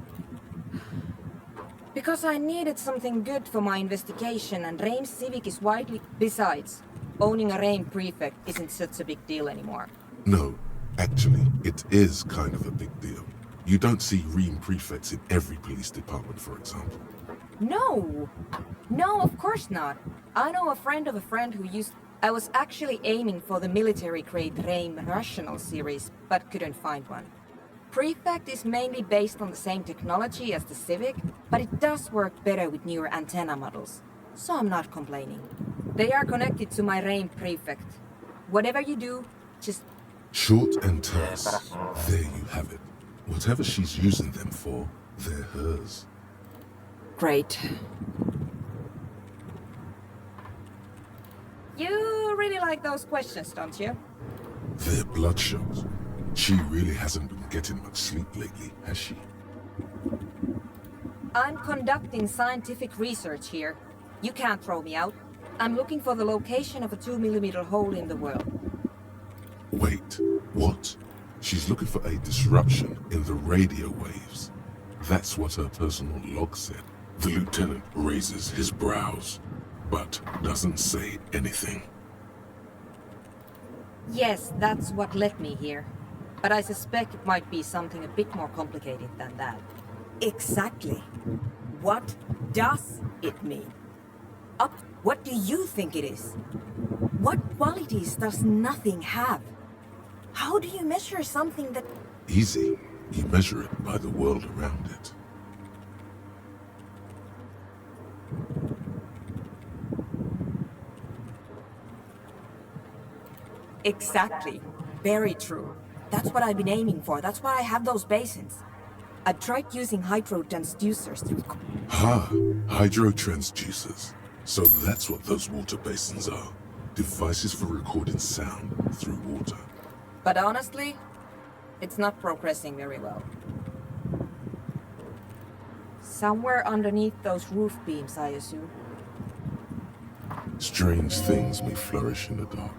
[SPEAKER 14] Because I needed something good for my investigation, and RAIN Civic is widely... Besides, owning a RAIN prefect isn't such a big deal anymore.
[SPEAKER 5] No, actually, it is kind of a big deal. You don't see REAM prefects in every police department, for example.
[SPEAKER 14] No! No, of course not. I know a friend of a friend who used... I was actually aiming for the military-grade RAIN Rational series, but couldn't find one. Prefect is mainly based on the same technology as the Civic, but it does work better with newer antenna models, so I'm not complaining. They are connected to my RAIN Prefect. Whatever you do, just...
[SPEAKER 5] Short and terse. There you have it. Whatever she's using them for, they're hers.
[SPEAKER 14] Great. You really like those questions, don't you?
[SPEAKER 5] They're bloodshot. She really hasn't been getting much sleep lately, has she?
[SPEAKER 14] I'm conducting scientific research here. You can't throw me out. I'm looking for the location of a 2mm hole in the world.
[SPEAKER 5] Wait, what? She's looking for a disruption in the radio waves. That's what her personal log said. The lieutenant raises his brows, but doesn't say anything.
[SPEAKER 14] Yes, that's what led me here. But I suspect it might be something a bit more complicated than that. Exactly. What does it mean? Up, what do you think it is? What qualities does nothing have? How do you measure something that...
[SPEAKER 5] Easy. You measure it by the world around it.
[SPEAKER 14] Exactly. Very true. That's what I've been aiming for. That's why I have those basins. I've tried using hydrotransducers to...
[SPEAKER 5] Hydrotransducers. So that's what those water basins are. Devices for recording sound through water.
[SPEAKER 14] But honestly, it's not progressing very well. Somewhere underneath those roof beams, I assume.
[SPEAKER 5] Strange things may flourish in the dark.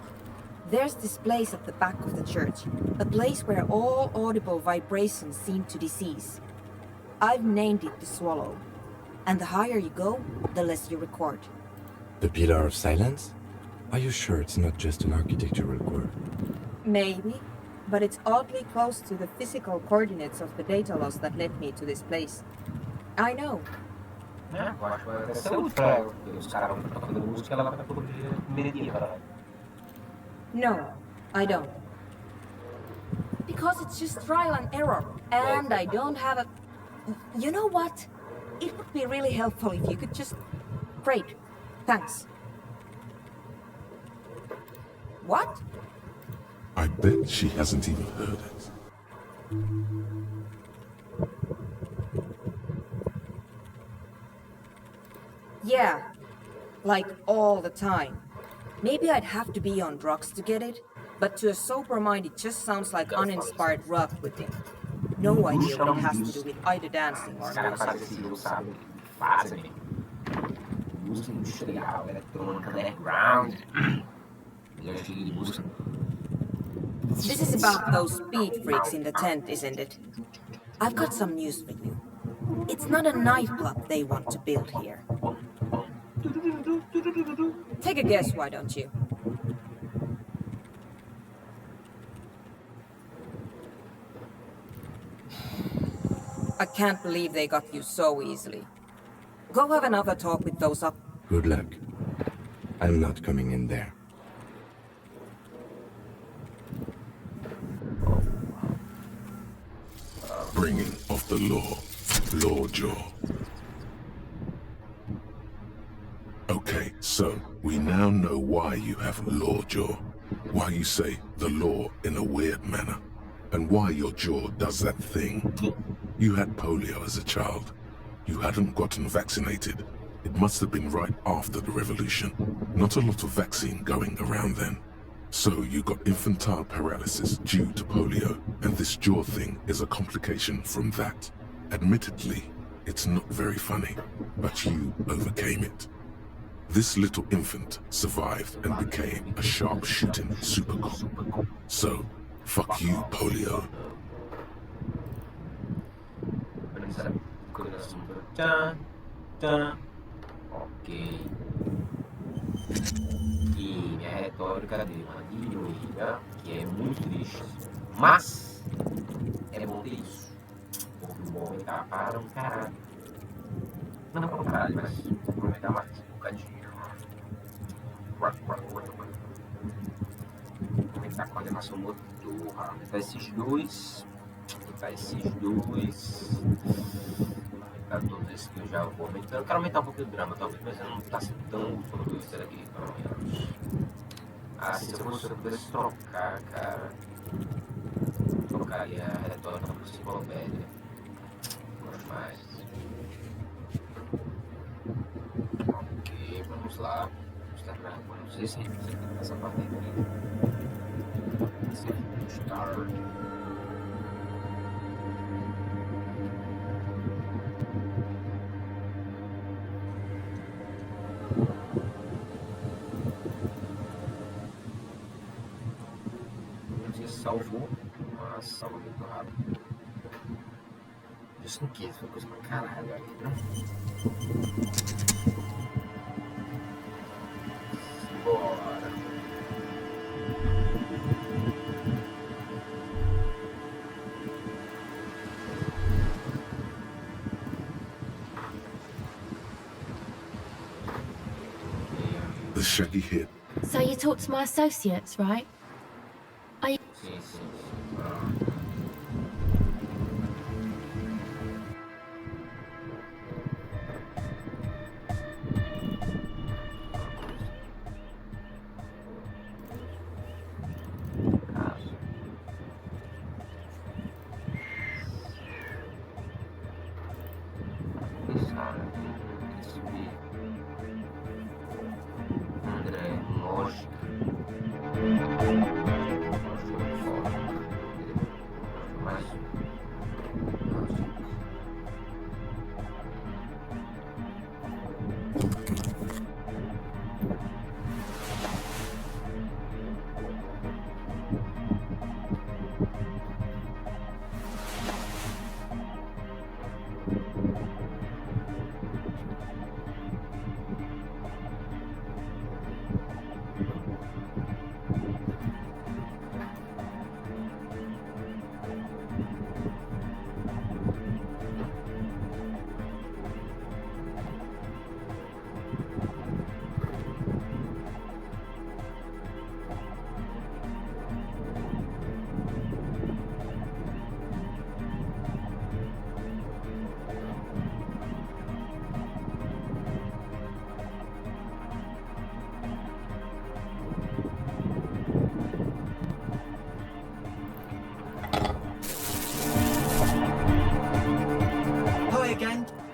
[SPEAKER 14] There's this place at the back of the church. A place where all audible vibrations seem to decease. I've named it the Swallow. And the higher you go, the less you record.
[SPEAKER 7] The Pillar of Silence? Are you sure it's not just an architectural quirk?
[SPEAKER 14] Maybe, but it's oddly close to the physical coordinates of the data loss that led me to this place. I know. No, I don't. Because it's just trial and error, and I don't have a... You know what? It would be really helpful if you could just... Great. Thanks. What?
[SPEAKER 5] I bet she hasn't even heard it.
[SPEAKER 14] Yeah. Like all the time. Maybe I'd have to be on drugs to get it, but to a sober mind it just sounds like uninspired rock whipping. No idea what it has to do with either dancing or music. This is about those speed freaks in the tent, isn't it? I've got some news for you. It's not a nightclub they want to build here. Take a guess, why don't you? I can't believe they got you so easily. Go have another talk with those up.
[SPEAKER 7] Good luck. I'm not coming in there.
[SPEAKER 5] Bringing of the law jaw. Okay, so we now know why you have law jaw, why you say the law in a weird manner, and why your jaw does that thing. You had polio as a child. You hadn't gotten vaccinated. It must have been right after the revolution. Not a lot of vaccine going around then. So you got infantile paralysis due to polio, and this jaw thing is a complication from that. Admittedly, it's not very funny, but you overcame it. This little infant survived and became a sharp-shooting super cop. So, fuck you, polio.
[SPEAKER 3] Ok. E minha retórica deu uma diminuída, que é muito triste. Mas é bom ter isso. Porque o homem tá para um caralho. Não para um caralho, mas aproveitar mais um bocadinho. Aumentar a coordenação motora. Aumentar esses dois. Todos esses que eu já vou aumentando. Eu quero aumentar um pouquinho o drama, talvez, mas eu não tá sendo tão quanto isso daqui, pelo menos. Ah, se eu pudesse trocar, cara, trocaria a retórica para enciclopédia. Gosto mais. Ok, vamos lá. Vamos terminar. Não sei se a gente precisa terminar essa parte aqui. Start. Salvou, mas salvou muito rápido. Just in case, foi coisa pra caralho aí, né? Bora.
[SPEAKER 5] The shaggy head.
[SPEAKER 18] So you talked to my associates, right? Are you...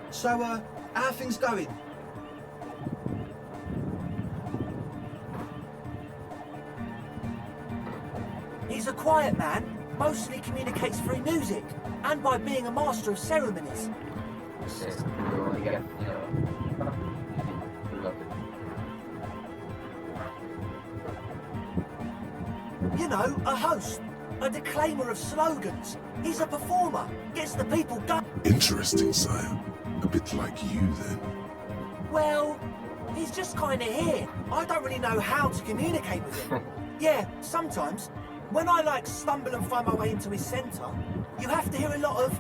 [SPEAKER 19] So, how are things going?
[SPEAKER 21] He's a quiet man, mostly communicates through music, and by being a master of ceremonies. You know, a host, a declaimer of slogans. He's a performer, gets the people going.
[SPEAKER 5] Interesting, sire. A bit like you, then.
[SPEAKER 21] Well, he's just kind of here. I don't really know how to communicate with him. Yeah, sometimes. When I, like, stumble and find my way into his centre, you have to hear a lot of...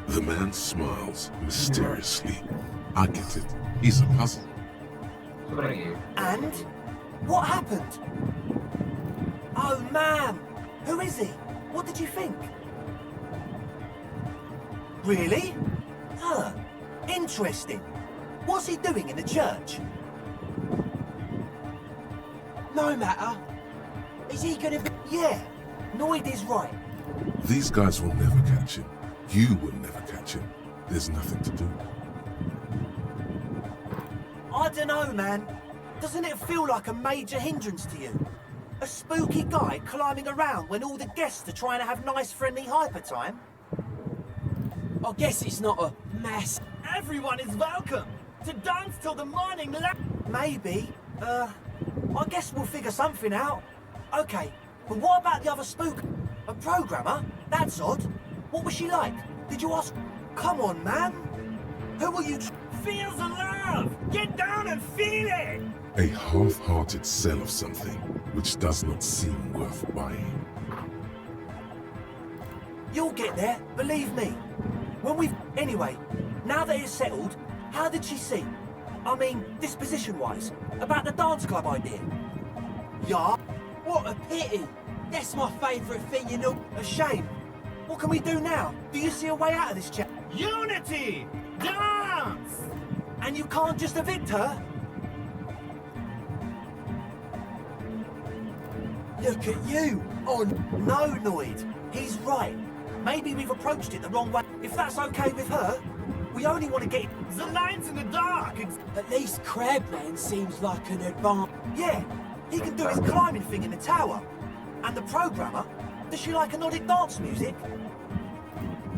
[SPEAKER 5] The man smiles mysteriously. I get it. He's a puzzle.
[SPEAKER 21] And? What happened? Oh, man! Who is he? What did you think? Really? Huh. Interesting. What's he doing in the church? No matter. Is he gonna be... Yeah. Noid is right.
[SPEAKER 5] These guys will never catch him. You will never catch him. There's nothing to do.
[SPEAKER 21] I don't know, man. Doesn't it feel like a major hindrance to you? A spooky guy climbing around when all the guests are trying to have nice, friendly hyper time? I guess it's not a mass. Everyone is welcome to dance till the morning light. Maybe. I guess we'll figure something out. Okay, but what about the other spook? A programmer? That's odd. What was she like? Did you ask? Come on, man. Who are you? Feel the love. Get down and feel it.
[SPEAKER 5] A half-hearted sell of something which does not seem worth buying.
[SPEAKER 21] You'll get there, believe me. When we've... Anyway, now that it's settled, how did she seem? I mean, disposition-wise, about the dance club idea. Yeah? What a pity. That's my favourite thing, you know. A shame. What can we do now? Do you see a way out of this chat? Unity! Dance! And you can't just evict her? Look at you! Oh, no, Noid. He's right. Maybe we've approached it the wrong way. If that's okay with her, we only want to get the lines in the dark. At least Crabman seems like an advance. Yeah, he can do his climbing thing in the tower. And the programmer, does she like anodic dance music?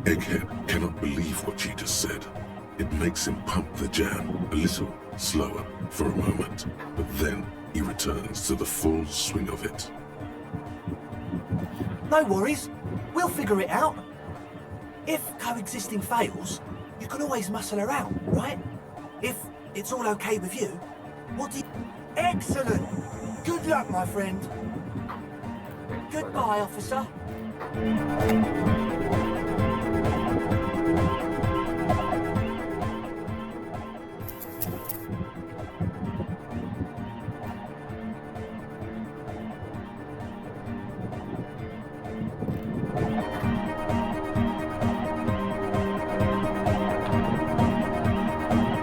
[SPEAKER 5] Egghead cannot believe what you just said. It makes him pump the jam a little slower for a moment, but then he returns to the full swing of it.
[SPEAKER 4] No worries. We'll figure it out. If coexisting fails, you can always muscle around, right? If it's all okay with you, what do you... Excellent! Good luck, my friend. Goodbye, officer.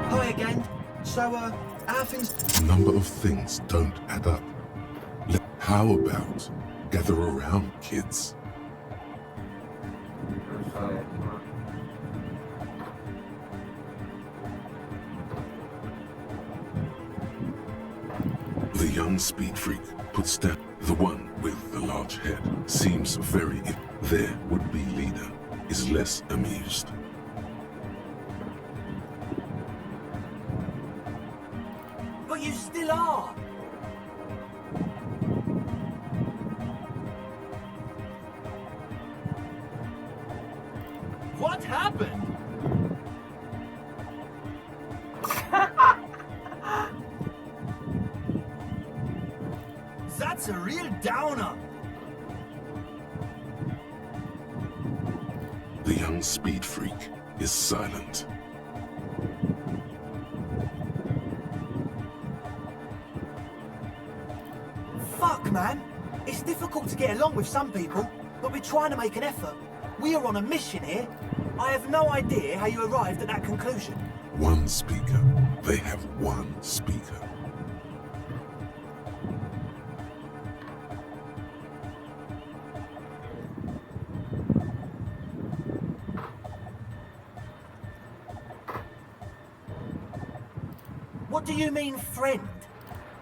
[SPEAKER 19] Hi again. So, how things...
[SPEAKER 5] Number of things don't add up. How about gather around, kids? The young speed freak puts down the one with the large head. Seems very... Their would-be leader is less amused.
[SPEAKER 4] But you still are!
[SPEAKER 17] What happened? That's a real downer.
[SPEAKER 5] The young speed freak is silent.
[SPEAKER 4] Fuck, man. It's difficult to get along with some people, but we're trying to make an effort. We are on a mission here. I have no idea how you arrived at that conclusion.
[SPEAKER 5] One speaker. They have one speaker.
[SPEAKER 4] What do you mean, friend?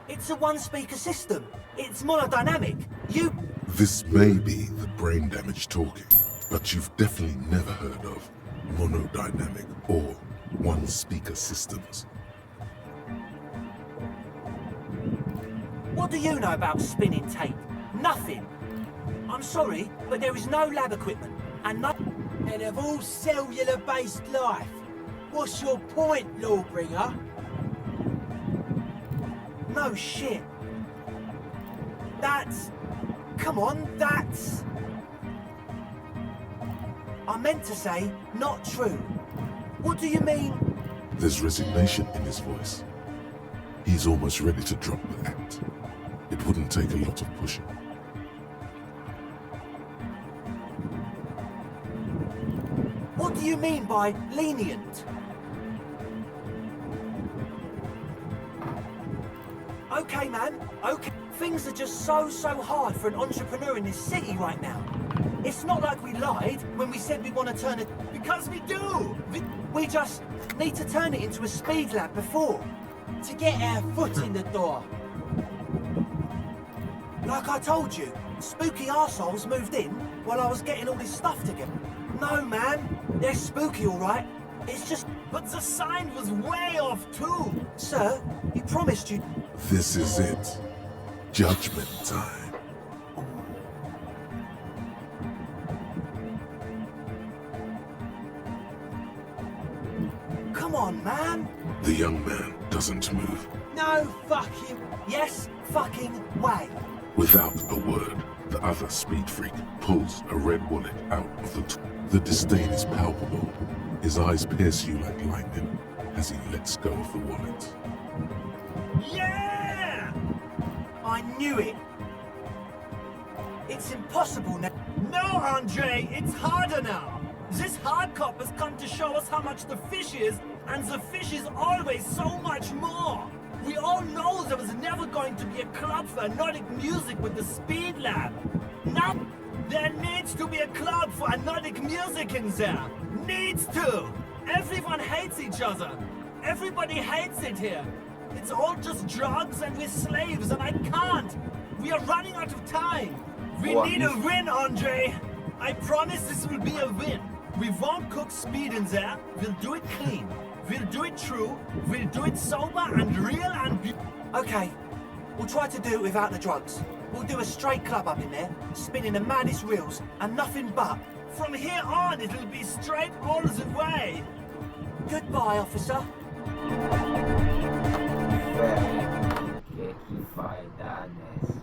[SPEAKER 4] It's a one-speaker system. It's monodynamic.
[SPEAKER 5] This may be the brain damage talking, but you've definitely never heard of monodynamic or one-speaker systems.
[SPEAKER 4] What do you know about spinning tape? Nothing. I'm sorry, but there is no lab equipment, and no...
[SPEAKER 21] And of all cellular-based life, what's your point, Lawbringer?
[SPEAKER 4] No shit. That's... Come on, that's... I meant to say, not true. What do you mean?
[SPEAKER 5] There's resignation in his voice. He's almost ready to drop the act. It wouldn't take a lot of pushing.
[SPEAKER 4] What do you mean by lenient? Okay, man, okay. Things are just so hard for an entrepreneur in this city right now. It's not like we lied when we said we want to turn it... Because we do! We just need to turn it into a speed lab before.
[SPEAKER 21] To get our foot in the door.
[SPEAKER 4] Like I told you, spooky arseholes moved in while I was getting all this stuff together. No, man, they're spooky, all right. It's just...
[SPEAKER 21] But the sign was way off, too.
[SPEAKER 4] Sir, he promised you...
[SPEAKER 5] This is it. Judgment time.
[SPEAKER 4] Come on, man.
[SPEAKER 5] The young man doesn't move.
[SPEAKER 21] No fucking...
[SPEAKER 4] Yes, fucking way.
[SPEAKER 5] Without a word, the other speed freak pulls a red wallet out of the disdain is palpable. His eyes pierce you like lightning as he lets go of the wallet.
[SPEAKER 21] Yeah!
[SPEAKER 4] I knew it. It's impossible now.
[SPEAKER 21] No, Andre, it's harder now. This hard cop has come to show us how much the fish is, and the fish is always so much more. We all know there was never going to be a club for Nordic music with the Speed Lab. Now, there needs to be a club for Nordic music in there. Needs to. Everyone hates each other. Everybody hates it here. It's all just drugs and we're slaves, and I can't. We are running out of time. We need a win, Andre. I promise this will be a win.
[SPEAKER 4] We won't cook speed in there. We'll do it clean. We'll do it true. We'll do it sober and real and Okay, we'll try to do it without the drugs. We'll do a straight club up in there, spinning the maddest reels and nothing but. From here on, it'll be straight all the way. Goodbye, officer.
[SPEAKER 1] Que vai dar nessa?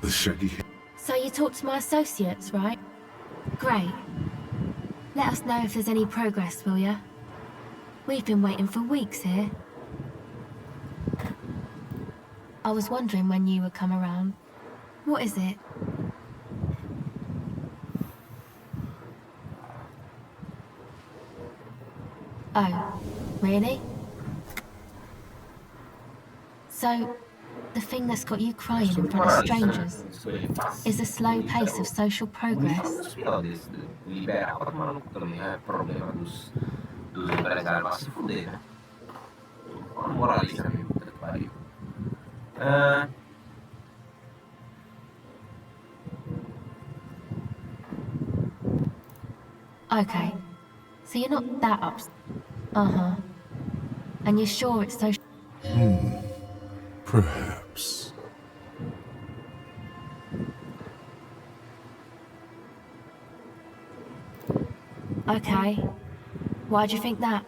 [SPEAKER 5] The shaggy hair.
[SPEAKER 18] So you talked to my associates, right? Great. Let us know if there's any progress, will ya? We've been waiting for weeks here. I was wondering when you would come around. What is it? Oh, really? So, the thing that's got you crying in front of strangers is a slow pace of social progress. Okay, so you're not that upset. Uh-huh. And you're sure it's social?
[SPEAKER 5] Perhaps.
[SPEAKER 18] Okay. Why do you think that?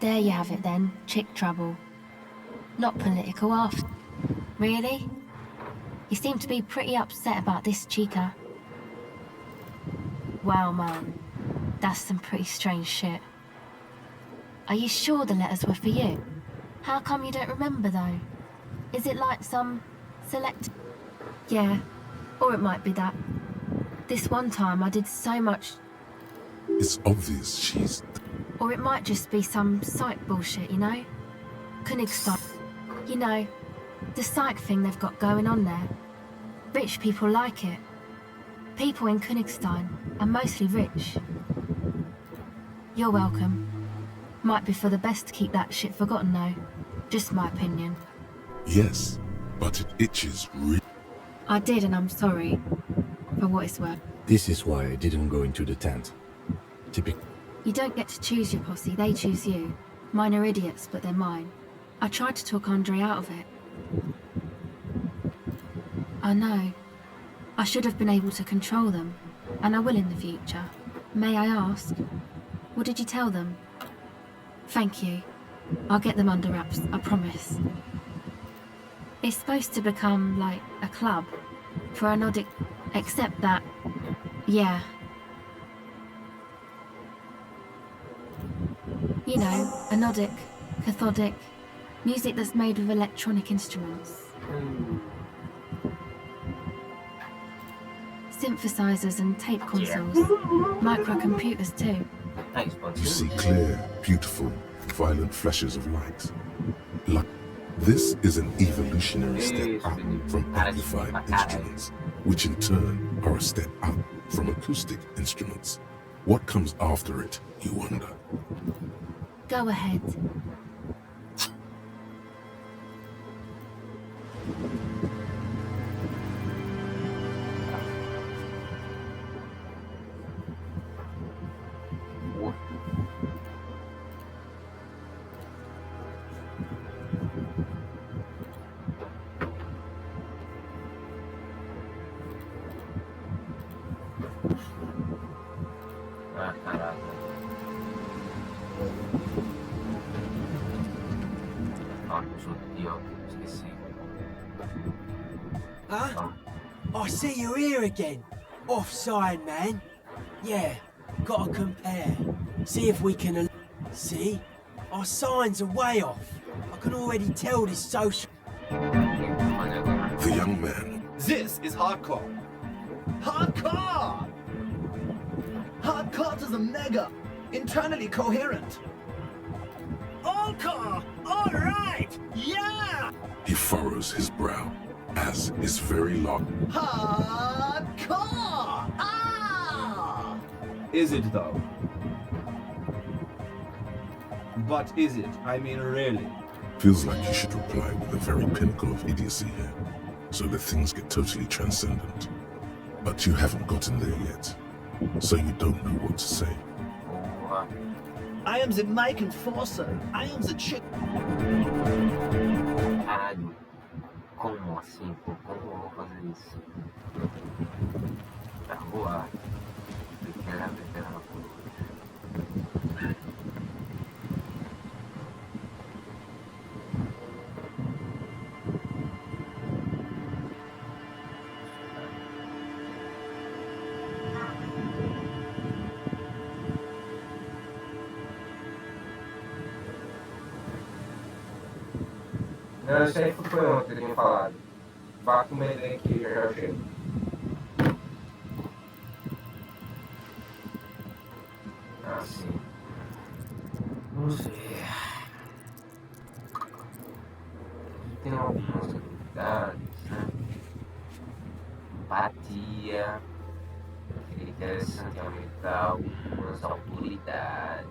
[SPEAKER 18] There you have it then, chick trouble. Not political after. Really? You seem to be pretty upset about this, chica. Wow, man. That's some pretty strange shit. Are you sure the letters were for you? How come you don't remember, though? Is it like some select... Yeah, or it might be that. This one time I did so much...
[SPEAKER 5] It's obvious she's...
[SPEAKER 18] Or it might just be some psych bullshit, you know? Königstein. You know, the psych thing they've got going on there. Rich people like it. People in Königstein are mostly rich. You're welcome. Might be for the best to keep that shit forgotten, though. Just my opinion.
[SPEAKER 5] Yes, but it itches really.
[SPEAKER 18] I did, and I'm sorry. For what it's worth.
[SPEAKER 7] This is why I didn't go into the tent. Typical.
[SPEAKER 18] You don't get to choose your posse, they choose you. Mine are idiots, but they're mine. I tried to talk Andre out of it. I know. I should have been able to control them, and I will in the future. May I ask? What did you tell them? Thank you. I'll get them under wraps, I promise. It's supposed to become, like, a club. For a Nordic... Except that... Yeah. You know, a Nordic, cathodic... Music that's made with electronic instruments. Synthesizers and tape consoles. Microcomputers too.
[SPEAKER 5] You see clear, beautiful, violent flashes of light. Like, this is an evolutionary step up from amplified instruments, which in turn are a step up from acoustic instruments. What comes after it, you wonder?
[SPEAKER 18] Go ahead.
[SPEAKER 21] Huh? I see you're here again. Offside, man. Yeah, gotta compare. See if we can... See? Our signs are way off. I can already tell this social...
[SPEAKER 5] The young man.
[SPEAKER 8] This is hardcore. Hardcore! Hardcore to the mega. Internally coherent.
[SPEAKER 4] Hardcore! All right! Yeah!
[SPEAKER 5] He furrows his brow as his very long...
[SPEAKER 8] Hardcore! Ah! Is it though? But is it? I mean, really?
[SPEAKER 5] Feels like you should reply with the very pinnacle of idiocy here, so that things get totally transcendent. But you haven't gotten there yet, so you don't know what to say.
[SPEAKER 8] I am the Mike Enforcer. I am the chick.
[SPEAKER 3] Caralho. Como assim, pô? Como eu vou fazer isso? Tá, vou lá. Veterano, pô. Não, isso aí foi ontem que eu tinha falado. Vá comer aqui, já eu chego. Assim. Vamos ver. Tem algumas habilidades, né? Empatia. Seria interessante aumentar algumas autoridades.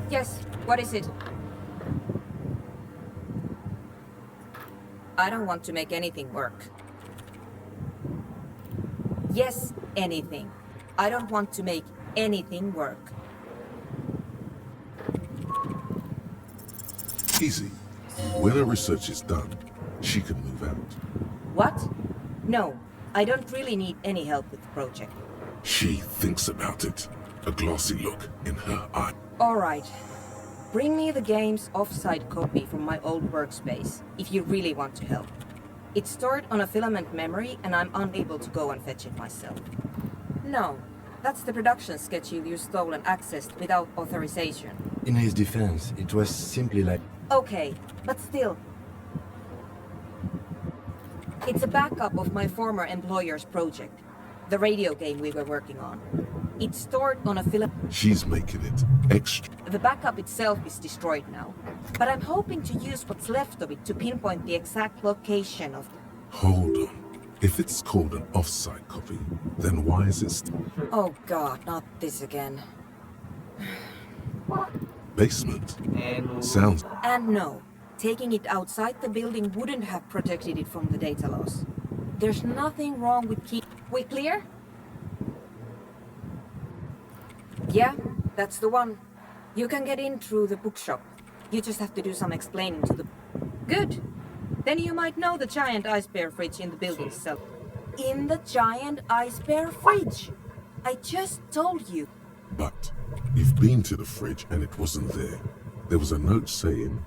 [SPEAKER 14] Yes, what is it? I don't want to make anything work. Yes, anything. I don't want to make anything work.
[SPEAKER 5] Easy. When her research is done, she can move out.
[SPEAKER 14] What? No, I don't really need any help with the project.
[SPEAKER 5] She thinks about it, a glossy look in her eye.
[SPEAKER 14] Alright. Bring me the game's offsite copy from my old workspace, if you really want to help. It's stored on a filament memory and I'm unable to go and fetch it myself. No, that's the production schedule you stole and accessed without authorization.
[SPEAKER 7] In his defense, it was simply like...
[SPEAKER 14] Okay, but still. It's a backup of my former employer's project, the radio game we were working on. It's stored on a film.
[SPEAKER 5] She's making it extra.
[SPEAKER 14] The backup itself is destroyed now, but I'm hoping to use what's left of it to pinpoint the exact location of...
[SPEAKER 5] Hold on. If it's called an offsite copy, then why is it
[SPEAKER 14] Oh god, not this again.
[SPEAKER 5] basement? Sounds...
[SPEAKER 14] And no, taking it outside the building wouldn't have protected it from the data loss. There's nothing wrong with We clear? Yeah, that's the one. You can get in through the bookshop. You just have to do some explaining to the... Good. Then you might know the giant ice bear fridge in the building cell. In the giant ice bear fridge! I just told you.
[SPEAKER 5] But you've been to the fridge and it wasn't there. There was a note saying...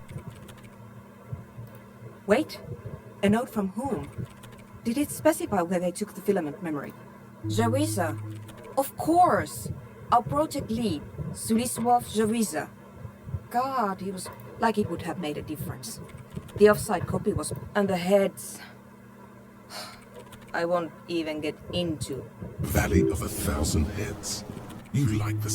[SPEAKER 14] Wait. A note from whom? Did it specify where they took the filament memory? Jarisa. Of course. Our project lead, Suliswov Jarisa. God, he was like it would have made a difference. The offside copy was... And the heads... I won't even get into.
[SPEAKER 5] Valley of 1,000 Heads. You like the